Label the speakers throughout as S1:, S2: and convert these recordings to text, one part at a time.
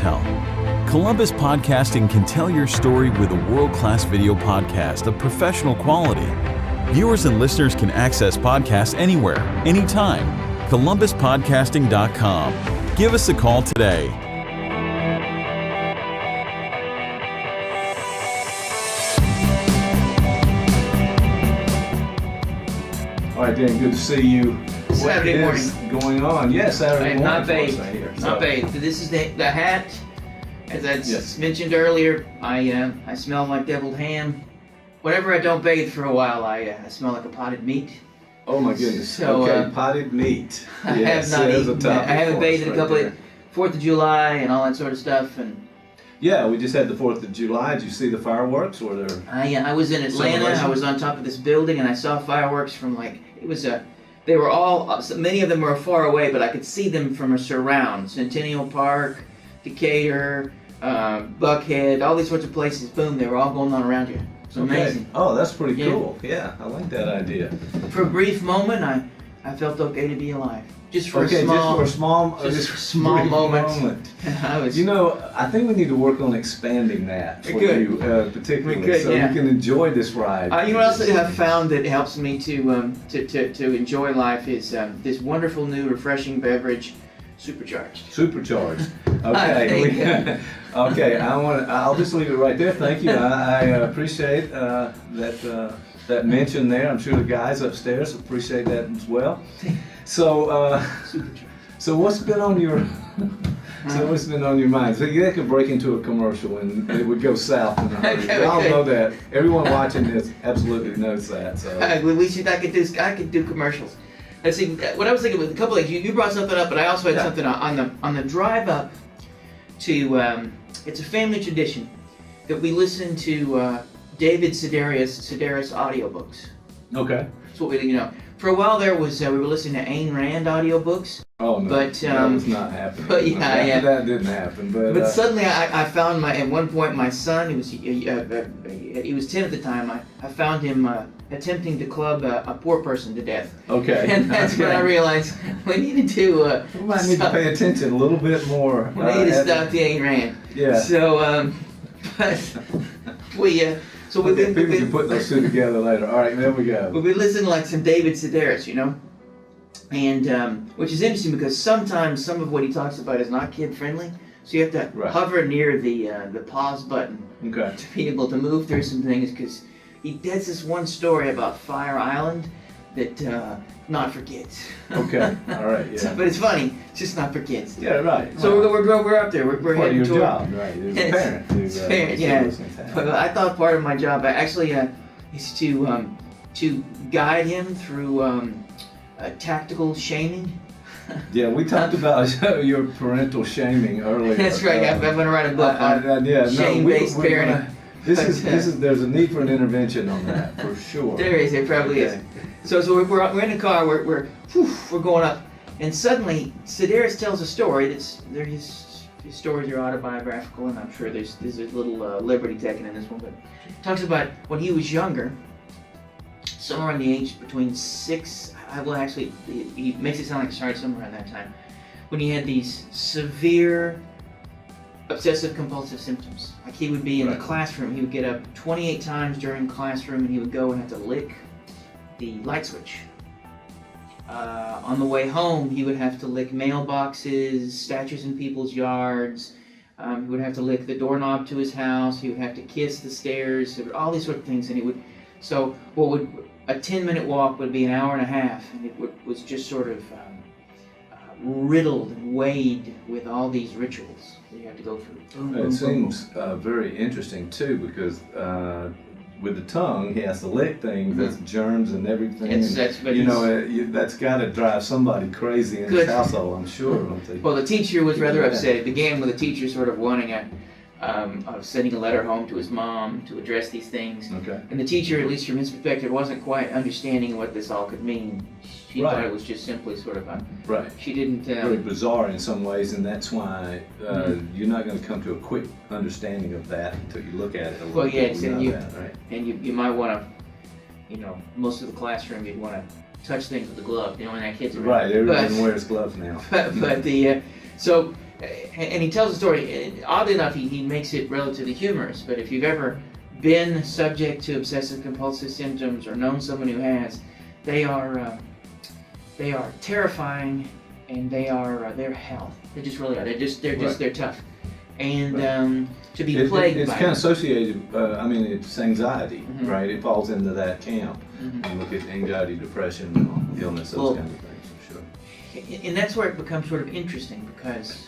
S1: tell. Columbus Podcasting can tell your story with a world-class video podcast of professional quality. Viewers and listeners can access podcasts anywhere, anytime. ColumbusPodcasting.com. Give us a call today.
S2: All right, Dan, good to see you.
S3: Saturday
S2: what is
S3: morning.
S2: Going on? Yes, Saturday morning.
S3: Not bathed.
S2: Right here.
S3: Not bathed. This is the hat. As I
S2: Yes.
S3: mentioned earlier, I smell like deviled ham. Whenever I don't bathe for a while, I smell like a potted meat.
S2: Oh my goodness.
S3: So,
S2: okay, potted meat.
S3: I
S2: Yes,
S3: have not
S2: there's a
S3: eaten.
S2: topic
S3: I haven't
S2: for
S3: bathed
S2: us
S3: in a
S2: right
S3: couple
S2: there.
S3: of 4th of July and all that sort of stuff. And
S2: Yeah, we just had the 4th of July. Did you see the fireworks? Or there?
S3: I was in Atlanta.
S2: Celebration?
S3: I was on top of this building and I saw fireworks from they were all, many of them were far away, but I could see them from a surround. Centennial Park, Decatur, Buckhead, all these sorts of places. Boom, they were all going on around you. It's amazing.
S2: Oh, that's pretty
S3: Yeah.
S2: cool. Yeah, I like that idea.
S3: For a brief moment, I felt okay to be alive. Just for
S2: Okay,
S3: a small,
S2: just for
S3: a small
S2: brief
S3: moment. I was,
S2: You know, I think we need to work on expanding that for
S3: We could.
S2: you, particularly,
S3: We could,
S2: so
S3: yeah.
S2: you can enjoy this ride.
S3: you know what else I have found that helps me to enjoy life is this wonderful new refreshing beverage, Supercharged.
S2: Supercharged.
S3: I
S2: Okay.
S3: think,
S2: Okay. I'll just leave it right there. Thank you. I appreciate that mention there. I'm sure the guys upstairs appreciate that as well. So,
S3: Supercharged.
S2: so what's been on your mind? So that could break into a commercial and it would go south in a hurry.
S3: Okay,
S2: We all
S3: okay.
S2: know that. Everyone watching this absolutely knows that. So.
S3: I could do commercials. Let's see. What I was thinking was a couple of you brought something up, but I also had
S2: Yeah.
S3: something on the drive up to. It's a family tradition that we listen to David Sedaris audiobooks.
S2: Okay.
S3: That's what we For a while there was we were listening to Ayn Rand audiobooks,
S2: Oh no,
S3: But,
S2: that was not happening.
S3: but yeah,
S2: that didn't happen.
S3: but suddenly I found at one point my son, he was 10 at the time. I found him attempting to club a poor person to death.
S2: Okay.
S3: And that's when I realized we needed to.
S2: We might need to pay attention a little bit more.
S3: We need to stop the Ayn Rand.
S2: Yeah.
S3: So, but so we've
S2: Okay, people can
S3: been
S2: put those two together later. All right, there we go.
S3: we've been listening to like some David Sedaris, and which is interesting because sometimes some of what he talks about is not kid friendly. So you have to
S2: Right.
S3: hover near the pause button
S2: Okay.
S3: to be able to move through some things because he has this one story about Fire Island that not for kids.
S2: Okay. All right. Yeah.
S3: But it's funny. It's just not for kids.
S2: Yeah. Right.
S3: So
S2: Well,
S3: we're up there. We're
S2: part of
S3: heading
S2: your
S3: toward.
S2: job, right? As a parent.
S3: It's parent, yeah. But I thought part of my job actually is to guide him through tactical shaming.
S2: Yeah, we talked about your parental shaming earlier.
S3: That's right. I'm going to write a book on
S2: yeah,
S3: shame-based
S2: we're
S3: parenting.
S2: gonna- This is there's a need for an intervention on that for sure.
S3: There is. It probably is. So we're in the car. We're going up, and suddenly Sedaris tells a story his stories are autobiographical, and I'm sure there's a little liberty taken in this one, but talks about when he was younger, somewhere in the age between 6. Well, actually, he makes it sound like it started somewhere around that time, when he had these severe obsessive compulsive symptoms. Like he would be in the
S2: Right.
S3: classroom, he would get up 28 times during classroom, and he would go and have to lick the light switch. On the way home, he would have to lick mailboxes, statues in people's yards. He would have to lick the doorknob to his house. He would have to kiss the stairs. All these sort of things, and a 10-minute walk would be an hour and a half, and it was just sort of riddled and weighed with all these rituals that you have to go through.
S2: It seems very interesting too because with the tongue, he has to lick things. That's germs and everything. That's got to drive somebody crazy in his household, I'm sure.
S3: Well, the teacher was rather upset. It began with the teacher sort of wanting sending a letter home to his mom to address these things.
S2: Okay.
S3: And the teacher, at least from his perspective, wasn't quite understanding what this all could mean. She thought it was just simply sort of
S2: Right.
S3: She didn't.
S2: Very bizarre in some ways, and that's why you're not going to come to a quick understanding of that until you look at it a little
S3: Well, yeah,
S2: bit.
S3: and you might want to, most of the classroom you'd want to touch things with a glove. When that kid's around.
S2: Right. Everyone wears gloves now.
S3: But and he tells a story. Oddly enough, he makes it relatively humorous. But if you've ever been subject to obsessive compulsive symptoms or known someone who has, they are terrifying, and they're hell. They just really are. They're tough. And to be plagued
S2: it's
S3: by
S2: kind of associated. It's anxiety,
S3: mm-hmm.
S2: right? It falls into that camp.
S3: Mm-hmm.
S2: And look at anxiety, depression, illness, those kinds of things, for sure.
S3: And that's where it becomes sort of interesting, because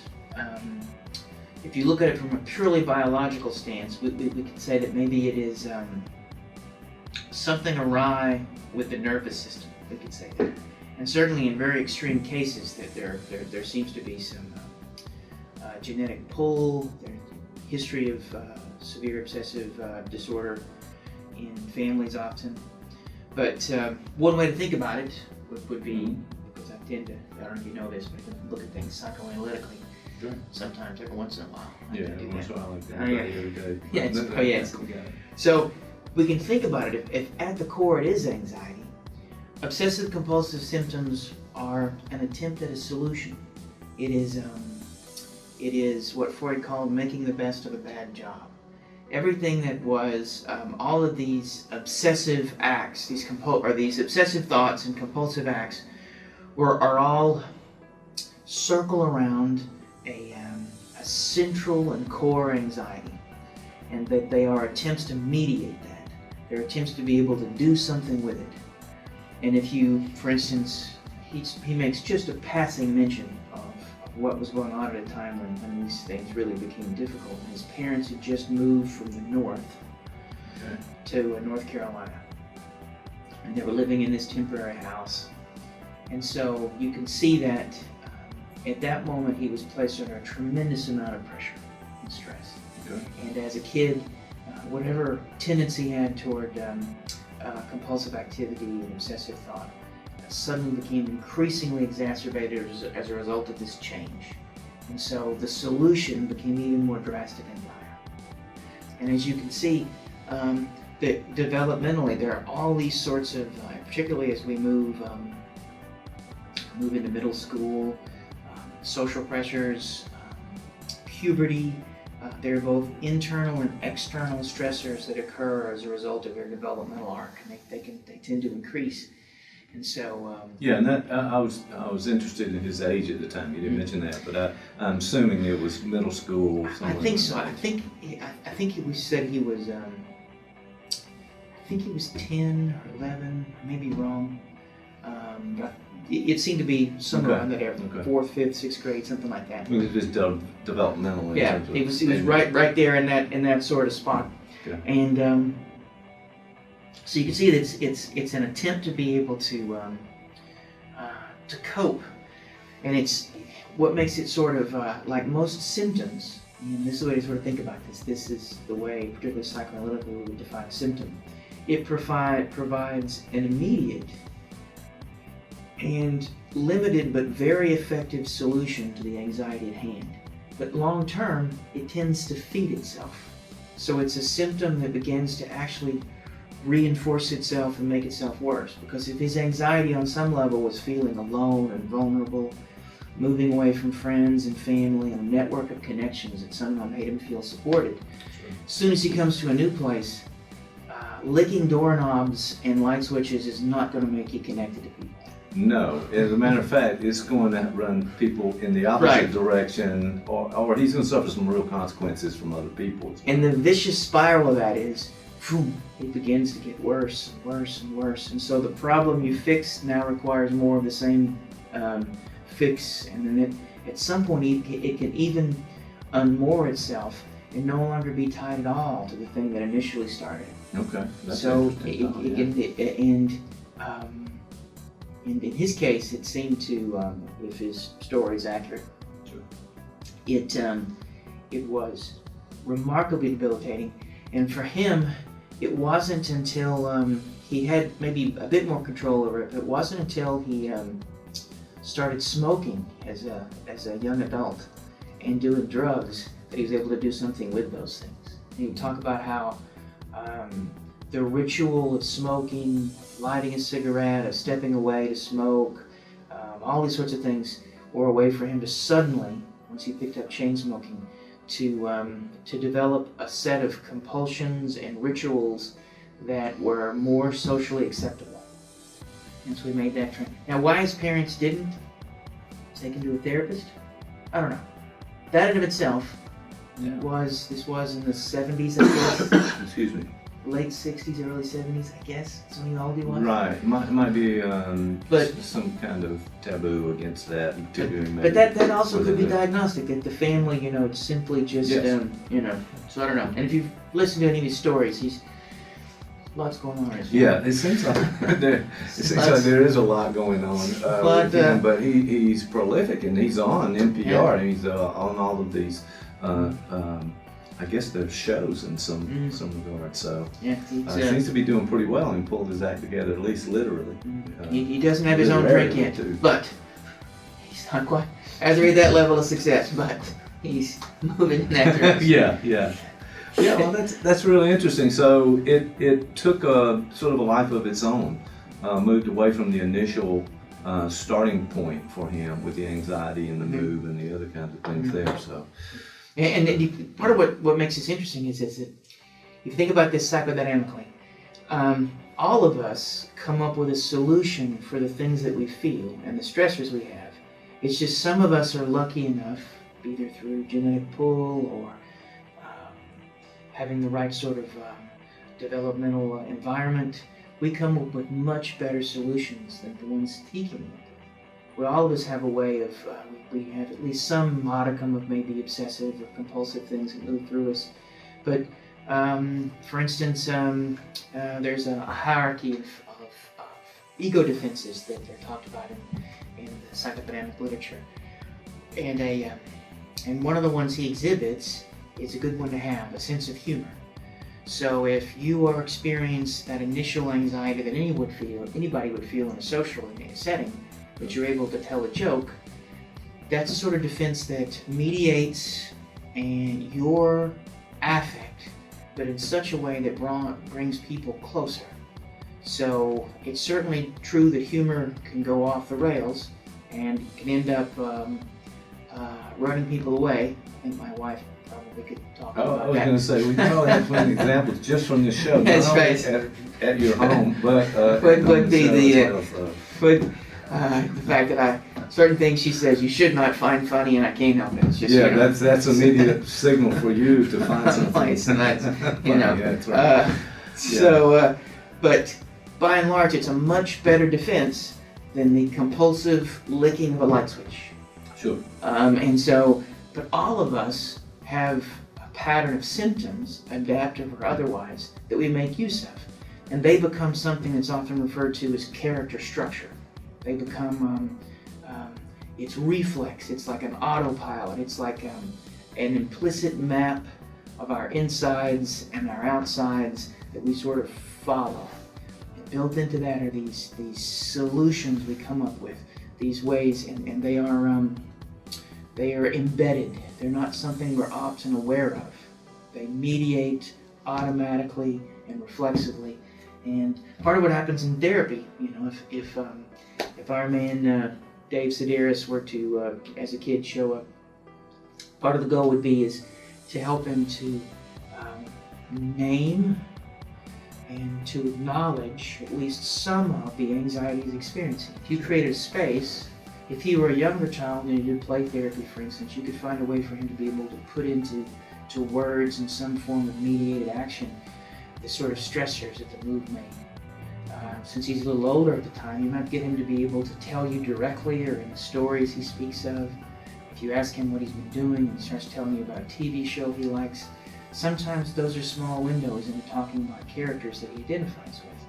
S3: if you look at it from a purely biological stance, we could say that maybe it is something awry with the nervous system. We could say that, and certainly in very extreme cases, that there seems to be some genetic pull, there's history of severe obsessive disorder in families often. But one way to think about it would be, because I don't know if you know this, but I can look at things psychoanalytically.
S2: Sure.
S3: Sometimes, every once in a while.
S2: Every once in a while, like that.
S3: Every
S2: day.
S3: Yeah, So we can think about it. If at the core it is anxiety, obsessive compulsive symptoms are an attempt at a solution. It is what Freud called making the best of a bad job. Everything that was all of these obsessive acts, these obsessive thoughts and compulsive acts, are all circle around a central and core anxiety, and that they are attempts to mediate that. They're attempts to be able to do something with it. And if you, for instance, he makes just a passing mention of what was going on at a time when these things really became difficult. His parents had just moved from the north to North Carolina, and they were living in this temporary house. And so you can see that at that moment he was placed under a tremendous amount of pressure and stress.
S2: Okay.
S3: And as a kid, whatever tendency he had toward compulsive activity and obsessive thought suddenly became increasingly exacerbated as a result of this change. And so the solution became even more drastic and dire. And as you can see, developmentally, there are all these sorts of, particularly as we move into middle school, social pressures, puberty. They're both internal and external stressors that occur as a result of their developmental arc, and they tend to increase. And so
S2: and that I was interested in his age at the time. You didn't mention that, but I'm assuming it was middle school.
S3: I think so. I think we said he was. I think he was 10 or 11. I may be wrong. But it seemed to be somewhere around that area, 4th, 5th, 6th grade, something like that.
S2: It was developmental.
S3: Yeah, he was right there in that sort of spot.
S2: Okay.
S3: And so you can see that it's an attempt to be able to cope, and it's what makes it sort of like most symptoms. And this is the way to sort of think about this. This is the way, particularly psychoanalytically, we would define a symptom. It provides an immediate and limited but very effective solution to the anxiety at hand. But long term, it tends to feed itself. So it's a symptom that begins to actually reinforce itself and make itself worse. Because if his anxiety on some level was feeling alone and vulnerable, moving away from friends and family and a network of connections that somehow made him feel supported, as soon as he comes to a new place, licking doorknobs and light switches is not going to make you connected to people.
S2: No, as a matter of fact, it's going to run people in the opposite direction, or he's going to suffer some real consequences from other people.
S3: And the vicious spiral of that is, it begins to get worse and worse and worse. And so the problem you fix now requires more of the same fix, and then at some point it can even unmoor itself and no longer be tied at all to the thing that initially started.
S2: Okay, that's
S3: so
S2: interesting.
S3: In his case, it seemed to, if his story is accurate, it was remarkably debilitating. And for him, it wasn't until he had maybe a bit more control over it. It wasn't until he started smoking as a young adult and doing drugs that he was able to do something with those things. And he would talk about how the ritual of smoking, lighting a cigarette, of stepping away to smoke, all these sorts of things were a way for him to suddenly, when once he picked up chain smoking, to develop a set of compulsions and rituals that were more socially acceptable. And so we made that trend. Now, why his parents didn't take him to a therapist, I don't know. That in of itself this was in the 70s, I guess.
S2: Excuse me.
S3: Late 60s, early 70s, I guess. That's when Uvalde was.
S2: Right. Might be some kind of taboo against that.
S3: But that also could be diagnostic. That the family, it's simply just, so I don't know. And if you've listened to any of his stories, lots going on.
S2: It seems like there is a lot going on with him, but he's prolific and he's on NPR and he's on all of these. I guess there's shows in some regard, so seems to be doing pretty well and pulled his act together, at least literally.
S3: He doesn't have his own drink yet, but he's not quite at that level of success, but he's moving in that direction.
S2: Yeah, well, that's really interesting. So it took a sort of a life of its own, moved away from the initial starting point for him with the anxiety and the move and the other kinds of things there. So.
S3: And part of what makes this interesting is that if you think about this psychodynamically, all of us come up with a solution for the things that we feel and the stressors we have. It's just some of us are lucky enough, either through genetic pull or having the right sort of developmental environment, we come up with much better solutions than the ones he came up with. Well, all of us have a way of, we have at least some modicum of maybe obsessive or compulsive things that move through us. But for instance, there's a hierarchy of ego defenses that are talked about in the psychodynamic literature. And one of the ones he exhibits is a good one to have, a sense of humor. So if you are experiencing that initial anxiety that anybody would feel in a social setting, but you're able to tell a joke, that's a sort of defense that mediates your affect, but in such a way that brings people closer. So it's certainly true that humor can go off the rails and can end up running people away. I think my wife probably could talk about that.
S2: I was going to say, we probably have plenty of examples just from this show.
S3: That's right.
S2: At your home, but
S3: the fact that certain things she says you should not find funny, and I can't help it. It's just,
S2: that's immediate signal for you to find something.
S3: So that's,
S2: that's right.
S3: But by and large, it's a much better defense than the compulsive licking of a light switch.
S2: Sure.
S3: But all of us have a pattern of symptoms, adaptive or otherwise, that we make use of, and they become something that's often referred to as character structure. They become, it's reflex, it's like an autopilot, it's like an implicit map of our insides and our outsides that we sort of follow. And built into that are these solutions we come up with, these ways, and they are embedded. They're not something we're often aware of. They mediate automatically and reflexively. And part of what happens in therapy, if our man Dave Sedaris were to, as a kid, show up, part of the goal would be is to help him to name and to acknowledge at least some of the anxiety he's experiencing. If you created a space, if he were a younger child and you did play therapy, for instance, you could find a way for him to be able to put into words in some form of mediated action the sort of stressors that the move made. Since he's a little older at the time, you might get him to be able to tell you directly, or in the stories he speaks of. If you ask him what he's been doing and he starts telling you about a TV show he likes, sometimes those are small windows into talking about characters that he identifies with.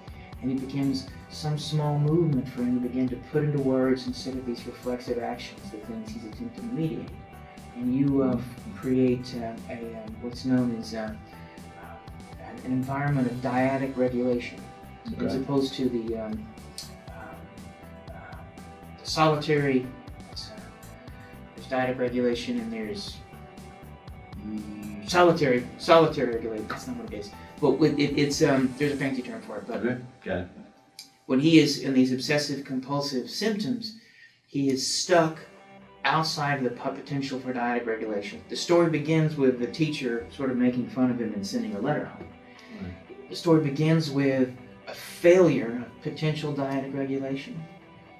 S3: And it becomes some small movement for him to begin to put into words instead of these reflexive actions, the things he's attempting to mediate. And you create what's known as an environment of dyadic regulation, as opposed to the solitary. There's dyadic regulation and there's solitary regulation. That's not what it is. But there's a fancy term for it. But
S2: okay. Got it.
S3: When he is in these obsessive compulsive symptoms, he is stuck outside of the potential for dyadic regulation. The story begins with the teacher sort of making fun of him and sending a letter home. Right. The story begins with a failure of potential dyadic regulation.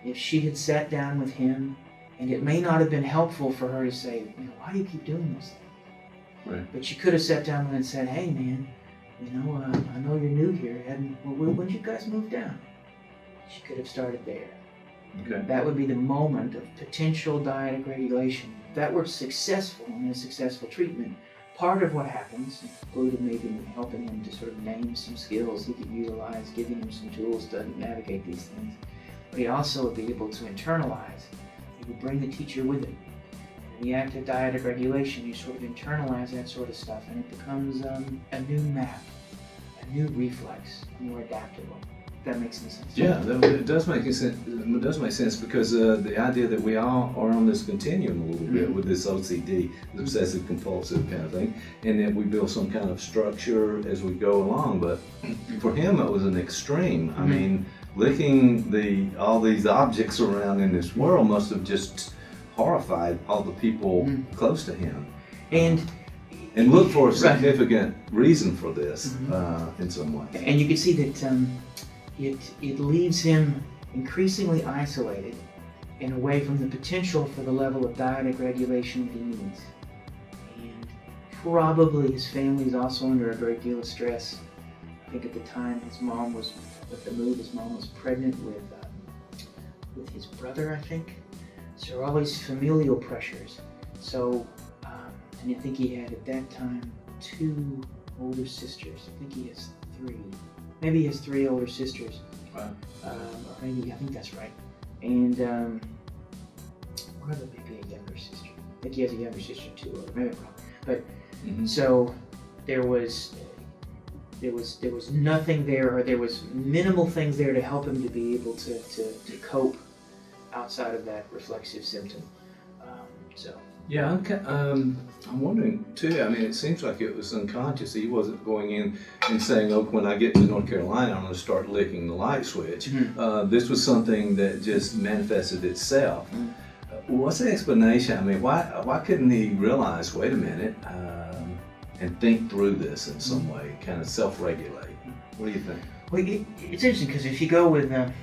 S3: If she had sat down with him, and it may not have been helpful for her to say, why do you keep doing this? Right. But she could have sat down with him and said, hey man, I know you're new here, and when did you guys move down? She could have started there. Okay. That would be the moment of potential dyadic regulation. If that were successful in a successful treatment, part of what happens, including maybe helping him to sort of name some skills he could utilize, giving him some tools to navigate these things, but he'd also be able to internalize. He would bring the teacher with him. In the act of dyadic regulation, you sort of internalize that sort of stuff, and it becomes a new map, a new reflex, more adaptable. That makes any sense.
S2: Yeah, it does make sense. It does make sense because the idea that we all are on this continuum a little bit with this OCD, the obsessive compulsive kind of thing, and then we build some kind of structure as we go along. But for him, it was an extreme. I mean, licking all these objects around in this world must have just horrified all the people close to him. And look for a significant reason for this in some way.
S3: And you can see that. It leaves him increasingly isolated and away from the potential for the level of dyadic regulation that he needs. And probably his family is also under a great deal of stress. I think at the time his mom was pregnant with his brother, I think. So there are all these familial pressures. So, and I think he had at that time 2 older sisters. I think he has 3. Maybe he has 3 older sisters. Wow. Or maybe, I think that's right. And what other maybe a younger sister? I think he has a younger sister too, or maybe I'm wrong. But so there was nothing there, or there was minimal things there to help him to be able to cope outside of that reflexive symptom.
S2: Yeah, I'm wondering too. I mean, it seems like it was unconscious. He wasn't going in and saying, "Oh, when I get to North Carolina, I'm going to start licking the light switch." This was something that just manifested itself. What's the explanation? I mean, why couldn't he realize? Wait a minute, and think through this in some way, kind of self-regulate. What do you think?
S3: Well, it's interesting because if you go with when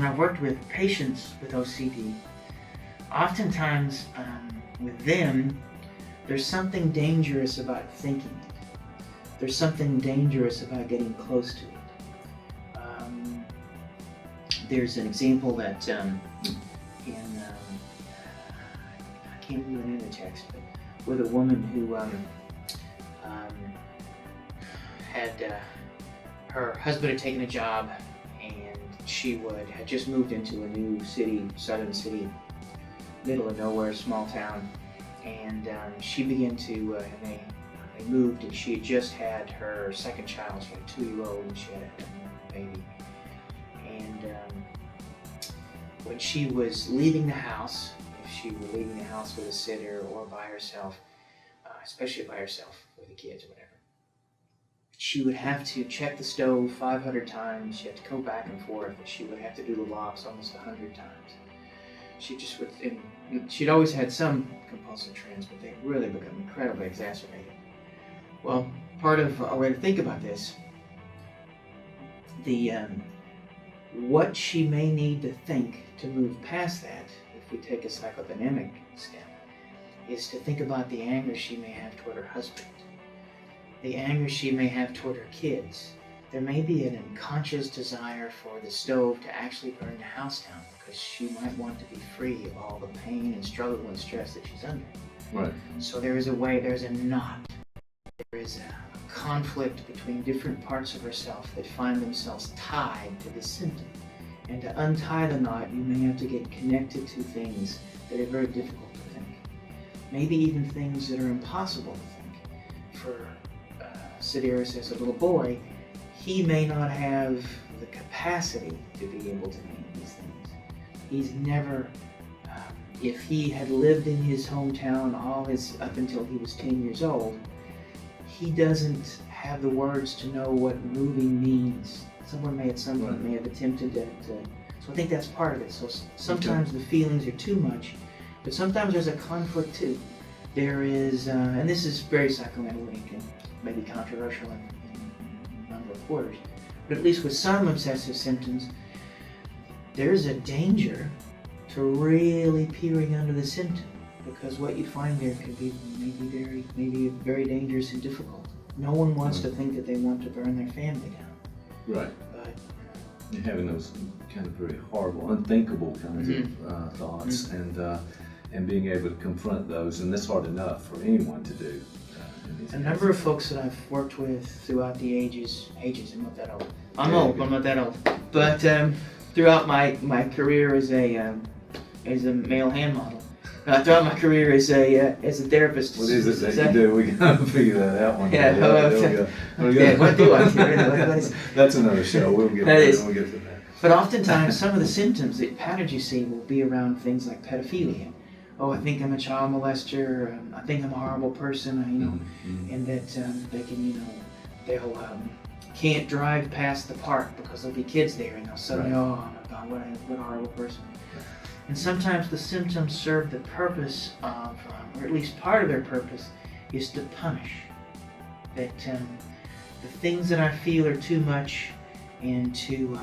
S3: I've worked with patients with OCD. Oftentimes, with them, there's something dangerous about thinking it. There's something dangerous about getting close to it. There's an example that I can't remember the name of the text, but with a woman who had her husband had taken a job, and she had just moved into a new city, southern city, middle of nowhere, small town, and she began to, and they moved, and she had just had her second child. She had a 2-year-old, and she had a baby. And when she was leaving the house, if she were leaving the house with a sitter or by herself, especially by herself with the kids or whatever, she would have to check the stove 500 times. She had to go back and forth, and she would have to do the locks almost 100 times. She just would, and she'd always had some compulsive trends, but they really become incredibly exacerbated. Well, part of our way to think about this, what she may need to think to move past that, if we take a psychodynamic step, is to think about the anger she may have toward her husband, the anger she may have toward her kids. There may be an unconscious desire for the stove to actually burn the house down, because she might want to be free of all the pain and struggle and stress that she's under.
S2: Right.
S3: So there's a knot. There is a conflict between different parts of herself that find themselves tied to this symptom. And to untie the knot, you may have to get connected to things that are very difficult to think. Maybe even things that are impossible to think. For Siddhartha as a little boy, he may not have the capacity to be able to name these things. He's never, if he had lived in his hometown up until he was 10 years old, he doesn't have the words to know what moving means. Someone may at some point may have attempted to, so I think that's part of it. So sometimes the feelings are too much, But sometimes there's a conflict too. There is, and this is very psychoanalytic and maybe controversial in a number of quarters, but at least with some obsessive symptoms, there's a danger to really peering under the symptom, because what you find there could be maybe very dangerous and difficult. No one wants to think that they want to burn their family down.
S2: Right.
S3: But
S2: you're having those kind of very horrible, unthinkable kinds of thoughts, and being able to confront those, and that's hard enough for anyone to do.
S3: A number of folks that I've worked with throughout the ages, I'm not that old. I'm not that old. But throughout my career as a male hand model, throughout my career as a therapist.
S2: What is it that you do? We gotta figure that out one day.
S3: Yeah, what do I do?
S2: That's another show. We'll get to that.
S3: But oftentimes, some of the symptoms, the patterns you see, will be around things like pedophilia. Oh, I think I'm a child molester. I think I'm a horrible person. And that they can, they'll can't drive past the park because there'll be kids there, and they'll suddenly, oh my God, what a horrible person. And sometimes the symptoms serve the purpose of, or at least part of their purpose, is to punish. That the things that I feel are too much, and to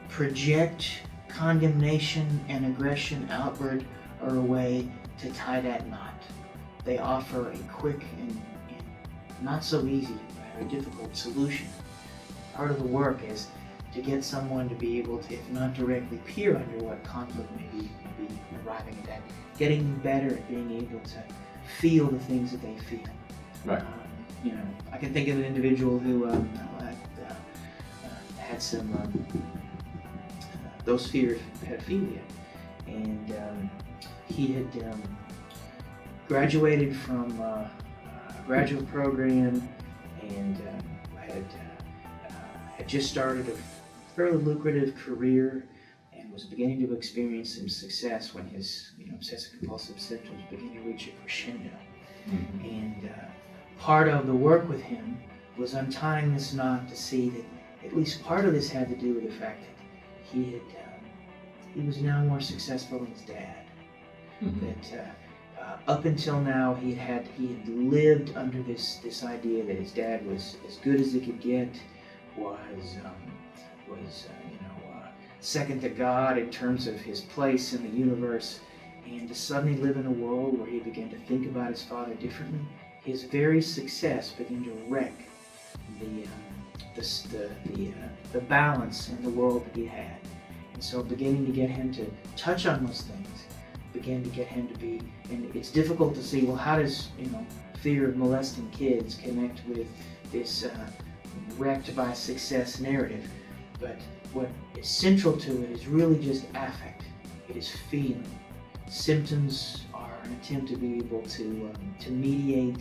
S3: project condemnation and aggression outward are a way to tie that knot. They offer a quick and not so easy, very difficult solution. Part of the work is to get someone to be able to, if not directly peer under what conflict may be arriving at that, getting them better at being able to feel the things that they feel.
S2: Right.
S3: I can think of an individual who had some those fears of pedophilia, and he had graduated from a graduate program and had just started a fairly lucrative career and was beginning to experience some success when his obsessive compulsive symptoms began to reach a crescendo. Mm-hmm. And part of the work with him was untying this knot to see that at least part of this had to do with the fact that he was now more successful than his dad. Mm-hmm. That up until now he had lived under this idea that his dad was as good as he could get, was second to God in terms of his place in the universe, and to suddenly live in a world where he began to think about his father differently, his very success began to wreck the balance in the world that he had. And so beginning to get him to touch on those things, began to get him to be, and it's difficult to see, well, how does fear of molesting kids connect with this wrecked by success narrative? But what is central to it is really just affect. It is feeling. Symptoms are an attempt to be able to mediate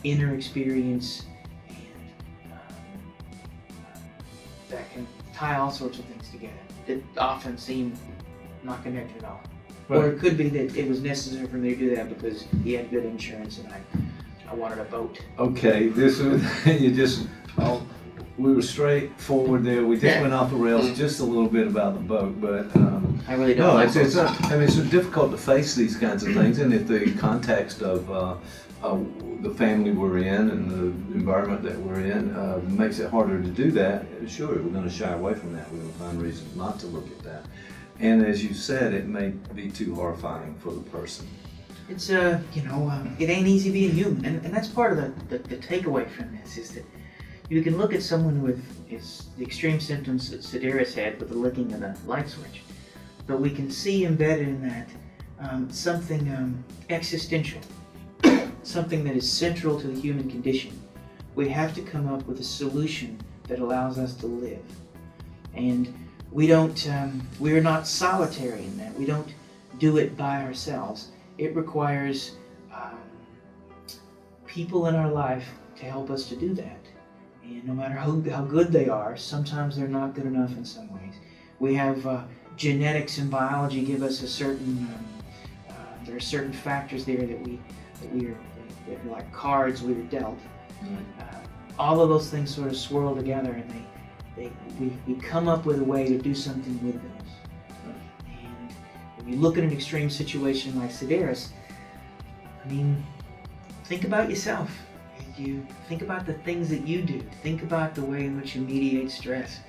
S3: inner experience, and that can tie all sorts of things together that often seem not connected at all. Right. Or it could be that it was necessary for me to do that because he had good insurance and I wanted a boat.
S2: Okay, this is we were straightforward there. We just went off the rails just a little bit about the boat, but
S3: I really don't. No,
S2: it's not. I mean, it's difficult to face these kinds of things, and if the context of the family we're in and the environment that we're in makes it harder to do that, sure, we're going to shy away from that. We're going to find reasons not to look at that. And as you said, it may be too horrifying for the person.
S3: It's it ain't easy being human, and that's part of the takeaway from this is that you can look at someone with the extreme symptoms that Sedaris had with the licking of the light switch, but we can see embedded in that something existential, something that is central to the human condition. We have to come up with a solution that allows us to live, and we're not solitary in that. We don't do it by ourselves. It requires people in our life to help us to do that. And no matter how good they are, sometimes they're not good enough in some ways. We have genetics and biology give us a certain, there are certain factors there that are like cards we were dealt. All of those things sort of swirl together, and we come up with a way to do something with those. And you look at an extreme situation like Sedaris, I mean, think about yourself. You think about the things that you do. Think about the way in which you mediate stress.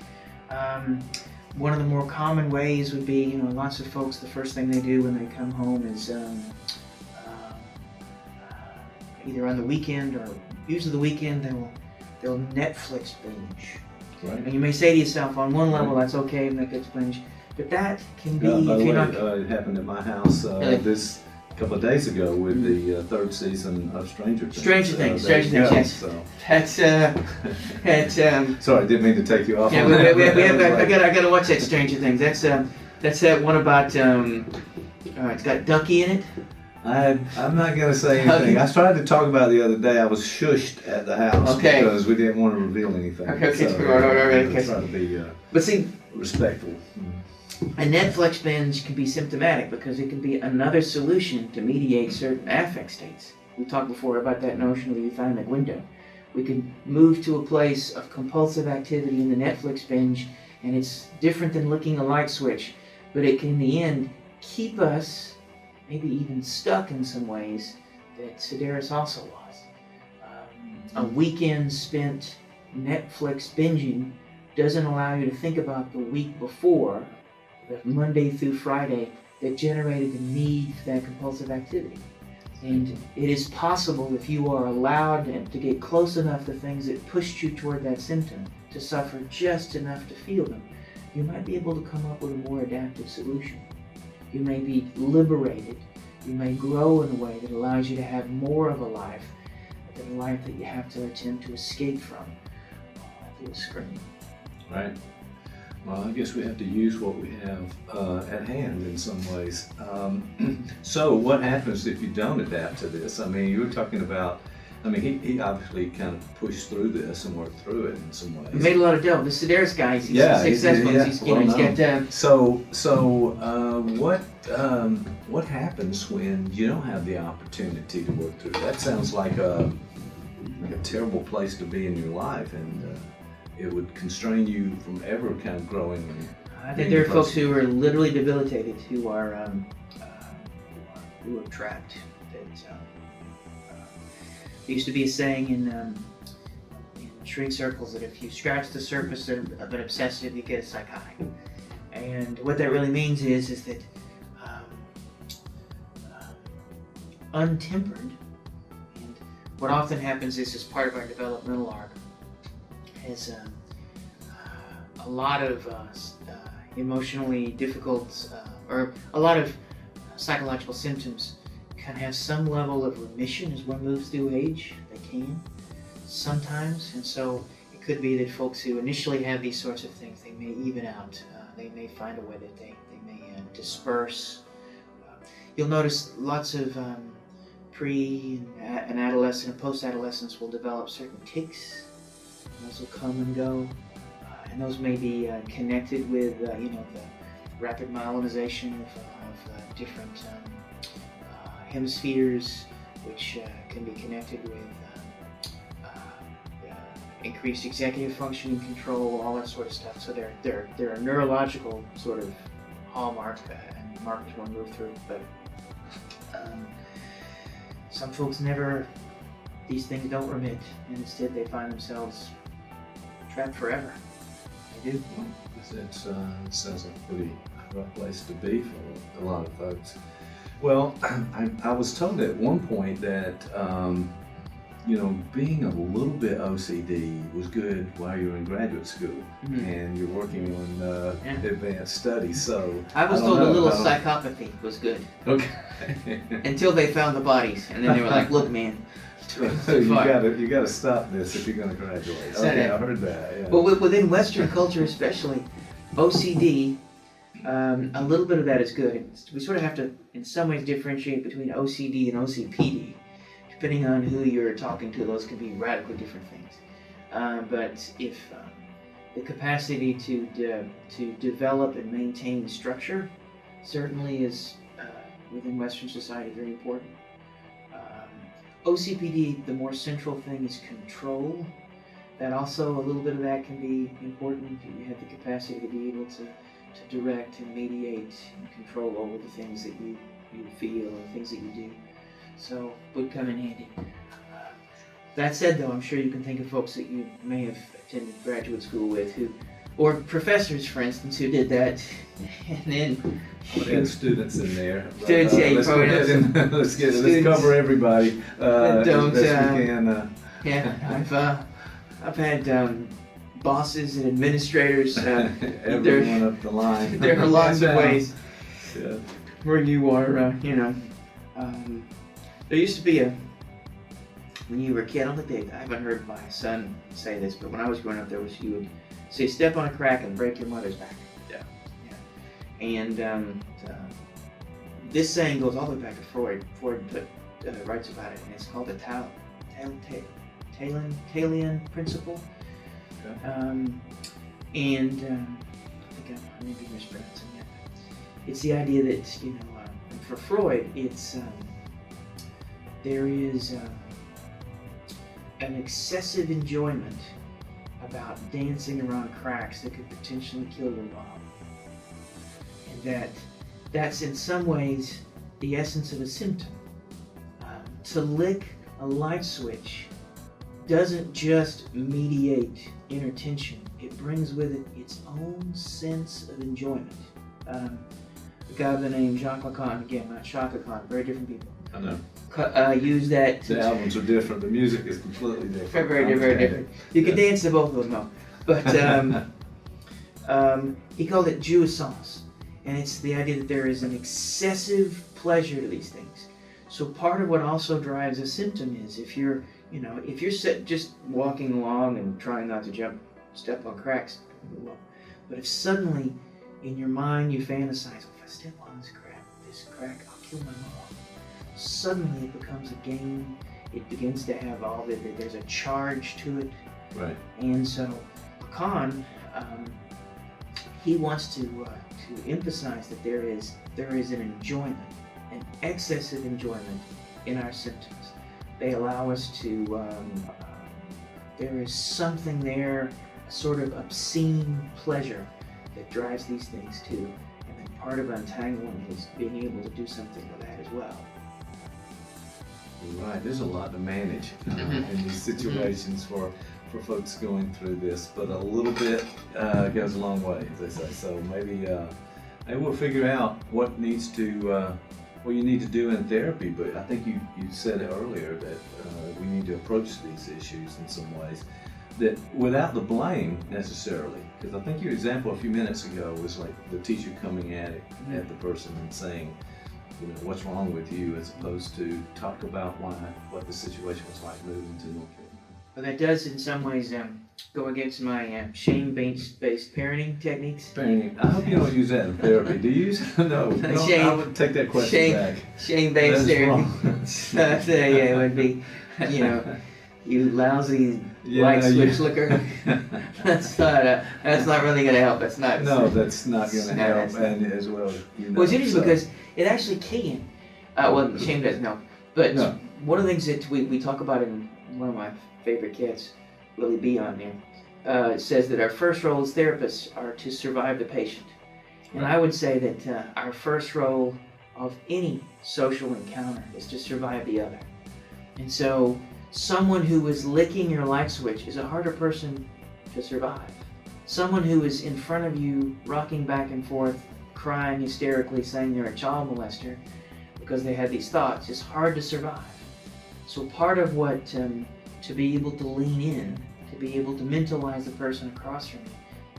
S3: One of the more common ways would be, lots of folks, the first thing they do when they come home is either on the weekend or usually the weekend they'll Netflix binge.
S2: Right.
S3: And you may say to yourself, on one level, that's okay, Netflix binge, but that can be.
S2: By the way, it happened at my house this couple of days ago with the third season of Stranger Things.
S3: Stranger Things, yes. So. That's
S2: sorry, I didn't mean to take you off.
S3: Yeah, I got to watch that Stranger Things. That's that one about. It's got Ducky in it.
S2: I'm not going to say anything. I tried to talk about it the other day. I was shushed at the house because we didn't want to reveal anything.
S3: Okay.
S2: Try to be
S3: but see,
S2: respectful.
S3: A Netflix binge can be symptomatic because it can be another solution to mediate certain affect states. We talked before about that notion of the euthymic window. We can move to a place of compulsive activity in the Netflix binge, and it's different than licking a light switch, but it can in the end keep us maybe even stuck in some ways that Sedaris also was. A weekend spent Netflix binging doesn't allow you to think about the week before, the Monday through Friday, that generated the need for that compulsive activity. And it is possible, if you are allowed to get close enough to things that pushed you toward that symptom, to suffer just enough to feel them, you might be able to come up with a more adaptive solution. You may be liberated. You may grow in a way that allows you to have more of a life than a life that you have to attempt to escape from through a screen.
S2: Right. Well, I guess we have to use what we have at hand in some ways. So what happens if you don't adapt to this? I mean, you were talking about, he obviously kind of pushed through this and worked through it in some ways.
S3: He made a lot of dough. The Sedaris guy, he's successful.
S2: What happens when you don't have the opportunity to work through it? That sounds like a terrible place to be in your life, and it would constrain you from ever kind of growing.
S3: I think there are folks who are literally debilitated, who are trapped. There used to be a saying in shrink circles that if you scratch the surface of an obsessive, you get a psychotic. And what that really means is that untempered, and what often happens is, as part of our developmental arc, is a lot of emotionally difficult or a lot of psychological symptoms can have some level of remission as one moves through age. They can sometimes, and so it could be that folks who initially have these sorts of things, they may even out. They may find a way that they may disperse. You'll notice lots of pre and adolescent and post-adolescents will develop certain tics. Those will come and go, and those may be connected with the rapid myelinization of different hemispheres, which can be connected with increased executive functioning control, all that sort of stuff. So there are neurological sort of hallmarks and markers one move through, but some folks these things don't remit, and instead they find themselves trapped forever. They do.
S2: It sounds like a pretty rough place to be for a lot of folks. Well, I was told at one point that being a little bit OCD was good while you were in graduate school, and you're working on advanced studies. So
S3: I was told a little psychopathy was good.
S2: Okay.
S3: Until they found the bodies, and then they were like, "Look, man, too
S2: far. You gotta stop this if you're gonna graduate." Okay, I heard that. Yeah.
S3: But within Western culture, especially, OCD. A little bit of that is good. We sort of have to, in some ways, differentiate between OCD and OCPD. Depending on who you're talking to, those can be radically different things. But if the capacity to develop and maintain structure certainly is within Western society very important. OCPD, the more central thing is control. That also, a little bit of that can be important. You have the capacity to be able to direct and mediate and control over the things that you feel and things that you do. So would come in handy. That said, though, I'm sure you can think of folks that you may have attended graduate school with or professors, for instance, who did that, and then
S2: students in there.
S3: Students, yeah, you probably know.
S2: Let's cover everybody as best we can.
S3: Yeah, I've had bosses and administrators.
S2: Everyone up the line.
S3: There are lots of ways
S2: Yeah.
S3: where you are, there used to be when you were a kid, I haven't heard my son say this, but when I was growing up, you would say, step on a crack and break your mother's back.
S2: Yeah.
S3: And this saying goes all the way back to Freud. Freud writes about it, and it's called the Thalian principle.
S2: Okay.
S3: I think I may be mispronouncing that. It's the idea that, for Freud, it's there is an excessive enjoyment about dancing around cracks that could potentially kill your mom. And that's in some ways the essence of a symptom. To lick a light switch doesn't just mediate inner tension, it brings with it its own sense of enjoyment. A guy by the name Jacques Lacan, again, not Chaka Khan, very different people.
S2: I know.
S3: Use that.
S2: The albums are different. The music is completely different.
S3: Very different. You can dance to both of them, though. But he called it jouissance, and it's the idea that there is an excessive pleasure to these things. So part of what also drives a symptom is if you're just walking along and trying not to step on cracks, but if suddenly in your mind you fantasize, if I step on this crack, I'll kill my mom. Suddenly it becomes a game. It begins to have there's a charge to it.
S2: Right.
S3: And so Lacan, he wants to emphasize that there is an enjoyment, an excessive enjoyment in our symptoms. They allow us to, there is something there, a sort of obscene pleasure that drives these things too. And then part of untangling is being able to do something with that as well.
S2: Right, there's a lot to manage in these situations for folks going through this, but a little bit goes a long way, as they say. So maybe we'll figure out what you need to do in therapy. But I think you said earlier that we need to approach these issues in some ways that without the blame necessarily. Because I think your example a few minutes ago was like the teacher coming at the person and saying, what's wrong with you, as opposed to talk about what the situation was like moving to North Carolina.
S3: Well, that does in some ways go against my shame-based parenting techniques.
S2: Parenting. I hope you don't use that in therapy. Do you use No, I would take that question back.
S3: Shame-based therapy. It would be, you lousy light switch licker. That's not really going to help. That's not.
S2: No, that's not going to help. And as well,
S3: Well, it's interesting because it actually can. Shame doesn't help. But one of the things that we talk about in one of my favorite cats, Willie B on there, says that our first role as therapists are to survive the patient. And I would say that our first role of any social encounter is to survive the other. And so someone who is licking your light switch is a harder person to survive. Someone who is in front of you, rocking back and forth, crying hysterically, saying they're a child molester because they had these thoughts, is hard to survive. So part of what, to be able to lean in, to be able to mentalize the person across from you,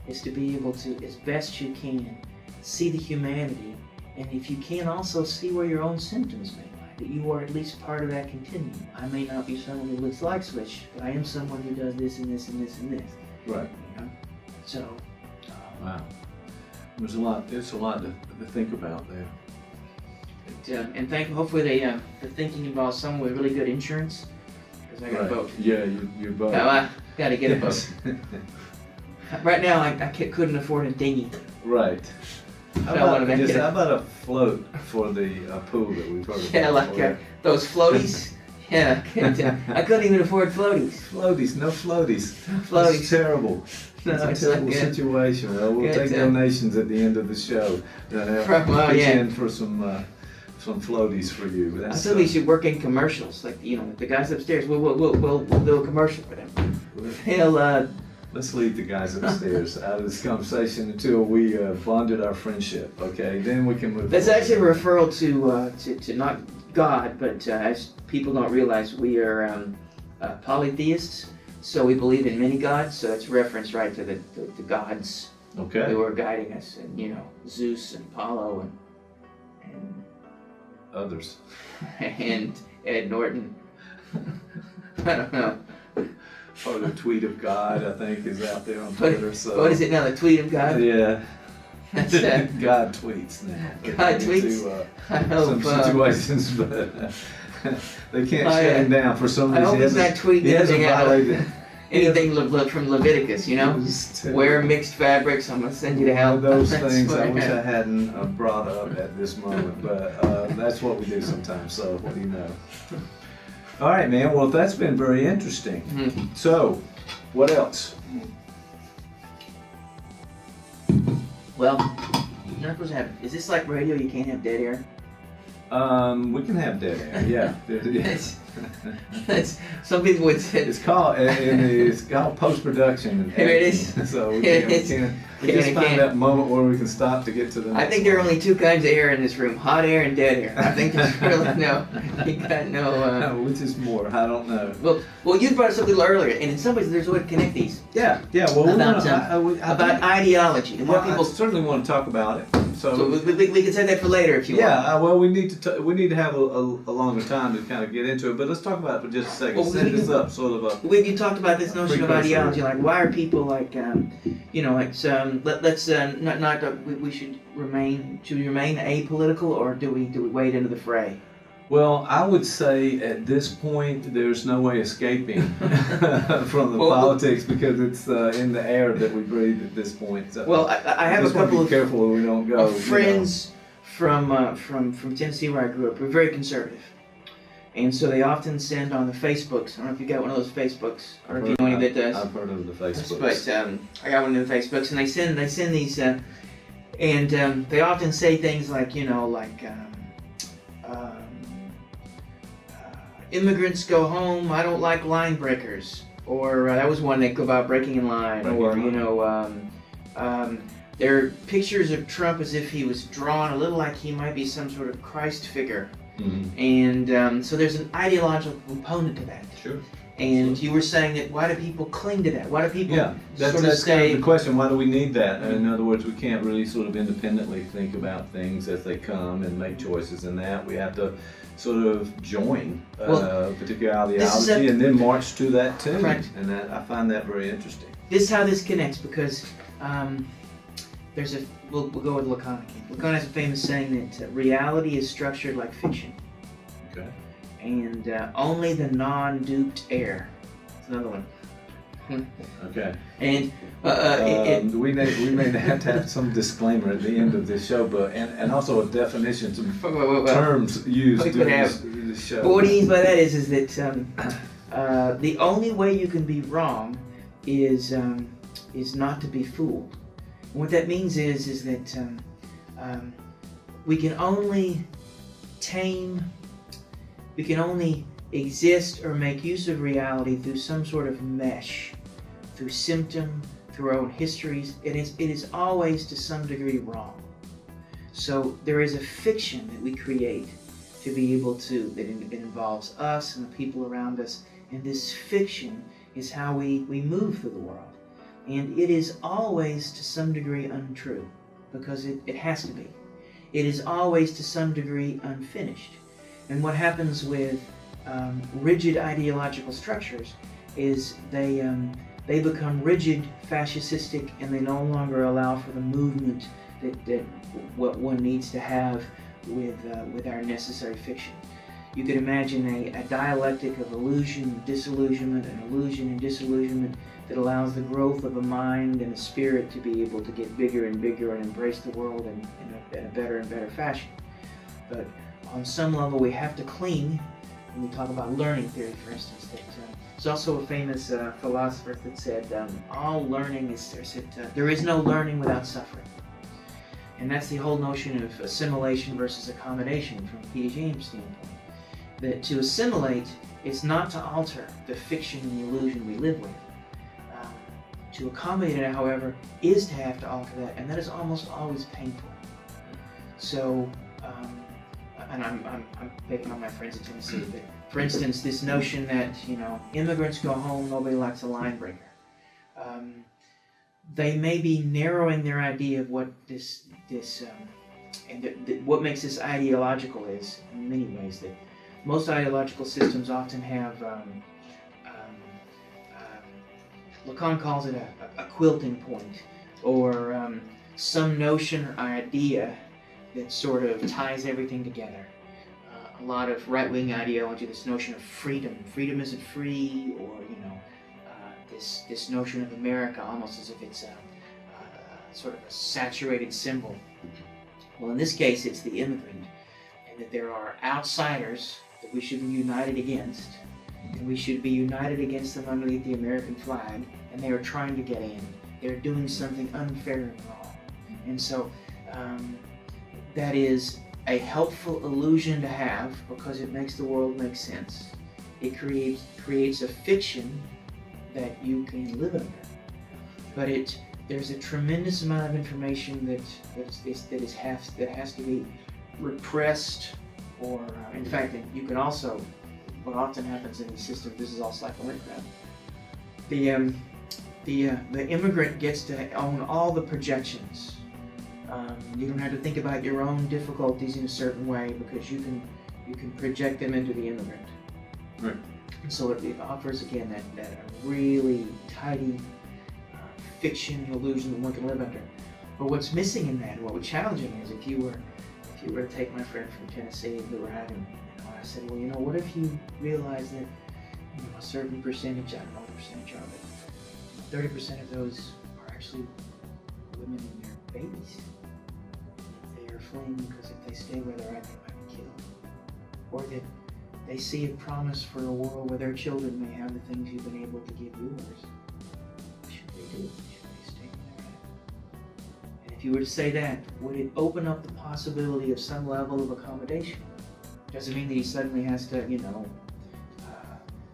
S3: is to be able to, as best you can, see the humanity, and if you can, also see where your own symptoms may lie, that you are at least part of that continuum. I may not be someone who licks light switch, but I am someone who does this and this and this and this.
S2: Right.
S3: So.
S2: Wow. There's a lot to think about there.
S3: But, and hopefully the thinking involves someone with really good insurance, because I got a boat.
S2: Yeah, you're boat.
S3: No, I got to get a boat. Right now, I couldn't afford a dinghy.
S2: Right. How about a float for the pool that we've heard about?
S3: Yeah, like those floaties. Yeah, I couldn't even afford floaties.
S2: No floaties.
S3: Floaties.
S2: That's terrible. It's a terrible situation. Well, we'll take donations at the end of the show. Pitch in for some floaties for you.
S3: I thought we should work in commercials, like the guys upstairs. We'll do a commercial for them.
S2: Let's leave the guys upstairs out of this conversation until we bonded our friendship. Okay, then we can move.
S3: That's actually a referral to not God, but as people don't realize, we are polytheists. So we believe in many gods. So it's reference right to the gods who are guiding us, and Zeus and Apollo and
S2: others,
S3: and Ed Norton. I don't know.
S2: Or the tweet of God, I think, is out there on Twitter. So
S3: what is it now? The tweet of God?
S2: Yeah. That's God tweets now.
S3: God tweets.
S2: Some situations, but they can't shut him down for some reason.
S3: I hope he's not tweeting anything from Leviticus. Wear mixed fabrics. I'm gonna send you to hell.
S2: One of those things I wish I hadn't brought up at this moment, but that's what we do sometimes. So what do you know? All right, man. Well, that's been very interesting.
S3: Mm-hmm.
S2: So, what else?
S3: Well, you're not supposed to have. Is this like radio? You can't have dead air.
S2: We can have dead air. Yeah.
S3: That's some people would say.
S2: It's called post-production.
S3: Here it is.
S2: So we just find that moment where we can stop to get to the next
S3: I think there are only two kinds of air in this room: hot air and dead air. I think there's really you got no.
S2: Which is more? I don't know.
S3: Well, you brought us a little earlier, and in some ways there's a way to connect these.
S2: Yeah. Well,
S3: about ideology and what people
S2: certainly want to talk about it.
S3: So we can save that for later if you want.
S2: Yeah, well, we need to have a longer time to kind of get into it, but let's talk about it for just a second.
S3: Well,
S2: set this up sort of a.
S3: You talked about this notion of ideology, like why are people like, let's not we should remain apolitical, or do we wade into the fray?
S2: Well, I would say at this point there's no way escaping from the politics because it's in the air that we breathe at this point. So
S3: well, I have a couple of
S2: careful we don't go.
S3: Friends from Tennessee where I grew up. We're very conservative, and so they often send on the Facebooks. I don't know if you got one of those Facebooks or if you know anybody that does.
S2: I've heard of the Facebooks.
S3: But I got one of the Facebooks, and they send these, and they often say things like immigrants go home. I don't like line breakers. Or that was one that go about breaking in line. There are pictures of Trump as if he was drawn a little like he might be some sort of Christ figure.
S2: Mm-hmm.
S3: And so there's an ideological component to that.
S2: Sure.
S3: And you were saying that why do people cling to that? Why do people
S2: that's kind of the question. Why do we need that? In other words, we can't really sort of independently think about things as they come and make choices in that. We have to sort of join a particular ideology and then march to that too.
S3: Correct.
S2: And I find that very interesting.
S3: This is how this connects because we'll go with Lacan. Lacan has a famous saying that reality is structured like fiction.
S2: Okay.
S3: And only the non-duped err. That's another one.
S2: Okay.
S3: And
S2: we may have to have some disclaimer at the end of this show, but and also a definition, some terms used during the show.
S3: But what he means by that is that the only way you can be wrong is not to be fooled. And what that means is that we can only exist or make use of reality through some sort of mesh, through symptom, through our own histories. It is always to some degree wrong. So there is a fiction that we create to be able to, that involves us and the people around us, and this fiction is how we move through the world. And it is always to some degree untrue, because it has to be. It is always to some degree unfinished. And what happens with rigid ideological structures is they become rigid, fascistic, and they no longer allow for the movement that what one needs to have with our necessary fiction. You could imagine a dialectic of illusion, disillusionment, and illusion and disillusionment that allows the growth of a mind and a spirit to be able to get bigger and bigger and embrace the world in a better and better fashion. But on some level, we have to cling. When we talk about learning theory, for instance, There's also a famous philosopher that said, all learning there is no learning without suffering. And that's the whole notion of assimilation versus accommodation from P.D. James' standpoint. That to assimilate is not to alter the fiction and the illusion we live with. To accommodate it, however, is to have to alter that, and that is almost always painful. So, and I'm picking on my friends in Tennessee, but for instance, this notion that, immigrants go home, nobody likes a line breaker. They may be narrowing their idea of what what makes this ideological is, in many ways, that most ideological systems often have, Lacan calls it a quilting point, or some notion or idea that sort of ties everything together. A lot of right-wing ideology, this notion of freedom. Freedom isn't free, or this notion of America almost as if it's sort of a saturated symbol. Well, in this case, it's the immigrant, and that there are outsiders that we should be united against, and we should be united against them underneath the American flag, and they are trying to get in. They're doing something unfair and wrong. And so that is a helpful illusion to have because it makes the world make sense. It creates a fiction that you can live under. But there's a tremendous amount of information that has to be repressed, or in fact, you can also, what often happens in the system, this is all psychoanalytic, the immigrant gets to own all the projections. You don't have to think about your own difficulties in a certain way because you can project them into the immigrant.
S2: Right.
S3: And so it offers again that really tidy fiction illusion that one can live under. But what's missing in that, and what was challenging, is if you were to take my friend from Tennessee and we were having, I said, well, what if you realize that a certain percentage, I don't know what percentage of it, 30% of those are actually women and their babies. They are fleeing because if they stay where they're at, they might be killed. Or that they see a promise for a world where their children may have the things you've been able to give yours. What should they do? Should they stay where they're at? And if you were to say that, would it open up the possibility of some level of accommodation? Doesn't mean that he suddenly has to,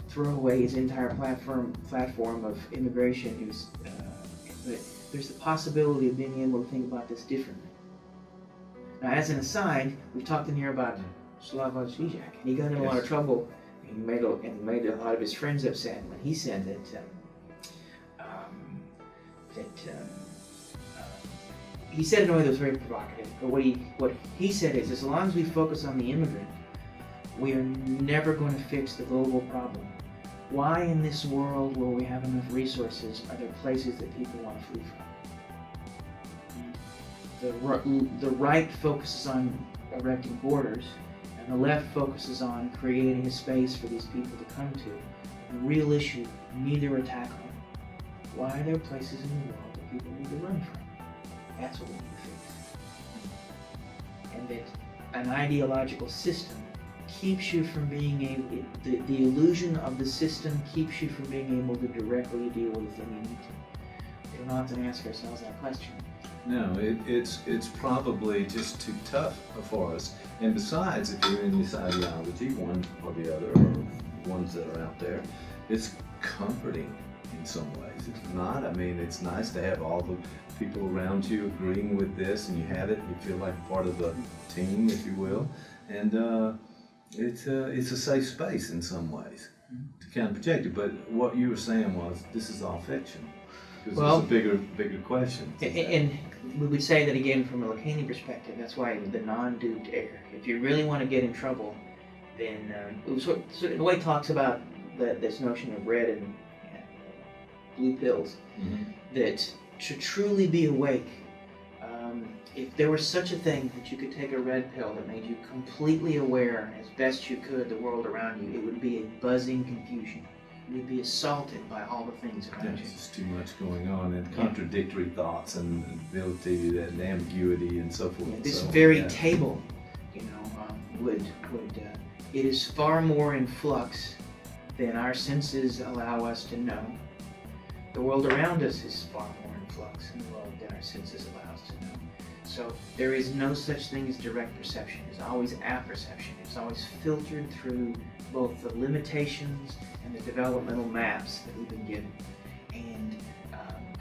S3: throw away his entire platform of immigration. But there's the possibility of being able to think about this differently. Now, as an aside, we've talked in here about Slavoj Žižek, and he got in a lot of trouble, and he made a lot of his friends upset when he said that he said it in a way that was very provocative. But what he said is, as long as we focus on the immigrant, we are never going to fix the global problem. Why in this world where we have enough resources are there places that people want to flee from? The right focuses on erecting borders, and the left focuses on creating a space for these people to come to. The real issue, neither are tackling. Why are there places in the world that people need to run from? That's what we need to fix. And that an ideological system keeps you from being able, the illusion of the system keeps you from being able to directly deal with the thing you need to. We don't often ask ourselves that question.
S2: No, it's probably just too tough for us. And besides, if you're in this ideology, one or the other, or ones that are out there, it's comforting in some ways. It's not. I mean, it's nice to have all the people around you agreeing with this, and you have it. You feel like part of the team, if you will. And it's a safe space in some ways to kind of project it. But what you were saying was, this is all fiction. Because it's a bigger question.
S3: And we would say that again from a Lacanian perspective. That's why the non-duped error. If you really want to get in trouble, then so in a way talks about this notion of red and blue pills. Mm-hmm. That to truly be awake, if there was such a thing that you could take a red pill that made you completely aware as best you could the world around you, it would be a buzzing confusion. You would be assaulted by all the things around you.
S2: There's too much going on, and contradictory thoughts, and ability, and ambiguity, and so forth.
S3: This very table, would it is far more in flux then our senses allow us to know. The world around us is far more in flux in the world than our senses allow us to know. So there is no such thing as direct perception. It's always apperception. It's always filtered through both the limitations and the developmental maps that we've been given. And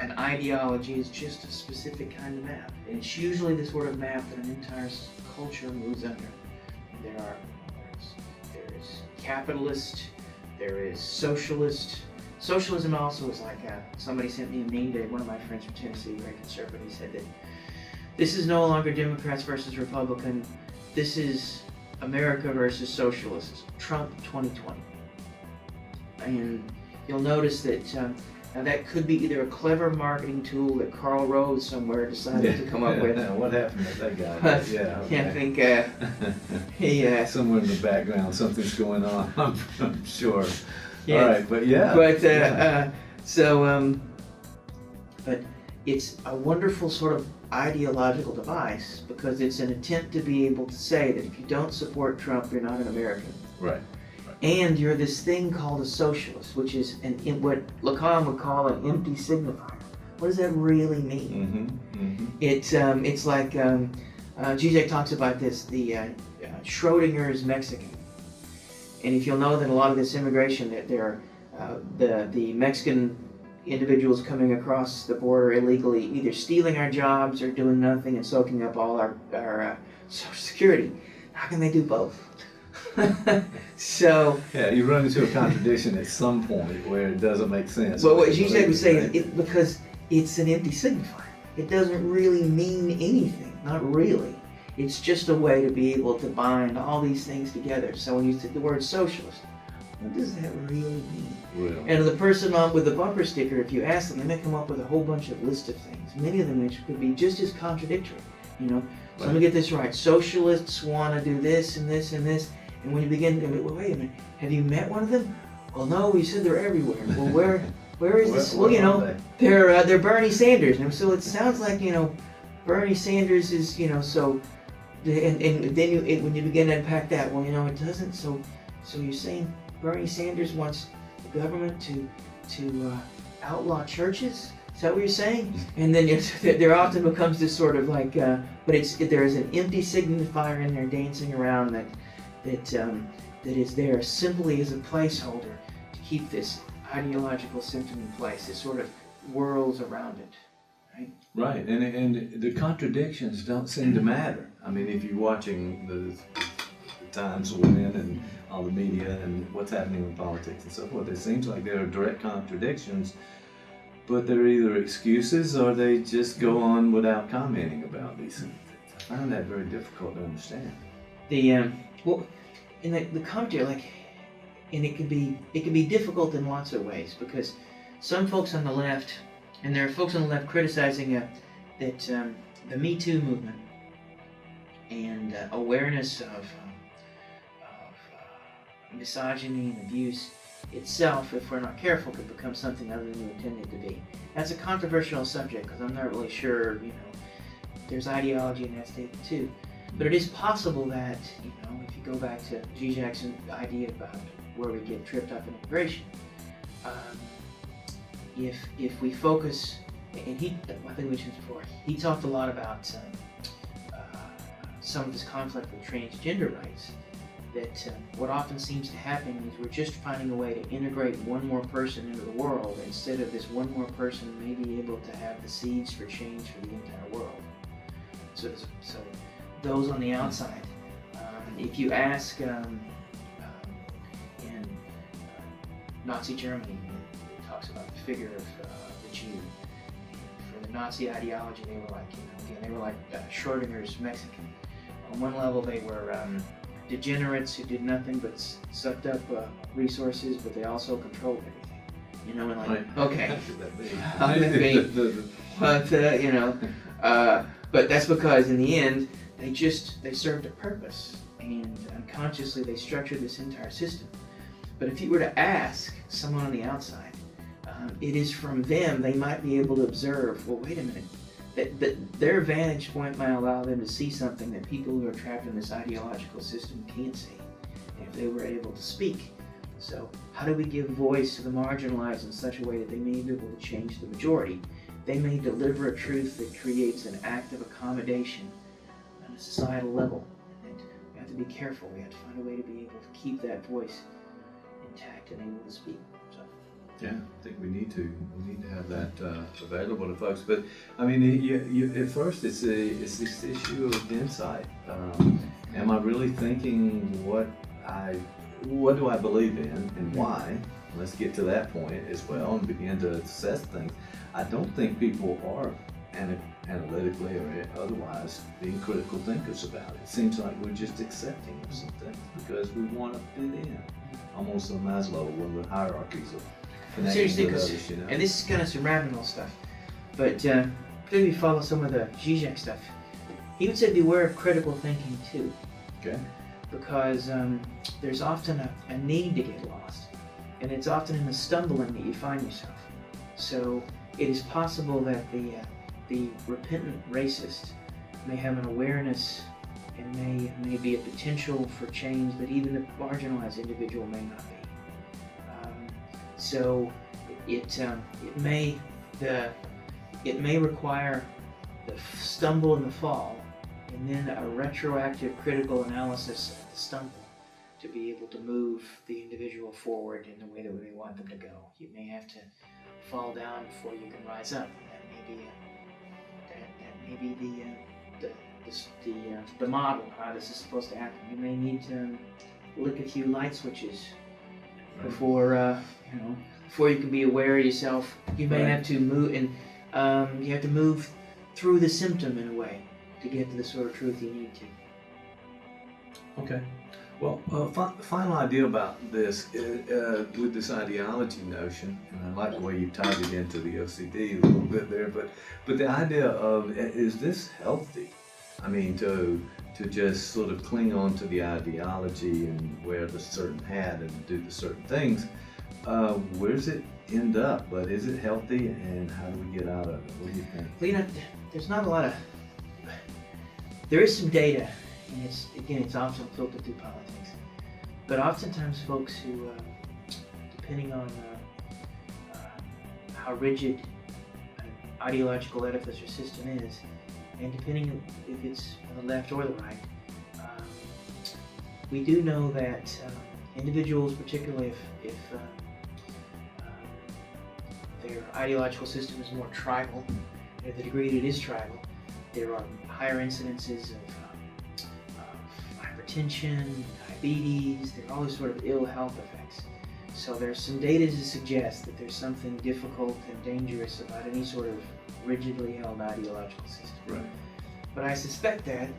S3: an ideology is just a specific kind of map. And it's usually the sort of map that an entire culture moves under. There is capitalist, there is socialist. Socialism also is like, somebody sent me a meme today, one of my friends from Tennessee, very conservative, said that this is no longer Democrats versus Republican, this is America versus socialists, Trump 2020. And you'll notice that now that could be either a clever marketing tool that Karl Rove somewhere decided to come up with.
S2: What happened to that guy?
S3: I think he
S2: somewhere in the background something's going on. I'm sure.
S3: Yeah.
S2: All right, but yeah.
S3: But but it's a wonderful sort of ideological device because it's an attempt to be able to say that if you don't support Trump, you're not an American.
S2: Right.
S3: And you're this thing called a socialist, which is what Lacan would call an empty signifier. What does that really mean? It's like Zizek talks about this. The Schrodinger is Mexican, and if you'll know that a lot of this immigration, that there are the Mexican individuals coming across the border illegally, either stealing our jobs or doing nothing and soaking up all our Social Security. How can they do both? So
S2: yeah, you run into a contradiction at some point where it doesn't make sense.
S3: Well, what Zizek was saying is because it's an empty signifier. It doesn't really mean anything. Not really. It's just a way to be able to bind all these things together. So when you say the word socialist, what does that really mean?
S2: Really?
S3: And the person with the bumper sticker, if you ask them, they may come up with a whole bunch of list of things. Many of them which could be just as contradictory. So let me get this right. Socialists want to do this and this and this. And when you begin to go, well, wait a minute, have you met one of them? Well, no, we said they're everywhere. Well, where is this? Well, they're Bernie Sanders. And so it sounds like, Bernie Sanders is, so, and then when you begin to unpack that, well, it doesn't. So you're saying Bernie Sanders wants the government to outlaw churches? Is that what you're saying? And then there often becomes this sort of like, but there is an empty signifier in there dancing around that is there simply as a placeholder to keep this ideological symptom in place. It sort of whirls around it, right?
S2: Right, and the contradictions don't seem to matter. I mean, if you're watching the Times win and all the media and what's happening in politics and so forth, it seems like there are direct contradictions, but they're either excuses or they just go on without commenting about these things. I find that very difficult to understand.
S3: In the commentary, and it can be difficult in lots of ways because some folks on the left, and there are folks on the left criticizing that the Me Too movement and awareness of misogyny and abuse itself, if we're not careful, could become something other than we intend it to be. That's a controversial subject because I'm not really sure, there's ideology in that statement too. But it is possible that, if you go back to Zizek's idea about where we get tripped up in immigration, if we focus, and I think we mentioned before, he talked a lot about some of his conflict with transgender rights, that what often seems to happen is we're just finding a way to integrate one more person into the world instead of this one more person may be able to have the seeds for change for the entire world. So those on the outside, if you ask in Nazi Germany, it talks about the figure of the Jew. For the Nazi ideology, they were like Schrodinger's Mexican. On one level, they were degenerates who did nothing but sucked up resources, but they also controlled everything. Okay, how could that be? But that's because in the end, they served a purpose, and unconsciously they structured this entire system. But if you were to ask someone on the outside, it is from them they might be able to observe, well, wait a minute, that their vantage point might allow them to see something that people who are trapped in this ideological system can't see, if they were able to speak. So how do we give voice to the marginalized in such a way that they may be able to change the majority? They may deliver a truth that creates an act of accommodation on a societal level. And we have to be careful. We have to find a way to be able to keep that voice intact and able to speak. So.
S2: Yeah, I think we need to have that available to folks. But I mean, at first it's this issue of insight. Am I really thinking what do I believe in and why? Let's get to that point as well and begin to assess things. I don't think people are analytically or otherwise being critical thinkers about it. It seems like we're just accepting of some things because we want to fit in. Almost a Maslow, one of the hierarchies of connecting with others, you know?
S3: And this is kind of some rabbit hole stuff, but maybe follow some of the Zizek stuff. He would say beware of critical thinking too.
S2: Okay.
S3: Because there's often a need to get lost, and it's often in the stumbling that you find yourself. So it is possible that the repentant racist may have an awareness and may be a potential for change that even the marginalized individual may not be. So it may require the stumble and the fall, and then a retroactive critical analysis of the stumble to be able to move the individual forward in the way that we want them to go. You may have to fall down before you can rise up. That may be the model how this is supposed to happen. You may need to lick a few light switches before before you can be aware of yourself. You may have to move, and you have to move through the symptom in a way to get to the sort of truth you need to.
S2: Okay. Well, final idea about this with this ideology notion, and I like the way you tied it into the OCD a little bit there, but the idea of, is this healthy? I mean, to just sort of cling on to the ideology and wear the certain hat and do the certain things, where does it end up? But is it healthy, and how do we get out of it? What do you think?
S3: Well, there's not a lot of, there is some data, and it's often filtered through politics. But oftentimes folks who, depending on how rigid an ideological edifice or system is, and depending if it's on the left or the right, we do know that individuals, particularly if their ideological system is more tribal, and to the degree that it is tribal, there are higher incidences of hypertension, diabetes, there are all these sort of ill health effects. So there's some data to suggest that there's something difficult and dangerous about any sort of rigidly held ideological system.
S2: Right.
S3: But I suspect that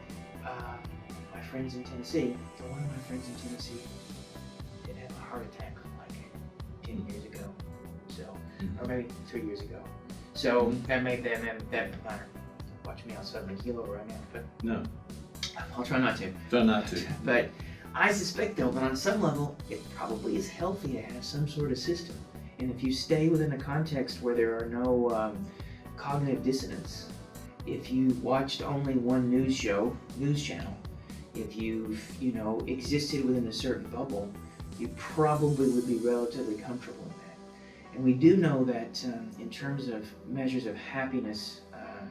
S3: my friends in Tennessee, one of my friends in Tennessee did have a heart attack like 10 years ago, or maybe 3 years ago. So that made that matter. Watch me, I'll suddenly keel over right now, but
S2: no.
S3: I'll try not to.
S2: Try not to.
S3: But I suspect though that on some level it probably is healthy to have some sort of system. And if you stay within a context where there are no cognitive dissonance, if you watched only one news channel, if you've existed within a certain bubble, you probably would be relatively comfortable in that. And we do know that in terms of measures of happiness,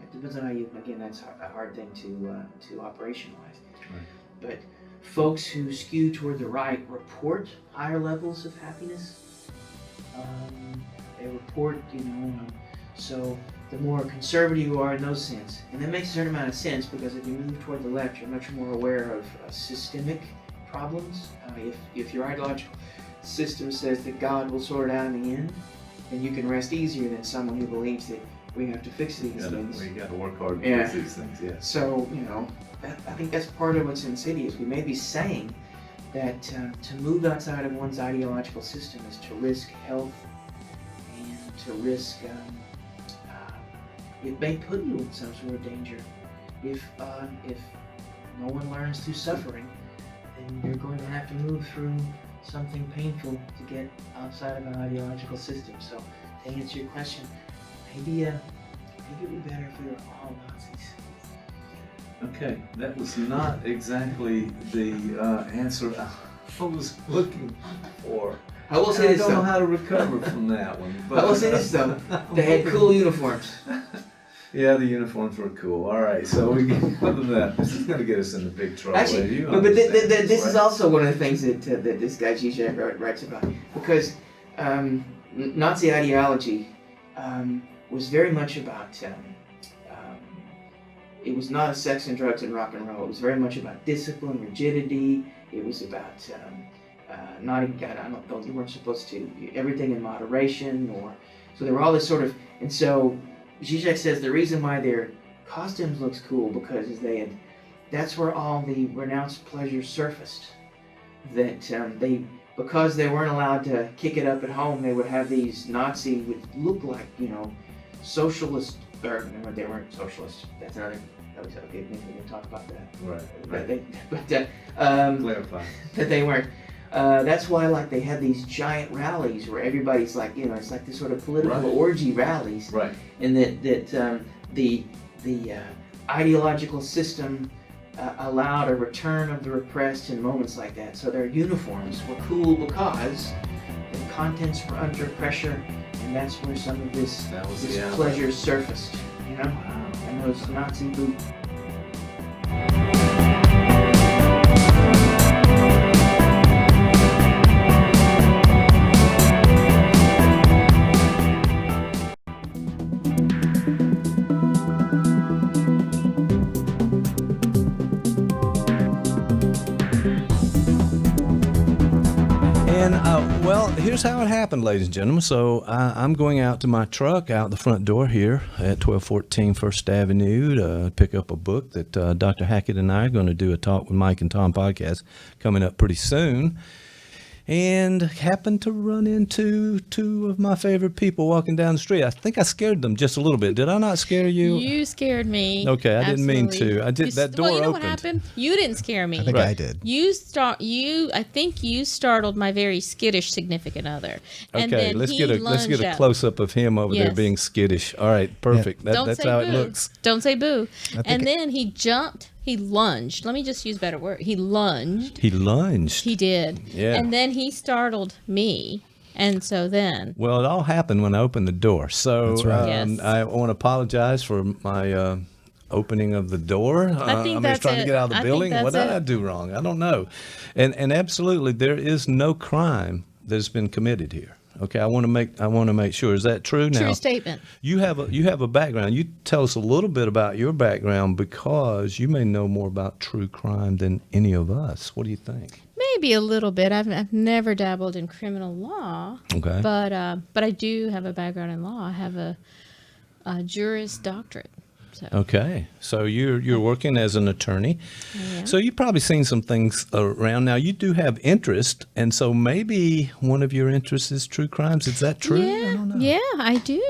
S3: it depends on how you, again, that's a hard thing to operationalize.
S2: Right.
S3: But folks who skew toward the right report higher levels of happiness. They report, so the more conservative you are in those sense. And that makes a certain amount of sense because if you move toward the left, you're much more aware of systemic problems. If your ideological system says that God will sort it out in the end, then you can rest easier than someone who believes that we have to fix these things.
S2: We got to work hard to fix these things, yeah.
S3: So, I think that's part of what's insidious. We may be saying that to move outside of one's ideological system is to risk health and to risk, it may put you in some sort of danger. If no one learns through suffering, then you're going to have to move through something painful to get outside of an ideological system. So to answer your question, maybe it would be better if we were all Nazis.
S2: Okay, that was not exactly the answer I was looking for.
S3: I will say this though.
S2: I don't know how to recover from that one. But,
S3: I will say this though. They had cool uniforms.
S2: Yeah, the uniforms were cool. All right, so other than that, this is going to get us into big trouble.
S3: Actually, but this is also one of the things that this guy Zizek writes about, because Nazi ideology was very much about. It was not a sex and drugs and rock and roll. It was very much about discipline, rigidity. It was about you weren't supposed to everything in moderation, so there were all this sort of, and so. Zizek says the reason why their costumes looks cool because that's where all the renounced pleasures surfaced. That because they weren't allowed to kick it up at home, they would have these Nazi would look like socialist, or no, they weren't socialists. That's another. Okay, maybe we can talk about that.
S2: Right. Clarify
S3: that they weren't. That's why, they had these giant rallies where everybody's it's like this sort of political orgy rallies.
S2: Right.
S3: And that the ideological system allowed a return of the repressed in moments like that. So their uniforms were cool because the contents were under pressure, and that's where some of this pleasure surfaced.
S2: Wow.
S3: And those Nazi boots.
S4: Here's how it happened, ladies and gentlemen. So I'm going out to my truck out the front door here at 1214 First Avenue to pick up a book that Dr. Hackett and I are going to do a Talk with Mike and Tom podcast coming up pretty soon. And happened to run into two of my favorite people walking down the street. I think I scared them just a little bit. Did I not scare you?
S5: You scared me.
S4: Okay, I didn't mean to. I did. That door opened.
S5: What happened? You didn't scare me.
S6: I think I did.
S5: I think you startled my very skittish significant other. And
S4: okay,
S5: then
S4: let's get a close up of him over there being skittish. All right, perfect.
S5: Yeah.
S4: That's how it looks.
S5: Don't say boo. And then he jumped. He lunged. Let me just use a better word. He lunged.
S4: He lunged.
S5: He did.
S4: Yeah.
S5: And then he startled me. And so then.
S4: Well, it all happened when I opened the door. So
S6: that's right.
S5: Yes.
S4: I want to apologize for my opening of the door.
S5: I think
S4: I'm just trying to get out of the building. What did I do wrong? I don't know. And absolutely, there is no crime that's been committed here. Okay, I want to make sure. Is that true? Now,
S5: true statement.
S4: You have a background. You tell us a little bit about your background because you may know more about true crime than any of us. What do you think?
S5: Maybe a little bit. I've never dabbled in criminal law.
S4: Okay.
S5: But I do have a background in law. I have a Juris Doctorate. So.
S4: Okay, so you're working as an attorney, so you've probably seen some things around. Now you do have interest, and so maybe one of your interests is true crimes. Is that true?
S5: Yeah,
S4: I don't know.
S5: Yeah, I do.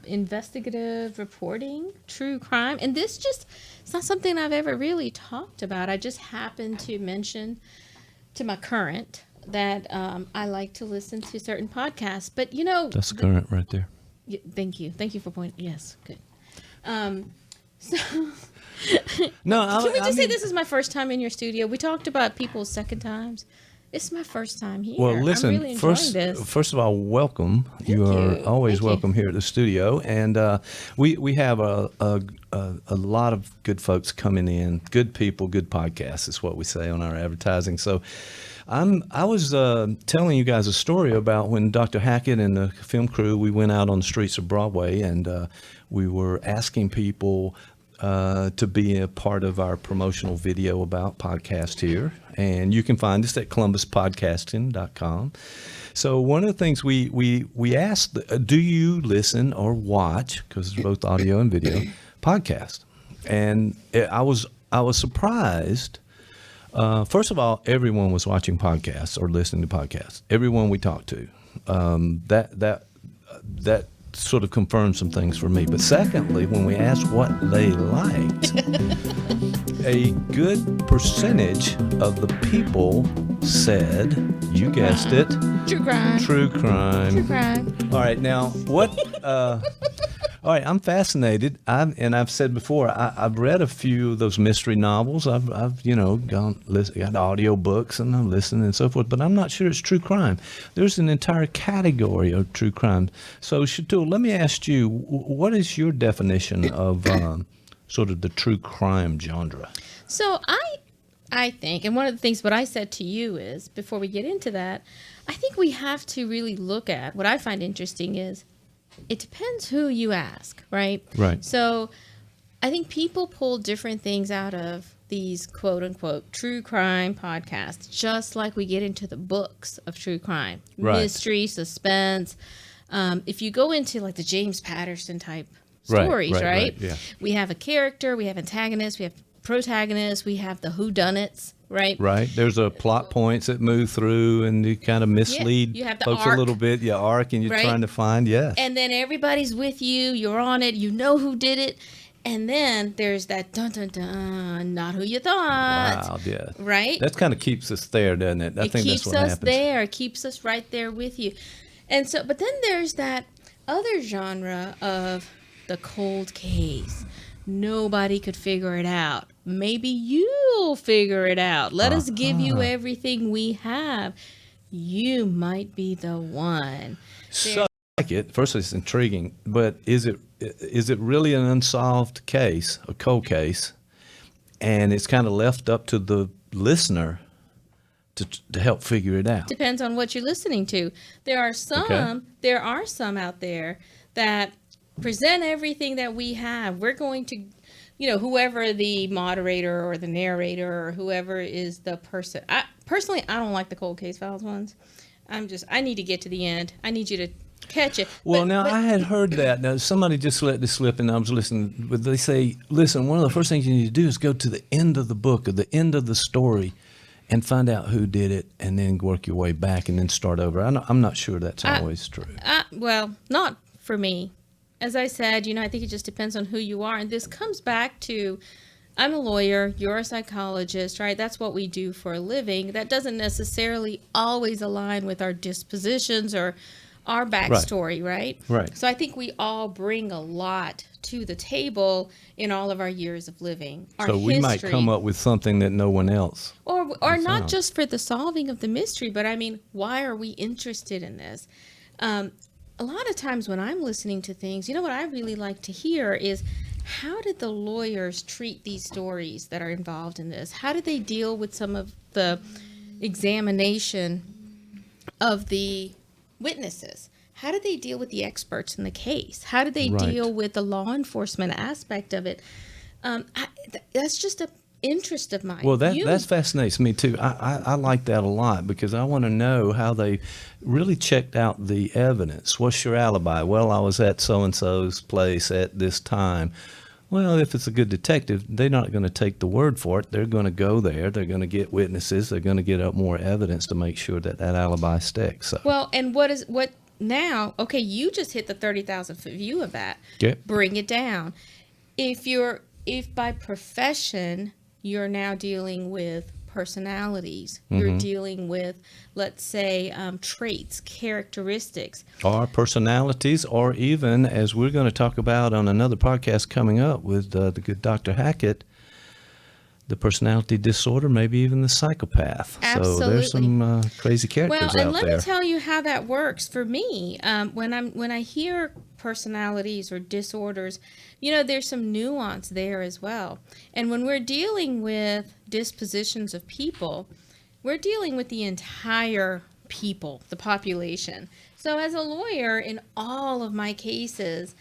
S5: Investigative reporting, true crime, and it's not something I've ever really talked about. I just happened to mention to my current that I like to listen to certain podcasts, but
S4: that's current right there.
S5: Thank you for pointing. Yes, good. No, can we just say this is my first time in your studio? We talked about people's second times. It's my first time here.
S4: Well, listen,
S5: I'm really enjoying this.
S4: First of all, welcome. You are always welcome here at the studio, and we have a lot of good folks coming in, good people, good podcasts is what we say on our advertising. So I was telling you guys a story about when Dr. Hackett and the film crew, we went out on the streets of Broadway, and we were asking people to be a part of our promotional video about podcast here. And you can find us at columbuspodcasting.com. So one of the things we asked, do you listen or watch, because it's both audio and video, podcast? And I was surprised. First of all, everyone was watching podcasts or listening to podcasts. Everyone we talked to. That sort of confirmed some things for me. But secondly, when we asked what they liked, a good percentage of the people said, you guessed it,
S5: True crime.
S4: True crime.
S5: True crime.
S4: All right, now what All right, I'm fascinated. I've said before, I've read a few of those mystery novels. I've got audio books and I'm listening and so forth, but I'm not sure it's true crime. There's an entire category of true crime. So, Shatul, let me ask you, what is your definition of sort of the true crime genre?
S5: So I think, and one of the things what I said to you is, before we get into that, I think we have to really look at, what I find interesting is, it depends who you ask, right?
S4: Right.
S5: So I think people pull different things out of these quote unquote true crime podcasts, just like we get into the books of true crime,
S4: right.
S5: Mystery, suspense. If you go into like the James Patterson type stories, right?
S4: Yeah.
S5: We have a character, we have antagonists, we have protagonists, we have the whodunits, right?
S4: Right. There's a plot points that move through and you kind of mislead
S5: you have the
S4: folks
S5: arc,
S4: a little bit. Yeah, arc, and you're
S5: right?
S4: trying to find, yes.
S5: And then everybody's with you, you're on it, you know who did it. And then there's that dun dun dun, not who you thought.
S4: Wow, yeah.
S5: Right?
S4: That kind of keeps us there, doesn't it? I think that's what happens.
S5: It keeps us there, keeps us right there with you. And so, but then there's that other genre of the cold case. Nobody could figure it out. Maybe you'll figure it out. Let us give you everything we have. You might be the one.
S4: So, I like it. First, it's intriguing, but is it really an unsolved case, a cold case, and it's kind of left up to the listener to help figure it out?
S5: Depends on what you're listening to. There are some out there that present everything that we have. We're going to, whoever the moderator or the narrator or whoever is the person. Personally, I don't like the cold case files ones. I need to get to the end. I need you to catch it.
S4: Well, I had heard that. Now, somebody just let this slip, and I was listening. But they say, listen, one of the first things you need to do is go to the end of the book or the end of the story and find out who did it, and then work your way back and then start over. I'm not sure that's always true.
S5: Well, not for me. As I said, I think it just depends on who you are. And this comes back to, I'm a lawyer, you're a psychologist, right? That's what we do for a living. That doesn't necessarily always align with our dispositions or our backstory, right?
S4: Right.
S5: So I think we all bring a lot to the table in all of our years of living.
S4: So we might come up with something that no one else.
S5: Or not just for the solving of the mystery, but why are we interested in this? A lot of times when I'm listening to things, what I really like to hear is, how did the lawyers treat these stories that are involved in this? How did they deal with some of the examination of the witnesses? How did they deal with the experts in the case? How did they deal with the law enforcement aspect of it? That's just a interest of mine.
S4: Well, that fascinates me too. I like that a lot because I want to know how they really checked out the evidence. What's your alibi? Well, I was at so-and-so's place at this time. Well, if it's a good detective, they're not going to take the word for it. They're going to go there. They're going to get witnesses. They're going to get up more evidence to make sure that alibi sticks. So.
S5: Well, and what now? Okay, you just hit the 30,000-foot view of that.
S4: Yep.
S5: Bring it down. If by profession you're now dealing with personalities, you're dealing with, let's say, traits, characteristics.
S4: Or personalities, or even, as we're going to talk about on another podcast coming up with the good Dr. Hackett, the personality disorder, maybe even the psychopath.
S5: Absolutely.
S4: So there's some crazy characters out there.
S5: Well, and let me tell you how that works for me. When I hear personalities or disorders, there's some nuance there as well. And when we're dealing with dispositions of people, we're dealing with the entire people, the population. So as a lawyer, in all of my cases,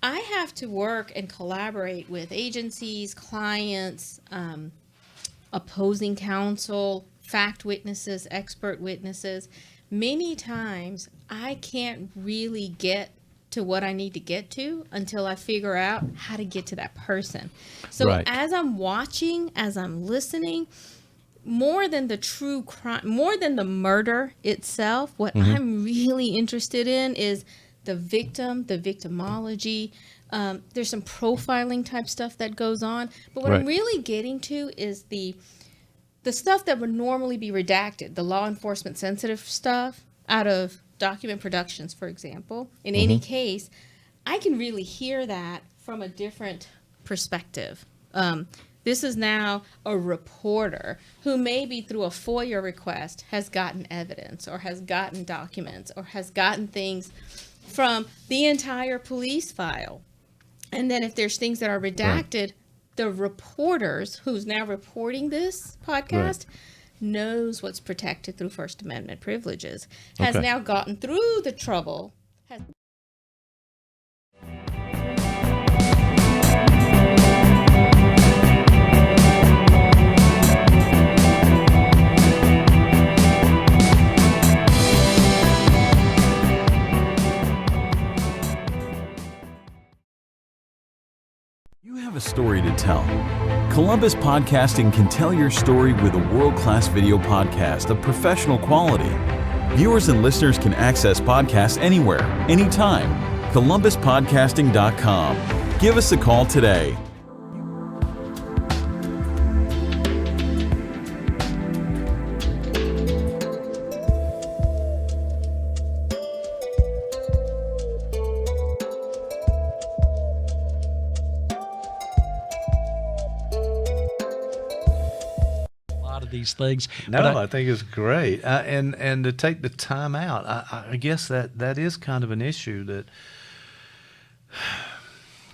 S5: I have to work and collaborate with agencies, clients, opposing counsel, fact witnesses, expert witnesses. Many times I can't really get to what I need to get to until I figure out how to get to that person. So as I'm watching, as I'm listening, more than the true crime, more than the murder itself, what I'm really interested in is the victim, the victimology. There's some profiling type stuff that goes on. But what I'm really getting to is the stuff that would normally be redacted, the law enforcement sensitive stuff out of document productions, for example. In any case, I can really hear that from a different perspective. This is now a reporter who maybe through a FOIA request has gotten evidence or has gotten documents or has gotten things from the entire police file. And then if there's things that are redacted, the reporters who's now reporting this podcast knows what's protected through First Amendment privileges, has now gotten through the trouble.
S1: You have a story to tell. Columbus Podcasting can tell your story with a world-class video podcast of professional quality. Viewers and listeners can access podcasts anywhere, anytime. ColumbusPodcasting.com. Give us a call today.
S6: These things.
S4: No, I think it's great, and to take the time out. I guess that is kind of an issue that.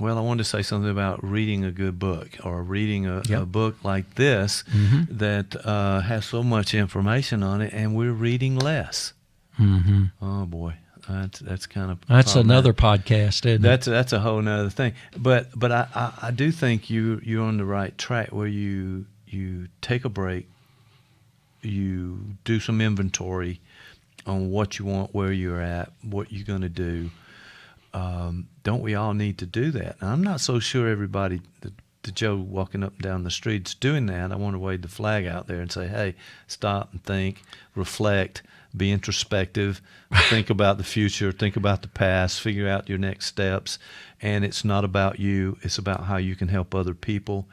S4: Well, I wanted to say something about reading a good book or reading a book like this that has so much information on it, and we're reading less. Mm-hmm. Oh boy. That's kind of
S6: another podcast, isn't it?
S4: That's a whole nother thing. But I do think you're on the right track where you take a break. You do some inventory on what you want, where you're at, what you're going to do. Don't we all need to do that? Now, I'm not so sure everybody, the Joe walking up and down the street's doing that. I want to wave the flag out there and say, hey, stop and think, reflect, be introspective, think about the future, think about the past, figure out your next steps. And it's not about you. It's about how you can help other people.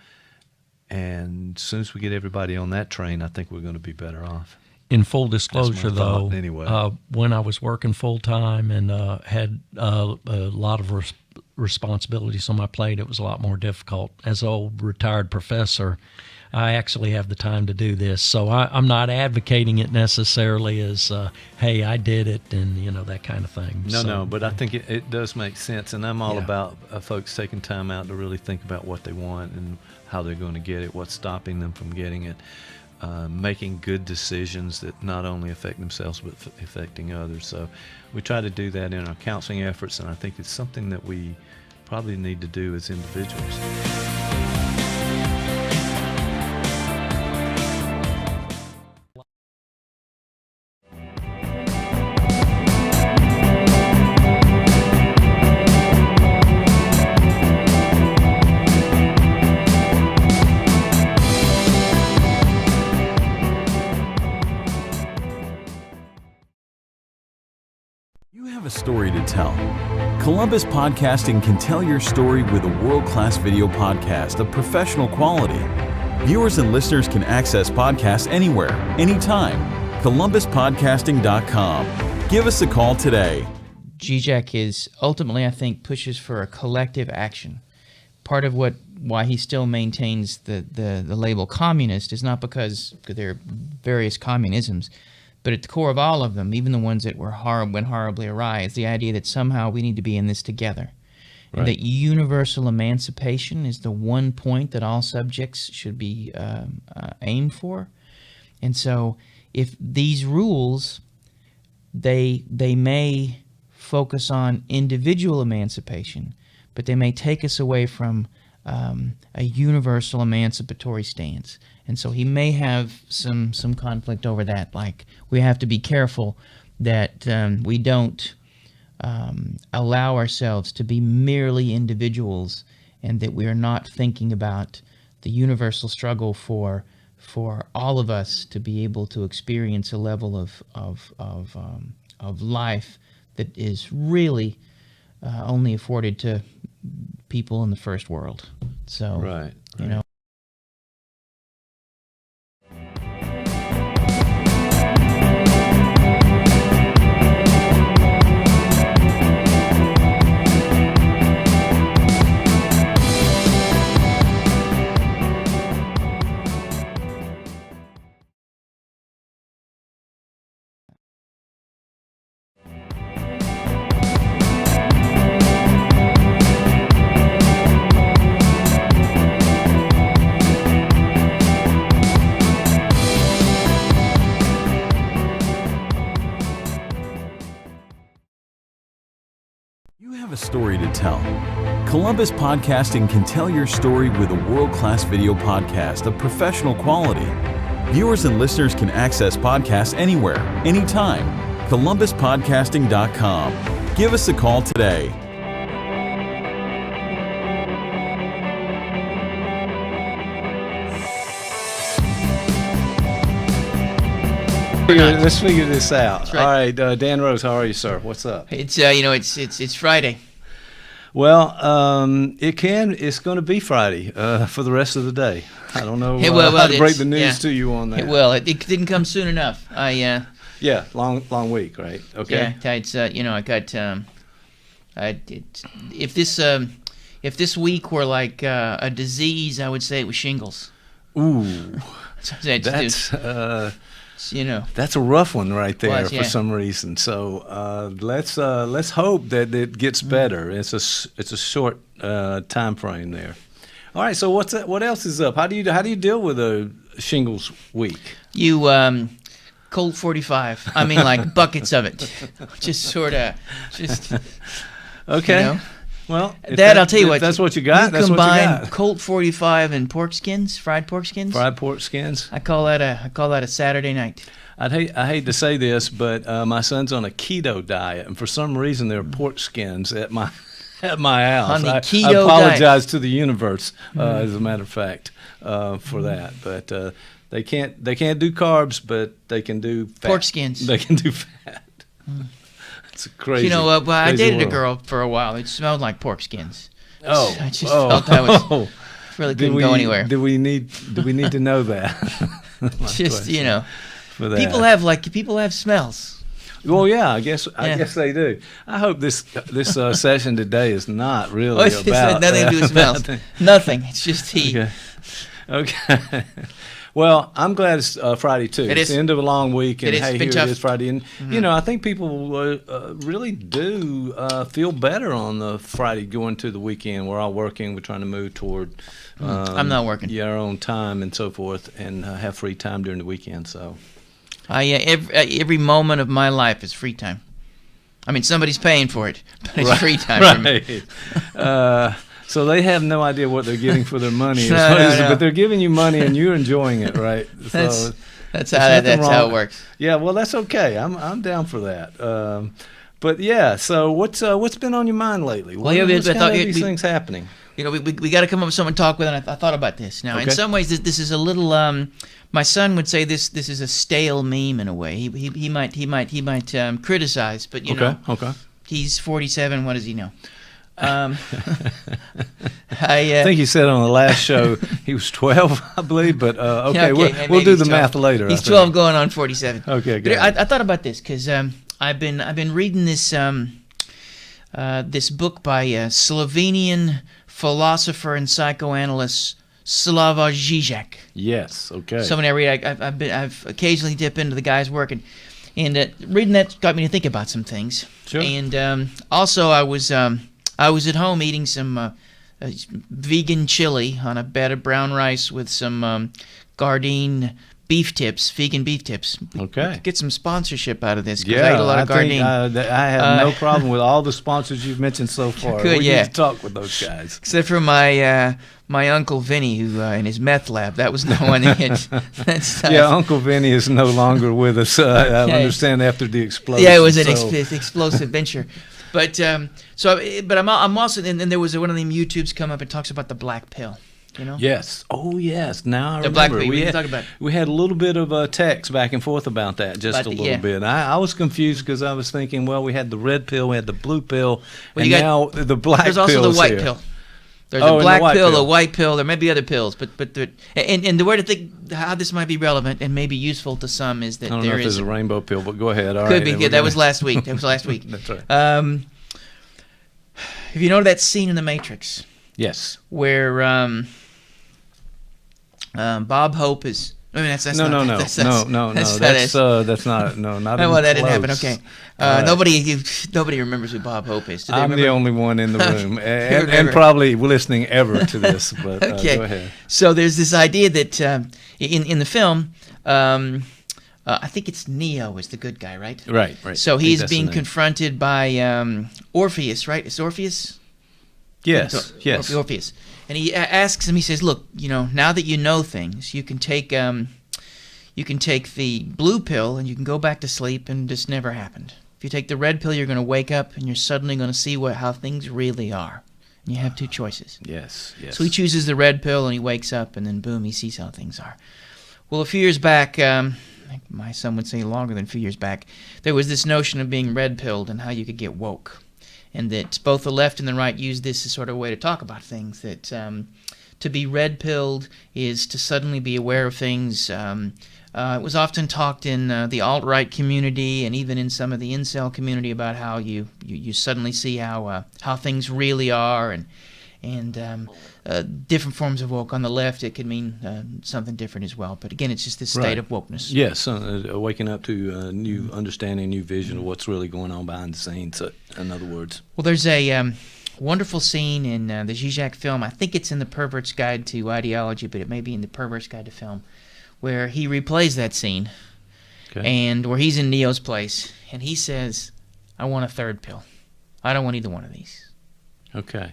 S4: And as soon as we get everybody on that train, I think we're going to be better off.
S6: In full disclosure, though,
S4: anyway.
S6: When I was working full-time and had a lot of responsibilities on my plate, it was a lot more difficult. As an old retired professor, I actually have the time to do this. So I'm not advocating it necessarily as, hey, I did it and, that kind of thing.
S4: No, but I think it does make sense. And I'm all about folks taking time out to really think about what they want and how they're going to get it, what's stopping them from getting it, making good decisions that not only affect themselves but affecting others. So we try to do that in our counseling efforts, and I think it's something that we probably need to do as individuals.
S1: Story to tell. Columbus Podcasting can tell your story with a world-class video podcast of professional quality. Viewers and listeners can access podcasts anywhere, anytime. ColumbusPodcasting.com. Give us a call today.
S3: Zizek is ultimately, I think, pushes for a collective action. Part of why he still maintains the label communist is not because there are various communisms, but at the core of all of them, even the ones that went horribly awry, is the idea that somehow we need to be in this together. Right. And that universal emancipation is the one point that all subjects should be aimed for. And so if these rules, they may focus on individual emancipation, but they may take us away from a universal emancipatory stance. And so he may have some conflict over that. Like, we have to be careful that we don't allow ourselves to be merely individuals, and that we are not thinking about the universal struggle for all of us to be able to experience a level of life that is really only afforded to people in the first world. So,
S4: right.
S3: You know.
S1: You have a story to tell. Columbus Podcasting can tell your story with a world-class video podcast of professional quality. Viewers and listeners can access podcasts anywhere, anytime. ColumbusPodcasting.com. Give us a call today.
S4: Let's figure this out.
S3: Right.
S4: All right, Dan Rose, how are you, sir? What's up?
S3: It's it's Friday.
S4: Well, it's going to be Friday for the rest of the day. I don't know how to break the news to you on that.
S3: It didn't come soon enough.
S4: Yeah, long week, right? Okay.
S3: Yeah, it's I got if this week were like a disease, I would say it was shingles.
S4: Ooh, that's that's a rough one right there for some reason. So let's hope that it gets better. It's a short time frame there. All right. So what else is up? How do you deal with a shingles week?
S3: You Colt 45. I mean, like buckets of it. Just
S4: okay.
S3: You know?
S4: Well,
S3: I'll tell you what.
S4: That's what you got.
S3: That's what you got. Colt 45 and pork skins, fried pork skins.
S4: Fried pork skins.
S3: I call that a Saturday night.
S4: I hate to say this, but my son's on a keto diet, and for some reason there are pork skins at my house.
S3: On the
S4: I
S3: keto
S4: apologize
S3: diet.
S4: to the universe, as a matter of fact, for that. But they can't do carbs, but they can do fat.
S3: Pork skins.
S4: They can do fat. It's crazy.
S3: You know, I dated
S4: world.
S3: a girl for a while. It smelled like pork skins.
S4: Oh,
S3: I just felt that was really couldn't go anywhere.
S4: Do we need to know that?
S3: Just
S4: question. For that.
S3: People have smells.
S4: Well, yeah, I guess they do. I hope this session today is not really
S3: It's
S4: about
S3: nothing to do with smells. Nothing. It's just heat.
S4: Okay. Well, I'm glad it's Friday too. It's the end of a long week, and here it is Friday. And I think people really do feel better on the Friday going to the weekend. We're all working. We're trying to move toward.
S3: I'm not working.
S4: Yeah, our own time and so forth, and have free time during the weekend. So.
S3: Every moment of my life is free time. I mean, somebody's paying for it, but it's free time for me.
S4: So they have no idea what they're getting for their money.
S3: No.
S4: But they're giving you money and you're enjoying it, right? So
S3: that's how it works.
S4: Yeah, well, that's okay. I'm down for that. But yeah, so what's been on your mind lately? What's these things happening?
S3: We got to come up with someone to talk with, and I thought about this. Now, in some ways, this is a little. My son would say this is a stale meme in a way. He might criticize, but
S4: Okay.
S3: He's 47. What does he know?
S4: I think he said on the last show he was 12, I believe. But we'll do the math later.
S3: He's 12 going on 47.
S4: Okay, good.
S3: I thought about this because I've been reading this this book by Slovenian philosopher and psychoanalyst Slavoj Žižek.
S4: Yes. Okay.
S3: So when I read, I've occasionally dip into the guy's work, and reading that got me to think about some things.
S4: Sure.
S3: And also I was at home eating some vegan chili on a bed of brown rice with some Gardein beef tips, vegan beef tips.
S4: Okay.
S3: We could get some sponsorship out of this because I ate a lot of Gardein.
S4: I have no problem with all the sponsors you've mentioned so far.
S3: Good,
S4: we need to talk with those guys.
S3: Except for my Uncle Vinny, who in his meth lab, that was the one that had...
S4: Yeah, Uncle Vinny is no longer with us, I understand, after the explosion.
S3: Yeah, it was an explosive venture. But I'm also, and there was one of them YouTubes come up and talks about the black pill. You know?
S4: Yes. Oh, yes. Now I
S3: the
S4: remember.
S3: Black pill. We can talk about it.
S4: We had a little bit of text back and forth about that, just a little bit. I was confused because I was thinking, well, we had the red pill, we had the blue pill, and now the black pill.
S3: There's also the white pill. There's a black pill, a white pill. There may be other pills, but and the way to think how this might be relevant and maybe useful to some is that
S4: I don't know if there's a rainbow pill, but go ahead. All
S3: could be. That was last week. That's right. If you know that scene in The Matrix,
S4: yes,
S3: where Bob Hope is. I mean, that's
S4: no. That's not not.
S3: Well, that didn't happen. Okay, nobody remembers who Bob Hope is.
S4: I'm the only one in the room, and probably listening ever to this. But
S3: okay.
S4: Go ahead.
S3: So there's this idea that in the film, I think it's Neo is the good guy, right?
S4: Right.
S3: So he's being confronted by Orpheus, right? Is Orpheus?
S4: Yes.
S3: Orpheus. And he asks him, he says, look, now that you know things, you can take the blue pill and you can go back to sleep and this never happened. If you take the red pill, you're going to wake up and you're suddenly going to see how things really are. And you have two choices.
S4: Yes.
S3: So he chooses the red pill and he wakes up and then boom, he sees how things are. Well, a few years back, my son would say longer than a few years back, there was this notion of being red-pilled and how you could get woke. And that both the left and the right used this as sort of a way to talk about things, that to be red-pilled is to suddenly be aware of things. It was often talked in the alt-right community and even in some of the incel community about how you suddenly see how things really are, and different forms of woke. On the left, it could mean something different as well. But again, it's just this state of wokeness.
S4: Yes, waking up to new understanding, new vision of what's really going on behind the scenes, in other words.
S3: Well, there's a wonderful scene in the Zizek film. I think it's in The Pervert's Guide to Ideology, but it may be in The Pervert's Guide to Film, where he replays that scene, and where he's in Neo's place, and he says, I want a third pill. I don't want either one of these.
S4: Okay.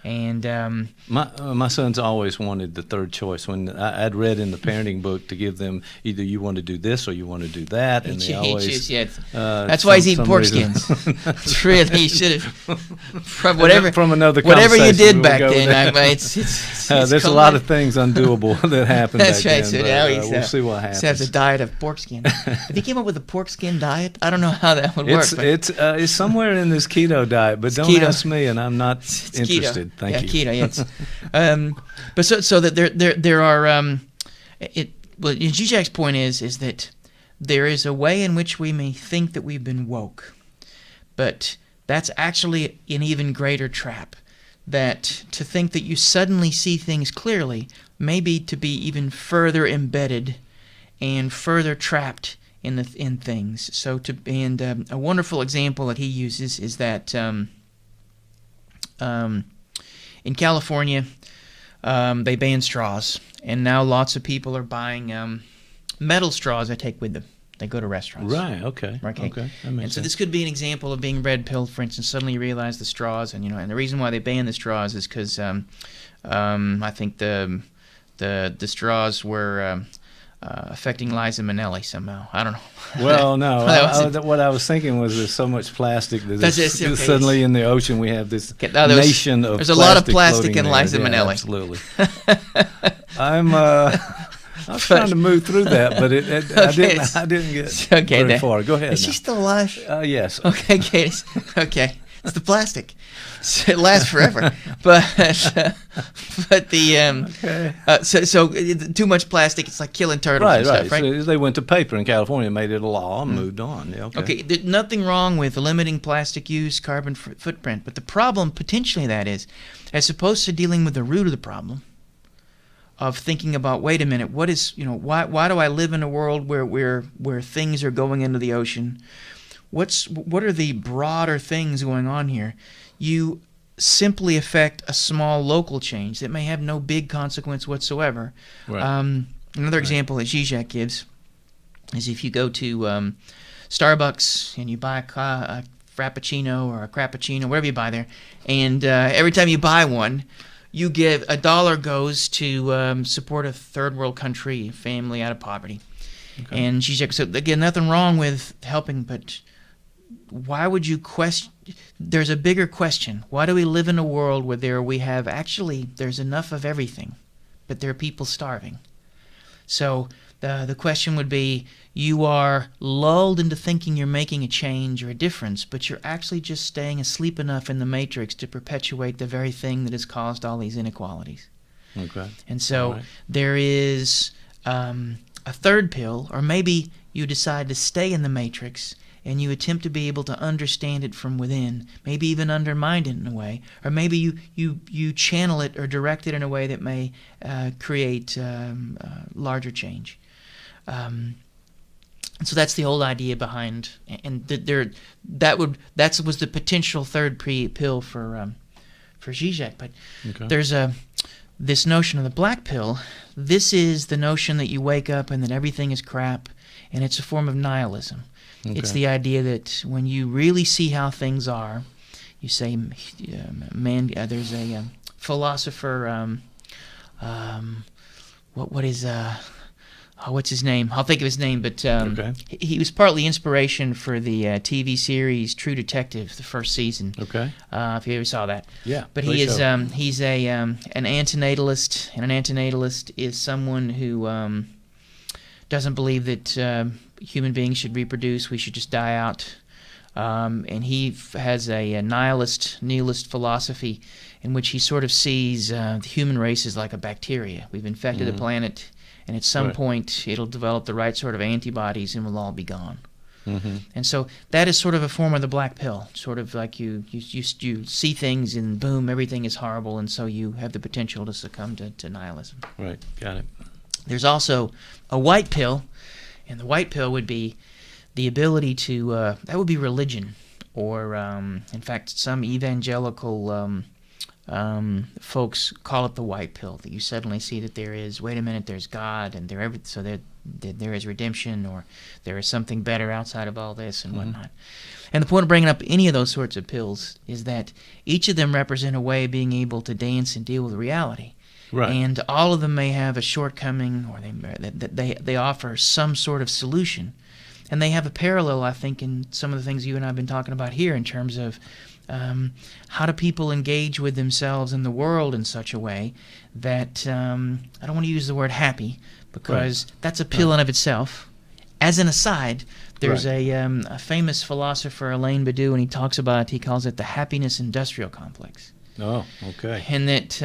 S3: And
S4: my son's always wanted the third choice. When I'd read in the parenting book to give them either you want to do this or you want to do that, and they always
S3: that's why he's eating pork skins. It's really, he should have from another whatever you did back then.
S4: There's a lot of things undoable that happened.
S3: That's
S4: back
S3: right.
S4: then,
S3: So now
S4: we'll see what happens.
S3: He has a diet of pork skin. If he came up with a pork skin diet, I don't know how that would work.
S4: It's somewhere in this keto diet, but don't ask me, and I'm not interested.
S3: Keto.
S4: Thank you.
S3: Keto. Yes. But so that there are Zizek's point is that there is a way in which we may think that we've been woke, but that's actually an even greater trap. That to think that you suddenly see things clearly may be to be even further embedded and further trapped in things. So a wonderful example that he uses is that in California, they banned straws, and now lots of people are buying metal straws they take with them. They go to restaurants.
S4: Right. Okay. That makes
S3: sense. So this could be an example of being red-pilled. For instance, suddenly you realize the straws, and the reason why they banned the straws is because I think the straws were affecting Liza Minnelli somehow. I don't know.
S4: Well, no. What I was thinking was there's so much plastic that suddenly in the ocean we have this nation of plastic.
S3: There's a lot of plastic in Liza Minnelli.
S4: Absolutely. I'm trying to move through that, but I didn't get very far. Go ahead.
S3: Is she still alive?
S4: Yes.
S3: Okay, Katie. Okay. It's the plastic. It lasts forever, but too much plastic, it's like killing turtles and stuff, right?
S4: So they went to paper in California and made it a law and moved on. Yeah,
S3: okay. There's nothing wrong with limiting plastic use, carbon footprint, but the problem potentially that is, as opposed to dealing with the root of the problem, of thinking about, wait a minute, what is, why do I live in a world where things are going into the ocean? What are the broader things going on here? You simply affect a small local change that may have no big consequence whatsoever. Right. Another example that Zizek gives is if you go to Starbucks and you buy a Frappuccino or a Crappuccino, whatever you buy there, and every time you buy one, you give $1 goes to support a third world country family out of poverty. Okay. And Zizek, so again, nothing wrong with helping, but why would you question? There's a bigger question. Why do we live in a world where there's enough of everything, but there are people starving? So the question would be, you are lulled into thinking you're making a change or a difference, but you're actually just staying asleep enough in the matrix to perpetuate the very thing that has caused all these inequalities.
S4: Okay.
S3: And so there is a third pill, or maybe you decide to stay in the matrix and you attempt to be able to understand it from within, maybe even undermine it in a way, or maybe you channel it or direct it in a way that may create larger change. And so that's the whole idea behind, and that was the potential third pill for Zizek. But there's this notion of the black pill. This is the notion that you wake up and that everything is crap, and it's a form of nihilism. Okay. It's the idea that when you really see how things are, you say, there's a philosopher, what's his name? I'll think of his name, but he was partly inspiration for the TV series True Detective, the first season.
S4: Okay.
S3: If you ever saw that.
S4: Yeah.
S3: But he's an antinatalist, and an antinatalist is someone who doesn't believe that human beings should reproduce. We should just die out. And he has a nihilist philosophy in which he sort of sees the human race as like a bacteria. We've infected the planet, and at some point it'll develop the right sort of antibodies and we'll all be gone. Mm-hmm. And so that is sort of a form of the black pill, sort of like you see things and boom, everything is horrible, and so you have the potential to succumb to nihilism.
S4: Right, got it.
S3: There's also a white pill, and the white pill would be the ability to, that would be religion, or in fact some evangelical folks call it the white pill, that you suddenly see that wait a minute, there's God, and there is redemption, or there is something better outside of all this and whatnot. And the point of bringing up any of those sorts of pills is that each of them represent a way of being able to dance and deal with reality. Right. And all of them may have a shortcoming, or they offer some sort of solution. And they have a parallel, I think, in some of the things you and I have been talking about here in terms of how do people engage with themselves and the world in such a way that, I don't want to use the word happy, because that's a pill in of itself. As an aside, there's a famous philosopher, Alain Badiou, and he calls it the happiness industrial complex. Oh, okay. And that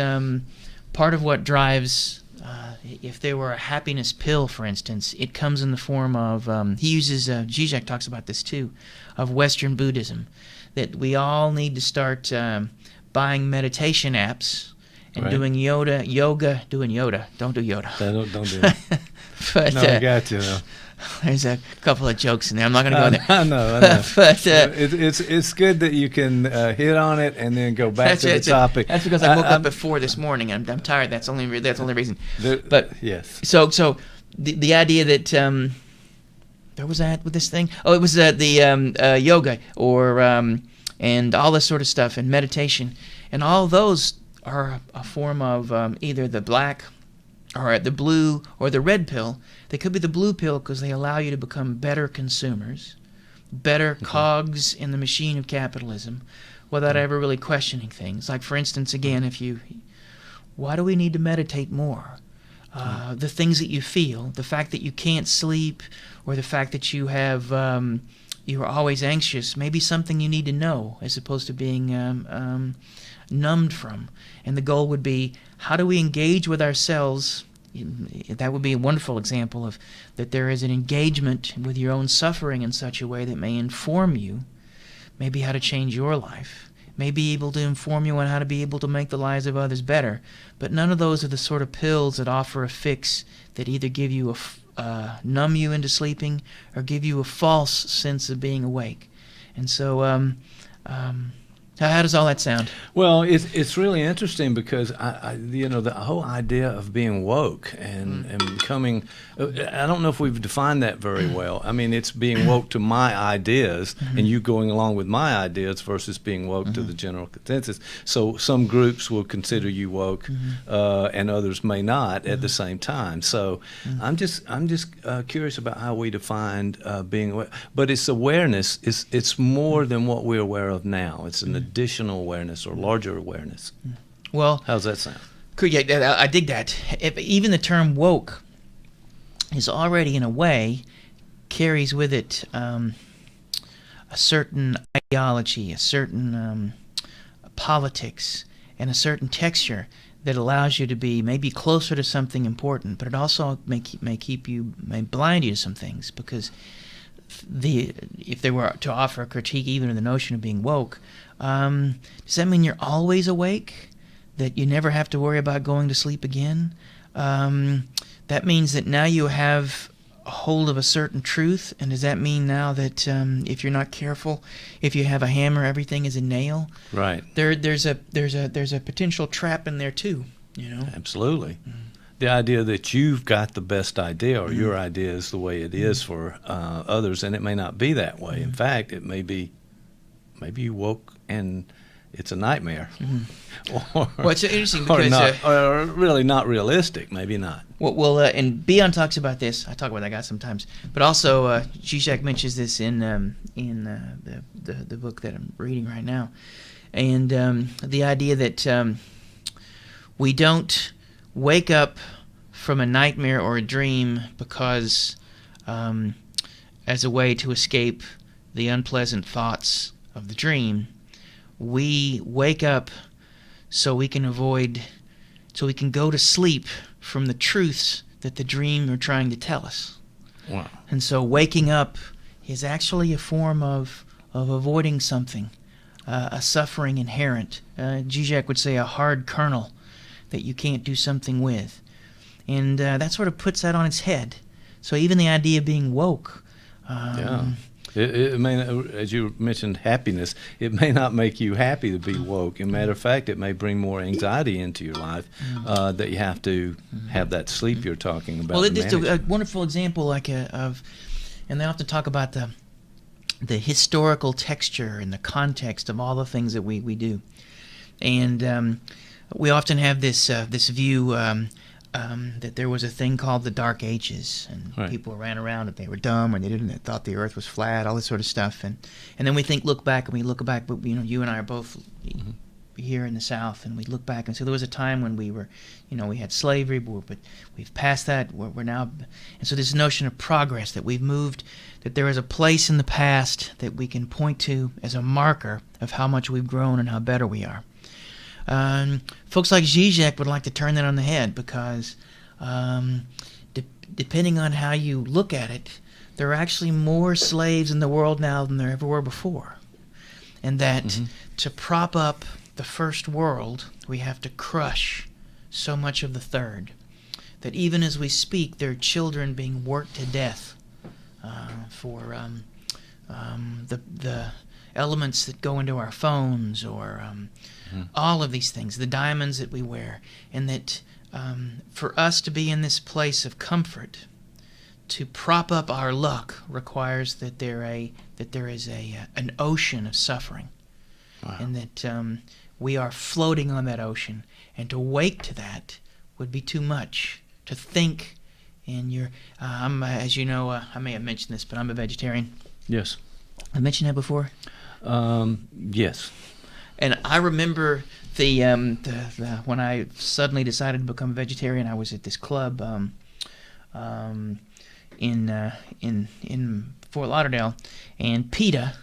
S3: part of what drives... if there were a happiness pill, for instance, it comes in the form of, he uses, Zizek talks about this too, of Western Buddhism, that we all need to start buying meditation apps and doing yoga. Don't do yoga. Don't do it. But,
S4: no, I got you. No.
S3: There's a couple of jokes in there. I'm not going to go there.
S4: I know. But it's good that you can hit on it and then go back to the topic.
S3: That's because I woke up at 4 this morning. I'm tired. That's the only reason. But
S4: yes.
S3: So the idea that where was that with this thing? Oh, it was the yoga or and all this sort of stuff and meditation, and all those are a form of either the black or the blue or the red pill. They could be the blue pill because they allow you to become better consumers, better cogs in the machine of capitalism, without ever really questioning things. Like, for instance, again, why do we need to meditate more? The things that you feel, the fact that you can't sleep, or the fact that you have, you're always anxious, maybe something you need to know as opposed to being numbed from. And the goal would be, how do we engage with ourselves? That would be a wonderful example of that there is an engagement with your own suffering in such a way that may inform you maybe how to change your life, may be able to inform you on how to be able to make the lives of others better. But none of those are the sort of pills that offer a fix that either give you numb you into sleeping or give you a false sense of being awake. And so how does all that sound?
S4: Well, it's really interesting because the whole idea of being woke and becoming, I don't know if we've defined that very well. I mean, it's being woke to my ideas and you going along with my ideas versus being woke to the general consensus. So some groups will consider you woke and others may not at the same time. So I'm just curious about how we defined being aware. But it's awareness. It's more than what we're aware of now. It's an additional awareness or larger awareness.
S3: Well,
S4: how's that sound?
S3: Yeah, I dig that. Even the term woke is already, in a way, carries with it a certain ideology, a certain politics, and a certain texture that allows you to be maybe closer to something important, but it also may blind you to some things, because if they were to offer a critique even of the notion of being woke, does that mean you're always awake? That you never have to worry about going to sleep again? That means that now you have a hold of a certain truth, and does that mean now that if you're not careful, if you have a hammer, everything is a nail?
S4: Right.
S3: There's a potential trap in there too.
S4: Absolutely. the idea that you've got the best idea, or your idea is the way it is for others, and it may not be that way. In fact, it may be, maybe you woke and it's a nightmare. Or,
S3: well, it's interesting because
S4: or really not realistic. Maybe not.
S3: Well, and Bion talks about this. I talk about that guy sometimes, but also Zizek mentions this in the book that I'm reading right now, and the idea that we don't wake up from a nightmare or a dream because as a way to escape the unpleasant thoughts of the dream. We wake up so we can go to sleep from the truths that the dream are trying to tell us.
S4: Wow.
S3: And so waking up is actually a form of avoiding something, a suffering inherent. Zizek would say a hard kernel that you can't do something with. And that sort of puts that on its head. So even the idea of being woke...
S4: It may, as you mentioned, happiness. It may not make you happy to be woke. As a matter of fact, it may bring more anxiety into your life that you have to have that sleep you're talking about.
S3: Well, it's a wonderful example, and they often talk about the historical texture and the context of all the things that we do, and we often have this view. That there was a thing called the Dark Ages, and people ran around that they were dumb, or they thought the Earth was flat, all this sort of stuff, and then we look back, but you and I are both here in the South, and we look back and say there was a time when we were, we had slavery, but we've passed that. We're now, and so this notion of progress, that we've moved, that there is a place in the past that we can point to as a marker of how much we've grown and how better we are. Folks like Zizek would like to turn that on the head because depending on how you look at it, there are actually more slaves in the world now than there ever were before. And that to prop up the first world, we have to crush so much of the third. That even as we speak, there are children being worked to death for the elements that go into our phones, or all of these things, the diamonds that we wear, and that for us to be in this place of comfort, to prop up our luck requires that there is an ocean of suffering, and that we are floating on that ocean, and to wake to that would be too much. To think, and as you know, I may have mentioned this, but I'm a vegetarian.
S4: Yes.
S3: I mentioned that before.
S4: Yes.
S3: And I remember the when I suddenly decided to become a vegetarian, I was at this club in Fort Lauderdale, and PETA,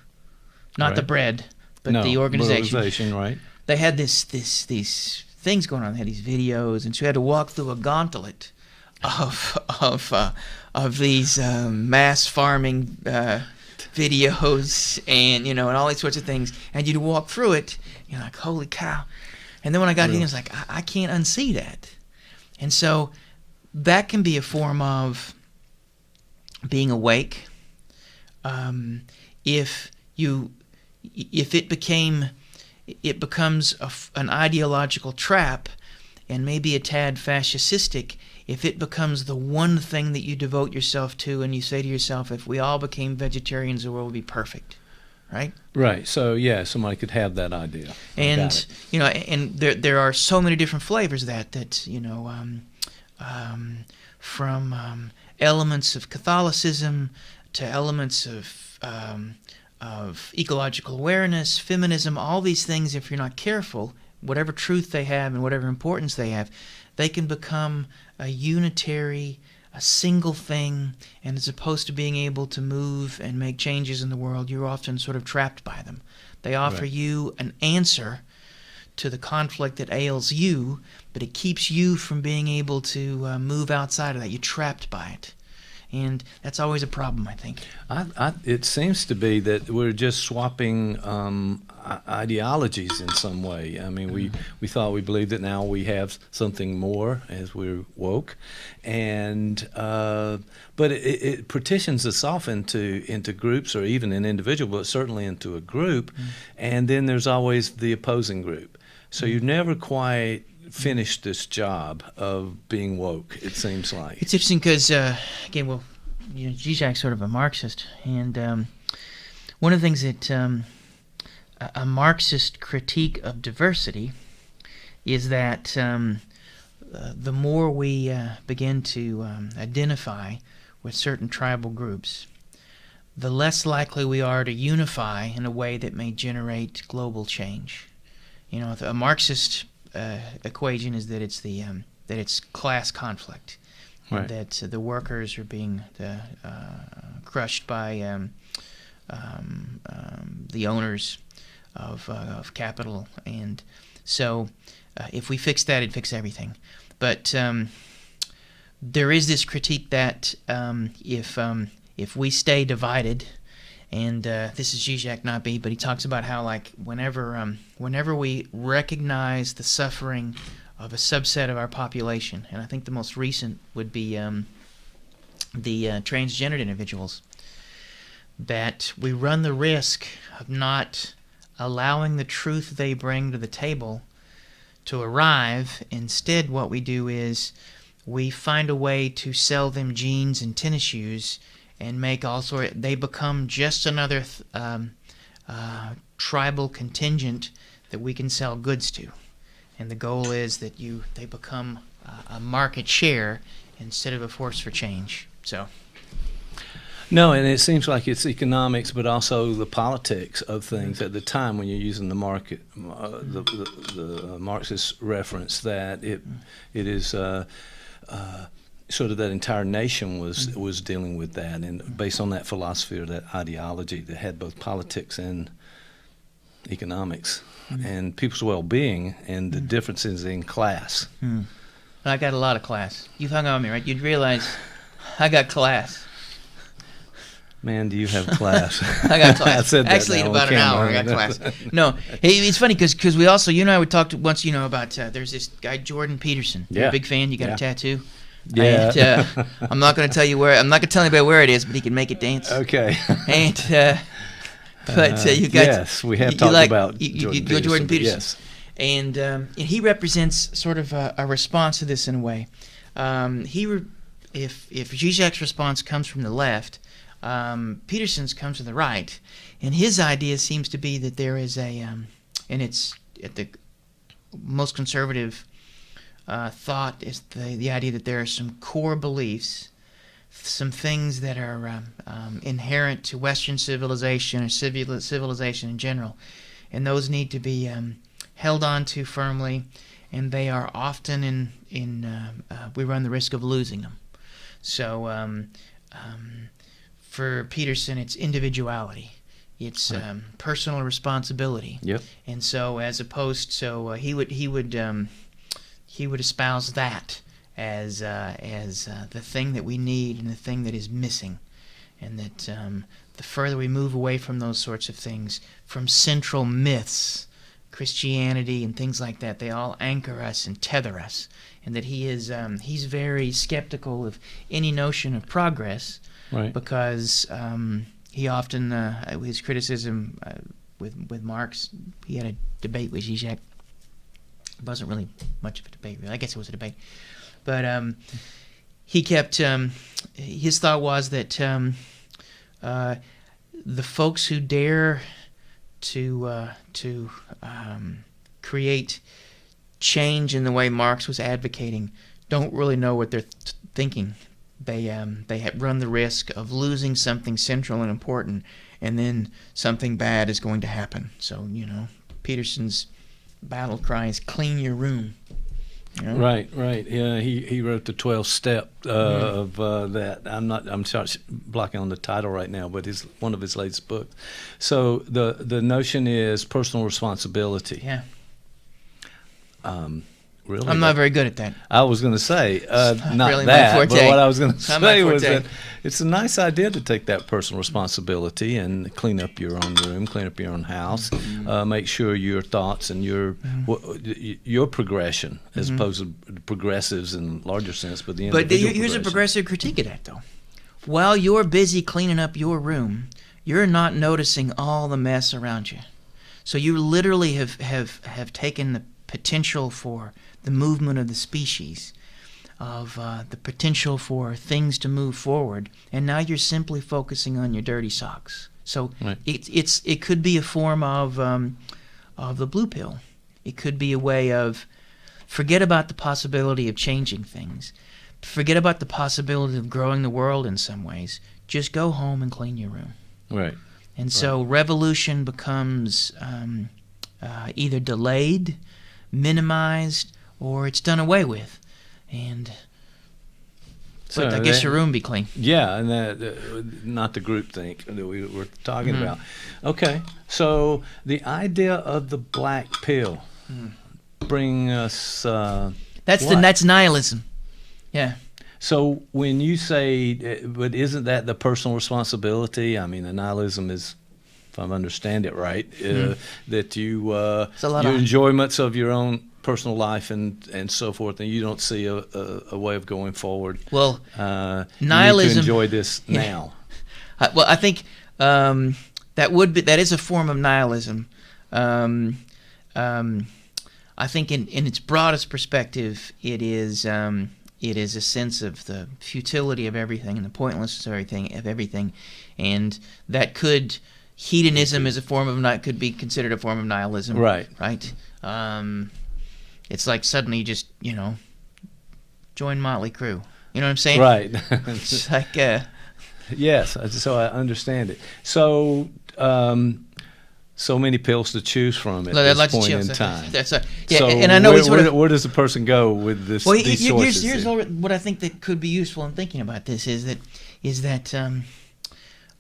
S3: not the bread, but the organization,
S4: right?
S3: They had these things going on. They had these videos, and so you had to walk through a gauntlet of these mass farming videos, and and all these sorts of things, and you'd walk through it, you're like, holy cow. And then when I got in, I was like, I can't unsee that. And so that can be a form of being awake. If it becomes an ideological trap, and maybe a tad fascistic, if it becomes the one thing that you devote yourself to, and you say to yourself, if we all became vegetarians, the world would be perfect, right? Right.
S4: So yeah, somebody could have that idea.
S3: And and there are so many different flavors of that from elements of Catholicism to elements of ecological awareness, feminism, all these things. If you're not careful, whatever truth they have and whatever importance they have, they can become a unitary, a single thing, and as opposed to being able to move and make changes in the world, you're often sort of trapped by them. They offer you an answer to the conflict that ails you, but it keeps you from being able to move outside of that. You're trapped by it. And that's always a problem, I think.
S4: It seems to be that we're just swapping ideologies in some way. I mean, we thought we believed that now we have something more as we're woke, and but it partitions us off into groups or even an individual, but certainly into a group, and then there's always the opposing group. So you never quite finish this job of being woke, it seems like.
S3: It's interesting because, again, well, Zizek's sort of a Marxist, and one of the things that a Marxist critique of diversity is that the more we begin to identify with certain tribal groups, the less likely we are to unify in a way that may generate global change. A Marxist equation is that it's class conflict,
S4: right.
S3: That the workers are being crushed by the owners of capital, and so if we fix that, it'd fix everything. But there is this critique that if we stay divided, and this is Zizek, not me, but he talks about how, like, whenever we recognize the suffering of a subset of our population, and I think the most recent would be the transgendered individuals, that we run the risk of not allowing the truth they bring to the table to arrive. Instead, what we do is we find a way to sell them jeans and tennis shoes and make they become just another tribal contingent that we can sell goods to. And the goal is that they become a market share instead of a force for change. So.
S4: No, and it seems like it's economics, but also the politics of things at the time when you're using the market, the Marxist reference, that it is sort of that entire nation was dealing with that, and based on that philosophy or that ideology that had both politics and economics and people's well-being and the differences in class.
S3: I got a lot of class. You've hung on me, right? You'd realize I got class.
S4: Man, do you have class?
S3: I got class.
S4: I said that
S3: actually, in about an hour, I got class. No, it's funny because we also, you and I would talk once, about there's this guy Jordan Peterson. You're a big fan. You got a tattoo.
S4: Yeah.
S3: And, I'm not going to tell you where. I'm not going to tell anybody where it is, but he can make it dance.
S4: Okay.
S3: And but you got.
S4: Yes, we have talked about
S3: Jordan Peterson.
S4: Yes.
S3: And he represents sort of a response to this in a way. If Zizek's response comes from the left, Peterson's comes from the right, and his idea seems to be that there is and it's at the most conservative thought is the idea that there are some core beliefs, some things that are inherent to Western civilization or civilization in general, and those need to be held on to firmly, and they are often we run the risk of losing them. So for Peterson, it's individuality. It's personal responsibility.
S4: Yep.
S3: And so, as opposed, he would espouse that as the thing that we need and the thing that is missing, and that the further we move away from those sorts of things, from central myths, Christianity and things like that, they all anchor us and tether us, and that he's very skeptical of any notion of progress.
S4: Right.
S3: Because he often, his criticism with Marx, he had a debate with Zizek. It wasn't really much of a debate, really. I guess it was a debate. But he kept, his thought was that the folks who dare to create change in the way Marx was advocating don't really know what they're thinking. They run the risk of losing something central and important, and then something bad is going to happen. So, Peterson's battle cry is clean your room.
S4: Right. Yeah, he wrote the 12-step of that. I'm sorry, blocking on the title right now, but it's one of his latest books. So the notion is personal responsibility.
S3: Yeah.
S4: really.
S3: I'm not very good at that.
S4: I was going to say, not
S3: really
S4: that,
S3: my
S4: but
S3: forte.
S4: what I was going to
S3: Not my
S4: say was
S3: forte.
S4: that it's a nice idea to take that personal responsibility and clean up your own room, clean up your own house, make sure your thoughts and your progression, as opposed to progressives in larger sense, but the individual
S3: here's a progressive critique of that, though. While you're busy cleaning up your room, you're not noticing all the mess around you. So you literally have taken the potential for the movement of the species, of the potential for things to move forward, and now you're simply focusing on your dirty socks. So
S4: right.
S3: it could be a form of the blue pill. It could be a way of forget about the possibility of changing things. Forget about the possibility of growing the world in some ways. Just go home and clean your room.
S4: Right.
S3: And so revolution becomes either delayed, minimized, or it's done away with. But I guess your room be clean.
S4: Yeah, and not the group think that we were talking about. Okay, so the idea of the black pill bring us.
S3: That's nihilism. Yeah.
S4: So when you say, but isn't that the personal responsibility? I mean, the nihilism is, if I understand it right, that your enjoyments of your own personal life and so forth, and you don't see a way of going forward.
S3: Well,
S4: nihilism.
S3: You
S4: need to enjoy this now.
S3: Well, I think that is a form of nihilism. I think in its broadest perspective, it is a sense of the futility of everything and the pointlessness of everything, and that hedonism is could be considered a form of nihilism.
S4: Right.
S3: Right. It's like suddenly you just join Motley Crue. You know what I'm saying?
S4: Right.
S3: It's like
S4: yes. So I understand it. So. So many pills to choose from at this point in time.
S3: So
S4: and I know where does the person go with this?
S3: Well,
S4: these choices?
S3: Here's what I think that could be useful in thinking about this is that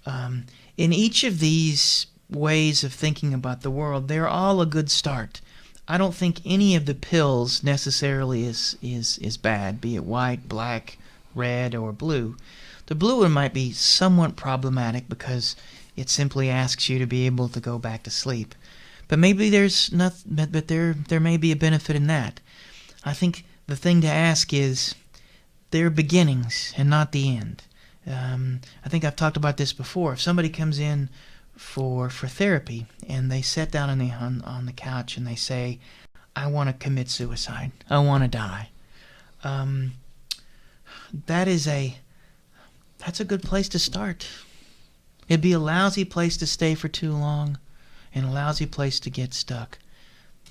S3: in each of these ways of thinking about the world, they're all a good start. I don't think any of the pills necessarily is bad, be it white, black, red, or blue. The blue one might be somewhat problematic because it simply asks you to be able to go back to sleep. But maybe there's nothing. But there may be a benefit in that. I think the thing to ask is, they're beginnings and not the end. I think I've talked about this before. If somebody comes in for therapy and they sit down on the couch and they say, "I want to commit suicide. I want to die," that's a good place to start. It'd be a lousy place to stay for too long and a lousy place to get stuck.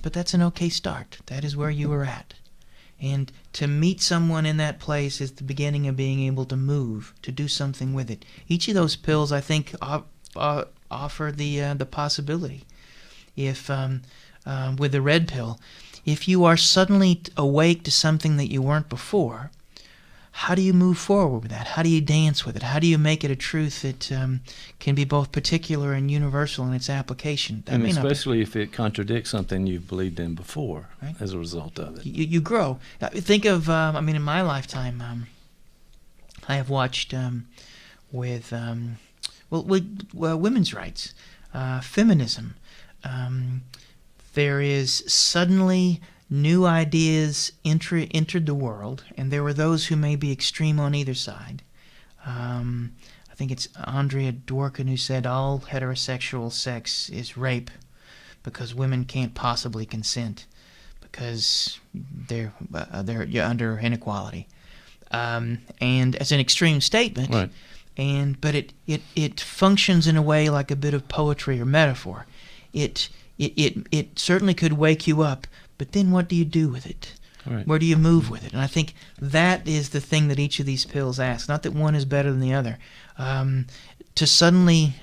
S3: But that's an okay start. That is where you were at. And to meet someone in that place is the beginning of being able to move, to do something with it. Each of those pills, I think, offer the possibility. If with the red pill, if you are suddenly awake to something that you weren't before, how do you move forward with that? How do you dance with it? How do you make it a truth that can be both particular and universal in its application?
S4: And especially if it contradicts something you've believed in before,
S3: right?
S4: As a result of it.
S3: You grow. Think of, in my lifetime, I have watched with women's rights, feminism. There is suddenly new ideas entered the world, and there were those who may be extreme on either side. I think it's Andrea Dworkin who said all heterosexual sex is rape because women can't possibly consent because they're under inequality. And as an extreme statement,
S4: right.
S3: But it functions in a way like a bit of poetry or metaphor. It certainly could wake you up. But then what do you do with it?
S4: Right.
S3: Where do you move with it? And I think that is the thing that each of these pills asks. Not that one is better than the other. To suddenly,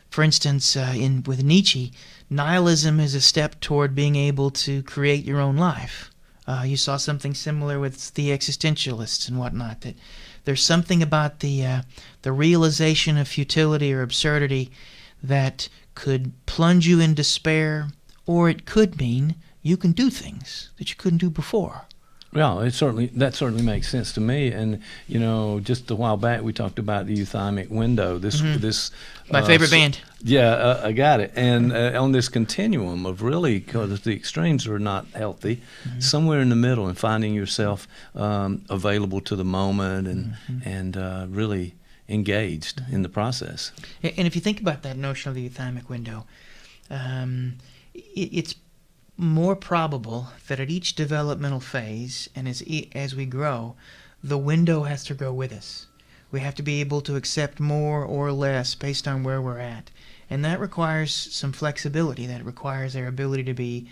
S3: for instance, with Nietzsche, nihilism is a step toward being able to create your own life. You saw something similar with the existentialists and whatnot. That there's something about the realization of futility or absurdity that could plunge you in despair. Or it could mean you can do things that you couldn't do before.
S4: Well, that certainly makes sense to me. And just a while back we talked about the euthymic window. This
S3: my favorite band.
S4: Yeah, I got it. And on this continuum of really, because the extremes are not healthy, somewhere in the middle, and finding yourself available to the moment and really engaged in the process.
S3: And if you think about that notion of the euthymic window, it's more probable that at each developmental phase and as we grow, the window has to grow with us. We have to be able to accept more or less based on where we're at. And that requires some flexibility. That requires our ability to be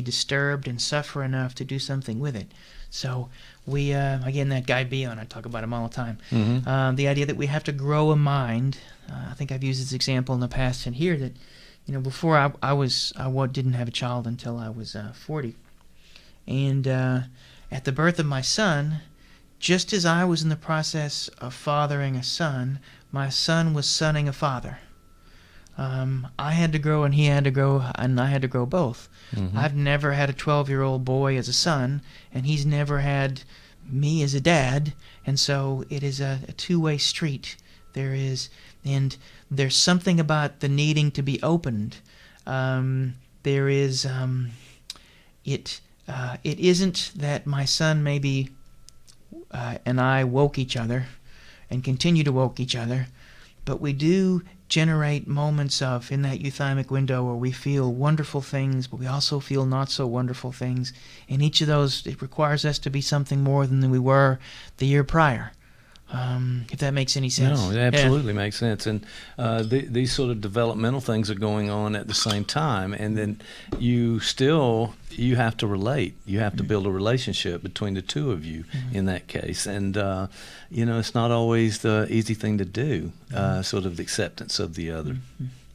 S3: disturbed and suffer enough to do something with it. So we, again, that Guy Bion, I talk about him all the time. The idea that we have to grow a mind. I think I've used this example in the past and here that, before I didn't have a child until I was 40. And at the birth of my son, just as I was in the process of fathering a son, my son was sonning a father. I had to grow and he had to grow, and I had to grow both. I've never had a 12-year-old boy as a son, and he's never had me as a dad, and so it is a two-way street. There's something about the needing to be opened. It isn't that my son maybe and I woke each other and continue to woke each other, but we do generate moments in that euthymic window where we feel wonderful things, but we also feel not so wonderful things. And each of those, it requires us to be something more than we were the year prior. If that makes any sense.
S4: No, it absolutely makes sense. And these sort of developmental things are going on at the same time. And then you have to relate. You have to build a relationship between the two of you in that case. And, it's not always the easy thing to do, sort of the acceptance of the other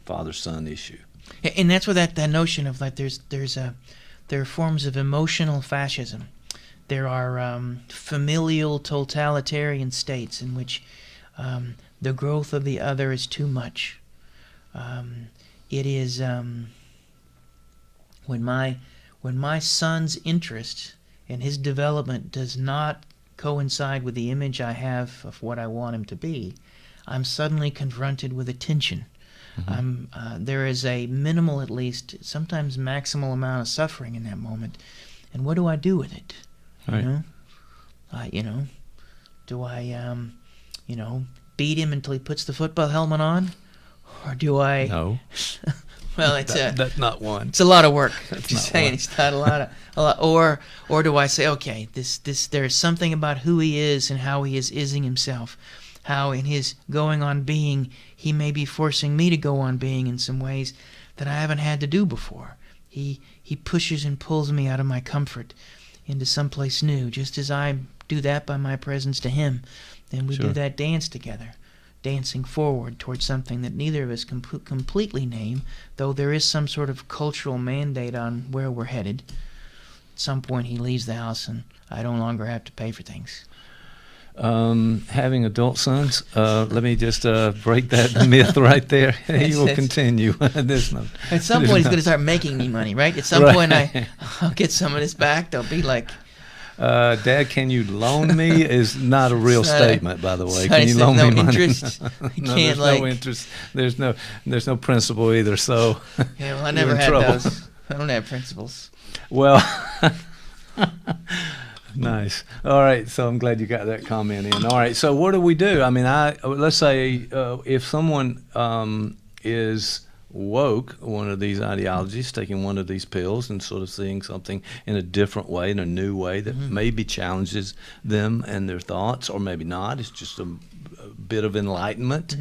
S4: father-son issue.
S3: And that's where that notion of like there are forms of emotional fascism. There are familial totalitarian states in which the growth of the other is too much. It is when my son's interest and his development does not coincide with the image I have of what I want him to be, I'm suddenly confronted with a tension. There is a minimal, at least, sometimes maximal amount of suffering in that moment. And what do I do with it?
S4: Right.
S3: Do I, beat him until he puts the football helmet on, or do I?
S4: No.
S3: Well,
S4: that's not one.
S3: It's a lot of work.
S4: That's
S3: just
S4: not
S3: saying,
S4: one.
S3: it's not a lot. Or do I say, okay, there's something about who he is and how he is ising himself, how in his going on being he may be forcing me to go on being in some ways that I haven't had to do before. He pushes and pulls me out of my comfort into someplace new, just as I do that by my presence to him. Then we do that dance together, dancing forward towards something that neither of us can completely name, though there is some sort of cultural mandate on where we're headed. At some point he leaves the house and I no longer have to pay for things.
S4: Having adult sons, let me just break that myth right there. He will continue. At
S3: some point he's going to start making me money, right? At some point I'll get some of this back. They'll be like,
S4: Dad, can you loan me? Is not a real statement, by the way. Can you loan me money?
S3: Interest.
S4: There's no interest. There's no principal either. So
S3: yeah, well, I never had those. I don't have principles.
S4: Well. Nice. All right. So I'm glad you got that comment in. All right. So what do we do? I mean, let's say if someone is woke, one of these ideologies, taking one of these pills and sort of seeing something in a different way, in a new way that maybe challenges them and their thoughts, or maybe not. It's just a bit of enlightenment.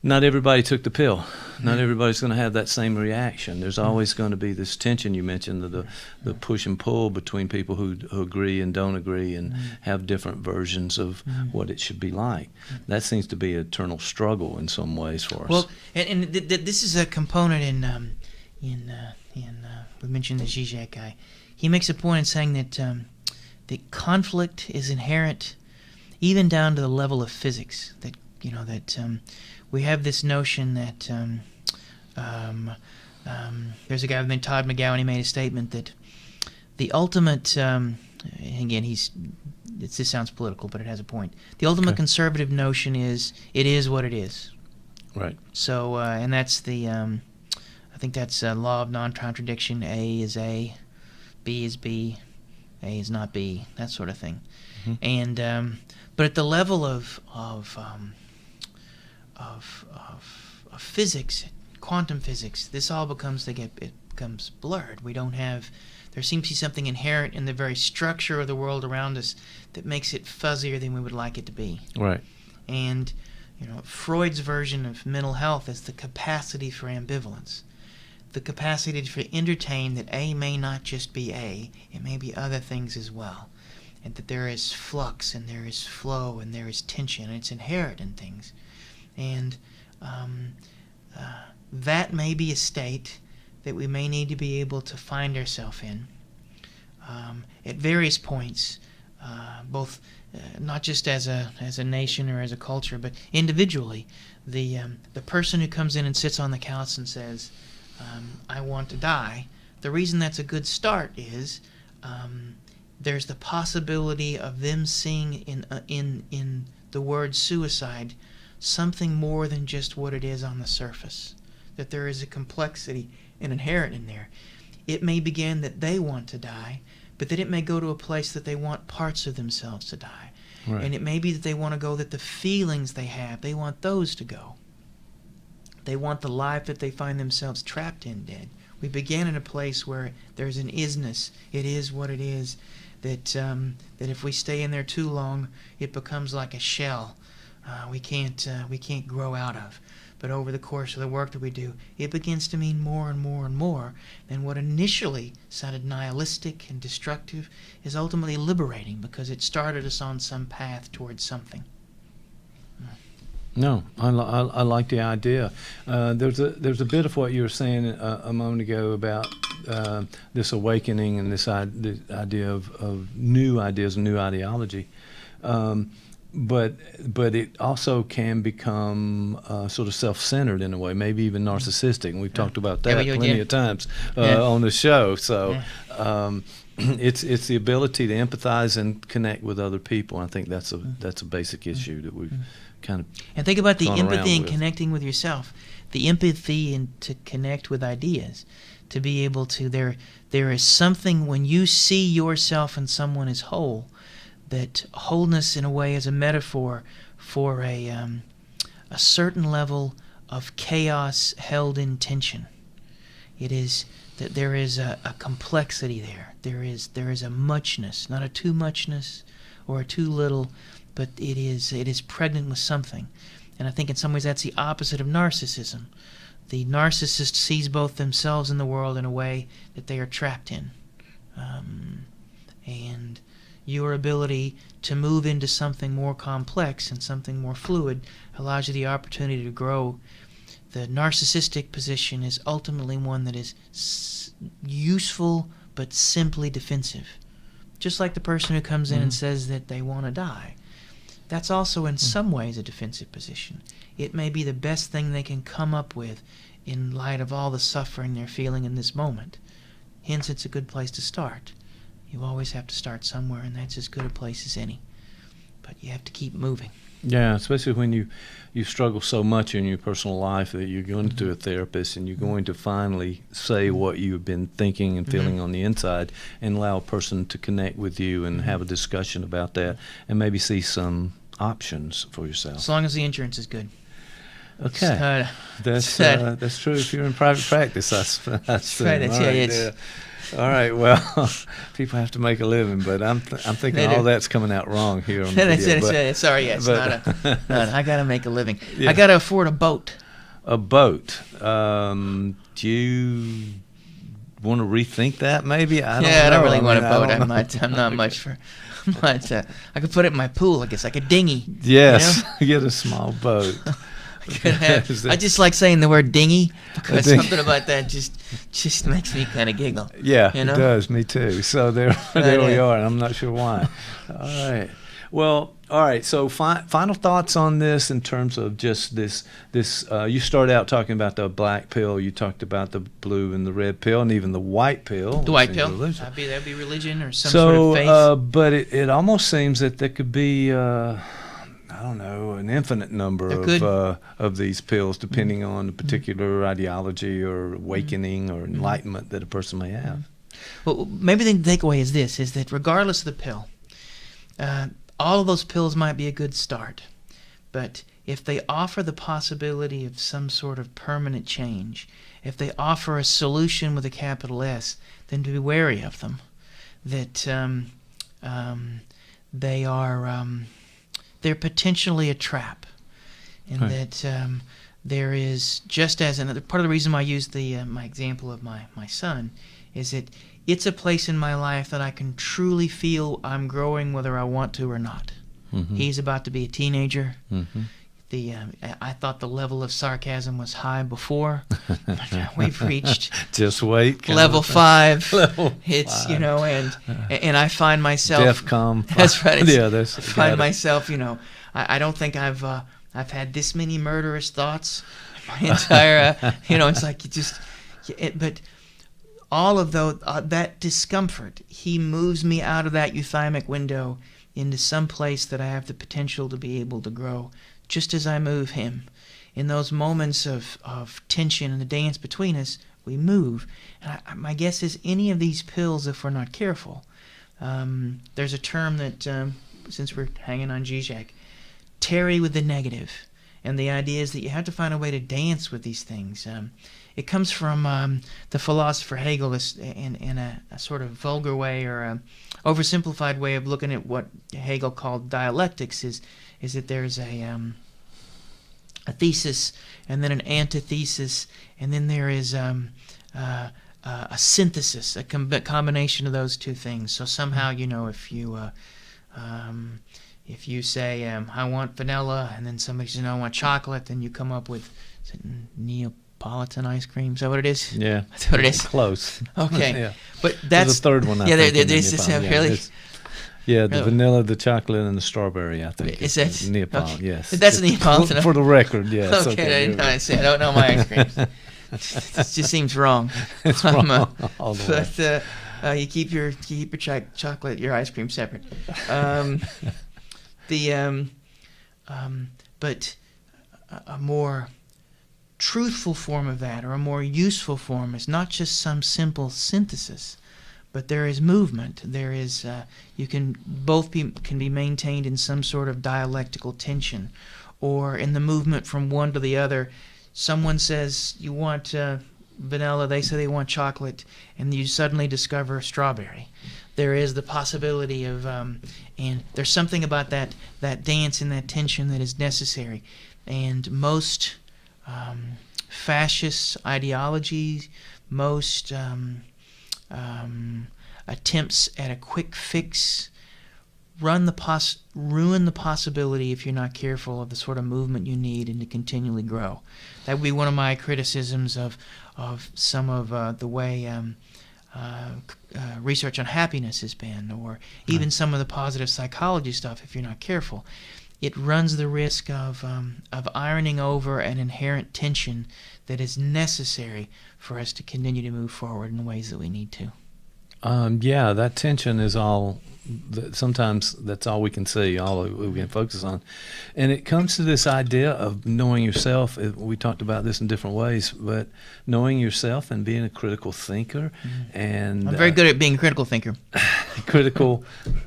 S4: Not everybody took the pill. Not everybody's going to have that same reaction. There's always going to be this tension you mentioned, the push and pull between people who agree and don't agree and have different versions of what it should be like. That seems to be an eternal struggle in some ways for us.
S3: Well, and this is a component in we mentioned the Zizek guy. He makes a point in saying that conflict is inherent even down to the level of physics. That we have this notion that There's a guy named Todd McGowan. He made a statement that the ultimate, again, this sounds political, but it has a point. The ultimate conservative notion is it is what it is.
S4: Right.
S3: So, and that's I think that's law of non-contradiction. A is A, B is B, A is not B, that sort of thing. Mm-hmm. And but at the level of physics, quantum physics, this all becomes blurred. We don't have. There seems to be something inherent in the very structure of the world around us that makes it fuzzier than we would like it to be.
S4: Right.
S3: And Freud's version of mental health is the capacity for ambivalence, the capacity to entertain that A may not just be A, it may be other things as well, and that there is flux and there is flow and there is tension, and it's inherent in things. And that may be a state that we may need to be able to find ourselves in at various points, both not just as a nation or as a culture, but individually. The person who comes in and sits on the couch and says, "I want to die," the reason that's a good start is there's the possibility of them seeing in the word suicide something more than just what it is on the surface. That there is a complexity and inherent in there. It may begin that they want to die, but that it may go to a place that they want parts of themselves to die. Right. And it may be that they want to go that the feelings they have, they want those to go. They want the life that they find themselves trapped in dead. We begin in a place where there's an isness. It is what it is. That if we stay in there too long, it becomes like a shell. We can't grow out of. But over the course of the work that we do, it begins to mean more and more and more than what initially sounded nihilistic and destructive is ultimately liberating, because it started us on some path towards something.
S4: No, I like the idea. There's a bit of what you were saying a moment ago about this awakening and this idea of new ideas and new ideology. But it also can become sort of self-centered in a way, maybe even narcissistic. And we've talked about that plenty of times on the show. So it's the ability to empathize and connect with other people. I think that's a basic issue that we've kind of
S3: and think about the empathy and connecting with yourself, the empathy and to connect with ideas, to be able to there is something when you see yourself and someone as whole. That wholeness, in a way, is a metaphor for a certain level of chaos held in tension. It is that there is a complexity there. There is a muchness, not a too muchness or a too little, but it is pregnant with something. And I think in some ways that's the opposite of narcissism. The narcissist sees both themselves and the world in a way that they are trapped in, and your ability to move into something more complex and something more fluid allows you the opportunity to grow. The narcissistic position is ultimately one that is useful but simply defensive. Just like the person who comes in and says that they want to die. That's also in some ways a defensive position. It may be the best thing they can come up with in light of all the suffering they're feeling in this moment. Hence, it's a good place to start. You always have to start somewhere, and that's as good a place as any. But you have to keep moving.
S4: Yeah, especially when you struggle so much in your personal life that you're going to a therapist and you're going to finally say what you've been thinking and feeling on the inside, and allow a person to connect with you and have a discussion about that and maybe see some options for yourself.
S3: As long as the insurance is good.
S4: Okay. That's true if you're in private practice. That's right. Yeah. All right. Well, people have to make a living, but I'm thinking all that's coming out wrong here on the video.
S3: Sorry, it's not. I got to make a living. Yeah. I got to afford a boat.
S4: A boat. Do you want to rethink that? Maybe I don't
S3: really want a boat. I'm not much for. But I could put it in my pool. I guess like a dinghy.
S4: Yes, get a small boat.
S3: I just like saying the word dinghy because something about that just makes me kind of giggle.
S4: Yeah, it does. Me too. So there we are. And I'm not sure why. All right. Well, all right. So final thoughts on this in terms of just this. You started out talking about the black pill. You talked about the blue and the red pill, and even the white pill.
S3: The white pill. That'd be religion or some sort of faith.
S4: But it almost seems that there could be. I don't know, an infinite number of these pills, depending on the particular ideology or awakening or enlightenment that a person may have.
S3: Well, maybe the takeaway is this, is that regardless of the pill, all of those pills might be a good start. But if they offer the possibility of some sort of permanent change, if they offer a solution with a capital S, then to be wary of them. That they are... they're potentially a trap, and that there is, just as another part of the reason why I use my example of my son is that it's a place in my life that I can truly feel I'm growing whether I want to or not. Mm-hmm. He's about to be a teenager. Mm-hmm. I thought the level of sarcasm was high before. We've reached
S4: just wait
S3: level 5. It's 5. And I find myself
S4: DEFCON.
S3: That's right.
S4: I
S3: find myself. I don't think I've had this many murderous thoughts in my entire. It's like you just. But all of that discomfort, he moves me out of that euthymic window into some place that I have the potential to be able to grow. Just as I move him. In those moments of tension and the dance between us, we move. And my guess is any of these pills, if we're not careful, there's a term that, since we're hanging on Zizek, tarry with the negative. And the idea is that you have to find a way to dance with these things. It comes from the philosopher Hegel in a sort of vulgar way or a oversimplified way of looking at what Hegel called dialectics is that there's a thesis and then an antithesis, and then there is a synthesis, a combination of those two things. So somehow, if you say I want vanilla, and then somebody says no, I want chocolate, then you come up with Neapolitan ice cream. Is that what it is?
S4: Yeah,
S3: that's what it is.
S4: Close.
S3: Okay,
S4: yeah.
S3: But that's
S4: the third one.
S3: Yeah,
S4: the vanilla, the chocolate, and the strawberry, I think.
S3: Is that
S4: Neapolitan?
S3: Okay.
S4: Yes.
S3: That's Neapolitan.
S4: For the record, yes.
S3: Okay, I don't know my ice creams. It just seems wrong.
S4: It's wrong all the
S3: way. You keep your chocolate, your ice cream separate. But a more truthful form of that, or a more useful form, is not just some simple synthesis, but there is movement. There is both can be maintained in some sort of dialectical tension, or in the movement from one to the other. Someone says you want vanilla, they say they want chocolate, and you suddenly discover strawberry. There is the possibility of, and there's something about that dance and that tension that is necessary. And most fascist ideologies, most attempts at a quick fix ruin the possibility, if you're not careful, of the sort of movement you need and to continually grow. That would be one of my criticisms of some of the way research on happiness has been, or even some of the positive psychology stuff. If you're not careful, it runs the risk of ironing over an inherent tension that is necessary for us to continue to move forward in the ways that we need to.
S4: Yeah, that tension is all. Sometimes that's all we can see, all we can focus on. And it comes to this idea of knowing yourself. We talked about this in different ways, but knowing yourself and being a critical thinker. Mm-hmm. And
S3: I'm very good at being a critical thinker.
S4: Critical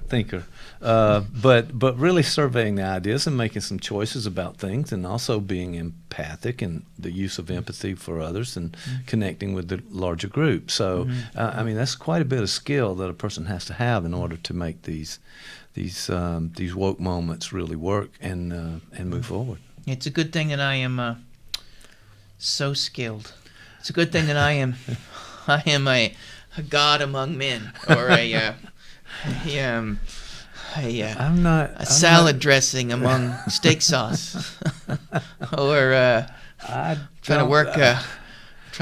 S4: thinker. But really surveying the ideas and making some choices about things, and also being empathic and the use of empathy for others, and connecting with the larger group. So, I mean, that's quite a bit of skill that a person has to have in order to make these woke moments really work and move forward.
S3: It's a good thing that I am so skilled. It's a good thing that I am a god among men, or a salad dressing among steak sauce, or trying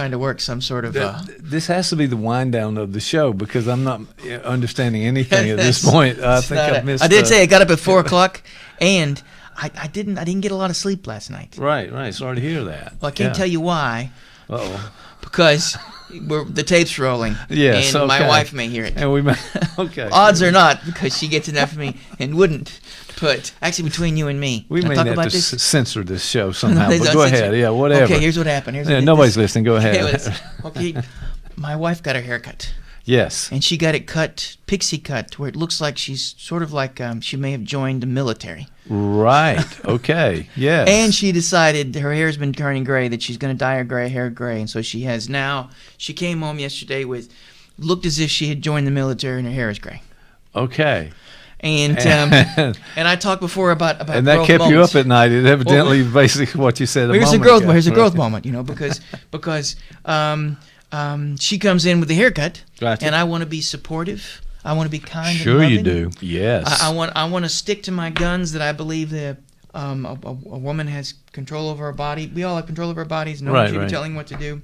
S7: trying to work some sort of.
S4: This has to be the wind down of the show because I'm not understanding anything at this point. I think I've missed.
S7: I did say I got up at 4:00, and I didn't get a lot of sleep last night.
S4: Right. Sorry to hear that.
S7: Well, I can't tell you why.
S4: Uh-oh.
S7: Because the tape's rolling.
S4: Yes,
S7: and my
S4: okay.
S7: wife may hear it.
S4: And we may. Okay.
S7: Odds are not, because she gets enough of me and wouldn't. But actually, between you and me,
S4: we may
S7: talk
S4: have
S7: about
S4: to
S7: this?
S4: Censor this show somehow.
S7: No,
S4: but go ahead. Yeah, whatever.
S7: Okay, here's what happened.
S4: Nobody's listening. Go ahead.
S7: Okay, my wife got her hair cut.
S4: Yes.
S7: And she got it cut, pixie cut, where it looks like she's sort of like she may have joined the military.
S4: Right. Okay. Yes.
S7: And she decided her hair's been turning gray, that she's going to dye her hair gray. And so she has now. She came home yesterday looked as if she had joined the military and her hair is gray.
S4: Okay.
S7: And and I talked before about
S4: and that kept
S7: moments.
S4: you up at night. It evidently basically what you said.
S7: Here's a growth moment, because she comes in with the haircut,
S4: gotcha.
S7: And I want to be supportive. I want to be kind.
S4: Sure,
S7: and
S4: you
S7: loving.
S4: do. Yes.
S7: I want to stick to my guns that I believe that a woman has control over her body. We all have control over our bodies. No one should be telling what to do.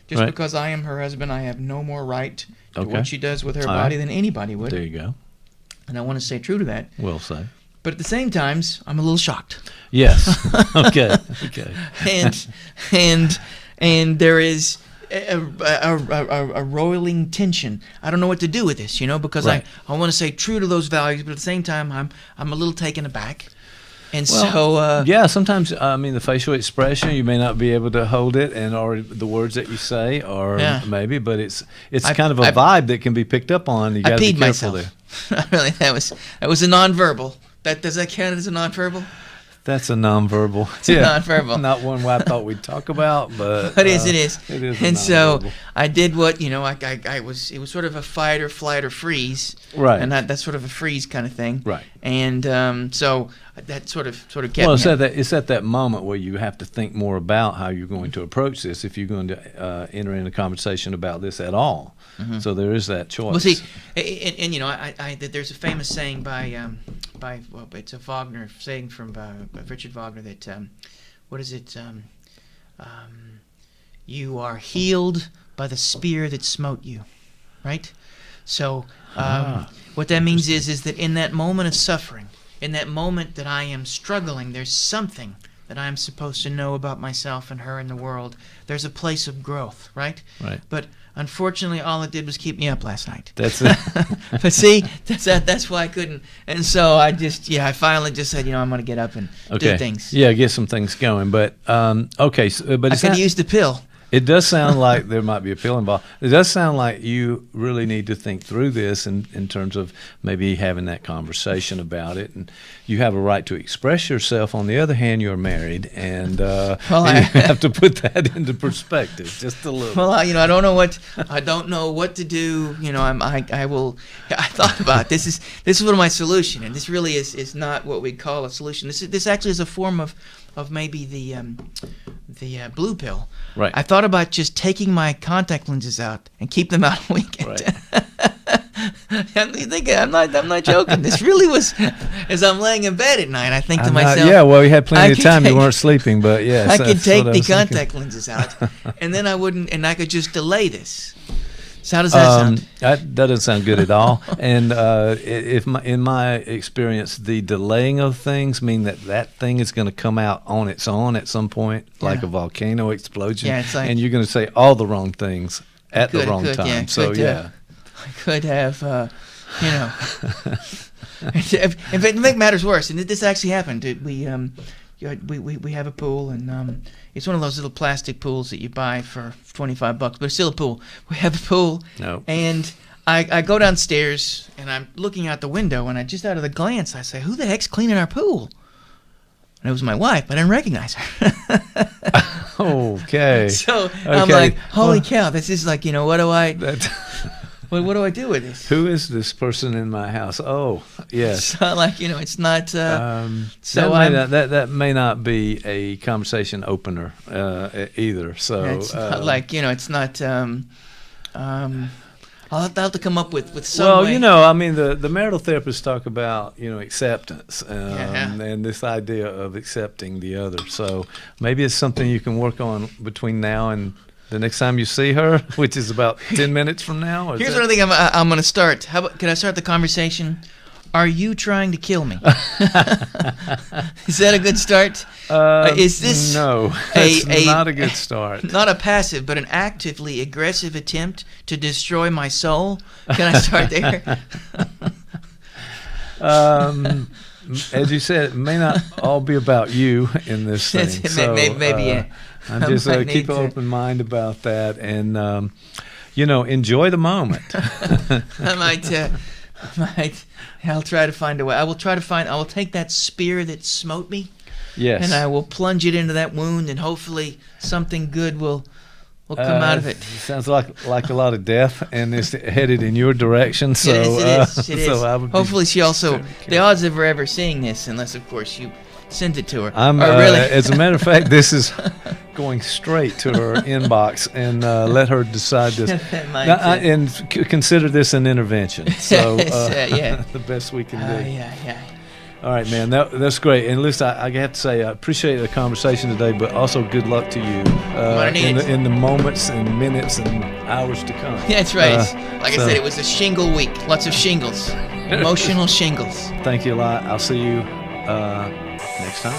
S7: Just because I am her husband, I have no more right to what she does with her body than anybody would.
S4: There you go.
S7: And I want to stay true to that.
S4: Well said.
S7: But at the same time, I'm a little shocked.
S4: Yes. Okay.
S7: And there is a roiling tension. I don't know what to do with this, because I want to stay true to those values, but at the same time, I'm a little taken aback. And
S4: sometimes the facial expression, you may not be able to hold it, or the words that you say, or maybe, but it's kind of a vibe that can be picked up on. You got to be careful there.
S7: Really, that was a nonverbal. Does that count as a nonverbal?
S4: That's a nonverbal.
S7: It's a nonverbal.
S4: Not one I thought we'd talk about, but
S7: it is. It is.
S4: It is.
S7: And so I did what I was. It was sort of a fight or flight or freeze.
S4: Right.
S7: And that's sort of a freeze kind of thing.
S4: Right.
S7: And so that sort of kept.
S4: Well, it's at that moment where you have to think more about how you're going to approach this if you're going to enter in a conversation about this at all. Mm-hmm. So there is that choice.
S7: Well, see, and there's a famous saying by it's a Wagner saying from Richard Wagner that what is it? You are healed by the spear that smote you, right? So what that means is that in that moment of suffering, in that moment that I am struggling, there's something that I'm supposed to know about myself and her and the world. There's a place of growth, right?
S4: Right.
S7: But unfortunately, all it did was keep me up last night.
S4: That's it.
S7: But see, that's why I couldn't. And so I finally just said, I'm going to get up and do things.
S4: Yeah, get some things going. But but
S7: I could have used the pill.
S4: It does sound like there might be a pill involved. It does sound like you really need to think through this in terms of maybe having that conversation about it. And you have a right to express yourself. On the other hand, you're married, and you have to put that into perspective just a little.
S7: Well, I don't know what to do. I thought about this is one of my solution, and this really is not what we call a solution. This actually is a form of maybe the blue pill.
S4: Right.
S7: I thought about just taking my contact lenses out and keep them out on weekend.
S4: Right.
S7: I'm not joking. This really was, as I'm laying in bed at night, I think to myself.
S4: Yeah, well, you had plenty of time. You weren't sleeping, but yes.
S7: I could take the contact lenses out, and then I could just delay this. So how does that sound?
S4: That doesn't sound good at all. And in my experience, the delaying of things mean that thing is going to come out on its own at some point, like a volcano explosion.
S7: Yeah, it's like,
S4: and you're going to say all the wrong things at the wrong time.
S7: I could have, if it make matters worse, and this actually happened, we have a pool, and it's one of those little plastic pools that you buy for $25, but it's still a pool. We have a pool, and I go downstairs, and I'm looking out the window, and just out of the glance, I say, "Who the heck's cleaning our pool?" And it was my wife, but I didn't recognize her.
S4: Okay.
S7: So I'm like, "Holy cow! This is like, what do I?" What do I do with this?
S4: Who is this person in my house? Oh, yes.
S7: So, it's not.
S4: That may not be a conversation opener either. So
S7: it's not it's not. I'll have to come up with some way.
S4: the marital therapists talk about acceptance and this idea of accepting the other. So maybe it's something you can work on between now and the next time you see her, which is about 10 minutes from now.
S7: Here's another thing I'm going to start. How about, can I start the conversation? Are you trying to kill me? Is that a good start? Is this
S4: no? It's not a good start.
S7: Not a passive, but an actively aggressive attempt to destroy my soul? Can I start there?
S4: As you said, it may not all be about you in this thing. So,
S7: maybe
S4: I'm just keep an open mind about that, and enjoy the moment.
S7: I'll try to find a way. I will take that spear that smote me.
S4: Yes.
S7: And I will plunge it into that wound, and hopefully something good will come out of it.
S4: Sounds like a lot of death, and it's headed in your direction. So
S7: it is. So hopefully she also. The odds of her ever seeing this, unless of course you sent it to her. Really.
S4: As a matter of fact, this is going straight to her inbox, and let her decide this. And consider this an intervention. So the best we can do.
S7: Yeah.
S4: All right, man. That's great. And listen, I have to say, I appreciate the conversation today, but also good luck to you in the moments and minutes and hours to come.
S7: Yeah, that's right. I said, it was a shingle week. Lots of shingles. Emotional shingles.
S4: Thank you a lot. I'll see you next time.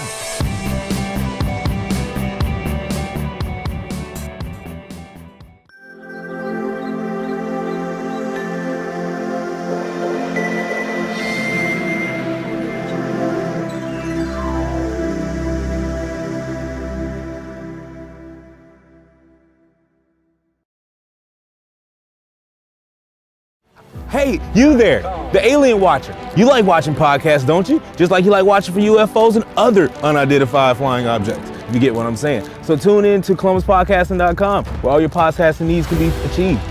S8: Hey, you there, the alien watcher. You like watching podcasts, don't you? Just like you like watching for UFOs and other unidentified flying objects, if you get what I'm saying. So tune in to ColumbusPodcasting.com, where all your podcasting needs can be achieved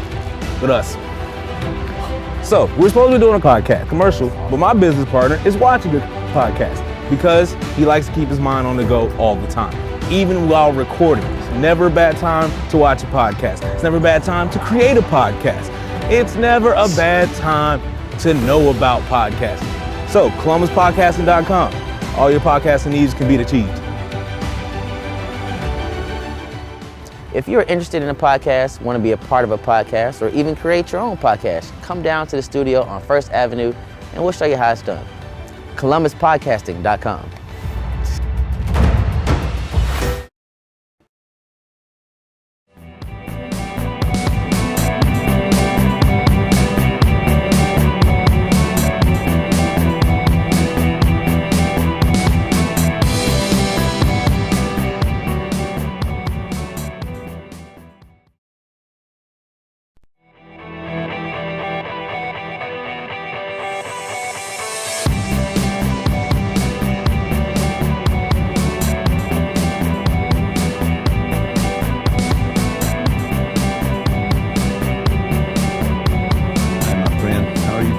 S8: with us. So we're supposed to be doing a podcast commercial, but my business partner is watching the podcast because he likes to keep his mind on the go all the time, even while recording. It's never a bad time to watch a podcast. It's never a bad time to create a podcast. It's never a bad time to know about podcasting. So, ColumbusPodcasting.com. All your podcasting needs can be achieved.
S9: If you're interested in a podcast, want to be a part of a podcast, or even create your own podcast, come down to the studio on First Avenue and we'll show you how it's done. ColumbusPodcasting.com.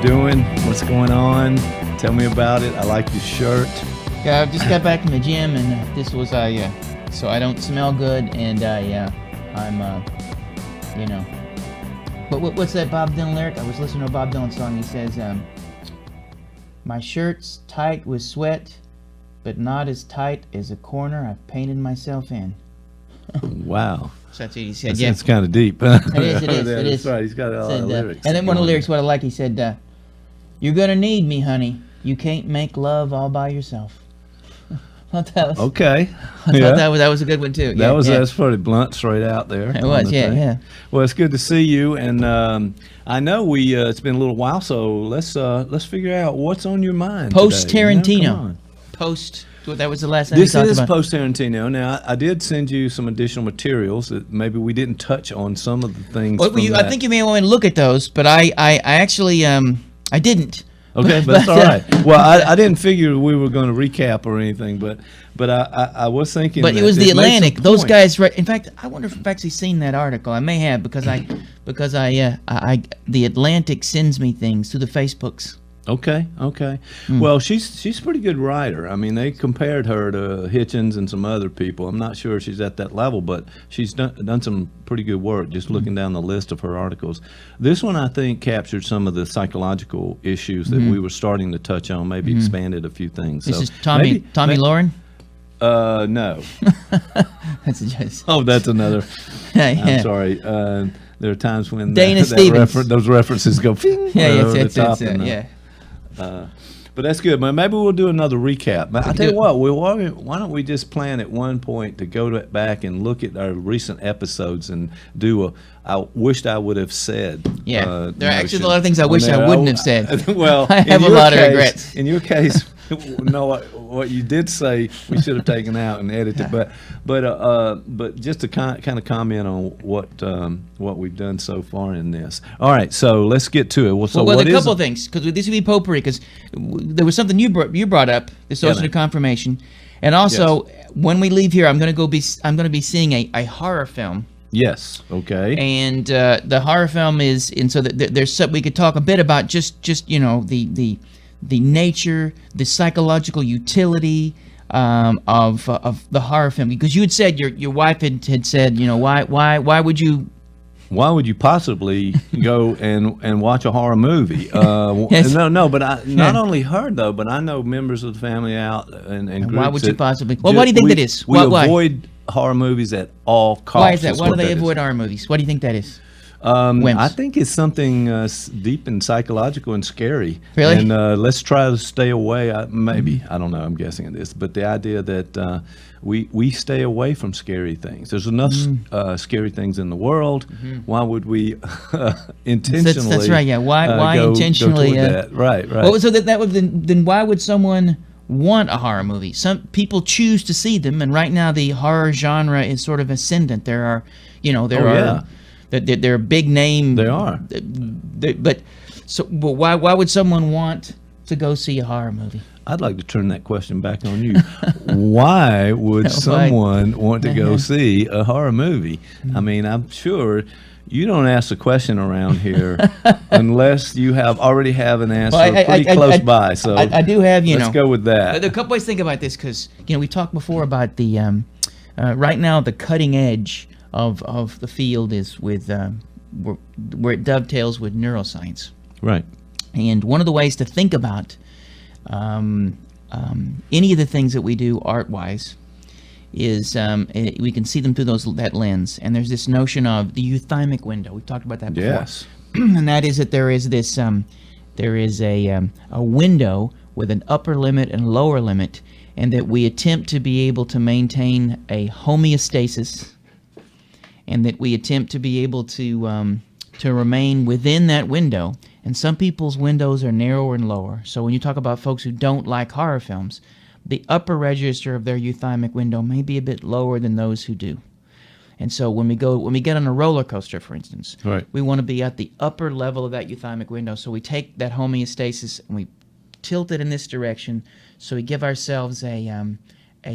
S4: Doing? What's going on? Tell me about it. I like your shirt.
S7: Yeah, I just got back from the gym, and this was so I don't smell good, and I'm But what's that Bob Dylan lyric? I was listening to a Bob Dylan song. He says, "My shirt's tight with sweat, but not as tight as a corner I've painted myself in."
S4: Wow.
S7: So that's what he said.
S4: It's kind of deep.
S7: It is. It
S4: is. That's right. He's got a lot of lyrics.
S7: And then one of the lyrics, what I like, he said, "You're gonna need me, honey. You can't make love all by yourself."
S4: Okay.
S7: I thought that was a good one too.
S4: That's pretty blunt, straight out there.
S7: It was, yeah.
S4: Well, it's good to see you, and I know it's been a little while, so let's figure out what's on your mind.
S7: Post Tarantino.
S4: Come on.
S7: Post. That was the last time
S4: this
S7: we talked
S4: is
S7: about.
S4: Post Tarantino. Now, I did send you some additional materials that maybe we didn't touch on some of the things.
S7: Well, I think you may want to look at those, but I actually I didn't.
S4: Okay, but that's all right. Well, I didn't figure we were going to recap or anything, but I was thinking.
S7: But it was the Atlantic. Those guys. In fact, I wonder if I've actually seen that article. I may have because the Atlantic sends me things through the Facebooks.
S4: Okay. Well, she's a pretty good writer. I mean, they compared her to Hitchens and some other people. I'm not sure she's at that level, but she's done some pretty good work just looking down the list of her articles. This one, I think, captured some of the psychological issues that we were starting to touch on, maybe expanded a few things.
S7: This is Tommy Lauren?
S4: No.
S7: That's just.
S4: Oh, that's another.
S7: Yeah.
S4: I'm sorry. There are times when
S7: Dana Stevens.
S4: Those references go ping,
S7: Yeah,
S4: over the top.
S7: yeah.
S4: But that's good, man. Maybe we'll do another recap. But I'll tell you what, why don't we just plan at one point to go back and look at our recent episodes and do I wished I would have said.
S7: Yeah, there are actually a lot of things I wish I wouldn't have said.
S4: Well,
S7: I have a lot of regrets.
S4: In your case, no, what you did say we should have taken out and edited, but just to kind of comment on what we've done so far in this. All right, so let's get to it.
S7: Well, a couple of things, because this would be potpourri, because there was something you brought up, this Ocean of Confirmation, and also when we leave here, I'm going to be seeing a horror film.
S4: Yes. Okay.
S7: And the horror film is, and so there's we could talk a bit about just the nature, the psychological utility of the horror film, because you had said your wife had said, why would you
S4: possibly go and watch a horror movie?
S7: Yes.
S4: No, but not only her though, but I know members of the family out and groups.
S7: Why would you possibly? Well, what do you think that is?
S4: We avoid horror movies at all costs.
S7: Why is that? Why do they avoid horror movies? What do you think that is?
S4: I think it's something deep and psychological and scary.
S7: Really?
S4: And let's try to stay away. Maybe I don't know. I'm guessing it is, but the idea that we stay away from scary things. There's enough scary things in the world. Why would we intentionally?
S7: That's right. Yeah. Why intentionally?
S4: Go toward that? Right.
S7: Well, so that would then why would someone want a horror movie? Some people choose to see them, and right now the horror genre is sort of ascendant. There are, they're big name.
S4: They are.
S7: But why would someone want to go see a horror movie?
S4: I'd like to turn that question back on you. Why would someone want to go see a horror movie? I mean, I'm sure you don't ask the question around here unless you already have an answer pretty close by. So
S7: I do have,
S4: let's go with that.
S7: There are a couple ways to think about this, because we talked before about the right now the cutting edge of the field is with where it dovetails with neuroscience.
S4: Right.
S7: And one of the ways to think about any of the things that we do art-wise is we can see them through that lens. And there's this notion of the euthymic window. We've talked about that before.
S4: Yes.
S7: And that is that there is this there is a window with an upper limit and lower limit, and that we attempt to be able to maintain a homeostasis, and that we attempt to be able to remain within that window. And some people's windows are narrower and lower. So when you talk about folks who don't like horror films, the upper register of their euthymic window may be a bit lower than those who do. And so when we get on a roller coaster, for instance, we want to be at the upper level of that euthymic window. So we take that homeostasis and we tilt it in this direction. So we give ourselves a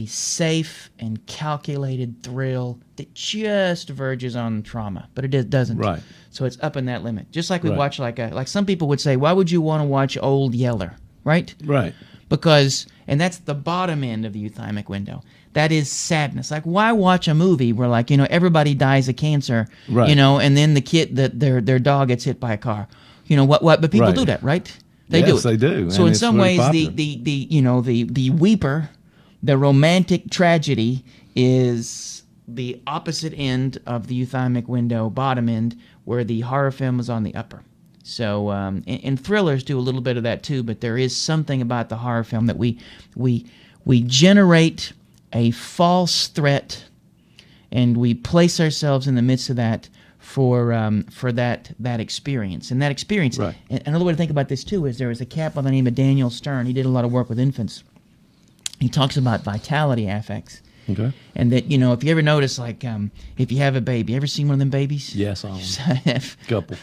S7: safe and calculated thrill that just verges on trauma, but it doesn't.
S4: Right.
S7: So it's up in that limit. Just like we watch like some people would say, why would you want to watch Old Yeller, right?
S4: Right.
S7: Because, and that's the bottom end of the euthymic window. That is sadness. Like, why watch a movie where, like, everybody dies of cancer, and then the kid, their dog gets hit by a car. But people do that, right? They do it.
S4: They do.
S7: So in some ways, the weeper, the romantic tragedy, is the opposite end of the euthymic window, bottom end, where the horror film is on the upper. So, and thrillers do a little bit of that too, but there is something about the horror film that we generate a false threat, and we place ourselves in the midst of that for that experience. And that experience, and another way to think about this too is there was a cat by the name of Daniel Stern. He did a lot of work with infants. He talks about vitality affects.
S4: Okay.
S7: And that, if you ever notice, like, if you have a baby, ever seen one of them babies?
S4: Yes, couple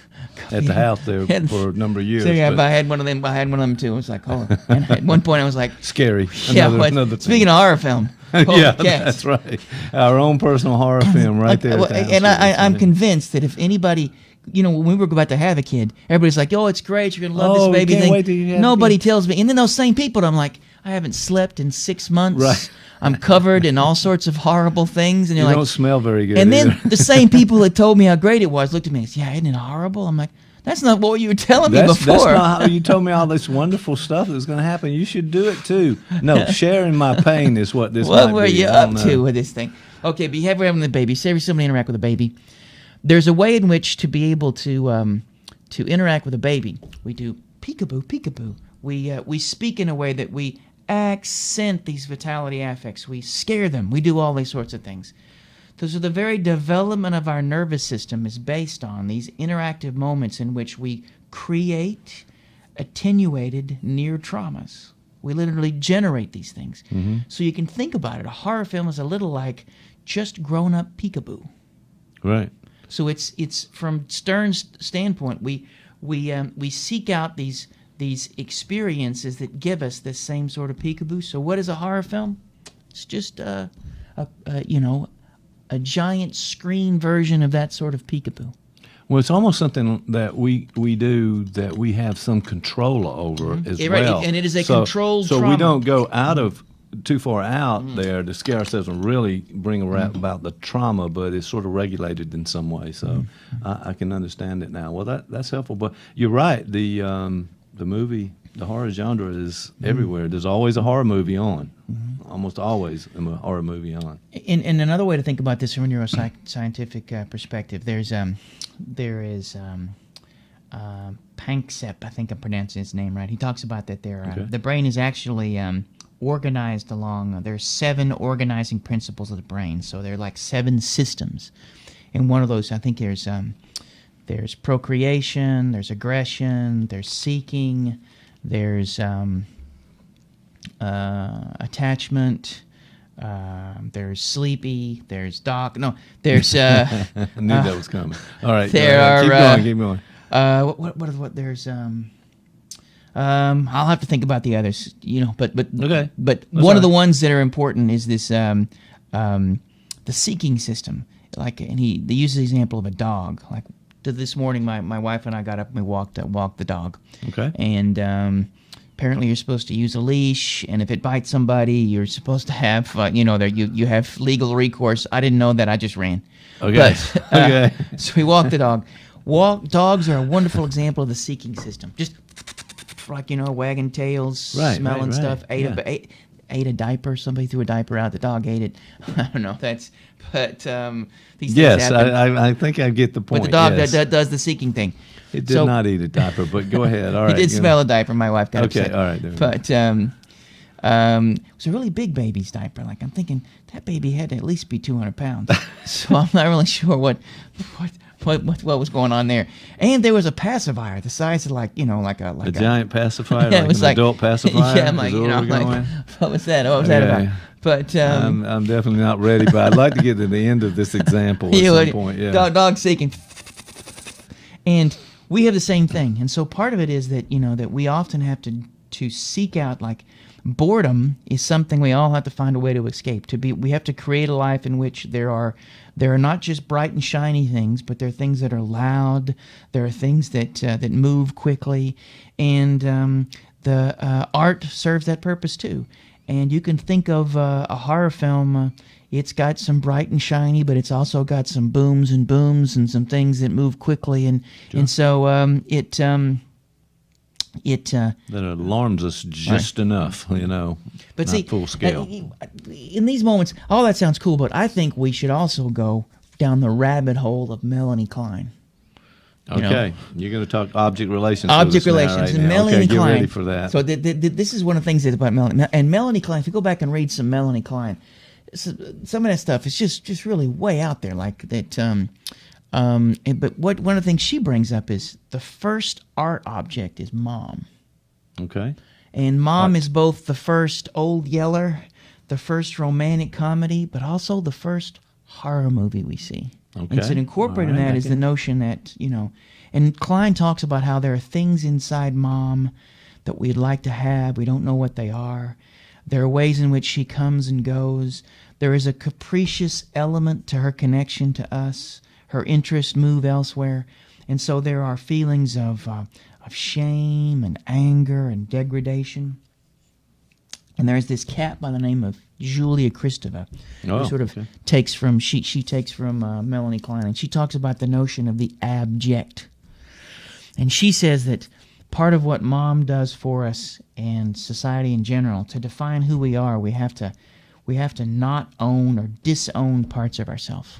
S4: at the house there for a number of years.
S7: So I had one of them too. It was like, oh, and at one point I was like,
S4: scary.
S7: Another speaking of horror film.
S4: That's right. Our own personal horror film right there.
S7: And I'm convinced that if anybody, when we were about to have a kid, everybody's like, oh, it's great, you're going to love this baby thing.
S4: Wait till you have
S7: Nobody tells me. And then those same people, I'm like, I haven't slept in 6 months.
S4: Right.
S7: I'm covered in all sorts of horrible things. And
S4: you don't smell very good.
S7: And then the same people that told me how great it was looked at me and said, yeah, isn't it horrible? I'm like, That's not what you were telling me before.
S4: That's not how you told me all this wonderful stuff that was going to happen. You should do it too. No, sharing my pain is what this might be.
S7: What were you up to with this thing? Okay, behave having the baby. Say somebody interact with a baby. There's a way in which to be able to interact with a baby. We do peekaboo, peekaboo. We speak in a way that we accent these vitality affects. We scare them. We do all these sorts of things. So the very development of our nervous system is based on these interactive moments in which we create attenuated near traumas. We literally generate these things. Mm-hmm. So you can think about it. A horror film is a little like just grown-up peekaboo.
S4: Right.
S7: So it's from Stern's standpoint, we seek out these experiences that give us this same sort of peekaboo. So what is a horror film? It's just a giant screen version of that sort of peekaboo.
S4: Well, it's almost something that we do that we have some control over as well.
S7: Right, and it is a controlled trauma.
S4: So we don't go too far out there to scare ourselves and really bring about the trauma, but it's sort of regulated in some way. So I can understand it now. Well, that's helpful. But you're right. The movie, the horror genre is everywhere. There's always a horror movie on. Almost always a horror movie on.
S7: And another way to think about this from a neuroscientific perspective, there is Panksepp, I think I'm pronouncing his name right. He talks about that the brain is actually organized along, there's 7 organizing principles of the brain. So there are like 7 systems. And one of those, I think there's procreation, there's aggression, there's seeking, there's attachment, there's sleepy, there's there's
S4: I knew that was coming. All right, keep going.
S7: What there's I'll have to think about the others, but
S4: okay.
S7: But one of the ones that are important is this the seeking system. Like, and they use the example of a dog. Like this morning, my wife and I got up and we walked the dog.
S4: Okay.
S7: And apparently you're supposed to use a leash, and if it bites somebody, you're supposed to have, you have legal recourse. I didn't know that. I just ran.
S4: Okay.
S7: Okay. So we walked the dog. Dogs are a wonderful example of the seeking system. Just wagging tails, smelling stuff. Ate a diaper. Somebody threw a diaper out. The dog ate it. I don't know. These things happen.
S4: I think I get the point.
S7: But the dog that does the seeking thing.
S4: It did not eat a diaper, but go ahead. All right.
S7: He did smell a diaper. My wife got upset.
S4: Okay, all right.
S7: But it was a really big baby's diaper. Like, I'm thinking that baby had to at least be 200 pounds. So I'm not really sure what was going on there. And there was a pacifier the size of like a
S4: giant pacifier,
S7: yeah, it was
S4: an adult pacifier.
S7: Yeah, I'm like, what was that? What was that about? But
S4: I'm definitely not ready, but I'd like to get to the end of this example at some point. Yeah.
S7: Dog seeking. And we have the same thing. And so part of it is that, that we often have to seek out, like, boredom is something we all have to find a way to escape. We have to create a life in which there are not just bright and shiny things, but there are things that are loud. There are things that move quickly, and the art serves that purpose too. And you can think of a horror film. It's got some bright and shiny, but it's also got some booms and some things that move quickly, and so it that
S4: alarms us just enough, But not
S7: see,
S4: full scale.
S7: In these moments, all that sounds cool, but I think we should also go down the rabbit hole of Melanie Klein.
S4: Okay, you're going to talk object relations.
S7: Object relations, and Melanie Klein.
S4: Get ready for that.
S7: So this is one of the things about Melanie. And Melanie Klein, if you go back and read some Melanie Klein, some of that stuff is just really way out there, like that. But one of the things she brings up is the first art object is Mom.
S4: Okay.
S7: And Mom is both the first Old Yeller, the first romantic comedy, but also the first horror movie we see.
S4: Okay.
S7: And so incorporated in that is the notion that, and Klein talks about how there are things inside Mom that we'd like to have. We don't know what they are. There are ways in which she comes and goes. There is a capricious element to her connection to us. Her interests move elsewhere. And so there are feelings of shame and anger and degradation. And there's this cat by the name of Julia Kristeva, who sort of takes from, she takes from Melanie Klein, and she talks about the notion of the abject. And she says that part of what mom does for us and society in general, to define who we are, we have to not own or disown parts of ourselves.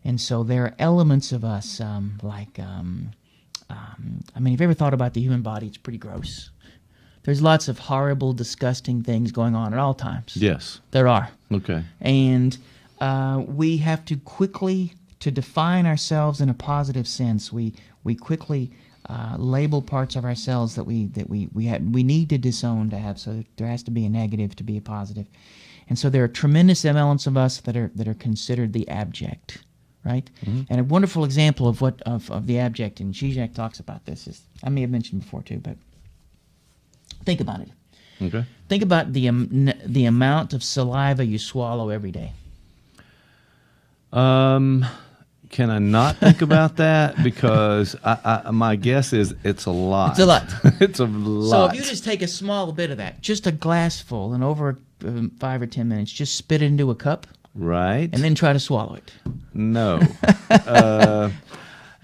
S7: And so there are elements of us if you've ever thought about the human body, it's pretty gross. There's lots of horrible, disgusting things going on at all times.
S4: Yes.
S7: There are.
S4: Okay.
S7: And we have to quickly, to define ourselves in a positive sense, we quickly label parts of ourselves that we need to disown to have. So there has to be a negative to be a positive. And so there are tremendous elements of us that are considered the abject. Right, and a wonderful example of the abject, and Zizek talks about this. Is I may have mentioned before too, but think about it.
S4: Okay.
S7: Think about the amount of saliva you swallow every day.
S4: Can I not think about that? Because my guess is it's a lot.
S7: It's a lot.
S4: It's a lot.
S7: So if you just take a small bit of that, just a glassful, and over 5 or 10 minutes, just spit it into a cup.
S4: Right.
S7: And then try to swallow it.
S4: No. No.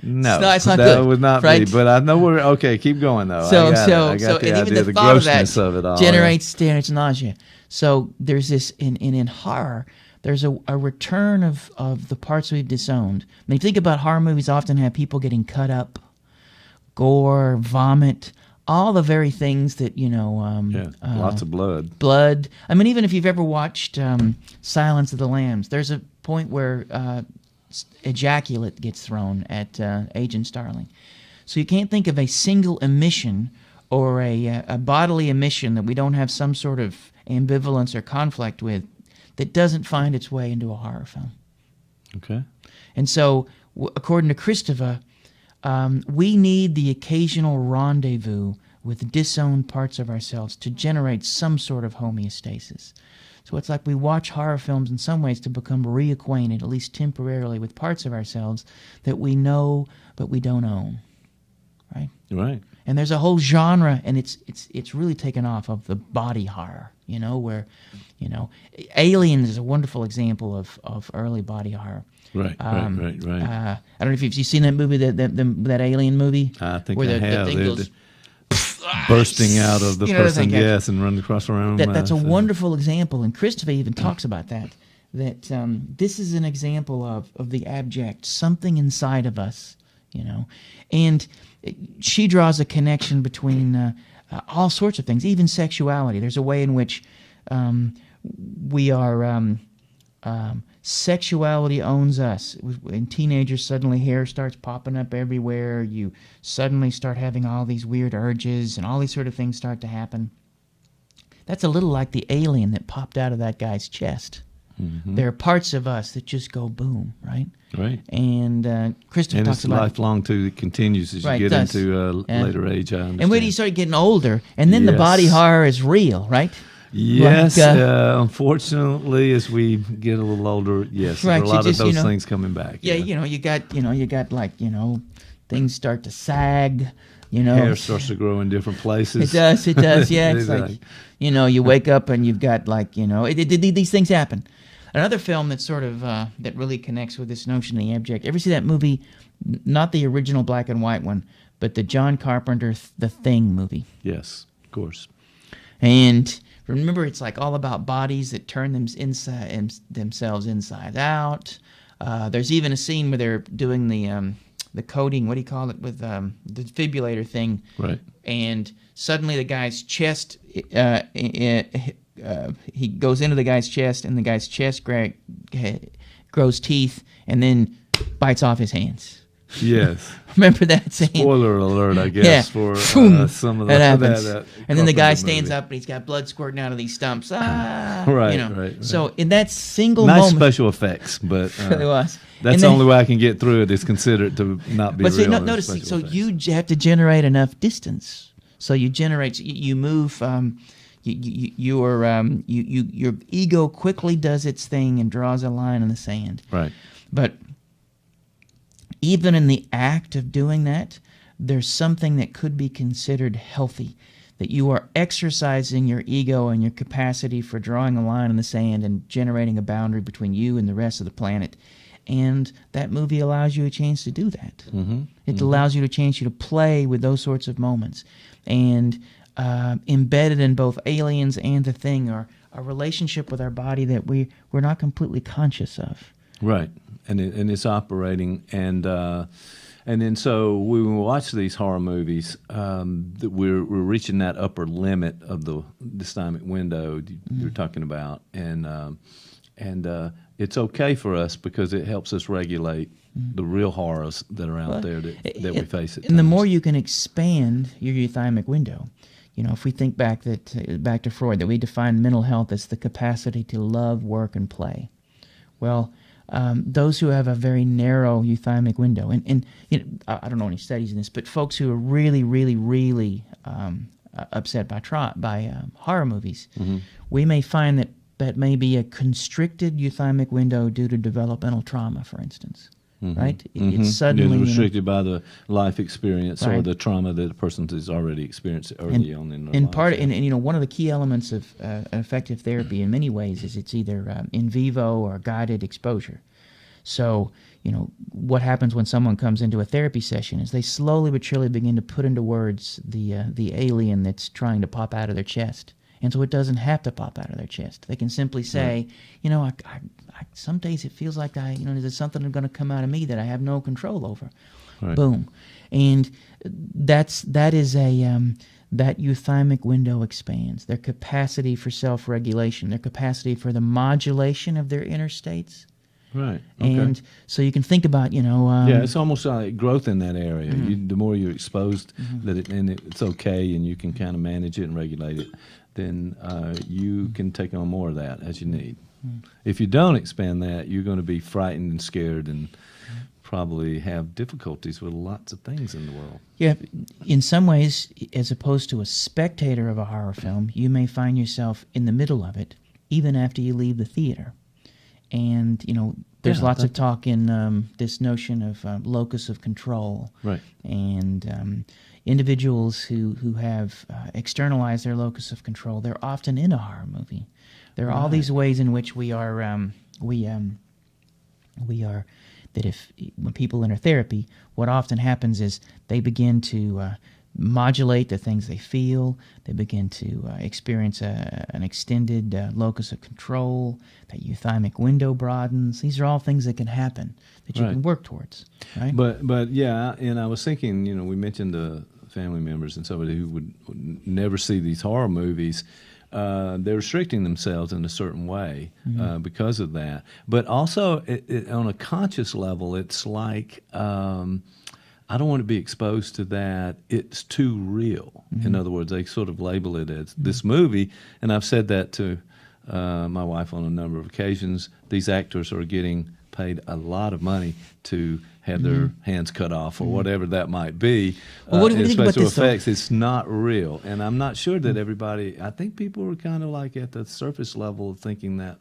S7: It's not
S4: that
S7: good.
S4: Would not
S7: right?
S4: be. But I know we're okay. Keep going though.
S7: So
S4: I got the
S7: and
S4: idea,
S7: even the thought
S4: grossness
S7: of that
S4: it all,
S7: generates nausea. So there's this in horror. There's a return of the parts we've disowned. I mean, think about horror movies. Often have people getting cut up, gore, vomit. All the very things that,
S4: lots of blood.
S7: Blood. I mean, even if you've ever watched Silence of the Lambs, there's a point where ejaculate gets thrown at Agent Starling. So you can't think of a single emission or a bodily emission that we don't have some sort of ambivalence or conflict with that doesn't find its way into a horror film.
S4: Okay.
S7: And so, according to Kristeva, we need the occasional rendezvous with disowned parts of ourselves to generate some sort of homeostasis. So it's like we watch horror films in some ways to become reacquainted, at least temporarily, with parts of ourselves that we know but we don't own. Right?
S4: Right.
S7: And there's a whole genre, and it's really taken off, of the body horror, where, Alien is a wonderful example of early body horror.
S4: Right.
S7: I don't know if you've seen that movie, that Alien movie.
S4: I think
S7: where
S4: I
S7: the
S4: have.
S7: thing goes,
S4: bursting out of the person, yes, and running across the room.
S7: That's a wonderful example, and Kristeva even talks about that. That this is an example of the abject, something inside of us, and she draws a connection between all sorts of things, even sexuality. There's a way in which we are. Sexuality owns us. When teenagers, suddenly hair starts popping up everywhere. You suddenly start having all these weird urges, and all these sort of things start to happen. That's a little like the alien that popped out of that guy's chest. Mm-hmm. There are parts of us that just go boom, right?
S4: Right.
S7: And Kristeva talks about
S4: lifelong too. It continues as you get into a later age. I understand.
S7: And when you start getting older, and then the body horror is real, right?
S4: Yes, unfortunately, as we get a little older, yes,
S7: right,
S4: there are a lot of those things coming back.
S7: Yeah, you got like things start to sag.
S4: Hair starts to grow in different places.
S7: It does. Yeah, it's
S4: exactly.
S7: Like you wake up and you've got like these things happen. Another film that sort of that really connects with this notion of the abject. Ever see that movie? Not the original black and white one, but the John Carpenter The Thing movie.
S4: Yes, of course.
S7: And remember, it's like all about bodies that turn themselves inside out. There's even a scene where they're doing the coding. What do you call it, with the defibrillator thing?
S4: Right.
S7: And suddenly the guy's chest, he goes into the guy's chest, and the guy's chest grows teeth, and then bites off his hands.
S4: Yes.
S7: Remember that scene?
S4: Spoiler alert, I guess, for some of
S7: that happens. And then the guy
S4: movie.
S7: Stands up and he's got blood squirting out of these stumps.
S4: Right.
S7: So in that single
S4: nice
S7: moment,
S4: special effects, but
S7: it was.
S4: That's the only way I can get through it is consider it to not be real.
S7: But notice, so
S4: effects.
S7: You have to generate enough distance. So you move. Your ego quickly does its thing and draws a line in the sand.
S4: Right.
S7: But even in the act of doing that, there's something that could be considered healthy, that you are exercising your ego and your capacity for drawing a line in the sand and generating a boundary between you and the rest of the planet. And that movie allows you a chance to do that.
S4: Mm-hmm.
S7: It allows you a chance to play with those sorts of moments. And embedded in both Aliens and The Thing are a relationship with our body that we're not completely conscious of.
S4: Right, and it's operating, and then so when we watch these horror movies, that we're reaching that upper limit of the dysthymic window you're talking about, and it's okay for us because it helps us regulate the real horrors that are out there that we face at times.
S7: And the more you can expand your euthymic window, if we think back to Freud, that we define mental health as the capacity to love, work, and play. Well, those who have a very narrow euthymic window, and I don't know any studies in this, but folks who are really, really, really upset by horror movies, we may find that may be a constricted euthymic window due to developmental trauma, for instance. Right? It's suddenly
S4: restricted by the life experience or the trauma that a person has already experienced early on in their life.
S7: And one of the key elements of effective therapy in many ways is it's either in vivo or guided exposure. So, what happens when someone comes into a therapy session is they slowly but surely begin to put into words the alien that's trying to pop out of their chest. And so it doesn't have to pop out of their chest. They can simply say, some days it feels like there's something going to come out of me that I have no control over.
S4: Right.
S7: Boom. And that euthymic window expands. Their capacity for self-regulation, their capacity for the modulation of their inner states.
S4: Right. Okay.
S7: And so you can think about,
S4: it's almost like growth in that area. The more you're exposed it's okay and you can kind of manage it and regulate it, then you can take on more of that as you need. If you don't expand that, you're going to be frightened and scared and probably have difficulties with lots of things in the world.
S7: Yeah, in some ways, as opposed to a spectator of a horror film, you may find yourself in the middle of it, even after you leave the theater. And, there's lots of talk in this notion of locus of control.
S4: Right.
S7: And individuals who have externalized their locus of control, they're often in a horror movie. There are all these ways in which we are that when people enter therapy, what often happens is they begin to modulate the things they feel. They begin to experience an extended locus of control. That euthymic window broadens. These are all things that can happen that you can work towards. Right?
S4: But yeah, and I was thinking, we mentioned the family members and somebody who would never see these horror movies. They're restricting themselves in a certain way because of that. But also, on a conscious level, it's like I don't want to be exposed to that. It's too real. In other words, they sort of label it as this movie, and I've said that to my wife on a number of occasions. These actors are getting paid a lot of money to have their hands cut off or whatever that might be.
S7: Well, what do you think about
S4: special
S7: this,
S4: effects, it's not real. And I'm not sure that everybody, I think people are kind of like at the surface level of thinking that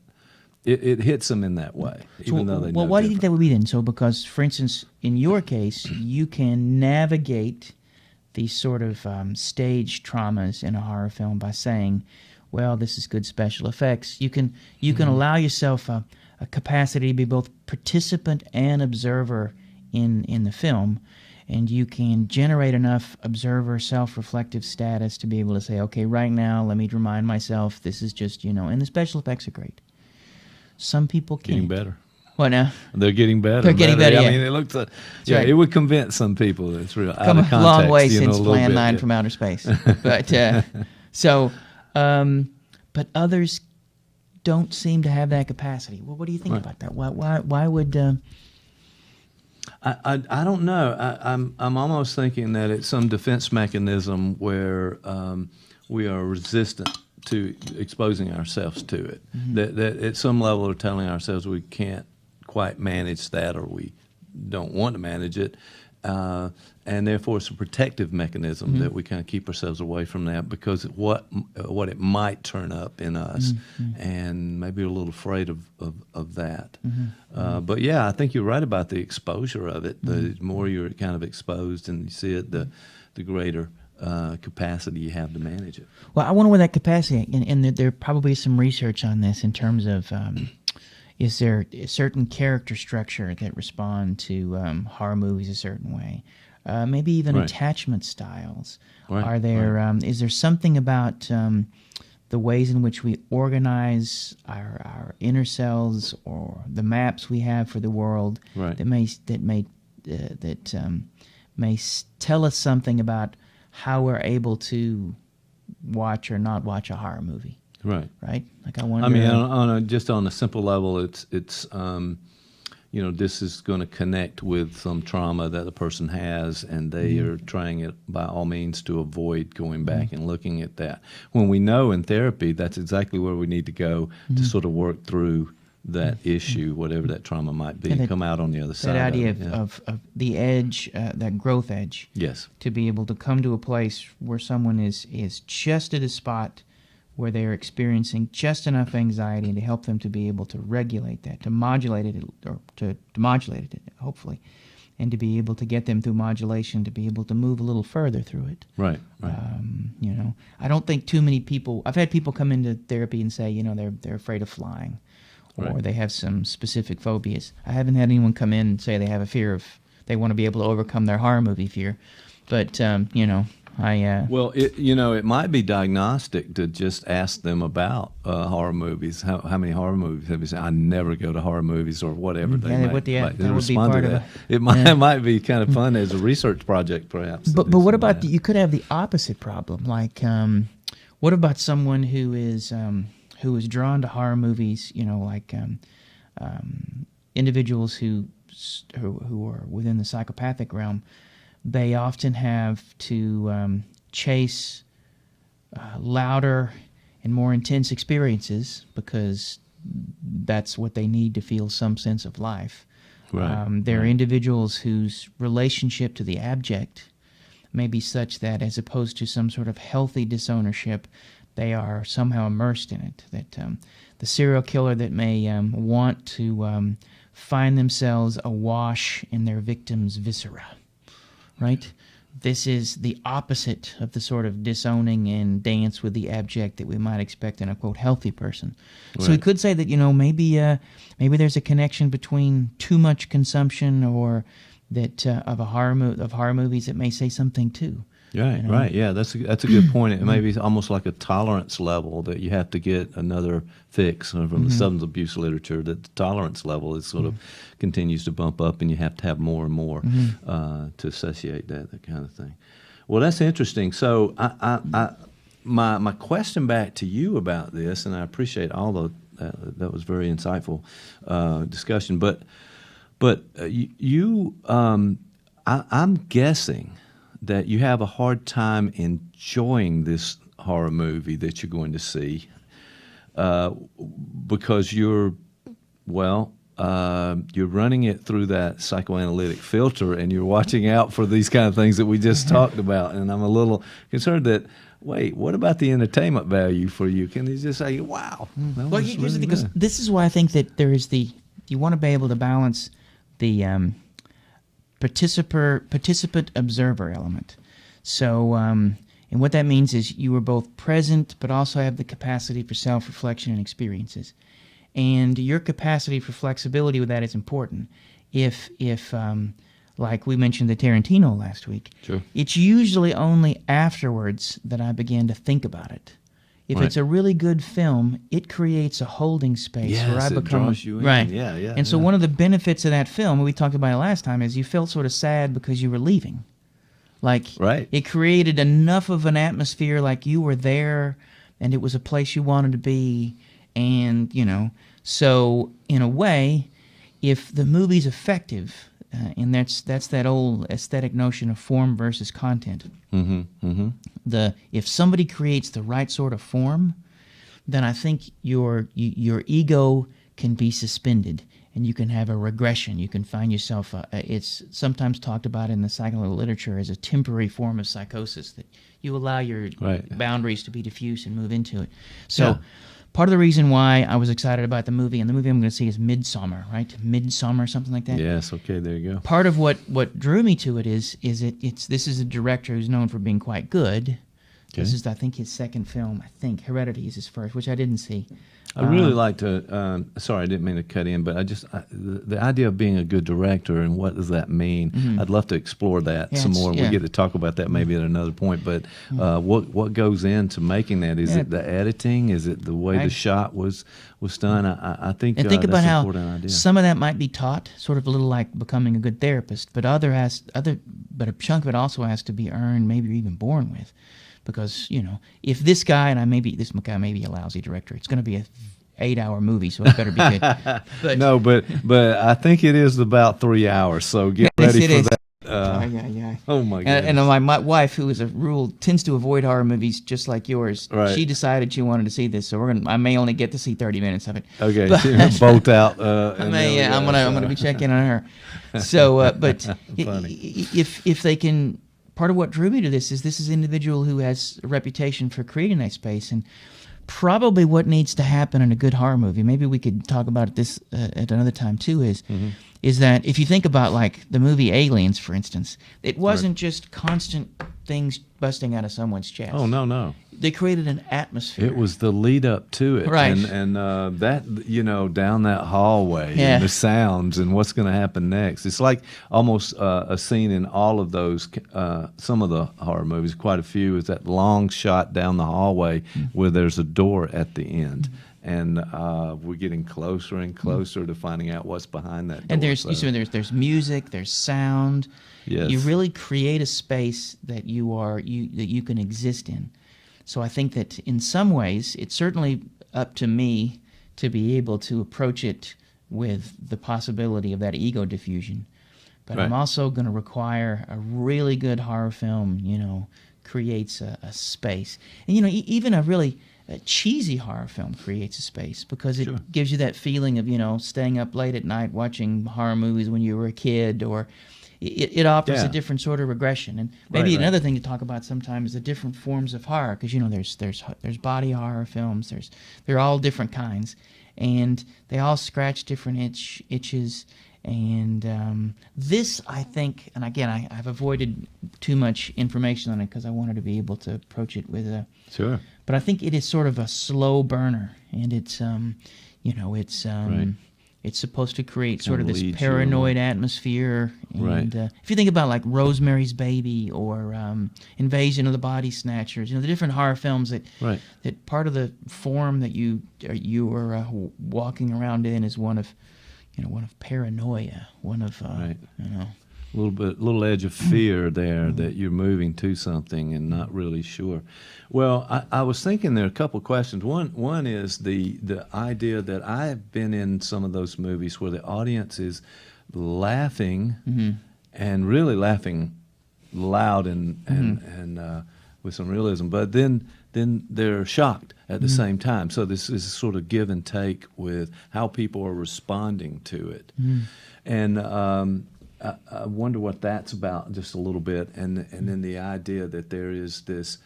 S4: it hits them in that way, even though they know
S7: why do you think
S4: different.
S7: that would be then? So because, for instance, in your case, you can navigate these sort of stage traumas in a horror film by saying, well, this is good special effects. You can allow yourself a capacity to be both participant and observer in the film, and you can generate enough observer self-reflective status to be able to say, okay, right now, let me remind myself this is just, and the special effects are great. Some people can't.
S4: Getting better.
S7: What now?
S4: They're getting better.
S7: They're getting better,
S4: I
S7: yeah.
S4: mean, it looks right.
S7: Right.
S4: It would convince some people that it's real.
S7: Come
S4: out of
S7: a long
S4: context,
S7: way
S4: a
S7: since
S4: little
S7: Plan
S4: bit,
S7: 9
S4: yeah.
S7: from Outer Space. But but others don't seem to have that capacity. Well, what do you think about that? Why would
S4: I don't know. I'm almost thinking that it's some defense mechanism where we are resistant to exposing ourselves to it. That at some level we're telling ourselves we can't quite manage that, or we don't want to manage it, and therefore it's a protective mechanism that we kind of keep ourselves away from that because what it might turn up in us, and maybe we're a little afraid of that. But yeah, I think you're right about the exposure of it. The more you're kind of exposed and you see it, the greater capacity you have to manage it.
S7: Well, I wonder where that capacity, and there probably is some research on this in terms of Is there a certain character structure that respond to horror movies a certain way? Maybe even attachment styles. Are there? Is there something about the ways in which we organize our inner selves or the maps we have for the world that may tell us something about how we're able to watch or not watch a horror movie? Right. Like I wonder.
S4: I mean, just on a simple level, it's this is going to connect with some trauma that the person has, and they are trying it by all means to avoid going back and looking at that. When we know in therapy, that's exactly where we need to go to sort of work through that issue, whatever that trauma might be, and come out on the other side.
S7: That idea of the edge, that growth edge.
S4: Yes.
S7: To be able to come to a place where someone is just at a spot where they are experiencing just enough anxiety, and to help them to be able to regulate that, to modulate it, or to modulate it, hopefully, and to be able to get them through modulation, to be able to move a little further through it.
S4: Right.
S7: I don't think too many people. I've had people come into therapy and say, they're afraid of flying, or they have some specific phobias. I haven't had anyone come in and say they have a fear of. They want to be able to overcome their horror movie fear, but well,
S4: it might be diagnostic to just ask them about horror movies. How many horror movies have you seen? I never go to horror movies or whatever. They might respond to that. It might be kind of fun as a research project, perhaps.
S7: But what about you could have the opposite problem? Like, what about someone who is drawn to horror movies? Individuals who are within the psychopathic realm. They often have to chase louder and more intense experiences because that's what they need to feel some sense of life. There are individuals whose relationship to the abject may be such that, as opposed to some sort of healthy disownership, they are somehow immersed in it. That the serial killer that may want to find themselves awash in their victim's viscera. Right? This is the opposite of the sort of disowning and dance with the abject that we might expect in a, quote, healthy person. So we could say that, maybe there's a connection between too much consumption or that of horror movies that may say something too.
S4: Right. Yeah, that's a good point. It may be almost like a tolerance level that you have to get another fix from the substance abuse literature. That the tolerance level is sort of continues to bump up, and you have to have more and more to associate that kind of thing. Well, that's interesting. So, my question back to you about this, and I appreciate all the that was very insightful discussion. But I'm guessing that you have a hard time enjoying this horror movie that you're going to see because you're running it through that psychoanalytic filter, and you're watching out for these kind of things that we just talked about. And I'm a little concerned that, wait, what about the entertainment value for you? Can you just say, wow?
S7: Well, here's the thing, because this is why I think that there is you want to be able to balance the participant observer element. So, and what that means is you are both present, but also have the capacity for self-reflection and experiences. And your capacity for flexibility with that is important. If like we mentioned the Tarantino last week,
S4: sure.
S7: It's usually only afterwards that I began to think about it. If it's a really good film, it creates a holding space where I become
S4: it draws you in.
S7: Right.
S4: Yeah.
S7: And so one of the benefits of that film, we talked about it last time, is you felt sort of sad because you were leaving. Like it created enough of an atmosphere, like you were there, and it was a place you wanted to be, and so in a way, if the movie's effective, and that's that old aesthetic notion of form versus content. If somebody creates the right sort of form, then I think your ego can be suspended, and you can have a regression. You can find yourself. It's sometimes talked about in the psychological literature as a temporary form of psychosis, that you allow your boundaries to be diffuse and move into it. So. Part of the reason why I was excited about the movie, and the movie I'm going to see is Midsommar, right? Midsommar, something like that.
S4: Yes, okay, there you go.
S7: Part of what drew me to it is this is a director who's known for being quite good. Okay. This is, I think, his second film. I think Heredity is his first, which I didn't see.
S4: I really like to. Sorry, I didn't mean to cut in, but the idea of being a good director and what does that mean?
S7: Mm-hmm.
S4: I'd love to explore that some more.
S7: Yeah.
S4: We get to talk about that maybe at another point. But what goes into making that? Is it the editing? Is it the way the shot was done? I think.
S7: And think about
S4: that's
S7: how
S4: an important idea.
S7: some of that might be taught, sort of a little like becoming a good therapist, but but a chunk of it also has to be earned, maybe even born with. Because, if this guy, this guy may be a lousy director, it's going to be a 8-hour movie, so it better be good. But,
S4: no, but I think it is about 3 hours, so get ready for that. Oh my goodness.
S7: And my wife, who tends to avoid horror movies just like yours,
S4: right.
S7: She decided she wanted to see this, so I may only get to see 30 minutes of it.
S4: Okay, bolt out.
S7: I'm gonna be checking on her. So, but if they can. Part of what drew me to this is an individual who has a reputation for creating that space, and probably what needs to happen in a good horror movie, maybe we could talk about this at another time too, is that if you think about like the movie Aliens, for instance, it wasn't just constant things busting out of someone's chest.
S4: Oh, no.
S7: They created an atmosphere.
S4: It was the lead up to it.
S7: Right.
S4: And that, down that hallway and the sounds and what's going to happen next. It's like almost a scene in all of those, some of the horror movies, quite a few, is that long shot down the hallway where there's a door at the end. And we're getting closer and closer to finding out what's behind that door.
S7: And there's music, there's sound.
S4: Yes.
S7: You really create a space that you can exist in. So I think that in some ways, it's certainly up to me to be able to approach it with the possibility of that ego diffusion. But I'm also going to require a really good horror film, creates a space. And, even a really cheesy horror film creates a space because it gives you that feeling of, staying up late at night watching horror movies when you were a kid, or it offers a different sort of regression. And maybe another thing to talk about sometime is the different forms of horror, because there's body horror films, they're all different kinds, and they all scratch different itches. And this, I think, and again, I've avoided too much information on it because I wanted to be able to approach it with a
S4: Sure.
S7: But I think it is sort of a slow burner, and it's it's supposed to create sort of this paranoid atmosphere. And if you think about like Rosemary's Baby or Invasion of the Body Snatchers, the different horror films that part of the form that you are walking around in is one of paranoia, one of
S4: little edge of fear there that you're moving to something and not really sure. Well, I was thinking there are a couple of questions. One is the idea that I've been in some of those movies where the audience is laughing and really laughing loud and with some realism, but then they're shocked at the same time. So this is a sort of give and take with how people are responding to it. And I wonder what that's about just a little bit, and then the idea that there is this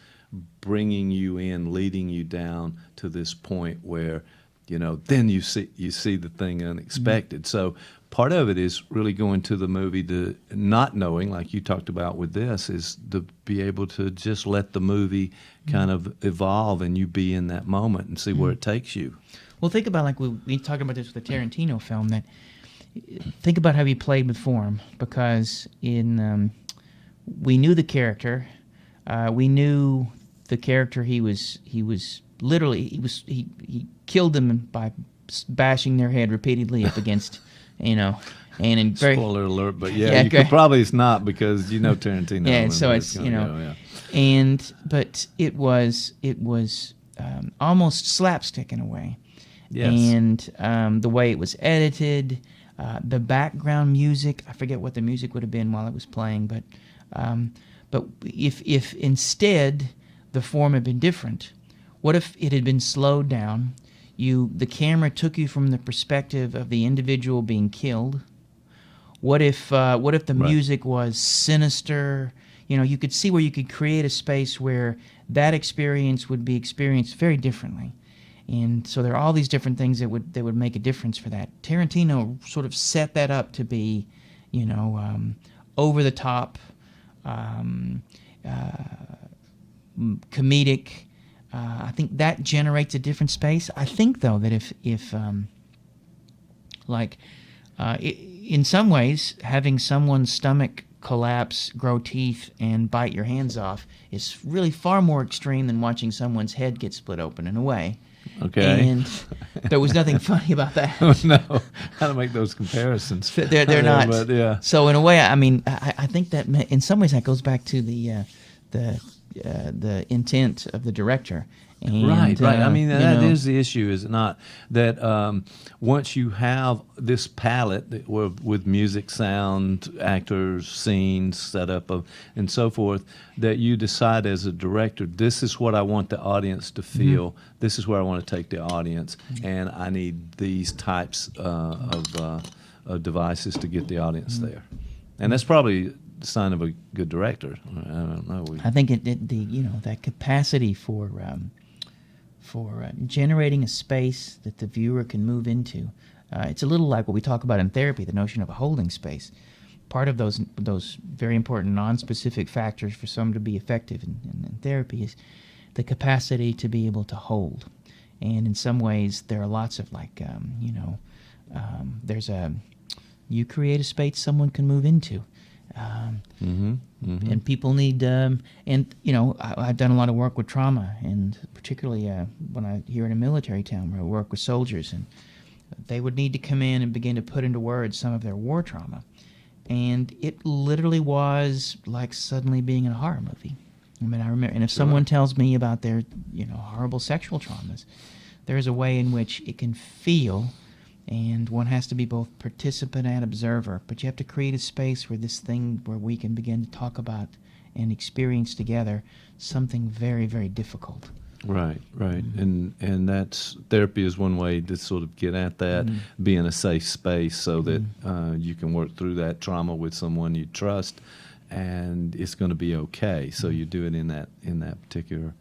S4: bringing you in, leading you down to this point where, then you see the thing unexpected. So part of it is really going to the movie to not knowing, like you talked about with this, is to be able to just let the movie kind of evolve and you be in that moment and see where it takes you.
S7: Well, think about, like we talked about this with the Tarantino film, that think about how he played with form, because we knew the character, we knew the character he killed them by bashing their head repeatedly up against, and in very
S4: spoiler alert, but you could probably it's not because Tarantino.
S7: Yeah, so it's but it was almost slapstick in a way.
S4: Yes.
S7: And the way it was edited. The background music, I forget what the music would have been while it was playing, but if instead the form had been different, what if it had been slowed down? The camera took you from the perspective of the individual being killed. What if the music was sinister? You could see where you could create a space where that experience would be experienced very differently. And so there are all these different things that would make a difference for that. Tarantino sort of set that up to be, over the top, comedic, I think that generates a different space. I think, though, that if in some ways, having someone's stomach collapse, grow teeth, and bite your hands off is really far more extreme than watching someone's head get split open in a way.
S4: Okay.
S7: And there was nothing funny about that.
S4: No, how to make those comparisons?
S7: They're not.
S4: But, yeah.
S7: So in a way, I mean, I think that in some ways that goes back to the intent of the director. And,
S4: right. I mean, that
S7: know,
S4: is the issue, is it not? That once you have this palette with music, sound, actors, scenes, setup, and so forth, that you decide as a director, this is what I want the audience to feel. Mm-hmm. This is where I want to take the audience, and I need these types of devices to get the audience there. And that's probably the sign of a good director. I don't know.
S7: I think that capacity for generating a space that the viewer can move into. It's a little like what we talk about in therapy, the notion of a holding space. Part of those very important non-specific factors for someone to be effective in therapy is the capacity to be able to hold. And in some ways, there are lots of you create a space someone can move into. And people need, I've done a lot of work with trauma, and particularly when I here in a military town where I work with soldiers, and they would need to come in and begin to put into words some of their war trauma. And it literally was like suddenly being in a horror movie. I mean, I remember, and if someone tells me about their, horrible sexual traumas, there is a way in which it can feel. And one has to be both participant and observer. But you have to create a space where we can begin to talk about and experience together something very, very difficult.
S4: Right. And that's therapy is one way to sort of get at that, be in a safe space so that you can work through that trauma with someone you trust, and it's going to be okay. So you do it in that particular.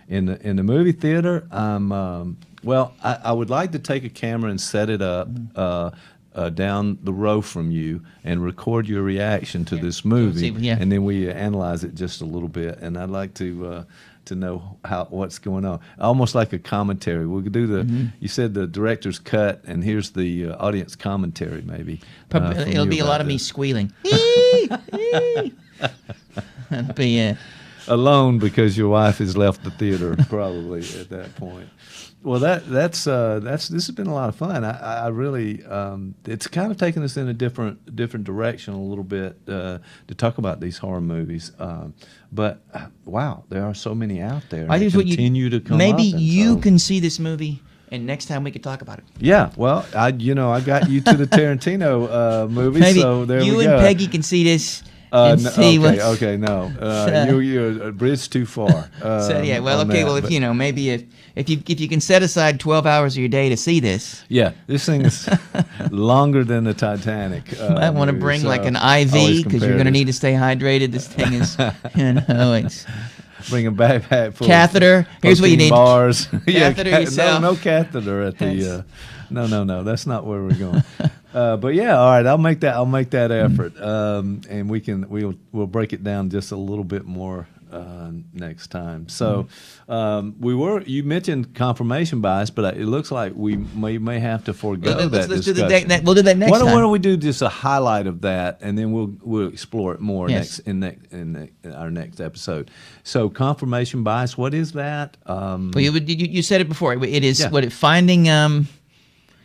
S4: In the movie theater, I would like to take a camera and set it up down the row from you and record your reaction to this movie, and then we analyze it just a little bit. And I'd like to know what's going on, almost like a commentary. We'll do you said the director's cut, and here's the audience commentary, maybe.
S7: It'll be a lot of me squealing. It'll be
S4: alone because your wife has left the theater probably at that point. Well, this has been a lot of fun. I really it's kind of taken us in a different direction a little bit to talk about these horror movies. But wow, there are so many out there.
S7: I think
S4: continue to come
S7: maybe
S4: up.
S7: You can see this movie, and next time we could talk about it.
S4: Yeah, well, I got you to the Tarantino movie,
S7: maybe
S4: so there we go.
S7: You and Peggy can see this.
S4: No. You're a bridge too far.
S7: Maybe if you can set aside 12 hours of your day to see this.
S4: Yeah, this thing is longer than the Titanic.
S7: You might want to bring like an IV because you're going to need to stay hydrated. This thing is, it's.
S4: Bring a backpack full
S7: catheter.
S4: Of
S7: here's what you need.
S4: Bars.
S7: Catheter yourself.
S4: No catheter at the. No. That's not where we're going. But yeah, all right. I'll make that effort, and we'll break it down just a little bit more next time. So you mentioned confirmation bias, but it looks like we may have to forego that discussion.
S7: We'll do that next time.
S4: Why don't we do just a highlight of that, and then we'll explore it more in our next episode. So confirmation bias, what is that?
S7: Well, you said it before. It is finding.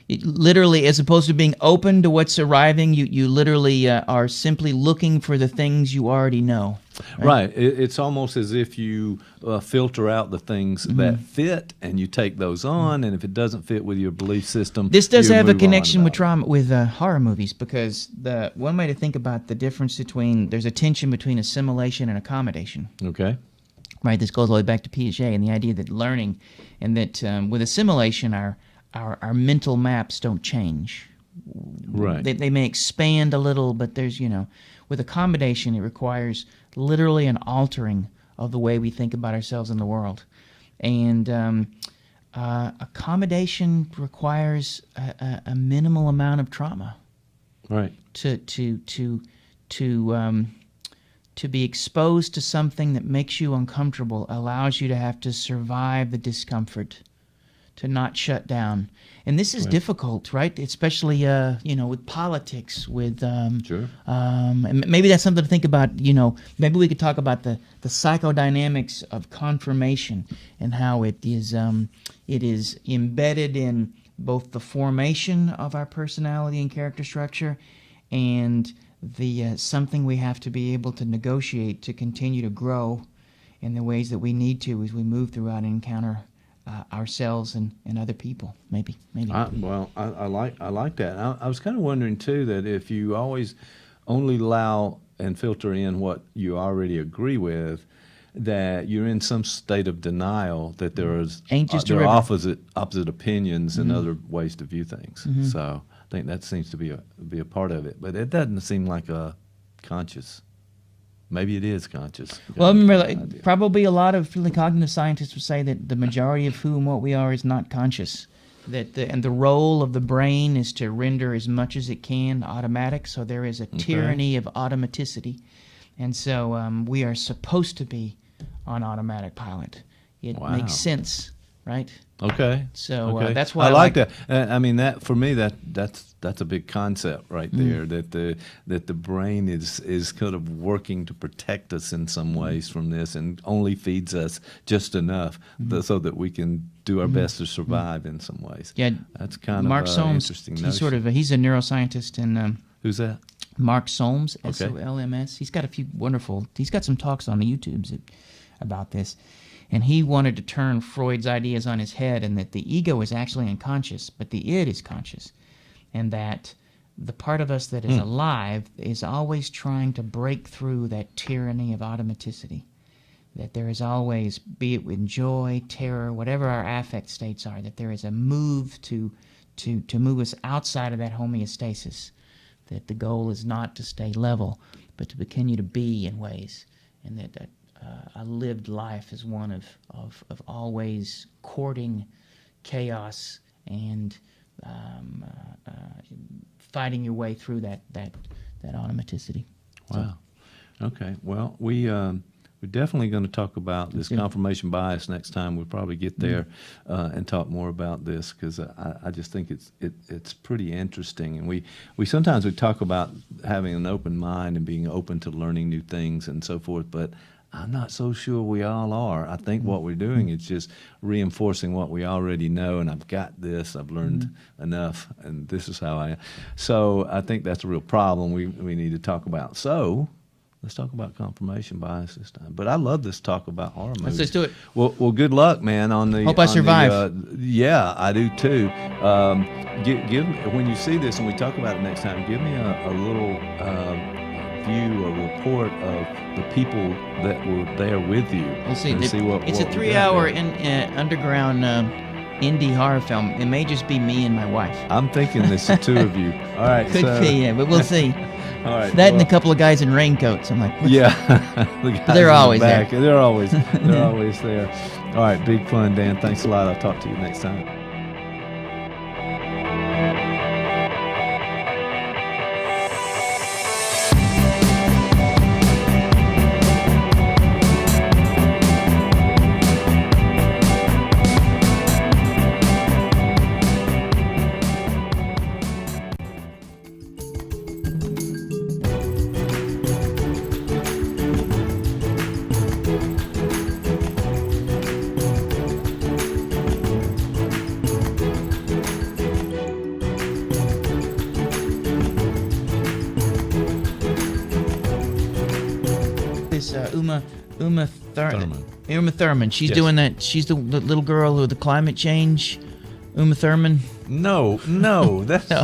S7: Literally, as opposed to being open to what's arriving, you literally are simply looking for the things you already know.
S4: Right. It's almost as if you filter out the things that fit, and you take those on. And if it doesn't fit with your belief system,
S7: this does have a connection with trauma, with horror movies, because the one way to think about the difference there's a tension between assimilation and accommodation.
S4: Okay.
S7: Right. This goes all the way back to Piaget and the idea that learning, and that with assimilation, our mental maps don't change.
S4: Right.
S7: They may expand a little, but there's, with accommodation, it requires literally an altering of the way we think about ourselves in the world. And accommodation requires a minimal amount of trauma.
S4: Right.
S7: To to be exposed to something that makes you uncomfortable allows you to have to survive the discomfort, to not shut down. And this is difficult, right? Especially, with politics, with... and maybe that's something to think about, maybe we could talk about the psychodynamics of confirmation and how it is embedded in both the formation of our personality and character structure and the something we have to be able to negotiate to continue to grow in the ways that we need to as we move throughout and encounter ourselves and other people. Maybe.
S4: I like that. I was kind of wondering too that if you always only allow and filter in what you already agree with, that you're in some state of denial that there are opposite opinions and other ways to view things. So I think that seems to be a part of it, but it doesn't seem like a conscious. Maybe it is conscious.
S7: Well, remember, probably a lot of cognitive scientists would say that the majority of who and what we are is not conscious. And the role of the brain is to render as much as it can automatic. So there is a tyranny of automaticity, and so we are supposed to be on automatic pilot. It makes sense, right?
S4: Okay.
S7: So that's why
S4: I like that. I mean, that for me, that's a big concept right there. That the brain is kind of working to protect us in some ways from this, and only feeds us just enough so that we can do our best to survive in some ways.
S7: Yeah,
S4: that's kind
S7: Mark
S4: of
S7: Solms,
S4: interesting notion.
S7: He's a neuroscientist, and
S4: who's that?
S7: Mark Solms, Solms. He's got some talks on the YouTubes about this. And he wanted to turn Freud's ideas on his head, and that the ego is actually unconscious, but the id is conscious. And that the part of us that is alive is always trying to break through that tyranny of automaticity. That there is always, be it with joy, terror, whatever our affect states are, that there is a move to move us outside of that homeostasis. That the goal is not to stay level, but to continue to be in ways. And that a lived life is one of always courting chaos and fighting your way through that automaticity.
S4: Wow. Okay. Well, we're definitely going to talk about this confirmation bias next time. We'll probably get there and talk more about this, because I just think it's pretty interesting. And we sometimes talk about having an open mind and being open to learning new things and so forth, but I'm not so sure we all are. I think what we're doing is just reinforcing what we already know, and I've got this, I've learned enough, and this is how I am. So I think that's a real problem we need to talk about. So let's talk about confirmation bias this time. But I love this talk about horror movies.
S7: Let's do it.
S4: Well, good luck, man.
S7: Hope I survive.
S4: Yeah, I do too. Give when you see this and we talk about it next time, give me a little view or report of the people that were there with you.
S7: We'll see.
S4: It's
S7: a 3-hour underground indie horror film. It may just be me and my wife.
S4: I'm thinking there's the two of you. All right.
S7: Could be, yeah, but we'll see.
S4: All right.
S7: That and a couple of guys in raincoats. I'm like,
S4: yeah.
S7: They're always there.
S4: They're always there. All right. Big fun, Dan. Thanks a lot. I'll talk to you next time.
S7: Uma Thurman. She's doing that. She's the little girl with the climate change. Uma Thurman.
S4: No, that's
S1: You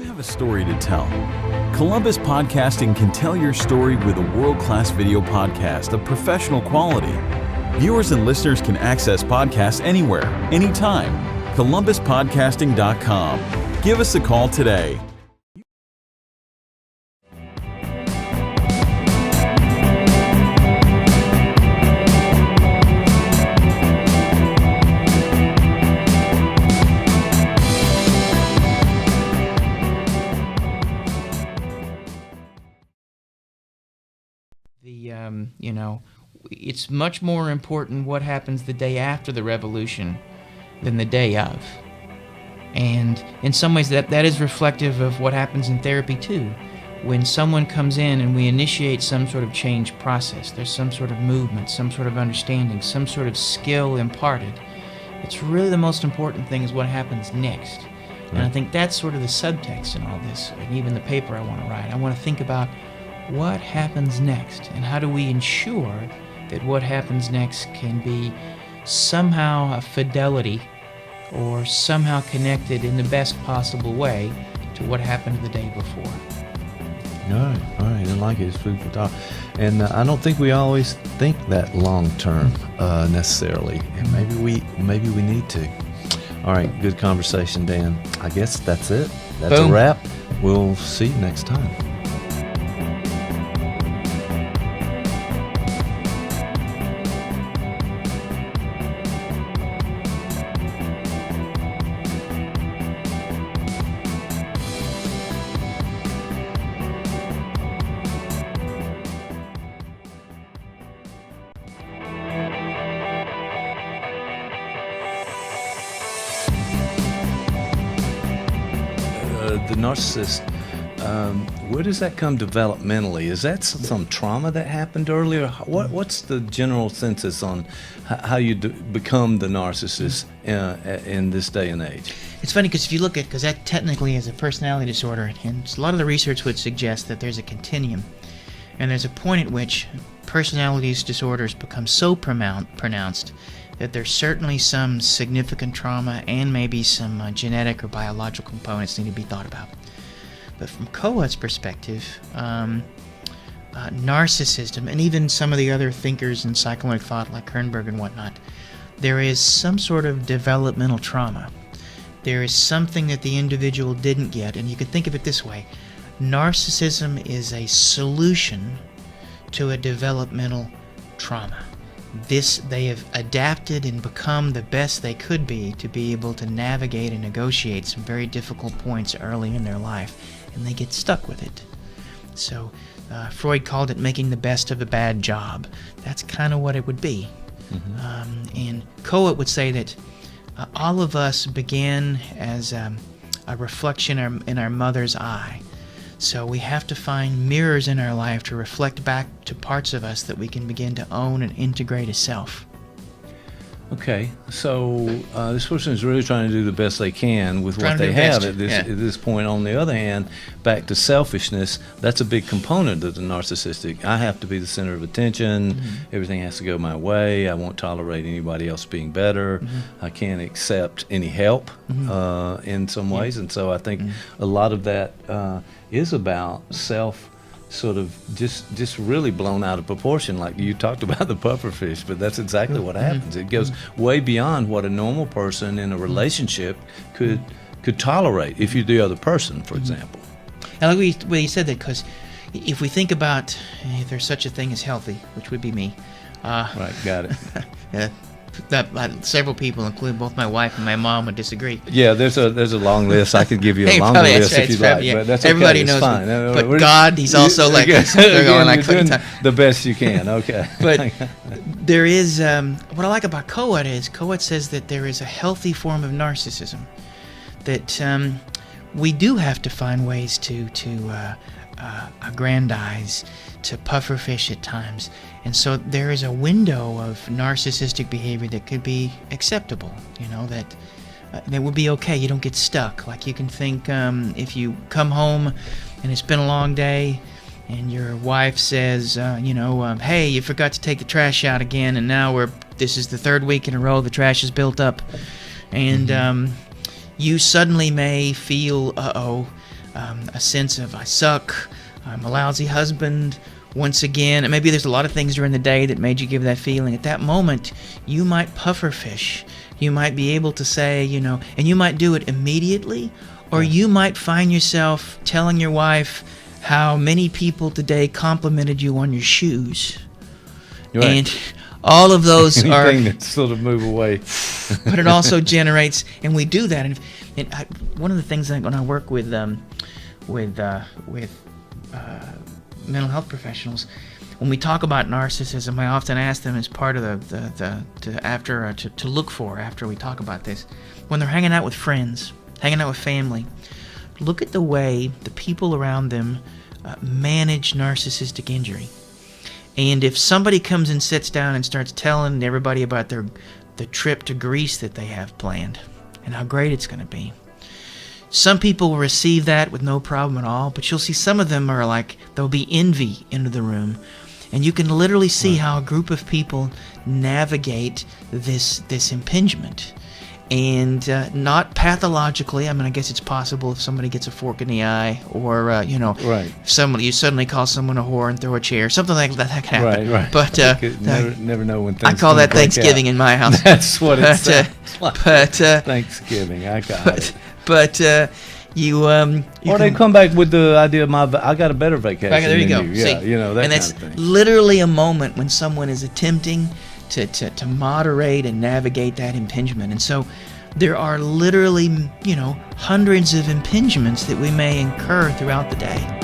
S1: have a story to tell. Columbus Podcasting can tell your story with a world-class video podcast of professional quality. Viewers and listeners can access podcasts anywhere, anytime. ColumbusPodcasting.com. Give us a call today.
S7: it's much more important what happens the day after the revolution than the day of. And in some ways that is reflective of what happens in therapy too. When someone comes in and we initiate some sort of change process, there's some sort of movement, some sort of understanding, some sort of skill imparted. It's really the most important thing is what happens next. Right. And I think that's sort of the subtext in all this, and even the paper I want to write. I want to think about what happens next, and how do we ensure that what happens next can be somehow a fidelity or somehow connected in the best possible way to what happened the day before.
S4: All right. I like it. It's food for thought. And I don't think we always think that long term necessarily. And maybe we need to. All right, good conversation, Dan. I guess that's it. That's
S7: Boom.
S4: A wrap. We'll see you next time. The narcissist, where does that come developmentally? Is that some trauma that happened earlier? What's the general census on how you become the narcissist in this day and age?
S7: It's funny because if you look at, because that technically is a personality disorder, and a lot of the research would suggest that there's a continuum, and there's a point at which personality disorders become so pronounced that there's certainly some significant trauma and maybe some genetic or biological components need to be thought about. But from Kohut's perspective, narcissism, and even some of the other thinkers in psychoanalytic thought like Kernberg and whatnot, there is some sort of developmental trauma. There is something that the individual didn't get, and you can think of it this way. Narcissism is a solution to a developmental trauma. They have adapted and become the best they could be to be able to navigate and negotiate some very difficult points early in their life, and they get stuck with it. So Freud called it making the best of a bad job. That's kind of what it would be. Mm-hmm. And Kohut would say that all of us began as a reflection in our mother's eye. So we have to find mirrors in our life to reflect back to parts of us that we can begin to own and integrate as self.
S4: Okay, so this person is really trying to do the best they can with what they have at this point. On the other hand, back to selfishness, that's a big component of the narcissistic. I have to be the center of attention. Mm-hmm. Everything has to go my way. I won't tolerate anybody else being better. Mm-hmm. I can't accept any help in some ways. And so I think a lot of that is about self sort of just really blown out of proportion, like you talked about the puffer fish, but that's exactly what happens. It goes way beyond what a normal person in a relationship could tolerate if you're the other person, for example.
S7: I like what you said that, because if we think about if there's such a thing as healthy, which would be me.
S4: Right, got it.
S7: Several people, including both my wife and my mom, would disagree.
S4: Yeah, there's a long list. I could give you a longer list if you'd like, but that's okay.
S7: Everybody knows,
S4: fine.
S7: But God, He's also like they're going like
S4: the best you can. Okay,
S7: but there is what I like about Kohut is Kohut says that there is a healthy form of narcissism, that we do have to find ways to aggrandize, to pufferfish at times. And so there is a window of narcissistic behavior that could be acceptable, that would be okay. You don't get stuck. Like you can think if you come home and it's been a long day and your wife says, hey, you forgot to take the trash out again, and now this is the third week in a row the trash is built up. And you suddenly may feel, a sense of I suck, I'm a lousy husband, once again, and maybe there's a lot of things during the day that made you give that feeling. At that moment, you might pufferfish. You might be able to say, and you might do it immediately, or you might find yourself telling your wife how many people today complimented you on your shoes.
S4: Right.
S7: And all of those
S4: anything that sort of move away.
S7: But it also generates, and we do that. And one of the things that when I work with mental health professionals, when we talk about narcissism, I often ask them as part of to look for after we talk about this. When they're hanging out with friends, hanging out with family, look at the way the people around them manage narcissistic injury. And if somebody comes and sits down and starts telling everybody about the trip to Greece that they have planned and how great it's going to be, some people will receive that with no problem at all, but you'll see some of them are like, there'll be envy into the room. And you can literally see how a group of people navigate this impingement. And not pathologically. I mean, I guess it's possible if somebody gets a fork in the eye, or if you suddenly call someone a whore and throw a chair, something like that can happen.
S4: Right.
S7: But
S4: never know when things.
S7: I call that Thanksgiving in my house.
S4: That's what it sounds like.
S7: But
S4: Thanksgiving, I got it.
S7: But you
S4: they come back with the idea of I got a better vacation.
S7: There you go.
S4: Yeah,
S7: See,
S4: that
S7: and that's
S4: kind of thing.
S7: literally a moment when someone is attempting to moderate and navigate that impingement. And so there are literally, hundreds of impingements that we may incur throughout the day.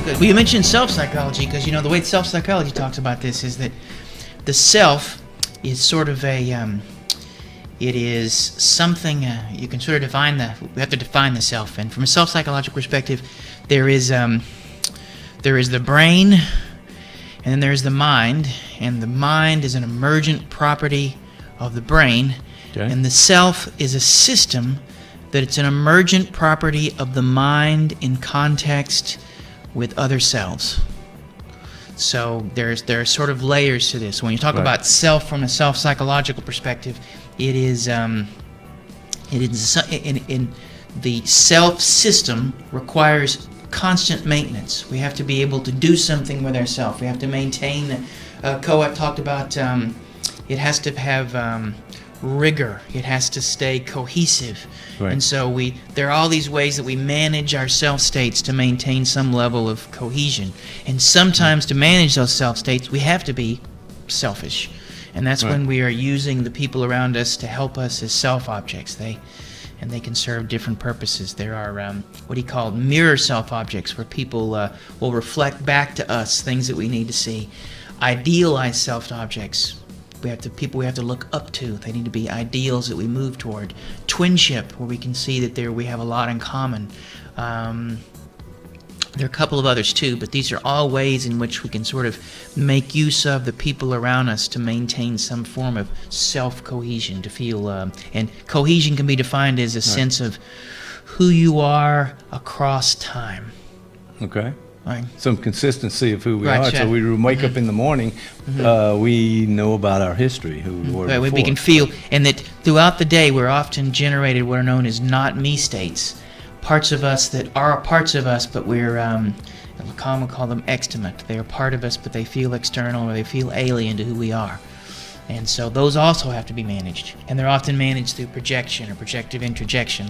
S7: Well, you mentioned self-psychology because, the way self-psychology talks about this is that the self is sort of it is something, you can sort of we have to define the self. And from a self-psychological perspective, there is the brain, and then there's the mind. And the mind is an emergent property of the brain. Okay. And the self is a system that it's an emergent property of the mind in context with other selves. So there are sort of layers to this. When you talk about self from a self-psychological perspective, it is in the self system requires constant maintenance. We have to be able to do something with ourselves. We have to maintain. Coat talked about it has to have rigor. It has to stay cohesive. Right. And so there are all these ways that we manage our self states to maintain some level of cohesion. And sometimes to manage those self states, we have to be selfish. And that's when we are using the people around us to help us as self objects. They can serve different purposes. There are what he called mirror self objects, where people will reflect back to us things that we need to see. Idealized self objects. People we have to look up to. They need to be ideals that we move toward. Twinship, where we can see that we have a lot in common. There are a couple of others too, but these are all ways in which we can sort of make use of the people around us to maintain some form of self-cohesion, to feel, and cohesion can be defined as a sense of who you are across time.
S4: Okay.
S7: Right.
S4: Some consistency of who we are. So we wake up in the morning, we know about our history, who we were before.
S7: We can feel, and that throughout the day we're often generated what are known as not me states. Parts of us that are parts of us, but we're, Lacan would call them extimate. They are part of us, but they feel external or they feel alien to who we are. And so those also have to be managed. And they're often managed through projection or projective introjection,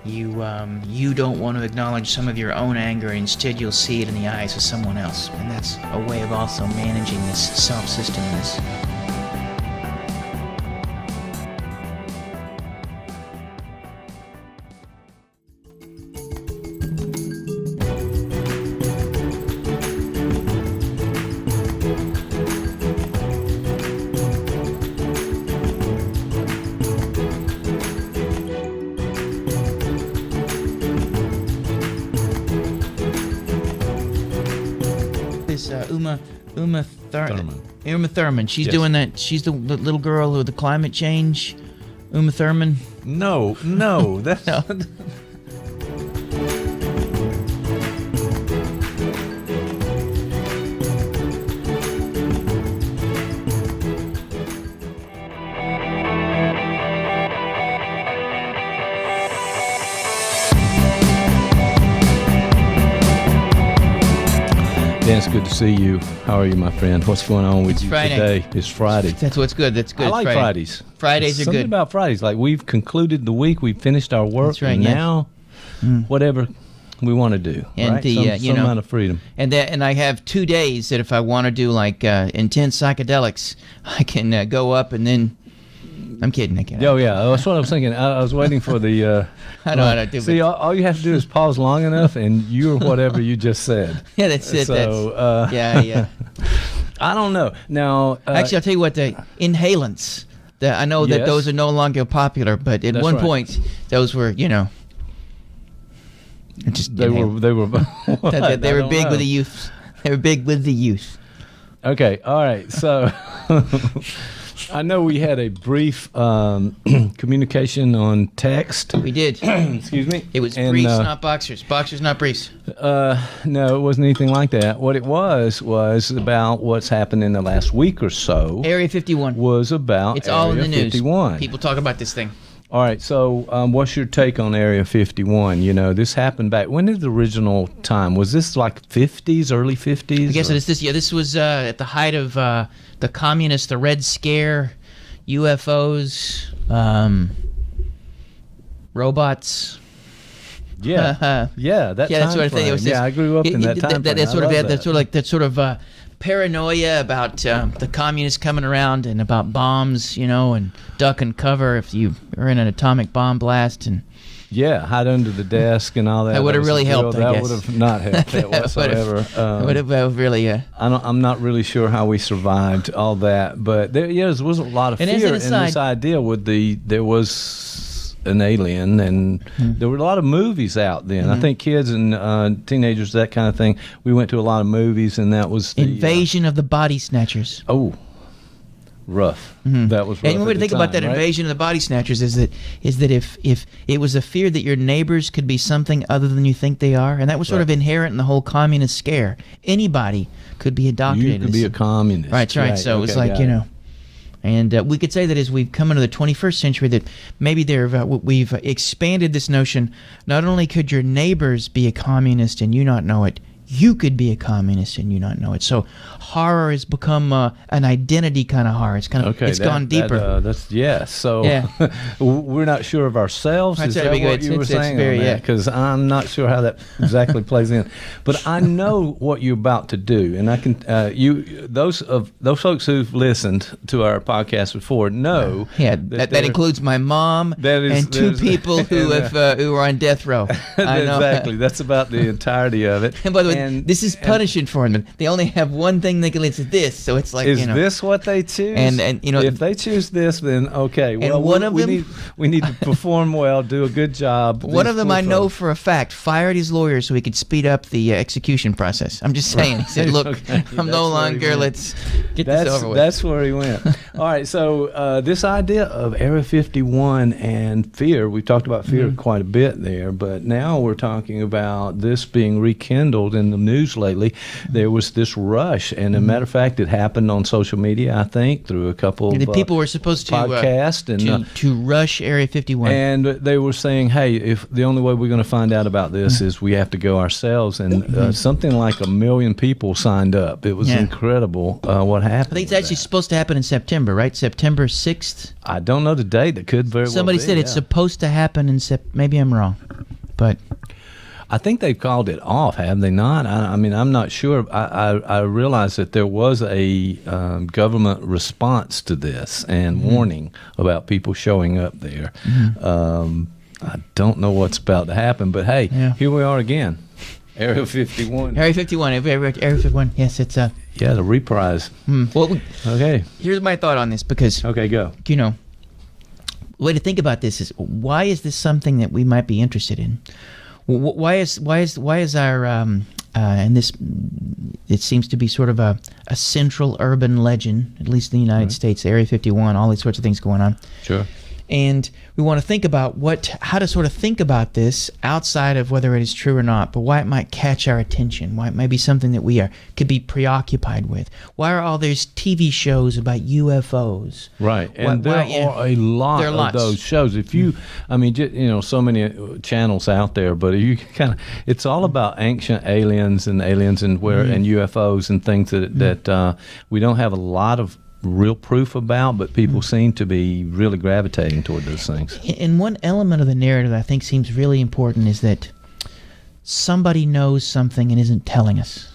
S7: you don't want to acknowledge some of your own anger, instead you'll see it in the eyes of someone else. And that's a way of also managing this self-systemness. Uma Thurman. She's doing that. She's the little girl with the climate change. Uma Thurman.
S4: No, that's
S7: no.
S4: Chance, good to see you. How are you, my friend? What's going on with you
S7: Friday.
S4: today? It's Friday.
S7: That's what's good. That's good.
S4: I like
S7: Friday.
S4: Fridays.
S7: Fridays are
S4: Something
S7: good.
S4: about Fridays. Like, we've concluded the week, we've finished our work,
S7: That's right,
S4: and
S7: yes.
S4: now whatever we want to do.
S7: And
S4: right?
S7: some
S4: amount of freedom.
S7: And I have 2 days that if I want to do like intense psychedelics, I can go up and then. I'm kidding. I can't.
S4: Oh, yeah. That's what I was thinking. I was waiting for the.
S7: I know how to do it.
S4: See, all you have to do is pause long enough, and you're whatever you just said.
S7: Yeah, that's it.
S4: So,
S7: yeah.
S4: I don't know. Now,
S7: Actually, I'll tell you what. The inhalants. I know that
S4: Yes.
S7: those are no longer popular, but at
S4: That's
S7: one
S4: right.
S7: point, those were, just
S4: they were.
S7: they
S4: I
S7: were
S4: don't
S7: big
S4: know.
S7: with the youth. They were big with the youth.
S4: Okay, all right. So I know we had a brief communication on text.
S7: We did.
S4: Excuse me.
S7: It was briefs, not boxers. Boxers, not briefs.
S4: No, it wasn't anything like that. What it was about what's happened in the last week or so.
S7: Area 51.
S4: Was about
S7: It's all in
S4: Area
S7: the news.
S4: 51.
S7: People talk about this thing.
S4: All right, so what's your take on Area 51? You know, this happened back, when did the original time? Was this like 50s, early 50s?
S7: I guess it is this. Yeah, this was at the height of the communists, the Red Scare, UFOs, robots.
S4: Yeah, yeah, that
S7: yeah, that sort of thing. It was
S4: I grew up in that time frame.
S7: That sort of paranoia about the communists coming around and about bombs, and duck and cover if you are in an atomic bomb blast and.
S4: Yeah, hide under the desk and all that.
S7: That would have really helped, I guess.
S4: That would have not helped that whatsoever.
S7: Would have really.
S4: I'm not really sure how we survived all that, but there was a lot of fear in this idea there was an alien, and there were a lot of movies out then. I think kids and teenagers, that kind of thing. We went to a lot of movies, and that was the
S7: Invasion of the Body Snatchers.
S4: Oh. Rough. That was rough.
S7: And one way to think about that invasion of the body snatchers is that if it was a fear that your neighbors could be something other than you think they are, and that was sort of inherent in the whole communist scare. Anybody could be indoctrinated.
S4: You could be a communist.
S7: Right. So it was like, and we could say that as we've come into the 21st century, that maybe we've expanded this notion. Not only could your neighbors be a communist and you not know it, you could be a communist and you not know it. So horror has become an identity kind of horror. It's kind of it's gone deeper.
S4: So we're not sure of ourselves. Is that what you were saying? Because I'm not sure how that exactly plays in. But I know what you're about to do, and I can those folks who've listened to our podcast before know.
S7: That includes my mom and two people who are on death row. I know.
S4: Exactly. That's about the entirety of it.
S7: And by the way, this is punishing for them. They only have one thing they can listen to. This, so it's like
S4: is this what they choose?
S7: And
S4: if they choose this, then okay. Well, we need to perform well, do a good job.
S7: One of them I know for a fact fired his lawyer so he could speed up the execution process. I'm just saying. He said, "Look, I'm no longer. Let's get this over with."
S4: That's where he went. All right. So this idea of Area 51 and fear. We've talked about fear quite a bit there, but now we're talking about this being rekindled in the news lately. There was this rush, and as a matter of fact, it happened on social media, I think, through a couple of
S7: people were supposed to
S4: podcast
S7: to rush Area 51,
S4: and they were saying, "Hey, if the only way we're going to find out about this is we have to go ourselves," and something like 1 million people signed up. It was incredible what happened.
S7: I think it's actually supposed to happen in September, right? September 6th.
S4: I don't know the date. That could very well be.
S7: Somebody said it's supposed to happen in Maybe I'm wrong, but.
S4: I think they've called it off, have they not? I mean, I'm not sure. I realize that there was a government response to this and warning about people showing up there. I don't know what's about to happen, but hey, here we are again. Area 51.
S7: Area 51. Area 51. Yes, it's the
S4: reprise.
S7: Well,
S4: okay.
S7: Here's my thought on this because
S4: go.
S7: The way to think about this is why is this something that we might be interested in? Why is our and this it seems to be sort of a central urban legend, at least in the United States, Area 51, all these sorts of things going on.
S4: Sure.
S7: And we want to think about how to sort of think about this outside of whether it is true or not, but why it might catch our attention, why it might be something that we could be preoccupied with. Why are all these TV shows about UFOs?
S4: Right, and there are a lot of those shows. If you, I mean, so many channels out there, but you it's all about ancient aliens and UFOs and things that we don't have a lot of real proof about, but people seem to be really gravitating toward those things.
S7: And one element of the narrative that I think seems really important is that somebody knows something and isn't telling us.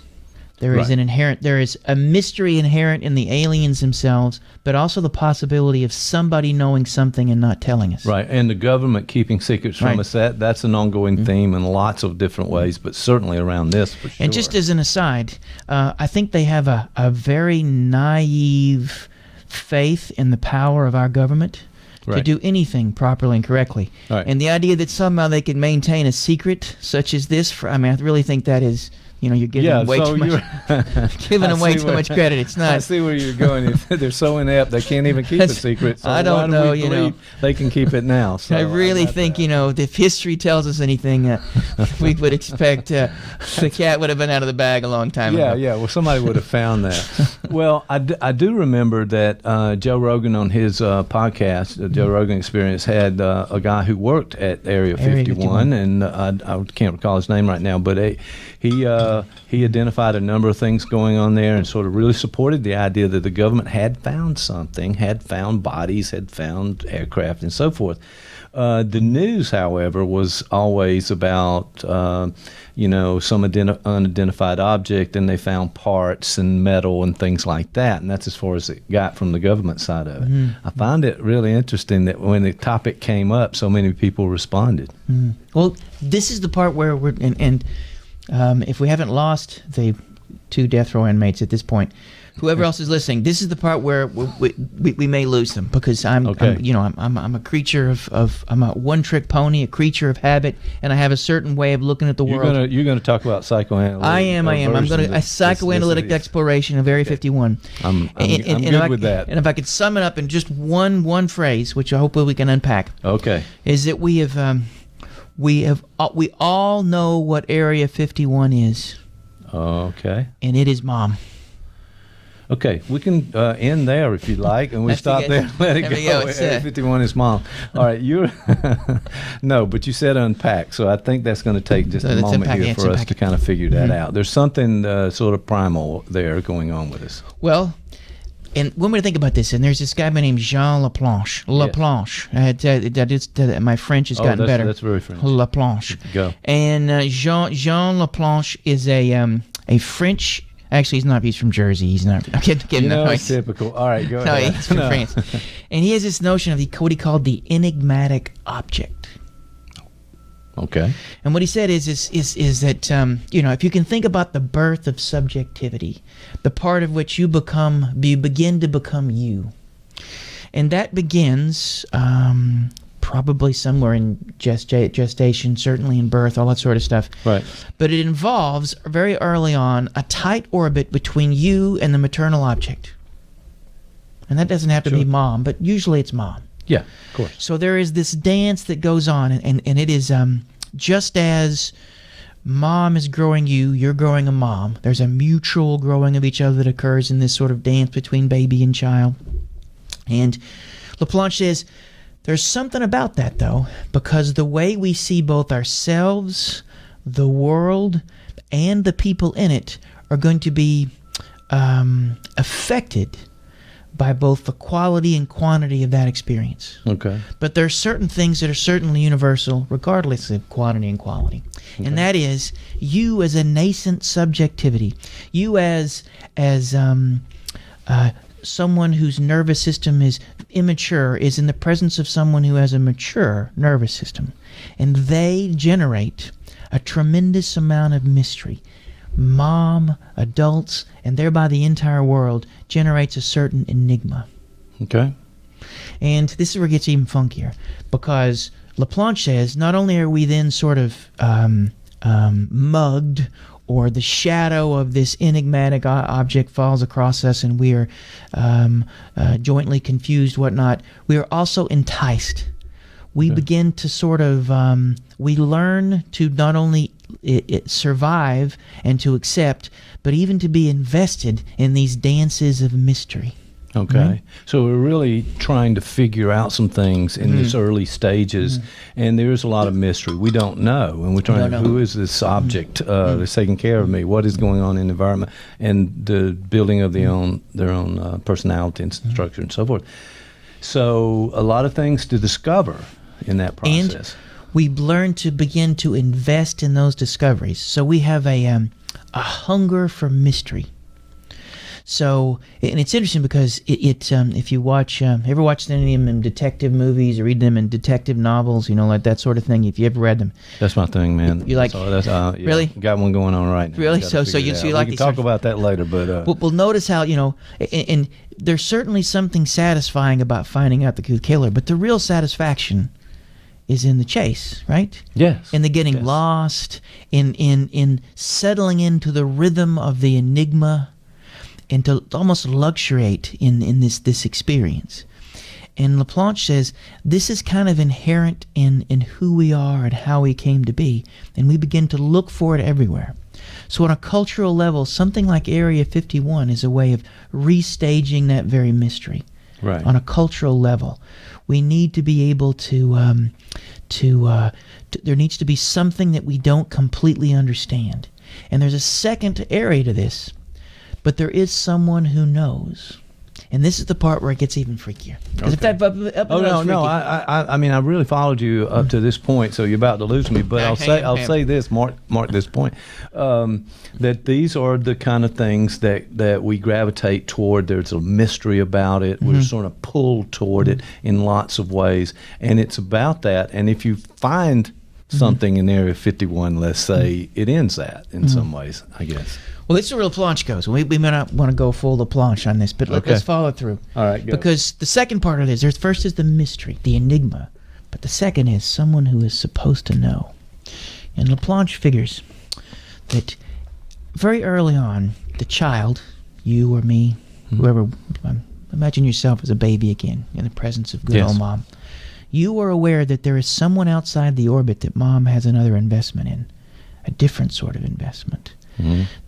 S7: There is a mystery inherent in the aliens themselves, but also the possibility of somebody knowing something and not telling us.
S4: Right, and the government keeping secrets from us, that's an ongoing theme in lots of different ways, but certainly around this, for sure.
S7: And just as an aside, I think they have a very naive faith in the power of our government to do anything properly and correctly.
S4: Right.
S7: And the idea that somehow they can maintain a secret such as this, I really think that is... you're giving them way too much. Giving them way too much credit. It's not.
S4: I see where you're going. They're so inept they can't even keep a secret. So
S7: I don't know.
S4: They can keep it now. So
S7: I really think if history tells us anything, we would expect the cat would have been out of the bag a long time ago.
S4: Yeah. Well, somebody would have found that. Well, I do remember that Joe Rogan on his podcast, the Joe Rogan Experience, had a guy who worked at Area 51, and I can't recall his name right now, but he identified a number of things going on there and sort of really supported the idea that the government had found something, had found bodies, had found aircraft, and so forth. The news, however, was always about, some unidentified object, and they found parts and metal and things like that, and that's as far as it got from the government side of it. I find it really interesting that when the topic came up, so many people responded.
S7: Well, this is the part where we're... if we haven't lost the 2 death row inmates at this point, whoever else is listening, this is the part where we may lose them, because I'm a creature of I'm a one-trick pony, a creature of habit, and I have a certain way of looking at the world.
S4: You're going to talk about psychoanalysis.
S7: I am. I'm going to a psychoanalytic exploration of Area 51.
S4: I'm good with that.
S7: And if I could sum it up in just one phrase, which I hope we can unpack.
S4: Okay.
S7: Is that we all know what Area 51 is.
S4: Okay.
S7: And it is Mom.
S4: Okay, we can end there if you'd like, and we stop there and let it go. Area 51 is Mom. All right, no, but you said unpack, so I think that's going to take just a moment here for us to kind of figure that out. There's something sort of primal there going on with us.
S7: Well, and when we think about this, and there's this guy named Jean Laplanche. My French has gotten better.
S4: That's very French.
S7: Laplanche.
S4: Go.
S7: And Jean Laplanche is a French. Actually, he's not. He's from Jersey. He's not. I'm kidding.
S4: It's typical. All right, go ahead.
S7: No, he's from France. And he has this notion of what he called the enigmatic object.
S4: Okay.
S7: And what he said is that if you can think about the birth of subjectivity, the part of which you begin to become you, and that begins probably somewhere in gestation, certainly in birth, all that sort of stuff.
S4: Right.
S7: But it involves very early on a tight orbit between you and the maternal object, and that doesn't have to be Mom, but usually it's Mom.
S4: Yeah, of course.
S7: So there is this dance that goes on, and it is just as Mom is growing you, you're growing a mom. There's a mutual growing of each other that occurs in this sort of dance between baby and child. And Laplanche says there's something about that, though, because the way we see both ourselves, the world, and the people in it are going to be affected by both the quality and quantity of that experience.
S4: Okay.
S7: But there are certain things that are certainly universal, regardless of quantity and quality. Okay. And that is you as a nascent subjectivity, you as someone whose nervous system is immature is in the presence of someone who has a mature nervous system. And they generate a tremendous amount of mystery. Mom, adults, and thereby the entire world generates a certain enigma.
S4: Okay.
S7: And this is where it gets even funkier, because Laplanche says not only are we then sort of mugged or the shadow of this enigmatic object falls across us and we are jointly confused, whatnot, we are also enticed. We begin to sort of, we learn to not only survive and to accept, but even to be invested in these dances of mystery.
S4: Okay.
S7: Right?
S4: So we're really trying to figure out some things in these early stages, and there's a lot of mystery. We don't know, and we're trying to, who is this object that's taking care of me? What is going on in the environment? And the building of their own personality and structure and so forth. So a lot of things to discover in that process.
S7: And we learn to begin to invest in those discoveries. So we have a hunger for mystery. So, and it's interesting because if you watch, ever watched any of them detective movies or read them in detective novels, like that sort of thing, if you ever read them.
S4: That's my thing, man.
S7: You like,
S4: yeah,
S7: really?
S4: Got one going on right now.
S7: Really? So you like
S4: we
S7: these.
S4: can talk about that later, but.
S7: Well, notice how, and there's certainly something satisfying about finding out the killer, but the real satisfaction is in the chase, right?
S4: Yes.
S7: In the getting lost, in settling into the rhythm of the enigma, and to almost luxuriate in this experience. And Laplanche says this is kind of inherent in who we are and how we came to be, and we begin to look for it everywhere. So on a cultural level, something like Area 51 is a way of restaging that very mystery.
S4: Right.
S7: On a cultural level, we need to be able to there needs to be something that we don't completely understand. And there's a second area to this. But there is someone who knows, and this is the part where it gets even freakier.
S4: I mean, I really followed you up to this point, so you're about to lose me. But I'll say this, mark this point, that these are the kind of things that we gravitate toward. There's a mystery about it. We're sort of pulled toward it in lots of ways, and it's about that. And if you find something in Area 51, let's say, it ends that in some ways, I guess.
S7: Well, this is where Laplanche goes. We may not want to go full Laplanche on this, but let's follow through.
S4: All right, go.
S7: Because the second part of this, first is the mystery, the enigma, but the second is someone who is supposed to know. And Laplanche figures that very early on, the child, you or me, whoever, imagine yourself as a baby again in the presence of good old mom. You are aware that there is someone outside the orbit that mom has another investment in, a different sort of investment.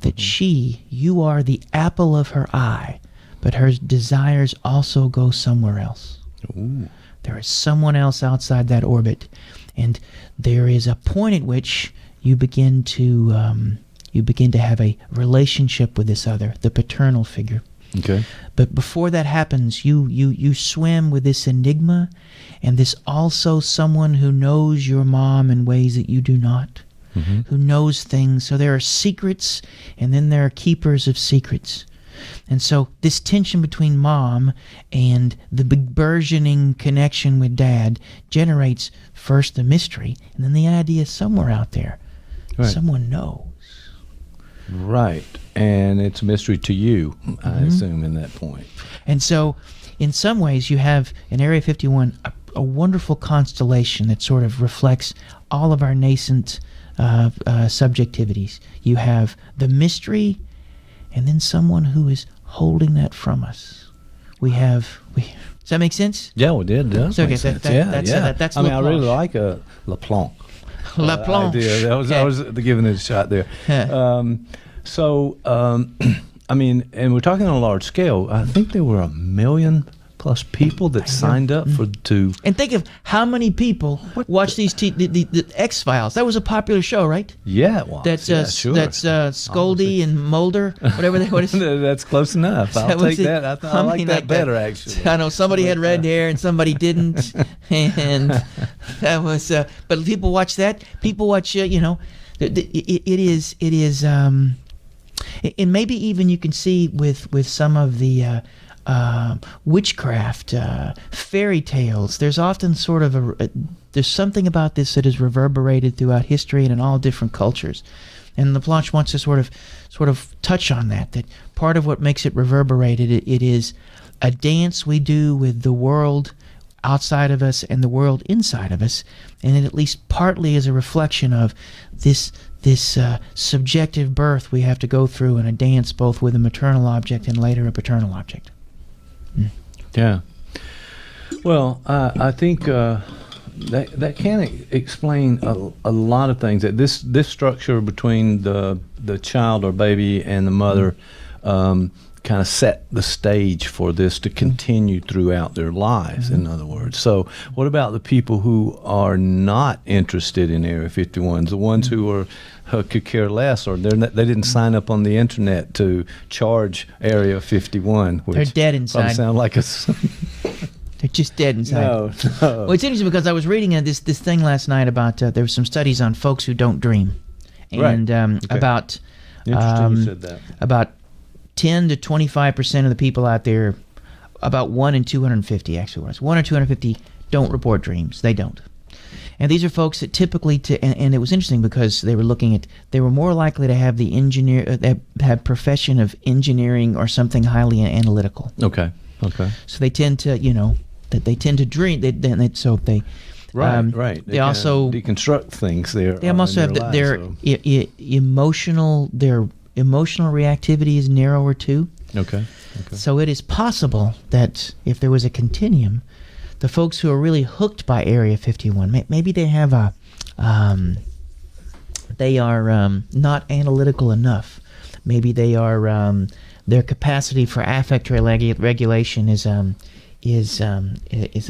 S7: That you are the apple of her eye, but her desires also go somewhere else.
S4: Ooh.
S7: There is someone else outside that orbit, and there is a point at which you begin to have a relationship with this other, the paternal figure.
S4: Okay.
S7: But before that happens, you swim with this enigma, and this also someone who knows your mom in ways that you do not. Who knows things. So there are secrets, and then there are keepers of secrets. And so this tension between mom and the burgeoning connection with dad generates first the mystery, and then the idea somewhere out there. Right. Someone knows.
S4: Right. And it's a mystery to you, I assume, in that point.
S7: And so in some ways you have in Area 51 a wonderful constellation that sort of reflects all of our nascent subjectivities. You have the mystery, and then someone who is holding that from us. Does that make sense?
S4: Yeah, it did. Does
S7: okay,
S4: make sense.
S7: That's
S4: I mean, I really like Laplanche.
S7: Laplanche.
S4: I was giving it a shot there. I mean, and we're talking on a large scale. I think there were 1 million plus people that signed up to.
S7: And think of how many people watch these the X-Files. That was a popular show, right?
S4: Yeah, it was.
S7: That's
S4: sure.
S7: That's Scully and Mulder, whatever they what is.
S4: That's close enough. I'll take that. I like that better, actually.
S7: I know somebody had red hair and somebody didn't, and that was. But people watch that. People watch. It is. And maybe even you can see with some of the. Witchcraft, fairy tales. There's often sort of there's something about this that is reverberated throughout history and in all different cultures. And Laplanche wants to sort of touch on that part of what makes it reverberated, it is a dance we do with the world outside of us and the world inside of us, and it at least partly is a reflection of this this subjective birth we have to go through in a dance, both with a maternal object and later a paternal object.
S4: Yeah. Well, I think that can explain a lot of things. That this structure between the child or baby and the mother kind of set the stage for this to continue throughout their lives, in other words. So what about the people who are not interested in Area 51, the ones who could care less, or they didn't sign up on the internet to charge Area 51? Which
S7: they're dead inside.
S4: Probably sound like a...
S7: They're just dead inside.
S4: No.
S7: Well, it's interesting because I was reading this thing last night about there were some studies on folks who don't dream, and about
S4: Interesting you said that.
S7: About 10 to 25% of the people out there, about 1 in 250 actually was 1 or 250 don't report dreams. They don't. And these are folks that typically, and it was interesting because they were looking at, they were more likely to have the have profession of engineering or something highly analytical.
S4: Okay.
S7: So they tend to, they tend to dream.
S4: Right.
S7: They also
S4: deconstruct things there.
S7: They also have their emotional reactivity is narrower too.
S4: Okay.
S7: So it is possible that if there was a continuum, the folks who are really hooked by Area 51, maybe they have they are not analytical enough. Maybe they are their capacity for affect regulation is a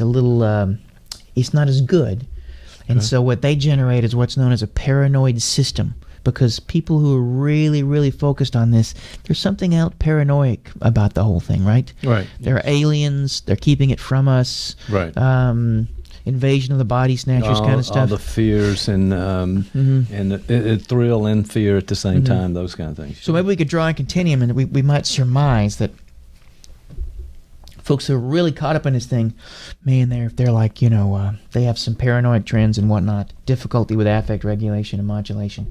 S7: little it's not as good, and so what they generate is what's known as a paranoid system. Because people who are really, really focused on this, there's something out paranoid about the whole thing, right?
S4: Right.
S7: They're aliens. They're keeping it from us.
S4: Right.
S7: Invasion of the body snatchers kind of stuff.
S4: All the fears and the thrill and fear at the same time, those kind of things.
S7: So maybe we could draw a continuum, and we might surmise that folks who are really caught up in this thing, man, they're like, they have some paranoid trends and whatnot, difficulty with affect regulation and modulation.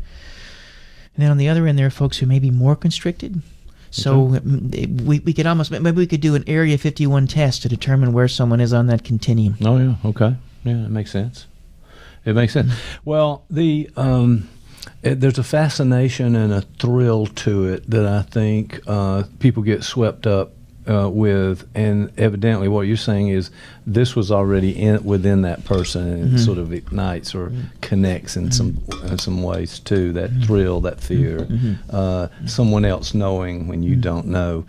S7: And then on the other end, there are folks who may be more constricted. So we could maybe we could do an Area 51 test to determine where someone is on that continuum.
S4: Oh, yeah, okay. Yeah, it makes sense. Well, there's a fascination and a thrill to it that I think people get swept up with, and evidently what you're saying is this was already within that person, and it sort of ignites or connects in some ways too, that thrill, that fear, someone else knowing when you don't know,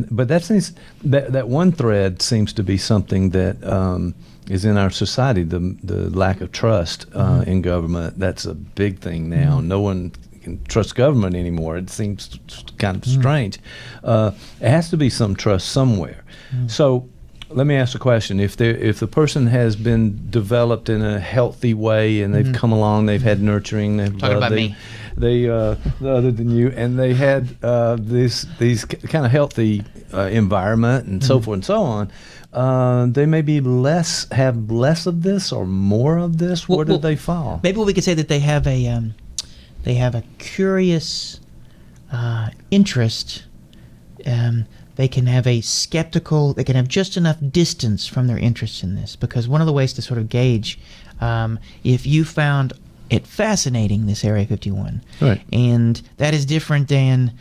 S4: but that one thread seems to be something that is in our society, the lack of trust in government. That's a big thing now. No one can trust government anymore. It seems kind of strange. It has to be some trust somewhere. So let me ask a question. If the person has been developed in a healthy way and they've come along, they've had nurturing,
S7: talking about me.
S4: They other than you, and they had these kind of healthy environment and so forth and so on, they maybe have less of this or more of this. Where do they fall?
S7: Maybe we could say that they have a curious interest. They can have a skeptical. They can have just enough distance from their interest in this. Because one of the ways to sort of gauge if you found it fascinating, this Area 51,
S4: right,
S7: and that is different than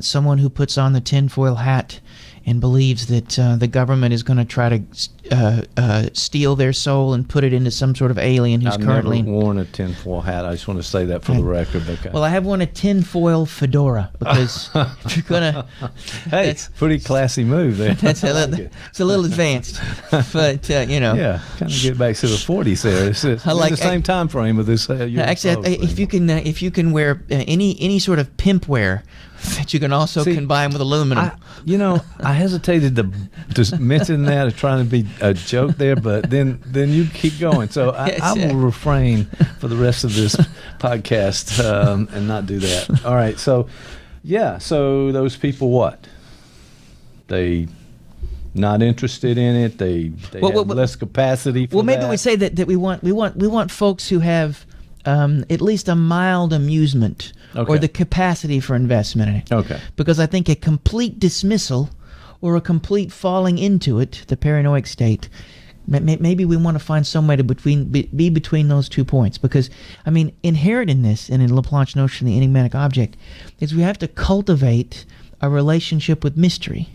S7: someone who puts on the tinfoil hat and believes that the government is going to try to steal their soul and put it into some sort of alien who's currently...
S4: I've never worn a tinfoil hat. I just want to say that for the record. Okay.
S7: Well, I have worn a tinfoil fedora because if you're going to...
S4: Hey, pretty classy move there.
S7: It's a little advanced, but,
S4: Yeah, kind of get back to the 40s there. It's the same time frame of this.
S7: Actually, if you can wear any sort of pimp wear that you can also combine with aluminum.
S4: I hesitated to mention that or trying to be a joke there, but then you keep going. So I will refrain for the rest of this podcast and not do that. All right. So, so those people, what? They not interested in it. They have less capacity for
S7: maybe we say that we want folks who have at least a mild amusement or the capacity for investment in it.
S4: Okay.
S7: Because I think a complete dismissal or a complete falling into it, the paranoid state, Maybe we want to find some way to be between those 2 points, because, I mean, inherent in this and in Laplanche's notion of the enigmatic object is we have to cultivate a relationship with mystery.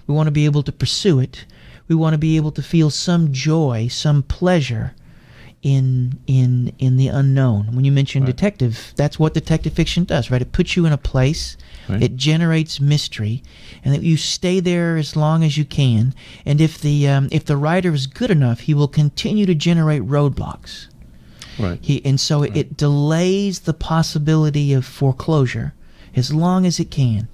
S7: We want to be able to pursue it. We want to be able to feel some joy, some pleasure in the unknown. When you mention detective, that's what detective fiction does, right? It puts you in a place, it generates mystery, and that you stay there as long as you can. And if the writer is good enough, he will continue to generate roadblocks.
S4: Right.
S7: It delays the possibility of foreclosure as long as it can.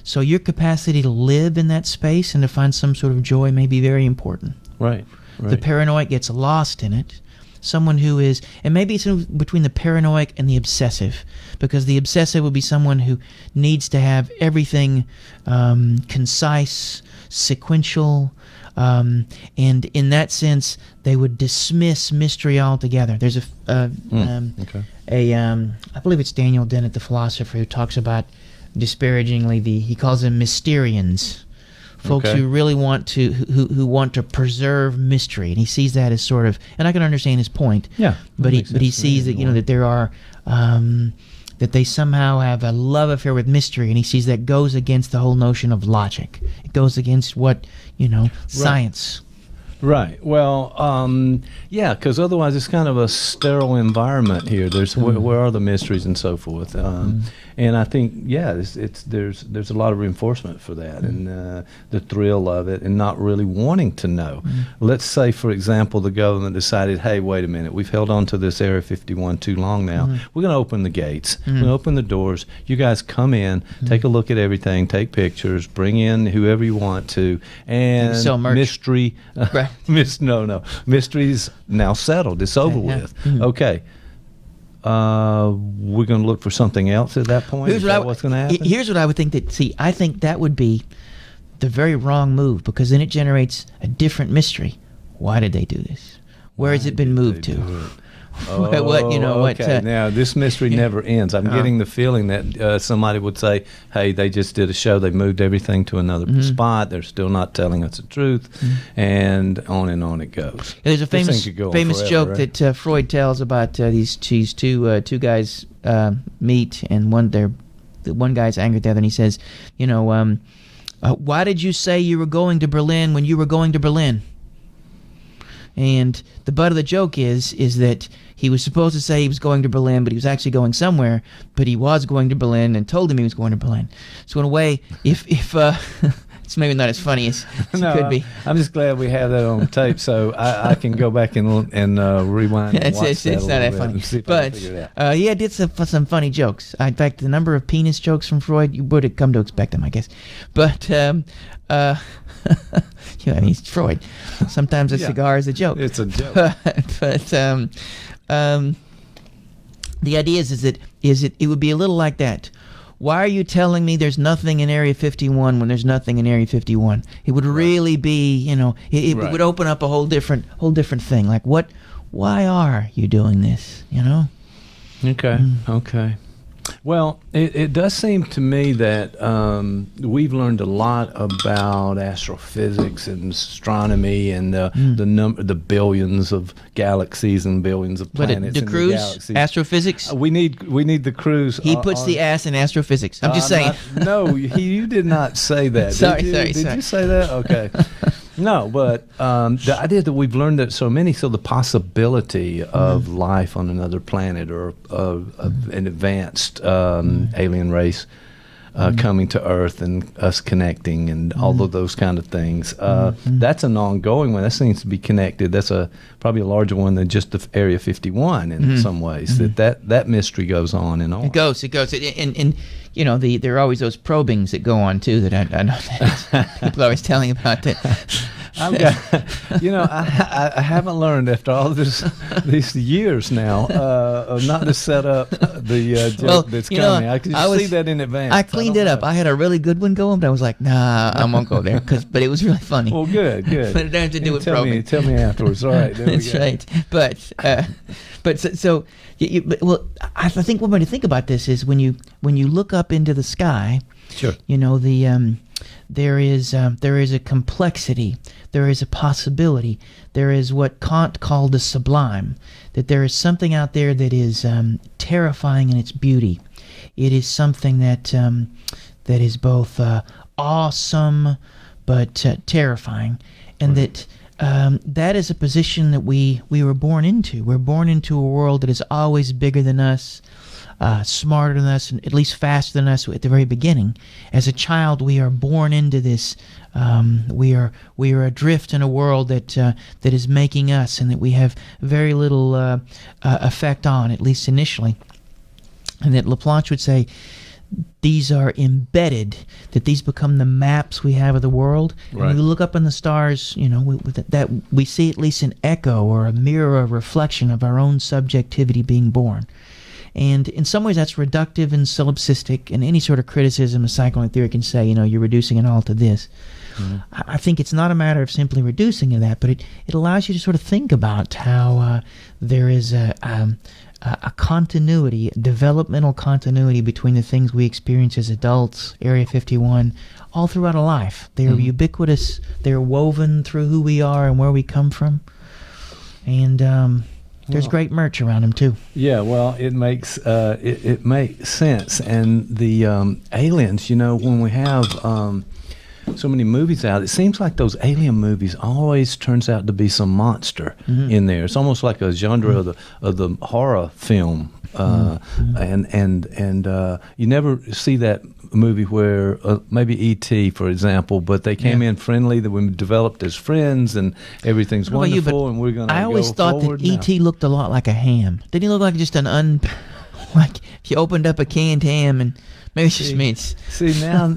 S7: So your capacity to live in that space and to find some sort of joy may be very important.
S4: Right.
S7: The paranoid gets lost in it. Someone who is, and maybe it's between the paranoid and the obsessive, because the obsessive would be someone who needs to have everything concise, sequential, and in that sense, they would dismiss mystery altogether. There's I believe it's Daniel Dennett, the philosopher, who talks about disparagingly he calls them Mysterians. Folks who really want to who want to preserve mystery, and he sees that as sort of, and I can understand his point.
S4: Yeah,
S7: but he sees that that there are that they somehow have a love affair with mystery, and he sees that goes against the whole notion of logic. It goes against what science.
S4: Right. Well, because otherwise it's kind of a sterile environment here. There's where are the mysteries and so forth. And I think there's a lot of reinforcement for that, and the thrill of it, and not really wanting to know. Let's say, for example, the government decided, hey, wait a minute, we've held on to this Area 51 too long now. We're going to open the gates. We're going to open the doors. You guys come in, take a look at everything, take pictures, bring in whoever you want to, and mystery.
S7: Right.
S4: Mystery's now settled. It's over with. Okay. We're going to look for something else at that point. What's going to happen?
S7: Here's what I would think I think that would be the very wrong move, because then it generates a different mystery. Why did they do this? Where has it been moved to?
S4: Okay. Now this mystery never ends. I'm getting the feeling that somebody would say, "Hey, they just did a show. They moved everything to another spot. They're still not telling us the truth," and on it goes.
S7: There's a famous joke that Freud tells about these two guys meet, and one guy's angry at the other, and he says, "Why did you say you were going to Berlin when you were going to Berlin?" And the butt of the joke is that he was supposed to say he was going to Berlin, but he was actually going somewhere. But he was going to Berlin and told him he was going to Berlin. So in a way, if it's maybe not as funny as it could be.
S4: I'm just glad we have that on tape, so I can go back and rewind. And watch
S7: it's not that funny, but he did some funny jokes. In fact, the number of penis jokes from Freud, you would have come to expect them, I guess. But he's Freud. Sometimes a cigar is a joke.
S4: It's a joke.
S7: But the idea is that it would be a little like that. Why are you telling me there's nothing in Area 51 when there's nothing in Area 51? It would really be, it would open up a whole different thing. Like, why are you doing this?
S4: Okay. Well, it does seem to me that we've learned a lot about astrophysics and astronomy and the billions of galaxies and billions of planets.
S7: But the cruise, astrophysics.
S4: We need the cruise.
S7: He puts the ass in astrophysics. I'm just saying.
S4: You did not say that.
S7: Sorry.
S4: Did you say that? Okay. No, but the idea that we've learned that so the possibility of life on another planet or an advanced alien race coming to Earth and us connecting and all of those kind of things, that's an ongoing one. That seems to be connected. That's probably a larger one than just the Area 51 in some ways. That mystery goes on and on.
S7: It goes. And there are always those probings that go on too that I know that people are always telling about that.
S4: I haven't learned after all these years now of not to set up the joke that's coming. I could see that in advance.
S7: I cleaned it up. I had a really good one going, but I was like, nah, I won't go there. But it was really funny.
S4: Well, good.
S7: But it didn't have to do with probing.
S4: Tell me afterwards. All right,
S7: that's right. But I think one way to think about this is when you look up into the sky.
S4: Sure.
S7: there is a complexity, there is a possibility, there is what Kant called the sublime, that there is something out there that is terrifying in its beauty. It is something that is both awesome but terrifying, and that is a position that we were born into. We're born into a world that is always bigger than us, smarter than us, and at least faster than us at the very beginning. As a child, we are born into this. We are adrift in a world that is making us, and that we have very little effect on, at least initially. And that Laplanche would say, these are embedded, that these become the maps we have of the world. And when we look up in the stars, that we see at least an echo or a mirror, a reflection of our own subjectivity being born. And in some ways that's reductive and solipsistic, and any sort of criticism of psychoanalytic theory can say, you're reducing it all to this. Mm-hmm. I think it's not a matter of simply reducing to that, but it allows you to sort of think about how there is a continuity, developmental continuity between the things we experience as adults, Area 51, all throughout a life. They're ubiquitous, they're woven through who we are and where we come from. And there's great merch around them too.
S4: Yeah, well, it makes it makes sense. And the aliens, when we have so many movies out, it seems like those alien movies always turns out to be some monster in there. It's almost like a genre of the horror film, and you never see that movie where maybe E.T., for example, but they came in friendly, that we developed as friends, and everything's wonderful, and we're going to go forward.
S7: I always thought that E.T. looked a lot like a ham. Didn't he look like just like if you opened up a canned ham, and maybe it's just me.
S4: See, now...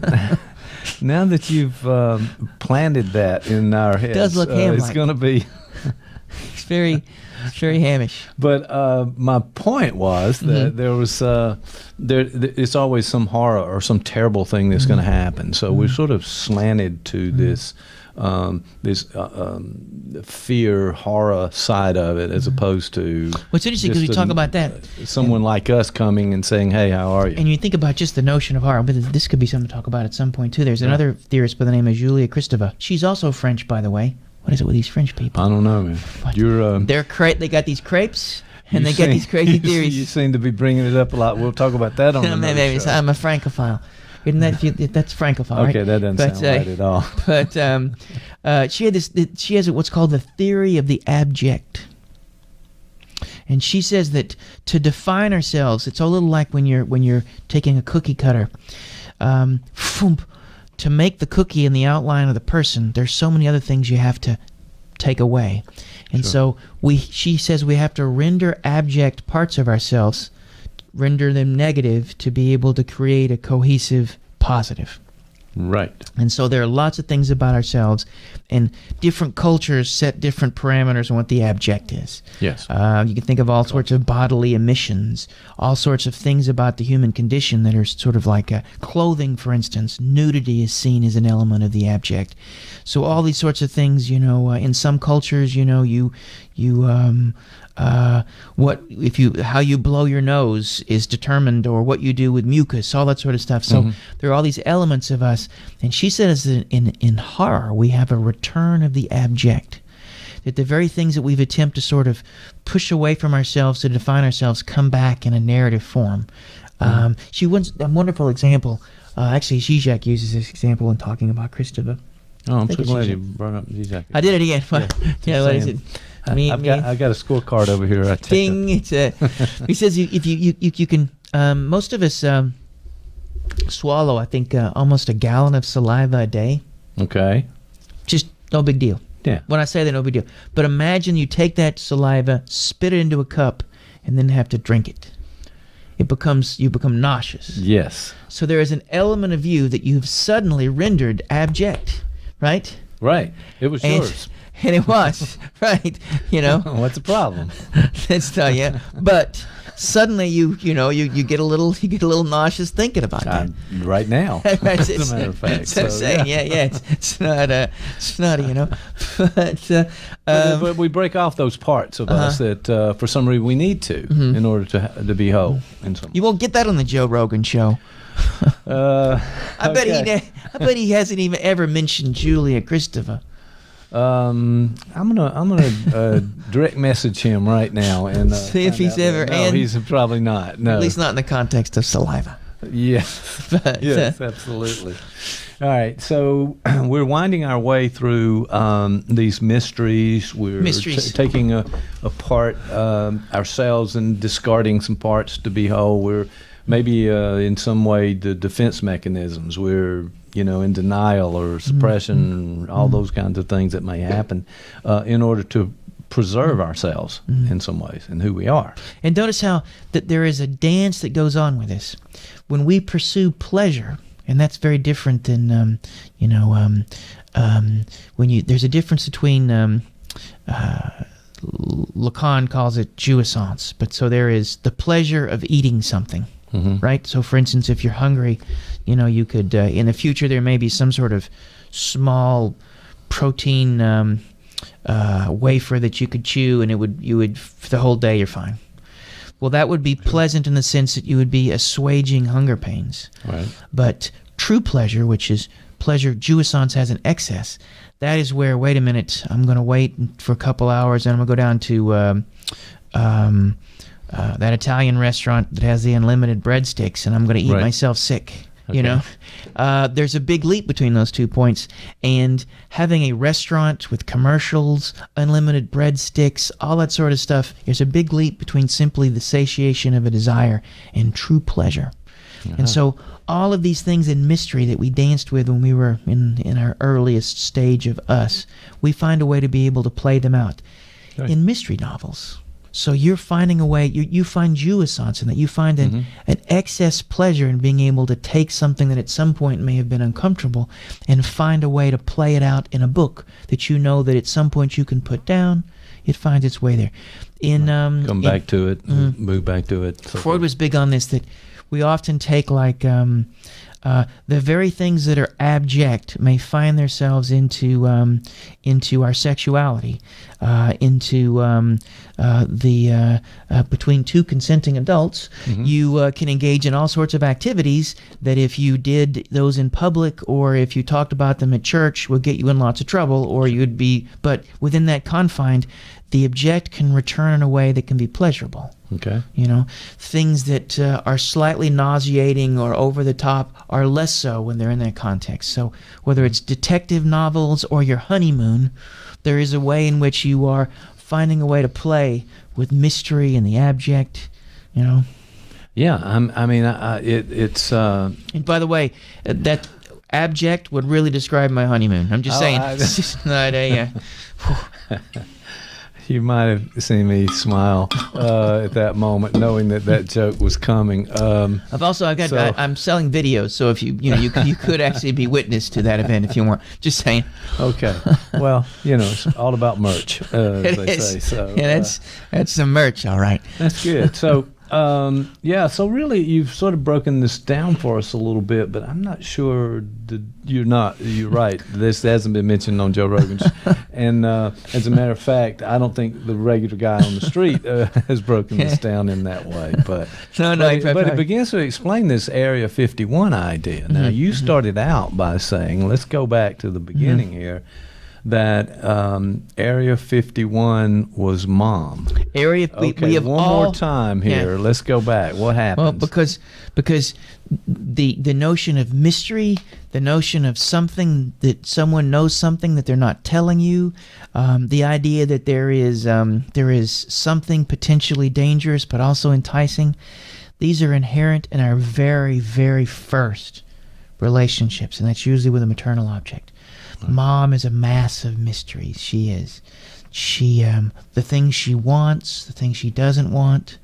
S4: Now that you've planted that in our heads,
S7: it does look ham-like.
S4: It's going to be...
S7: It's very hamish.
S4: But my point was that there was it's always some horror or some terrible thing that's going to happen. So we're sort of slanted to this fear, horror side of it, as opposed to...
S7: What's interesting, because we talk about that.
S4: Someone like us coming and saying, hey, how are you?
S7: And you think about just the notion of horror, but this could be something to talk about at some point, too. There's another theorist by the name of Julia Kristeva. She's also French, by the way. What is it with these French people?
S4: I don't know, man.
S7: They got these crepes, and they get these crazy theories.
S4: You seem to be bringing it up a lot. We'll talk about that on another show.
S7: I'm a Francophile. Isn't that's Francophile, right?
S4: Okay, that doesn't sound right at all.
S7: But she has what's called the theory of the abject, and she says that to define ourselves, it's a little like when you're taking a cookie cutter. To make the cookie in the outline of the person, there's so many other things you have to take away, and so she says we have to render abject parts of ourselves, render them negative, to be able to create a cohesive positive.
S4: Right.
S7: And so there are lots of things about ourselves, and different cultures set different parameters on what the abject is.
S4: Yes.
S7: You can think of all sorts of bodily emissions, all sorts of things about the human condition that are sort of like clothing, for instance. Nudity is seen as an element of the abject. So all these sorts of things, in some cultures, how you blow your nose is determined, or what you do with mucus, all that sort of stuff. So there are all these elements of us, and she says that in horror we have a return of the abject, that the very things that we've attempted to sort of push away from ourselves to define ourselves come back in a narrative form. She wants a wonderful example. Actually, Zizek uses this example when talking about Kristeva.
S4: Oh, I'm so glad you brought up Zizek.
S7: I did it again. Yeah, what is it?
S4: I got a scorecard over here.
S7: Ding! He says if you can. Most of us swallow, I think, almost a gallon of saliva a day.
S4: Okay.
S7: Just no big deal.
S4: Yeah.
S7: When I say that, no big deal. But imagine you take that saliva, spit it into a cup, and then have to drink it. You become nauseous.
S4: Yes.
S7: So there is an element of you that you've suddenly rendered abject, right?
S4: Right. It was yours.
S7: And it was, right?
S4: What's the problem?
S7: Let's tell you. But suddenly you get a little nauseous thinking about that.
S4: Right now, as a matter of fact.
S7: So saying, it's not,
S4: But we break off those parts of us that for some reason we need to in order to be whole.
S7: You won't get that on the Joe Rogan show. I bet he hasn't even ever mentioned Julia Kristeva.
S4: I'm gonna direct message him right now and
S7: see if he's ever.
S4: No, he's probably not. No,
S7: at least not in the context of saliva.
S4: Yes,
S7: but,
S4: yes, absolutely. All right, so we're winding our way through these mysteries. We're taking apart ourselves and discarding some parts to be whole. We're maybe in some way the defense mechanisms. We're in denial or suppression, all those kinds of things that may happen in order to preserve ourselves in some ways and who we are.
S7: And notice how that there is a dance that goes on with this. When we pursue pleasure, and that's very different than, when there's a difference between, Lacan calls it jouissance, but so there is the pleasure of eating something. Right? So, for instance, if you're hungry, you could, in the future, there may be some sort of small protein wafer that you could chew, and you would for the whole day you're fine. Well, that would be pleasant in the sense that you would be assuaging hunger pains.
S4: Right.
S7: But true pleasure, which is pleasure jouissance has an excess, that is where, wait a minute, I'm going to wait for a couple hours, and I'm going to go down to that Italian restaurant that has the unlimited breadsticks, and I'm going to eat myself sick. Okay. There's a big leap between those 2 points, and having a restaurant with commercials, unlimited breadsticks, all that sort of stuff, there's a big leap between simply the satiation of a desire and true pleasure. And so all of these things in mystery that we danced with when we were in our earliest stage of us, we find a way to be able to play them out in mystery novels. So you're finding a way, you find jouissance in that. You find an excess pleasure in being able to take something that at some point may have been uncomfortable and find a way to play it out in a book that you know that at some point you can put down. It finds its way there.
S4: Come back to it, move back to it. So
S7: Freud was big on this, that we often take the very things that are abject may find themselves into our sexuality, between two consenting adults. You can engage in all sorts of activities that if you did those in public or if you talked about them at church would get you in lots of trouble, or but within that confine, the object can return in a way that can be pleasurable.
S4: Okay.
S7: Things that are slightly nauseating or over the top are less so when they're in that context. So whether it's detective novels or your honeymoon, there is a way in which you are finding a way to play with mystery and the abject,
S4: Yeah, it's...
S7: And by the way, that abject would really describe my honeymoon. I'm just saying. It's just not a...
S4: You might have seen me smile at that moment, knowing that joke was coming.
S7: I'm selling videos, so if you could actually be witness to that event if you want. Just saying.
S4: Okay. Well, it's all about merch, as they say. So
S7: yeah, that's some merch, all right.
S4: That's good. So. So really you've sort of broken this down for us a little bit, but I'm not sure you're right. This hasn't been mentioned on Joe Rogan's. And as a matter of fact, I don't think the regular guy on the street has broken this down in that way. But it begins to explain this Area 51 idea. Now, you started out by saying, let's go back to the beginning here, that Area 51 was mom.
S7: One
S4: more time here. Yeah. Let's go back. What happened?
S7: Well, because the notion of mystery, the notion of something that someone knows something that they're not telling you, the idea that there is something potentially dangerous but also enticing, these are inherent in our very, very first relationships, and that's usually with a maternal object. Mom is a mass of mysteries. She is. The things she wants, the things she doesn't want.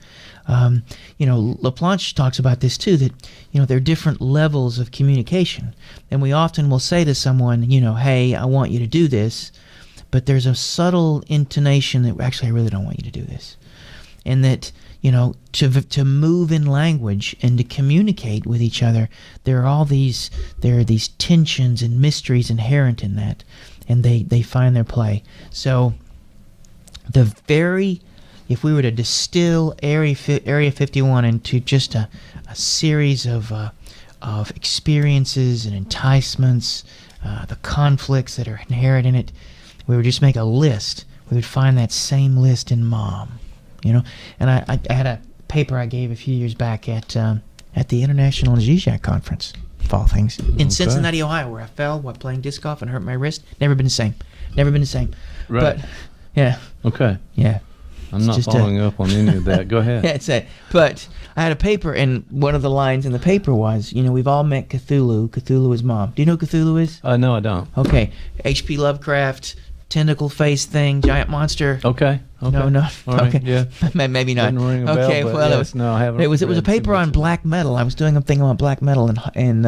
S7: Laplanche talks about this too, that, there are different levels of communication. And we often will say to someone, hey, I want you to do this, but there's a subtle intonation that actually I really don't want you to do this. And that, to move in language and to communicate with each other, there are these tensions and mysteries inherent in that, and they find their play. So if we were to distill Area 51 into just a series of experiences and enticements, the conflicts that are inherent in it. We would just make a list. We would find that same list in Mom, you know. And I had a paper I gave a few years back at the International Zizek Conference, of all things, in Cincinnati, Ohio, where I fell while playing disc golf and hurt my wrist. Never been the same. Never been the same.
S4: Right.
S7: But, yeah.
S4: Okay.
S7: Yeah.
S4: I'm not following up on any of that. Go ahead.
S7: Yeah, it's it. But I had a paper, and one of the lines in the paper was, you know, we've all met Cthulhu. Cthulhu is Mom. Do you know who Cthulhu is?
S4: No, I don't.
S7: Okay. H.P. Lovecraft, tentacle face thing, giant monster.
S4: Okay.
S7: No.
S4: All right.
S7: Okay.
S4: Yeah.
S7: Maybe not.
S4: Didn't ring a bell,
S7: okay.
S4: but
S7: Well,
S4: yes, no, I haven't.
S7: It was a paper on black metal. I was doing a thing on black metal, and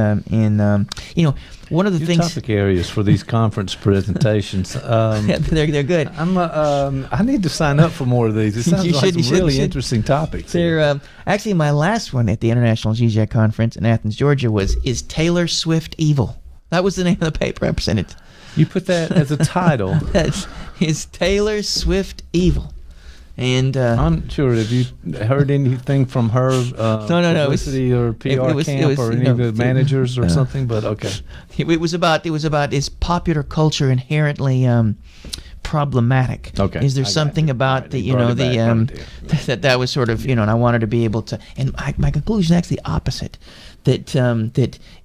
S7: you know, one of the things.
S4: Topic areas for these conference presentations.
S7: Yeah, they're good.
S4: I need to sign up for more of these. It sounds like some really interesting topics.
S7: They're actually my last one at the International Zizek Conference in Athens, Georgia, is Taylor Swift Evil. That was the name of the paper I presented.
S4: You put that as a title.
S7: Is Taylor Swift Evil? And
S4: I'm sure. Have you heard anything from her?
S7: No.
S4: Publicity or PR camp or any of the managers or something? But okay.
S7: It was about is popular culture inherently problematic?
S4: Okay.
S7: Is there something about the that was sort of, you know, and I wanted to be able to, and my conclusion is actually the opposite, that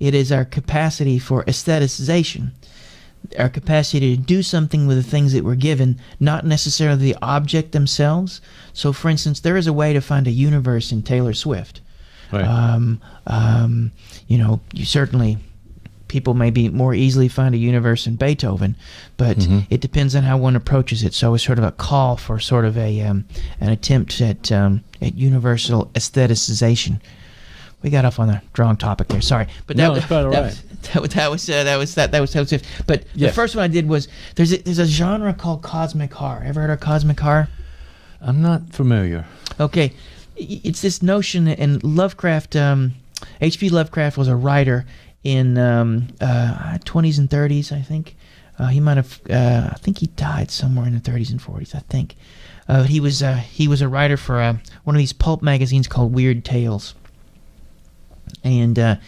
S7: it is our capacity for aestheticization, our capacity to do something with the things that we're given, not necessarily the object themselves. So, for instance, there is a way to find a universe in Taylor Swift.
S4: Right.
S7: You know, you certainly, people maybe more easily find a universe in Beethoven, but it depends on how one approaches it. So it's sort of a call for sort of an attempt at universal aestheticization. We got off on the wrong topic there. Sorry, but that was Swift. But the first one I did was there's a genre called cosmic horror. Ever heard of cosmic horror?
S4: I'm not familiar.
S7: Okay, it's this notion, and Lovecraft, H.P. Lovecraft was a writer in 20s and 30s, I think. He might have, I think he died somewhere in the 30s and 40s, I think. He was a writer for one of these pulp magazines called Weird Tales. And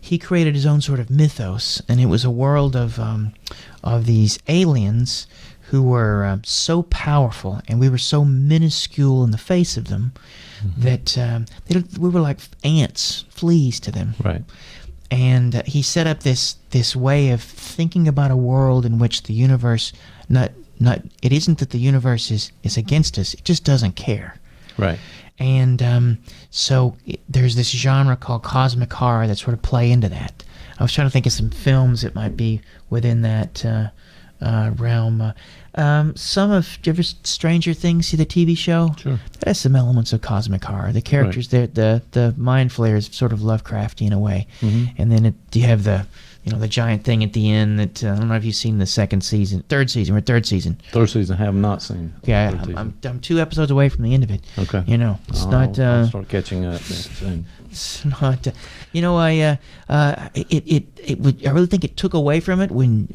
S7: he created his own sort of mythos, and it was a world of these aliens who were so powerful, and we were so minuscule in the face of them that we were like ants, fleas to them.
S4: Right.
S7: And he set up this way of thinking about a world in which the universe it isn't that the universe is against us; it just doesn't care.
S4: Right.
S7: And so there's this genre called cosmic horror that sort of play into that. I was trying to think of some films that might be within that realm. Some of, do you ever Stranger Things, see the TV show?
S4: Sure.
S7: That has some elements of cosmic horror. The characters, the mind flare is sort of Lovecraftian in a way. And then you have the giant thing at the end that, I don't know if you've seen the third season. We're third season.
S4: Third season, I have not seen.
S7: Yeah, I'm 2 episodes away from the end of it.
S4: Okay.
S7: You know, it's not.
S4: I'll start catching up soon.
S7: It's not. You know, I really think it took away from it when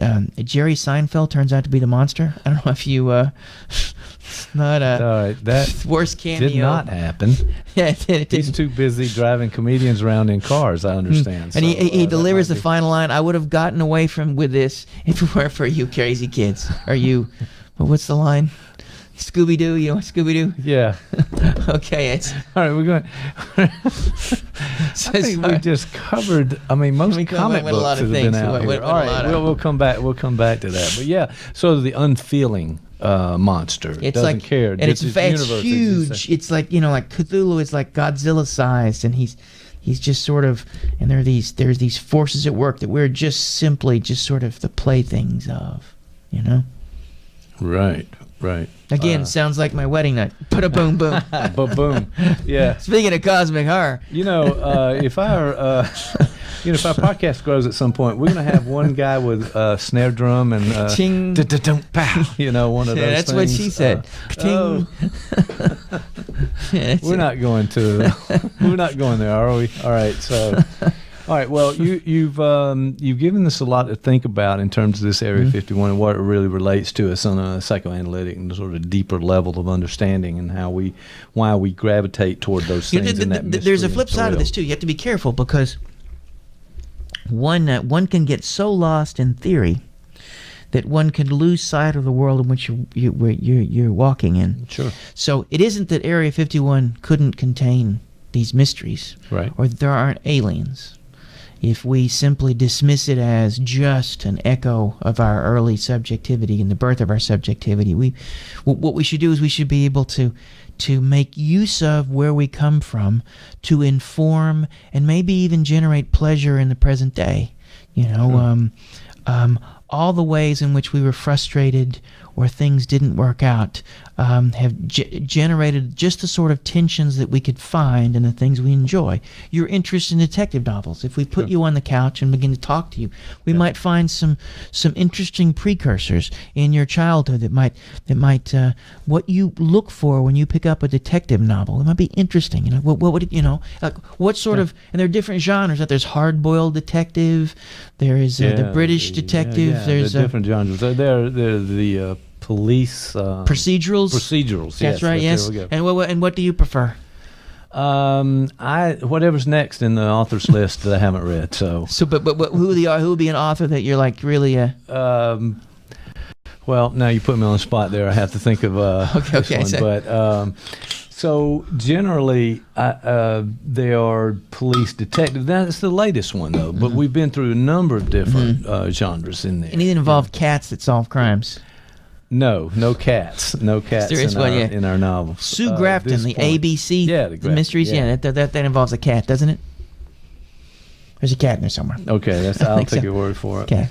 S7: Jerry Seinfeld turns out to be the monster. I don't know if you. It's not a.
S4: All right, that
S7: worst cameo.
S4: Did not happen.
S7: Yeah, it did.
S4: He's too busy driving comedians around in cars, I understand.
S7: And he delivers the final line. I would have gotten away with this if it weren't for you crazy kids. Are you? What's the line? Scooby-Doo, you know what Scooby-Doo?
S4: Yeah.
S7: Okay, it's...
S4: All right, we're going... I think we just covered, most comic books have been out here. All right, we'll come back to that. But yeah, so the unfeeling monster doesn't care.
S7: And it's huge. It's like, like Cthulhu is like Godzilla-sized, and he's just sort of... And there's these forces at work that we're just simply sort of the playthings of,
S4: Right.
S7: Again, sounds like my wedding night. Put a boom, boom.
S4: Boom. Yeah.
S7: Speaking of cosmic horror.
S4: If our podcast grows at some point, we're going to have one guy with a snare drum and
S7: ching,
S4: pow. One of those
S7: that's
S4: things.
S7: what she said.
S4: We're not going to. We're not going there, are we? All right. So. All right. Well, you've given us a lot to think about in terms of this Area 51 and what it really relates to us on a psychoanalytic and sort of deeper level of understanding, and why we gravitate toward those things.
S7: There's a flip side of this too. You have to be careful because one can get so lost in theory that one can lose sight of the world in which you're walking in.
S4: Sure.
S7: So it isn't that Area 51 couldn't contain these mysteries,
S4: right,
S7: or that there aren't aliens. If we simply dismiss it as just an echo of our early subjectivity and the birth of our subjectivity, what we should do is we should be able to make use of where we come from to inform and maybe even generate pleasure in the present day. All the ways in which we were frustrated or things didn't work out have generated just the sort of tensions that we could find in the things we enjoy. Your interest in detective novels. If we put you on the couch and begin to talk to you, we might find some interesting precursors in your childhood that might what you look for when you pick up a detective novel. It might be interesting. What would it, what sort of, and there are different genres. There's hard-boiled detective. There is the British detective. There's
S4: different genres. They're the police
S7: procedurals.
S4: Procedurals.
S7: That's right. Yes. And what do you prefer?
S4: Whatever's next in the author's list that I haven't read. So
S7: but who would be an author that you're like really
S4: well, now you put me on the spot there. I have to think of this one. But so generally, they are police detectives. That's the latest one, though. But we've been through a number of different genres in there.
S7: Anything involve cats that solve crimes?
S4: No cats. No cats in our novels.
S7: Sue Grafton, the ABC, the mysteries. Yeah, that involves a cat, doesn't it? There's a cat in there somewhere.
S4: Okay, I'll take your word for it.
S7: Okay.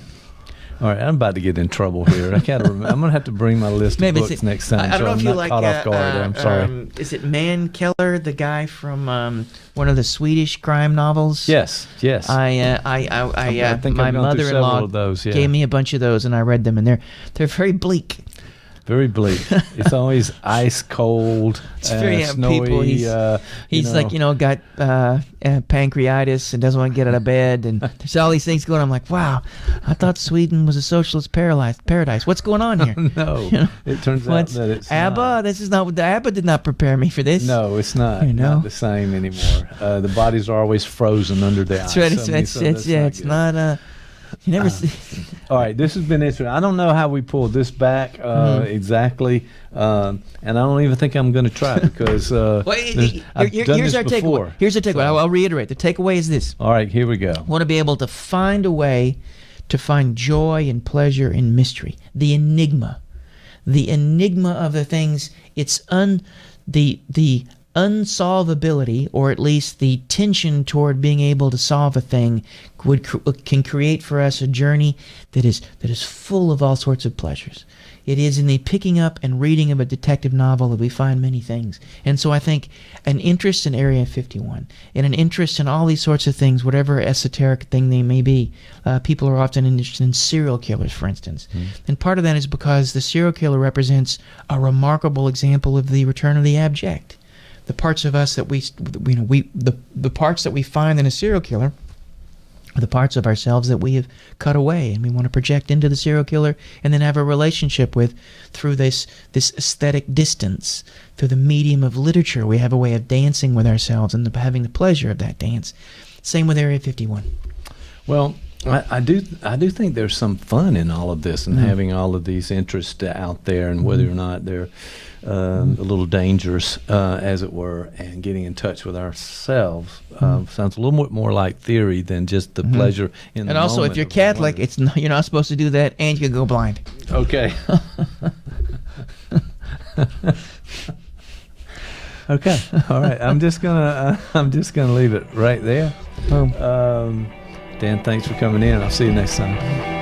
S4: All right, I'm about to get in trouble here. I'm going to have to bring my list of books next time.
S7: I don't know if you like
S4: caught off guard. I'm sorry.
S7: Is it Mankeller, the guy from one of the Swedish crime novels?
S4: Yes.
S7: I
S4: think
S7: my mother-in-law
S4: of those,
S7: gave me a bunch of those, and I read them, and they're very bleak.
S4: Very bleak. It's always ice cold, snowy.
S7: People. He's like, got pancreatitis and doesn't want to get out of bed, and there's all these things going on. I'm like, wow, I thought Sweden was a socialist paradise. What's going on here?
S4: No, it turns out that it's
S7: ABBA.
S4: Not.
S7: This is not. The ABBA did not prepare me for this.
S4: No, it's not. Not the same anymore. The bodies are always frozen under the ice.
S7: That's right. It's not. You never see.
S4: All right, this has been interesting. I don't know how we pulled this back exactly, and I don't even think I'm going to try because I've done
S7: here's
S4: this
S7: our
S4: before.
S7: takeaway. Here's the takeaway. I'll reiterate. The takeaway is this.
S4: All right, here we go.
S7: I want to be able to find a way to find joy and pleasure in mystery, the enigma of the things. It's the unsolvability, or at least the tension toward being able to solve a thing, can create for us a journey that is full of all sorts of pleasures. It is in the picking up and reading of a detective novel that we find many things. And so I think an interest in Area 51 and an interest in all these sorts of things, whatever esoteric thing they may be, people are often interested in serial killers, for instance. And part of that is because the serial killer represents a remarkable example of the return of the abject. The parts of us that the parts that we find in a serial killer are the parts of ourselves that we have cut away, and we want to project into the serial killer and then have a relationship with through this aesthetic distance, through the medium of literature. We have a way of dancing with ourselves and having the pleasure of that dance. Same with Area 51.
S4: Well, I do think there's some fun in all of this and having all of these interests out there, and whether or not they're a little dangerous, as it were, and getting in touch with ourselves sounds a little bit more like theory than just the pleasure in the moment.
S7: And also, if you're Catholic, you're not supposed to do that, and you can go blind.
S4: Okay. Okay. All right. I'm just gonna leave it right there. Dan, thanks for coming in. I'll see you next time.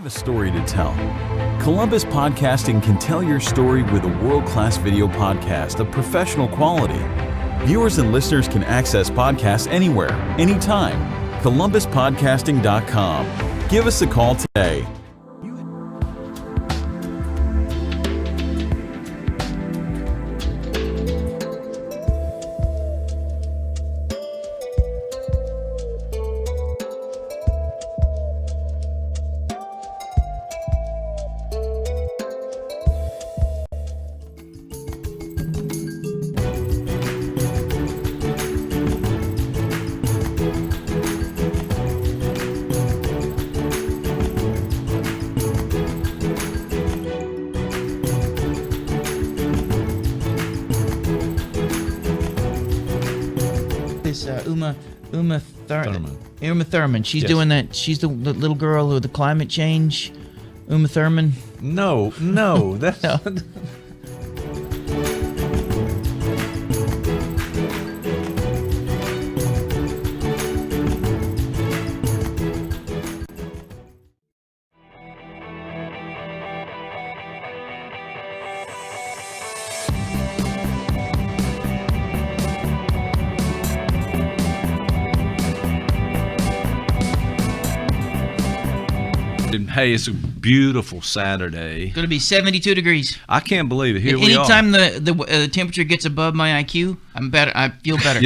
S1: Story to tell. Columbus Podcasting can tell your story with a world-class video podcast of professional quality. Viewers and listeners can access podcasts anywhere, anytime. ColumbusPodcasting.com. Give us a call today.
S7: Miss Uma
S4: Thurman.
S7: Uma Thurman. She's
S4: Yes.
S7: doing that. She's the little girl with the climate change. Uma Thurman.
S4: No, that's
S7: No.
S4: Hey, it's a beautiful Saturday.
S7: Going to be 72 degrees.
S4: I can't believe it. Here we are.
S7: Anytime the temperature gets above my IQ, I'm better. I feel better.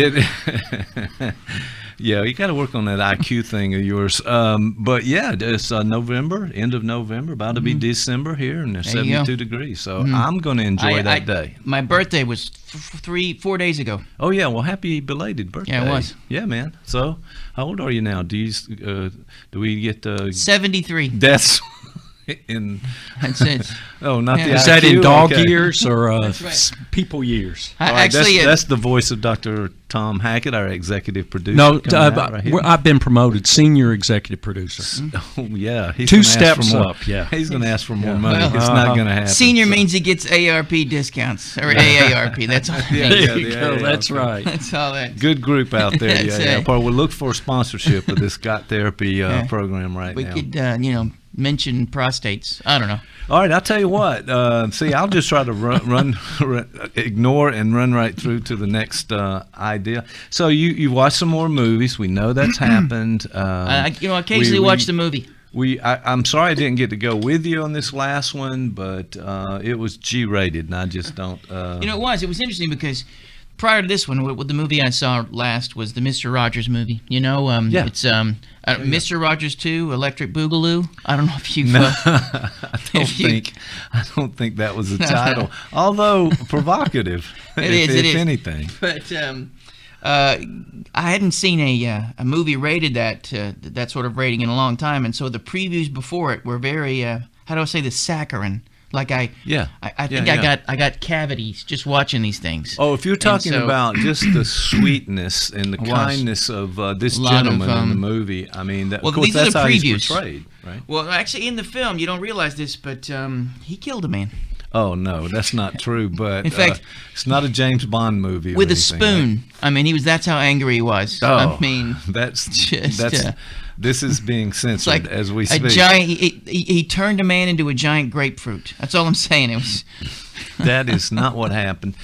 S4: Yeah, you got to work on that IQ thing of yours. But yeah, it's November, end of November, about to be December here, and it's 72 degrees. So I'm going to enjoy that day.
S7: My birthday was 4 days ago.
S4: Oh yeah, well, happy belated birthday.
S7: Yeah, it was.
S4: Yeah, man. So, how old are you now? Do we get
S7: 73.
S4: That's in.
S7: That's it.
S4: Oh, not the IQ?
S6: Is that in dog
S4: Okay.
S6: years or
S7: right.
S6: people years?
S4: All right,
S7: Actually,
S4: that's the voice of Dr. Tom Hackett, our executive producer.
S6: No,
S4: coming out right here.
S6: I've been promoted senior executive producer.
S4: Oh yeah, he's
S6: Two
S4: gonna ask
S6: steps
S4: for more.
S6: up, yeah.
S4: He's going to ask for more money.
S7: Well,
S4: It's not going to happen.
S7: Senior
S4: so.
S7: means he gets ARP discounts or AARP. That's all.
S4: Yeah,
S6: There you
S4: the
S6: go.
S4: AARP.
S6: That's right.
S7: That's all that.
S4: Good group out there.
S7: That's
S4: Yeah,
S7: it.
S4: We'll look for sponsorship of this Got Therapy program right
S7: We
S4: now.
S7: could, mention prostates. I don't know.
S4: All right, I'll tell you what. See, I'll just try to run ignore and run right through to the next idea. So you watch some more movies. We know that's happened.
S7: I occasionally watch the movie.
S4: I'm sorry I didn't get to go with you on this last one, but it was G-rated, and I just don't.
S7: It was interesting because prior to this one, the movie I saw last was the Mr. Rogers movie.
S4: Yeah.
S7: It's Mr. Rogers 2, Electric Boogaloo. I don't know if you've.
S4: I don't think that was the title, although provocative. If anything.
S7: But I hadn't seen a movie rated that sort of rating in a long time, and so the previews before it were very how do I say this, saccharine. Like I think I got cavities just watching these things.
S4: Oh, if you're talking about just the sweetness and the kindness of this gentleman in the movie, I mean, of course,
S7: these
S4: that's
S7: are
S4: how
S7: the
S4: he's
S7: previews.
S4: portrayed, right?
S7: Well, actually, in the film, you don't realize this, but he killed a man.
S4: Oh no, that's not true. But
S7: in fact,
S4: it's not a James Bond movie.
S7: With a
S4: anything,
S7: spoon.
S4: right?
S7: I mean, that's how angry he was.
S4: Oh,
S7: I mean,
S4: that's
S7: just.
S4: This is being censored
S7: like
S4: as we speak.
S7: A giant. He turned a man into a giant grapefruit. That's all I'm saying. It was.
S4: That is not what happened.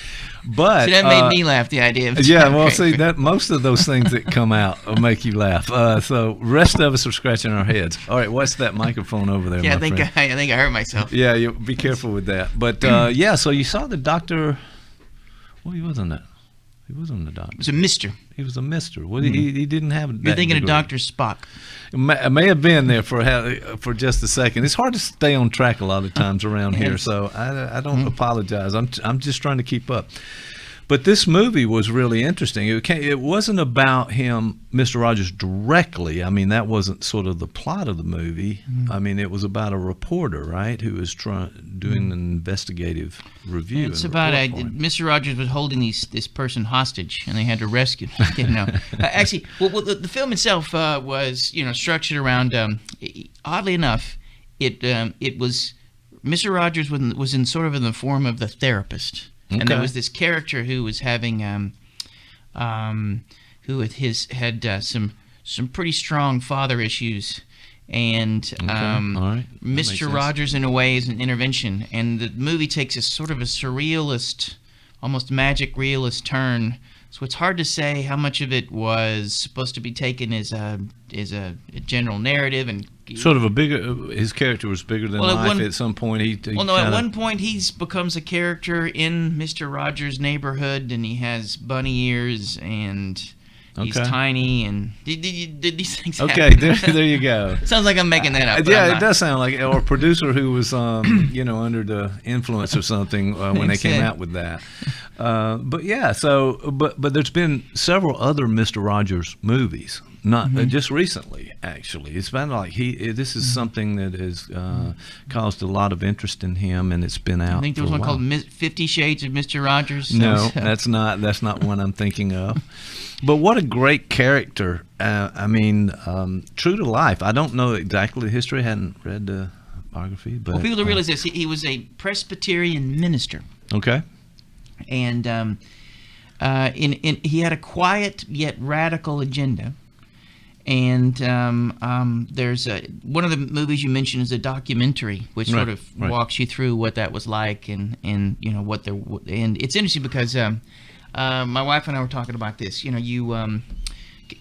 S4: But
S7: so that made me laugh. The idea of
S4: see that most of those things that come out will make you laugh. So rest of us are scratching our heads. All right, what's that microphone over there?
S7: Yeah,
S4: my friend?
S7: I think I hurt myself.
S4: Yeah, you be careful with that. But so you saw the doctor. Well, he wasn't that. He wasn't the doctor.
S7: It was a mister.
S4: He was a mister. Well, he didn't have.
S7: You're thinking
S4: degree.
S7: of Dr. Spock.
S4: It may have been there for just a second. It's hard to stay on track a lot of times around here, so I don't apologize. I'm just trying to keep up. But this movie was really interesting. It wasn't about him, Mr. Rogers, directly. I mean, that wasn't sort of the plot of the movie. I mean, it was about a reporter, right, who was doing an investigative review.
S7: It's about Mr. Rogers was holding this person hostage, and they had to rescue him. Actually, the film itself was structured around. Oddly enough, it was Mr. Rogers was in sort of in the form of the therapist. Okay. And there was this character who was having, who had some pretty strong father issues, and Mr. Rogers in a way is an intervention, and the movie takes a sort of a surrealist, almost magic realist turn. So it's hard to say how much of it was supposed to be taken as a general narrative and
S4: sort of his character was bigger than life at some point.
S7: At one point he becomes a character in Mr. Rogers' neighborhood, and he has bunny ears and he's tiny, and did these things happen?
S4: Okay, there you go.
S7: Sounds like I'm making that up.
S4: Yeah, it does sound like it. Or a producer who was under the influence of something when they came out with that. But there's been several other Mr. Rogers movies. Not just recently, actually. It's been like this is something that has caused a lot of interest in him, and it's been out.
S7: I think there was one called 50 Shades of Mr. Rogers.
S4: No, that's not one I'm thinking of. But what a great character. I mean, true to life. I don't know exactly the history. I hadn't read the biography. But,
S7: well, people don't realize this. He was a Presbyterian minister.
S4: Okay.
S7: And he had a quiet yet radical agenda. And there's one of the movies you mentioned is a documentary, which sort of walks you through what that was like, and you know what and it's interesting because my wife and I were talking about this. You know,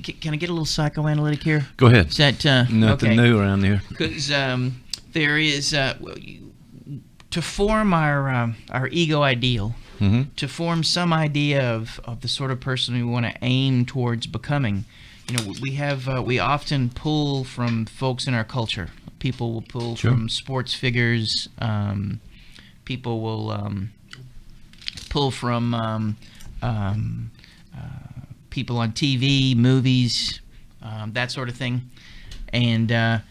S7: can I get a little psychoanalytic here?
S4: Go ahead.
S7: Is that
S4: nothing new around here?
S7: Because there is to form our ego ideal.
S4: Mm-hmm.
S7: To form some idea of the sort of person we want to aim towards becoming. You know, we often pull from folks in our culture. People will pull from sports figures. People will pull from people on TV, movies, that sort of thing. And there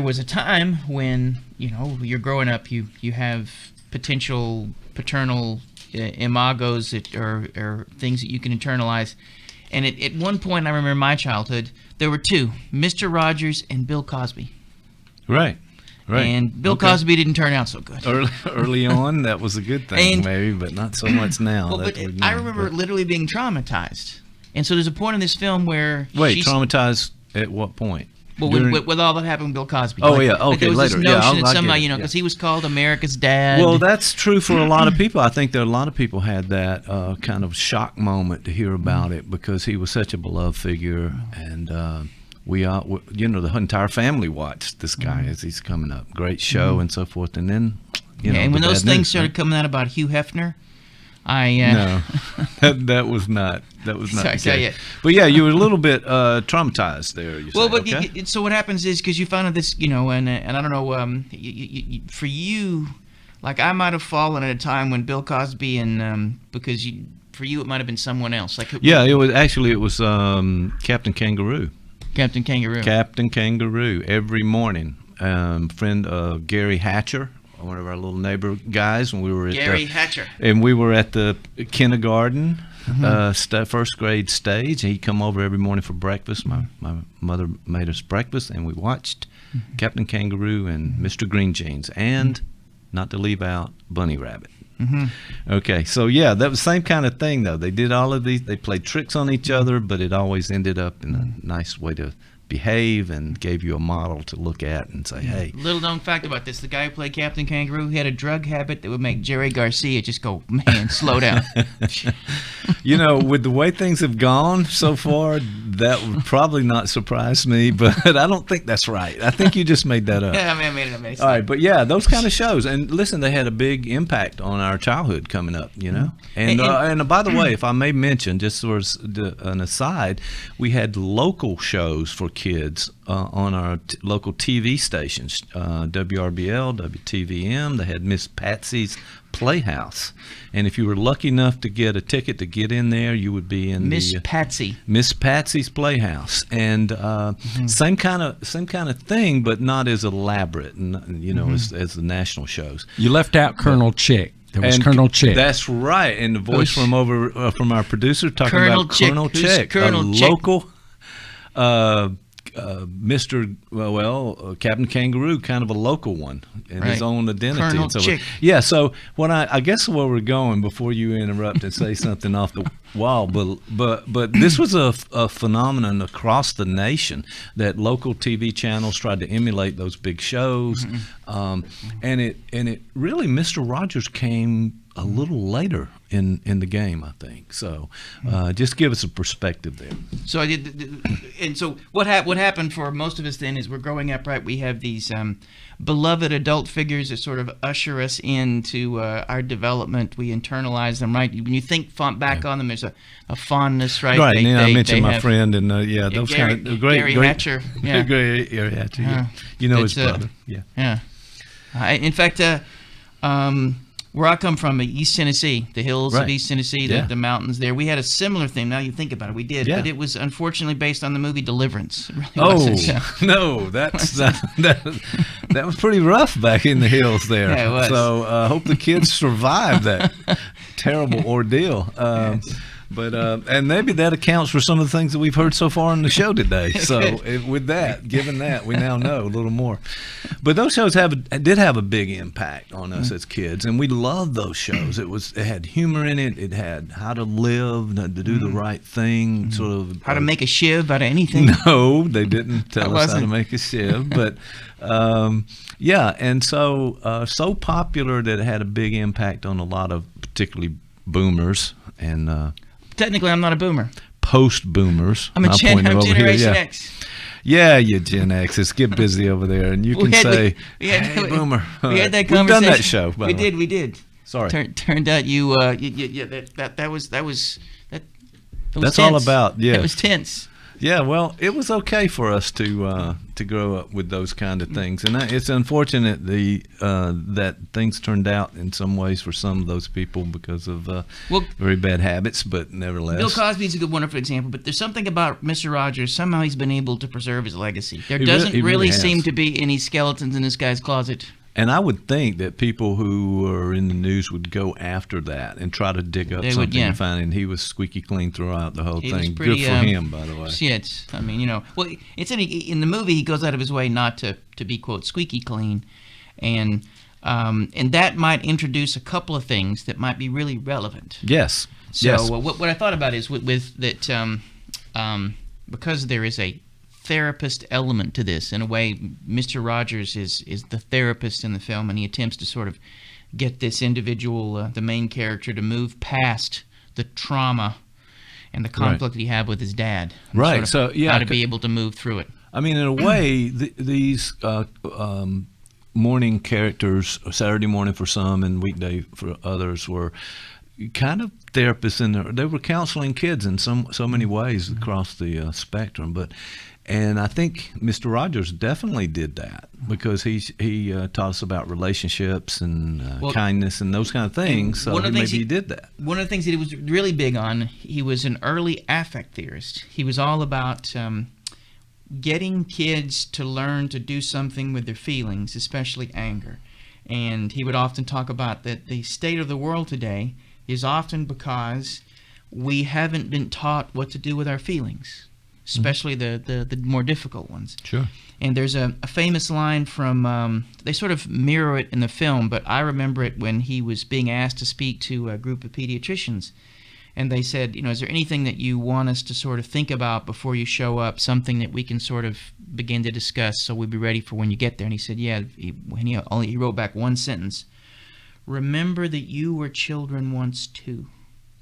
S7: was a time when, you know, you're growing up, you have potential paternal imagos or things that you can internalize. And at one point, I remember my childhood, there were two, Mr. Rogers and Bill Cosby.
S4: Right.
S7: And Bill Cosby didn't turn out so good.
S4: Early on, that was a good thing, maybe, but not so much now.
S7: Well, but I remember literally being traumatized. And so there's a point in this film where...
S4: Wait, traumatized at what point?
S7: Well, with all that happened with Bill Cosby.
S4: Oh, yeah, okay,
S7: there was
S4: later.
S7: This notion that somehow, you know, because he was called America's dad.
S4: Well, that's true for a lot of people. I think that a lot of people had that kind of shock moment to hear about it because he was such a beloved figure, and you know, the entire family watched this guy as he's coming up. Great show and so forth, and then, you know,
S7: and when those things started coming out about Hugh Hefner,
S4: no, that was not
S7: sorry,
S4: the case. But yeah, you were a little bit traumatized there.
S7: So what happens is because you found out this, you know, and I don't know, for you, like I might have fallen at a time when Bill Cosby and because for you it might have been someone else. Like
S4: it was Captain Kangaroo.
S7: Captain Kangaroo.
S4: Captain Kangaroo every morning. Friend Gary Hatcher. One of our little neighbor guys, when we were at
S7: Gary Hatcher,
S4: and we were at the kindergarten, first grade stage. He'd come over every morning for breakfast. My mother made us breakfast, and we watched Captain Kangaroo and Mr. Green Jeans, and not to leave out Bunny Rabbit. Okay, so yeah, that was the same kind of thing though. They did all of these. They played tricks on each other, but it always ended up in a nice way to behave and gave you a model to look at and say, hey.
S7: Little known fact about this, the guy who played Captain Kangaroo, he had a drug habit that would make Jerry Garcia just go, man, slow down.
S4: You know, with the way things have gone so far, that would probably not surprise me, but I don't think that's right. I think you just made that up.
S7: Yeah, I made it up.
S4: All right, but yeah, those kind of shows. And listen, they had a big impact on our childhood coming up, you know. And by the way, if I may mention, just sort of an aside, we had local shows for kids on our local TV stations, WRBL, WTVM. They had Miss Patsy's Playhouse, and if you were lucky enough to get a ticket to get in there, you would be in
S7: Miss
S4: Patsy's Playhouse, and same kind of thing, but not as elaborate, and you know, as the national shows.
S6: You left out Colonel Chick. There was Colonel Chick.
S4: That's right, and the voice from our producer talking
S7: Colonel
S4: about Colonel Chick,
S7: Colonel Chick.
S4: Local. Captain Kangaroo, kind of a local one in his own identity.
S7: Colonel Chick.
S4: Yeah, so when I guess where we're going before you interrupt and say something off the wall, but this was a phenomenon across the nation that local TV channels tried to emulate those big shows, and it really, Mr. Rogers came a little later in the game, I think. So just give us a perspective there.
S7: So I did, and so what happened for most of us then is we're growing up, right? We have these beloved adult figures that sort of usher us into our development. We internalize them, right? When you think back on them, there's a fondness, right?
S4: Right. I mentioned my friend, and those
S7: Gary,
S4: kind of great
S7: Hatcher. Yeah.
S4: Gary Hatcher. Yeah. You know his brother.
S7: Yeah. In fact, where I come from, East Tennessee, the hills of East Tennessee, the mountains there, we had a similar thing. Now you think about it, we did, but it was unfortunately based on the movie Deliverance. It really wasn't.
S4: No, that was pretty rough back in the hills there.
S7: Yeah, it was.
S4: So I hope the kids survived that terrible ordeal. But and maybe that accounts for some of the things that we've heard so far on the show today. So with that, given that, we now know a little more. But those shows did have a big impact on us as kids, and we loved those shows. It had humor in it. It had how to live, to do the right thing, sort of
S7: how to make a shiv out of anything.
S4: No, they didn't tell us how to make a shiv, but yeah, and so popular that it had a big impact on a lot of particularly boomers and
S7: technically I'm not a boomer.
S4: Post-boomers.
S7: I'm Generation X.
S4: Yeah, you Gen X's. Get busy over there, and you can say, "Hey, boomer."
S7: We had that conversation.
S4: We've done that show.
S7: We did.
S4: Sorry.
S7: Turned out that was
S4: That's
S7: tense.
S4: all about. Yeah.
S7: It was tense.
S4: Yeah, well, it was okay for us to grow up with those kind of things, and it's unfortunate that things turned out in some ways for some of those people because of very bad habits. But nevertheless,
S7: Bill Cosby's a good wonderful example. But there's something about Mr. Rogers. Somehow he's been able to preserve his legacy. There doesn't really seem to be any skeletons in this guy's closet.
S4: And I would think that people who are in the news would go after that and try to dig up something and find it. And he was squeaky clean throughout the whole thing. Good for him, by the way.
S7: Yeah, it's in the movie he goes out of his way not to be quote squeaky clean, and that might introduce a couple of things that might be really relevant.
S4: Yes.
S7: So
S4: yes.
S7: What I thought about is with that because there is a therapist element to this. In a way, Mr. Rogers is the therapist in the film, and he attempts to sort of get this individual, the main character, to move past the trauma and the conflict that he had with his dad.
S4: Right.
S7: Sort of how to be able to move through it.
S4: I mean, in a way, these morning characters, Saturday morning for some and weekday for others, were kind of therapists they were counseling kids in so many ways across the spectrum. And I think Mr. Rogers definitely did that because he taught us about relationships and kindness and those kind of things. So maybe he did that.
S7: One of the things that he was really big on, he was an early affect theorist. He was all about getting kids to learn to do something with their feelings, especially anger. And he would often talk about that the state of the world today is often because we haven't been taught what to do with our feelings, especially the more difficult ones.
S4: Sure.
S7: And there's a famous line from, they sort of mirror it in the film, but I remember it when he was being asked to speak to a group of pediatricians. And they said, is there anything that you want us to sort of think about before you show up, something that we can sort of begin to discuss so we'll be ready for when you get there? And he said, he wrote back one sentence, remember that you were children once too.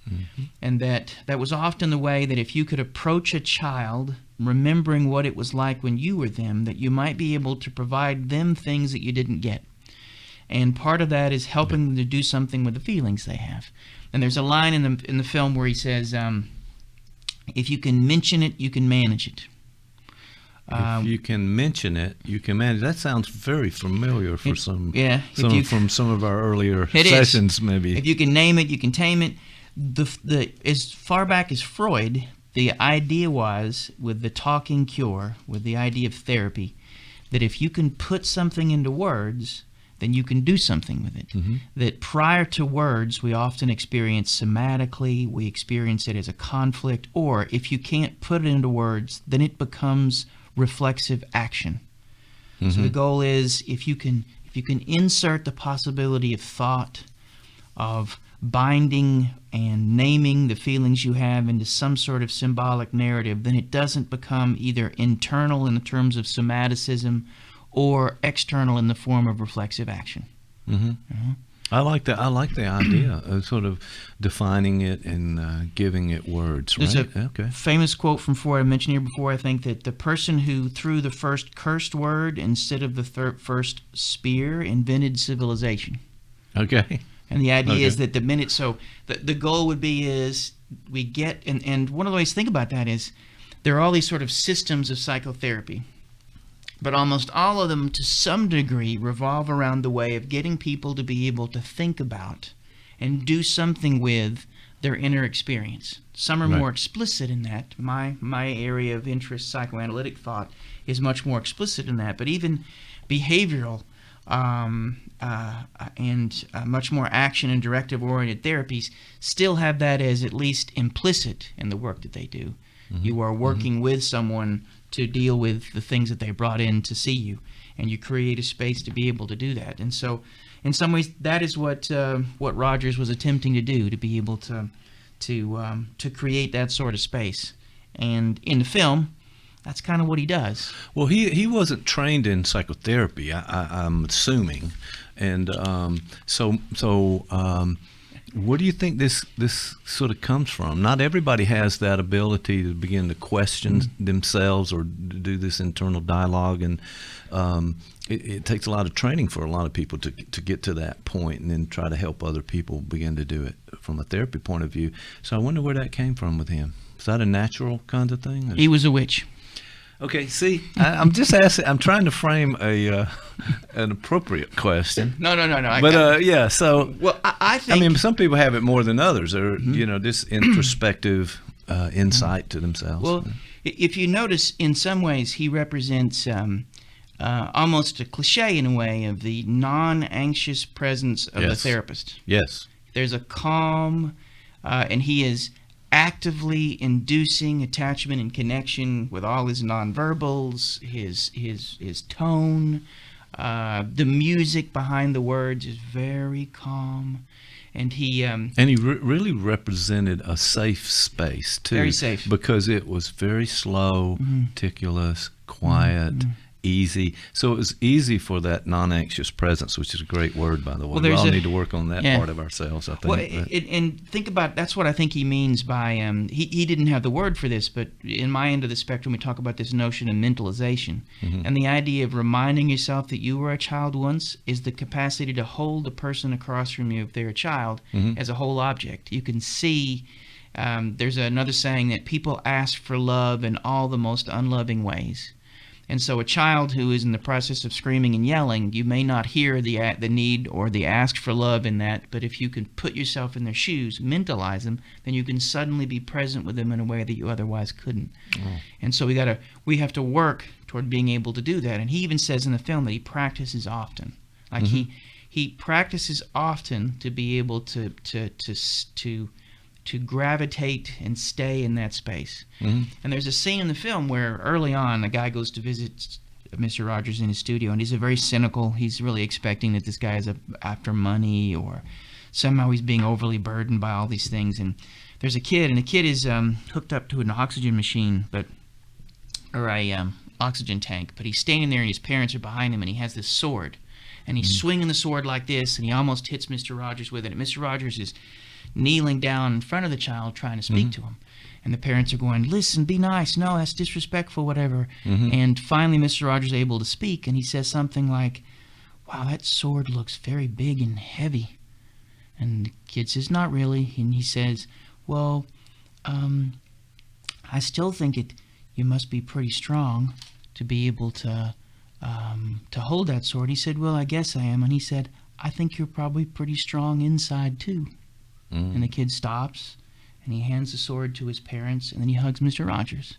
S7: Mm-hmm. And that was often the way that if you could approach a child remembering what it was like when you were them, that you might be able to provide them things that you didn't get. And part of that is helping them to do something with the feelings they have. And there's a line in the film where he says, if you can mention it, you can manage it.
S4: If you can mention it, you can manage. That sounds very familiar for from some of our earlier sessions, maybe.
S7: If you can name it, you can tame it. As far back as Freud, the idea was, with the talking cure, with the idea of therapy, that if you can put something into words, then you can do something with it. Mm-hmm. That prior to words, we often experience somatically, we experience it as a conflict, or if you can't put it into words, then it becomes reflexive action. Mm-hmm. So the goal is, if you can insert the possibility of thought, of binding and naming the feelings you have into some sort of symbolic narrative, then it doesn't become either internal in the terms of somaticism or external in the form of reflexive action.
S4: Mm-hmm. Mm-hmm. I like the idea of sort of defining it and giving it words.
S7: There's
S4: right?
S7: a famous quote from Freud I mentioned here before. I think that the person who threw the first cursed word instead of the first spear invented civilization.
S4: Okay.
S7: And the idea is that the minute, so the goal would be is we get, and one of the ways to think about that is there are all these sort of systems of psychotherapy, but almost all of them to some degree revolve around the way of getting people to be able to think about and do something with their inner experience. Some are more explicit in that. My area of interest, psychoanalytic thought, is much more explicit in that, but even behavioral and much more action and directive-oriented therapies still have that as at least implicit in the work that they do. Mm-hmm. You are working with someone to deal with the things that they brought in to see you, and you create a space to be able to do that. And so, in some ways, that is what Rogers was attempting to do, to be able to create that sort of space. And in the film, that's kind of what he does.
S4: Well, he wasn't trained in psychotherapy, I'm assuming, and where do you think this sort of comes from? Not everybody has that ability to begin to question themselves or do this internal dialogue, and it takes a lot of training for a lot of people to get to that point and then try to help other people begin to do it from a therapy point of view. So I wonder where that came from with him. Is that a natural kind of thing?
S7: He was a witch.
S4: Okay, see, I'm just asking. I'm trying to frame an appropriate question.
S7: No.
S4: But yeah, so
S7: well, I think.
S4: I mean, some people have it more than others, or this introspective insight to themselves.
S7: Well, if you notice, in some ways, he represents almost a cliche in a way of the non-anxious presence of the therapist.
S4: Yes.
S7: There's a calm, and he is actively inducing attachment and connection with all his nonverbals, his tone, the music behind the words is very calm, and he
S4: really represented a safe space too.
S7: Very safe,
S4: because it was very slow, meticulous, quiet. Easy. So it was easy for that non-anxious presence, which is a great word, by the way. We all need to work on that part of ourselves, I think.
S7: Well, and think about, that's what I think he means by, he didn't have the word for this, but in my end of the spectrum, we talk about this notion of mentalization. And the idea of reminding yourself that you were a child once is the capacity to hold the person across from you, if they're a child, as a whole object. You can see, there's another saying that people ask for love in all the most unloving ways. And so a child who is in the process of screaming and yelling, you may not hear the need or the ask for love in that, but if you can put yourself in their shoes, mentalize them, then you can suddenly be present with them in a way that you otherwise couldn't. And so we have to work toward being able to do that. And he even says in the film that he practices often. Like he practices often to be able to gravitate and stay in that space. And there's a scene in the film where early on a guy goes to visit Mr. Rogers in his studio, and he's very cynical. He's really expecting that this guy is after money, or somehow he's being overly burdened by all these things. And there's a kid, and the kid is hooked up to an oxygen machine, or a oxygen tank, but he's standing there and his parents are behind him, and he has this sword, and he's swinging the sword like this, and he almost hits Mr. Rogers with it. And Mr. Rogers is kneeling down in front of the child trying to speak to him, and the parents are going, listen, be nice, no, that's disrespectful, whatever. And finally Mr. Rogers is able to speak, and he says something like, wow, that sword looks very big and heavy. And the kid says, not really. And he says, well, I still think you must be pretty strong to be able to hold that sword. He said, well, I guess I am. And he said, I think you're probably pretty strong inside too. And the kid stops, and he hands the sword to his parents, and then he hugs Mr. Rogers.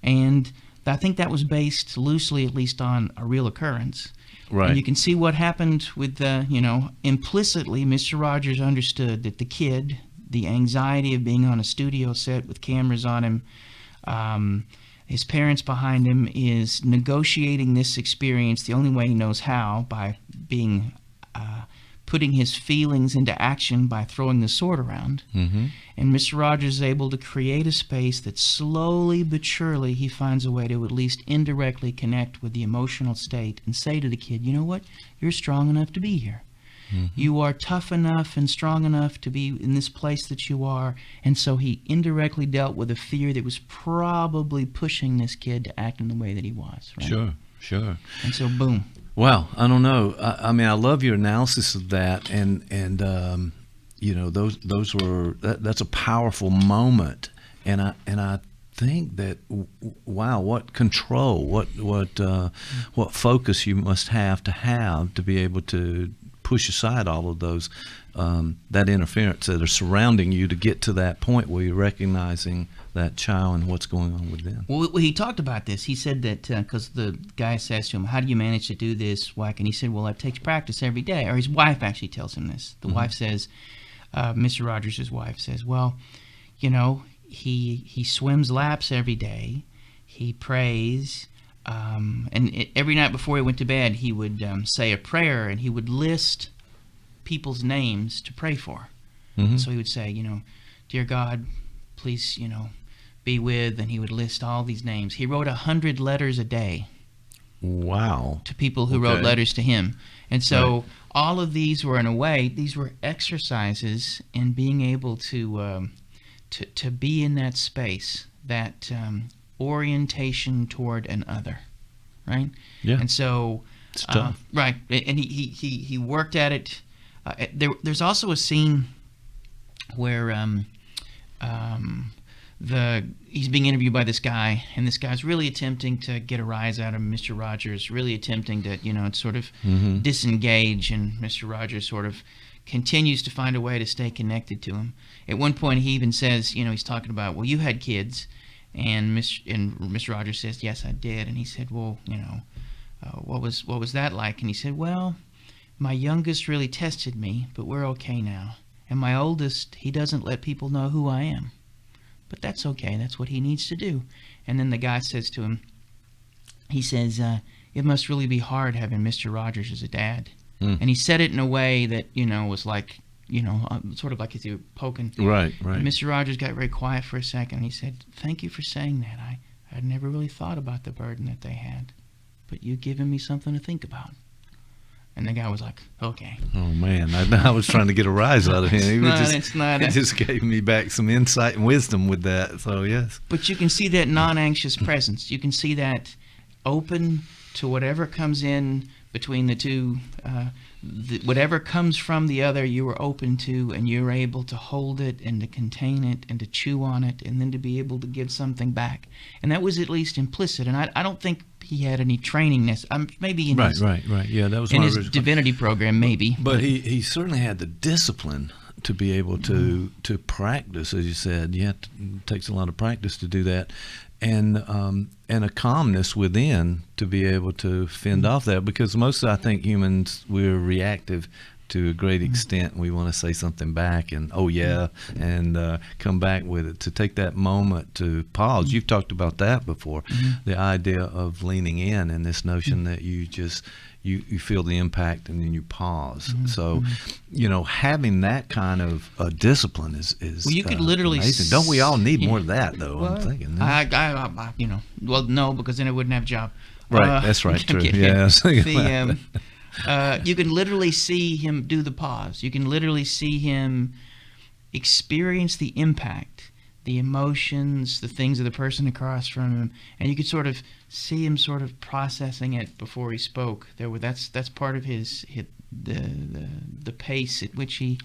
S7: And I think that was based loosely, at least, on a real occurrence.
S4: Right.
S7: And you can see what happened with implicitly, Mr. Rogers understood that the kid, the anxiety of being on a studio set with cameras on him, his parents behind him, is negotiating this experience the only way he knows how, by being putting his feelings into action by throwing the sword around. And Mr. Rogers is able to create a space that slowly but surely he finds a way to at least indirectly connect with the emotional state and say to the kid, you know what, you're strong enough to be here. You are tough enough and strong enough to be in this place that you are. And so he indirectly dealt with a fear that was probably pushing this kid to act in the way that he was. Right?
S4: Sure.
S7: And so boom.
S4: Well, I don't know. I mean, I love your analysis of that, and those were that's a powerful moment, and I think that wow, what control, what focus you must have to be able to push aside all of those that interference that are surrounding you to get to that point where you're recognizing that child and what's going on with them.
S7: Well, he talked about this. He said that because the guy says to him, "How do you manage to do this, Wack?" And he said, "Well, it takes practice every day." Or his wife actually tells him this. The wife says, Mr. Rogers' wife says, "Well, you know, he swims laps every day. He prays." And every night before he went to bed, he would say a prayer, and he would list people's names to pray for. So he would say, you know, "Dear God, please, you know, be with," and he would list all these names. He wrote 100 letters a day.
S4: Wow.
S7: To people who wrote letters to him. And so all of these were, in a way, these were exercises in being able to be in that space, that orientation toward an other, right?
S4: Yeah.
S7: And so,
S4: it's tough.
S7: right, and he worked at it. There's also a scene where he's being interviewed by this guy, and this guy's really attempting to get a rise out of Mr. Rogers, really attempting to, you know, sort of disengage, and Mr. Rogers sort of continues to find a way to stay connected to him. At one point, he even says, you know, he's talking about, "Well, you had kids," and Mr. Rogers says, "Yes, I did." And he said, "Well, you know, what was that like?" And he said, "Well, my youngest really tested me, but we're okay now. And my oldest, he doesn't let people know who I am. But that's okay. That's what he needs to do." And then the guy says to him, he says, "It must really be hard having Mr. Rogers as a dad." And he said it in a way that, you know, was like, you know, sort of like if you were poking.
S4: Right.
S7: And Mr. Rogers got very quiet for a second, and he said, "Thank you for saying that. I'd never really thought about the burden that they had. But you've given me something to think about." And the guy was like, "Okay."
S4: Oh man, I was trying to get a rise out of him.
S7: It
S4: just gave me back some insight and wisdom with that. So yes.
S7: But you can see that non-anxious presence. You can see that open to whatever comes in between the two. Whatever comes from the other, you are open to, and you're able to hold it and to contain it and to chew on it, and then to be able to give something back. And that was at least implicit. And I don't think he had any training maybe in his
S4: Yeah, that was
S7: in his divinity program, maybe.
S4: But he certainly had the discipline to be able to practice, as you said. Yeah, it takes a lot of practice to do that, and a calmness within to be able to fend off that. Because most, I think, humans, we're reactive to a great extent. We want to say something back and and come back with it. To take that moment to pause. You've talked about that before, the idea of leaning in and this notion that you just you feel the impact and then you pause. So, you know, having that kind of discipline is
S7: well, you could literally
S4: amazing. Don't we all need more of that, though?
S7: Well,
S4: I'm thinking.
S7: I you know, well, no, because then I wouldn't have a job.
S4: Right, that's right, true. Yeah.
S7: You can literally see him do the pause. You can literally see him experience the impact, the emotions, the things of the person across from him, and you could sort of see him sort of processing it before he spoke. That's part of the pace at which he.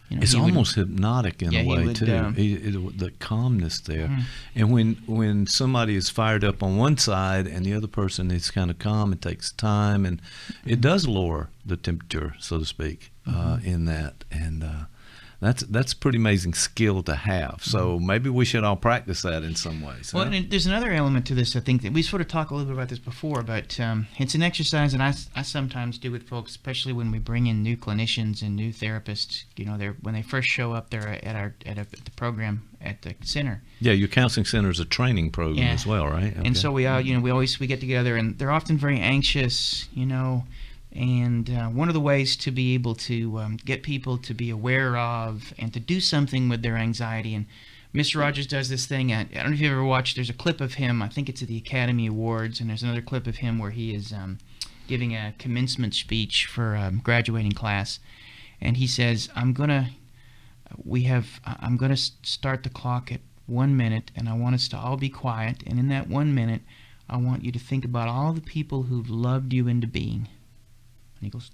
S7: You know,
S4: it's almost hypnotic in a way too. The calmness there, and when somebody is fired up on one side and the other person is kind of calm, it takes time, and it does lower the temperature, so to speak, in that. And that's a pretty amazing skill to have. So maybe we should all practice that in some ways.
S7: Well, and there's another element to this. I think that we sort of talked a little bit about this before, but it's an exercise, and I sometimes do with folks, especially when we bring in new clinicians and new therapists. You know, when they first show up, they're at the program at the center.
S4: Yeah, your counseling center is a training program as well, right? Okay.
S7: And so we get together, and they're often very anxious, you know. And one of the ways to be able to get people to be aware of and to do something with their anxiety, and Mr. Rogers does this thing. I don't know if you ever watched, there's a clip of him, I think it's at the Academy Awards, and there's another clip of him where he is giving a commencement speech for a graduating class. And he says, I'm going to start the clock at 1 minute, and I want us to all be quiet. And in that 1 minute, I want you to think about all the people who've loved you into being. And he goes,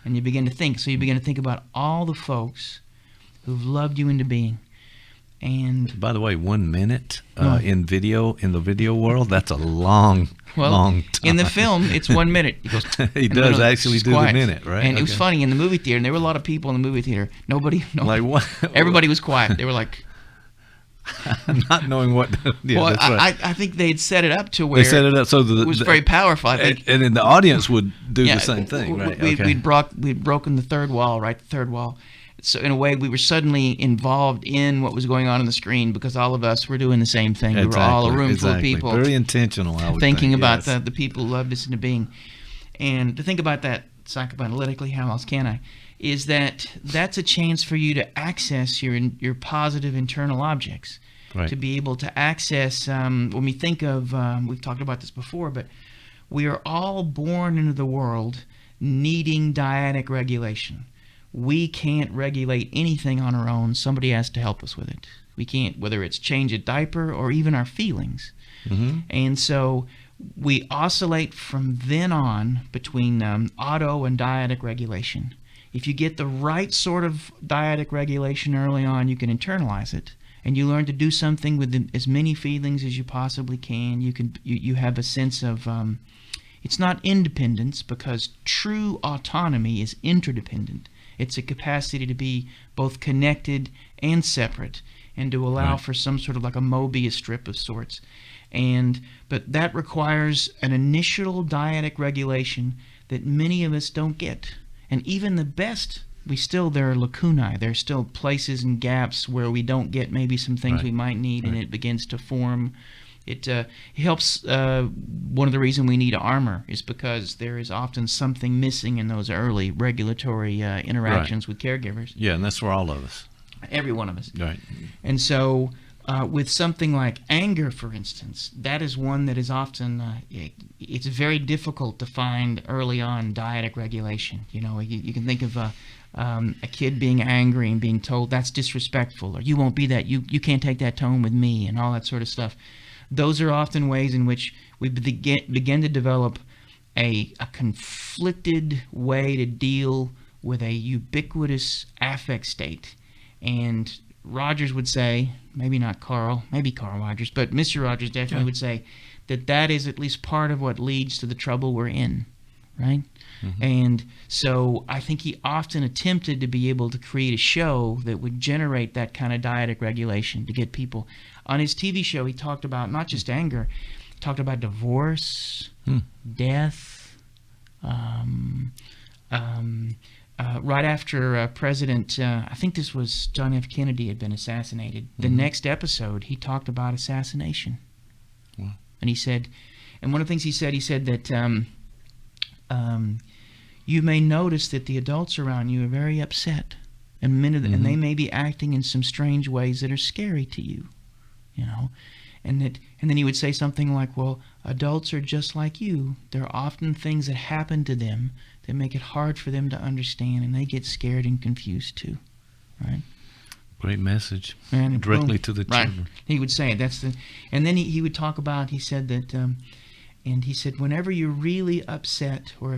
S7: and you begin to think. So you begin to think about all the folks who've loved you into being. And
S4: by the way, 1 minute in the video world, that's a long time.
S7: In the film, it's 1 minute. He goes.
S4: He does actually do the minute, right?
S7: And it was funny in the movie theater. And there were a lot of people in the movie theater. Nobody.
S4: Like what?
S7: Everybody was quiet. They were like.
S4: Not knowing what. Yeah,
S7: well,
S4: that's right.
S7: I think they'd set it up to where
S4: they set it up so
S7: it was very powerful. I think,
S4: and then the audience would do the same thing, right?
S7: We'd broken the third wall, right? The third wall. So in a way, we were suddenly involved in what was going on the screen because all of us were doing the same thing.
S4: Exactly,
S7: we were all a room full of people,
S4: very intentional. I would
S7: thinking
S4: think,
S7: about the people who loved us into being, and to think about that psychoanalytically. How else can I? Is that's a chance for you to access your positive internal objects, right. To be able to access. When we think of, we've talked about this before, but we are all born into the world needing dyadic regulation. We can't regulate anything on our own. Somebody has to help us with it. We can't, whether it's change a diaper or even our feelings. Mm-hmm. And so we oscillate from then on between auto and dyadic regulation. If you get the right sort of dyadic regulation early on, you can internalize it, and you learn to do something with as many feelings as you possibly can. You have a sense of it's not independence, because true autonomy is interdependent. It's a capacity to be both connected and separate, and to allow for some sort of like a Mobius strip of sorts. But that requires an initial dyadic regulation that many of us don't get. And even the best, there are lacunae. There are still places and gaps where we don't get maybe some things we might need, and it begins to form. It helps. One of the reasons we need armor is because there is often something missing in those early regulatory interactions with caregivers.
S4: Yeah, and that's for all of us.
S7: Every one of us.
S4: Right.
S7: And so with something like anger, for instance, that is one that is often, it's very difficult to find early on dyadic regulation. You can think of a kid being angry and being told that's disrespectful, or you won't be that, you can't take that tone with me, and all that sort of stuff. Those are often ways in which we begin to develop a conflicted way to deal with a ubiquitous affect state. And Rogers would say, maybe not Carl, maybe Carl Rogers, but Mr. Rogers definitely would say that is at least part of what leads to the trouble we're in, right? Mm-hmm. And so I think he often attempted to be able to create a show that would generate that kind of dyadic regulation to get people. On his TV show, he talked about not just anger, he talked about divorce, death. Right after President, I think this was John F. Kennedy had been assassinated, the next episode he talked about assassination. Wow. And he said, and one of the things he said that you may notice that the adults around you are very upset, and and they may be acting in some strange ways that are scary to you, and then he would say something like, well, adults are just like you. There are often things that happen to them that make it hard for them to understand, and they get scared and confused too, right?
S4: Great message, and directly to the children.
S7: He would say and then he would talk about. He said that, and he said, whenever you're really upset or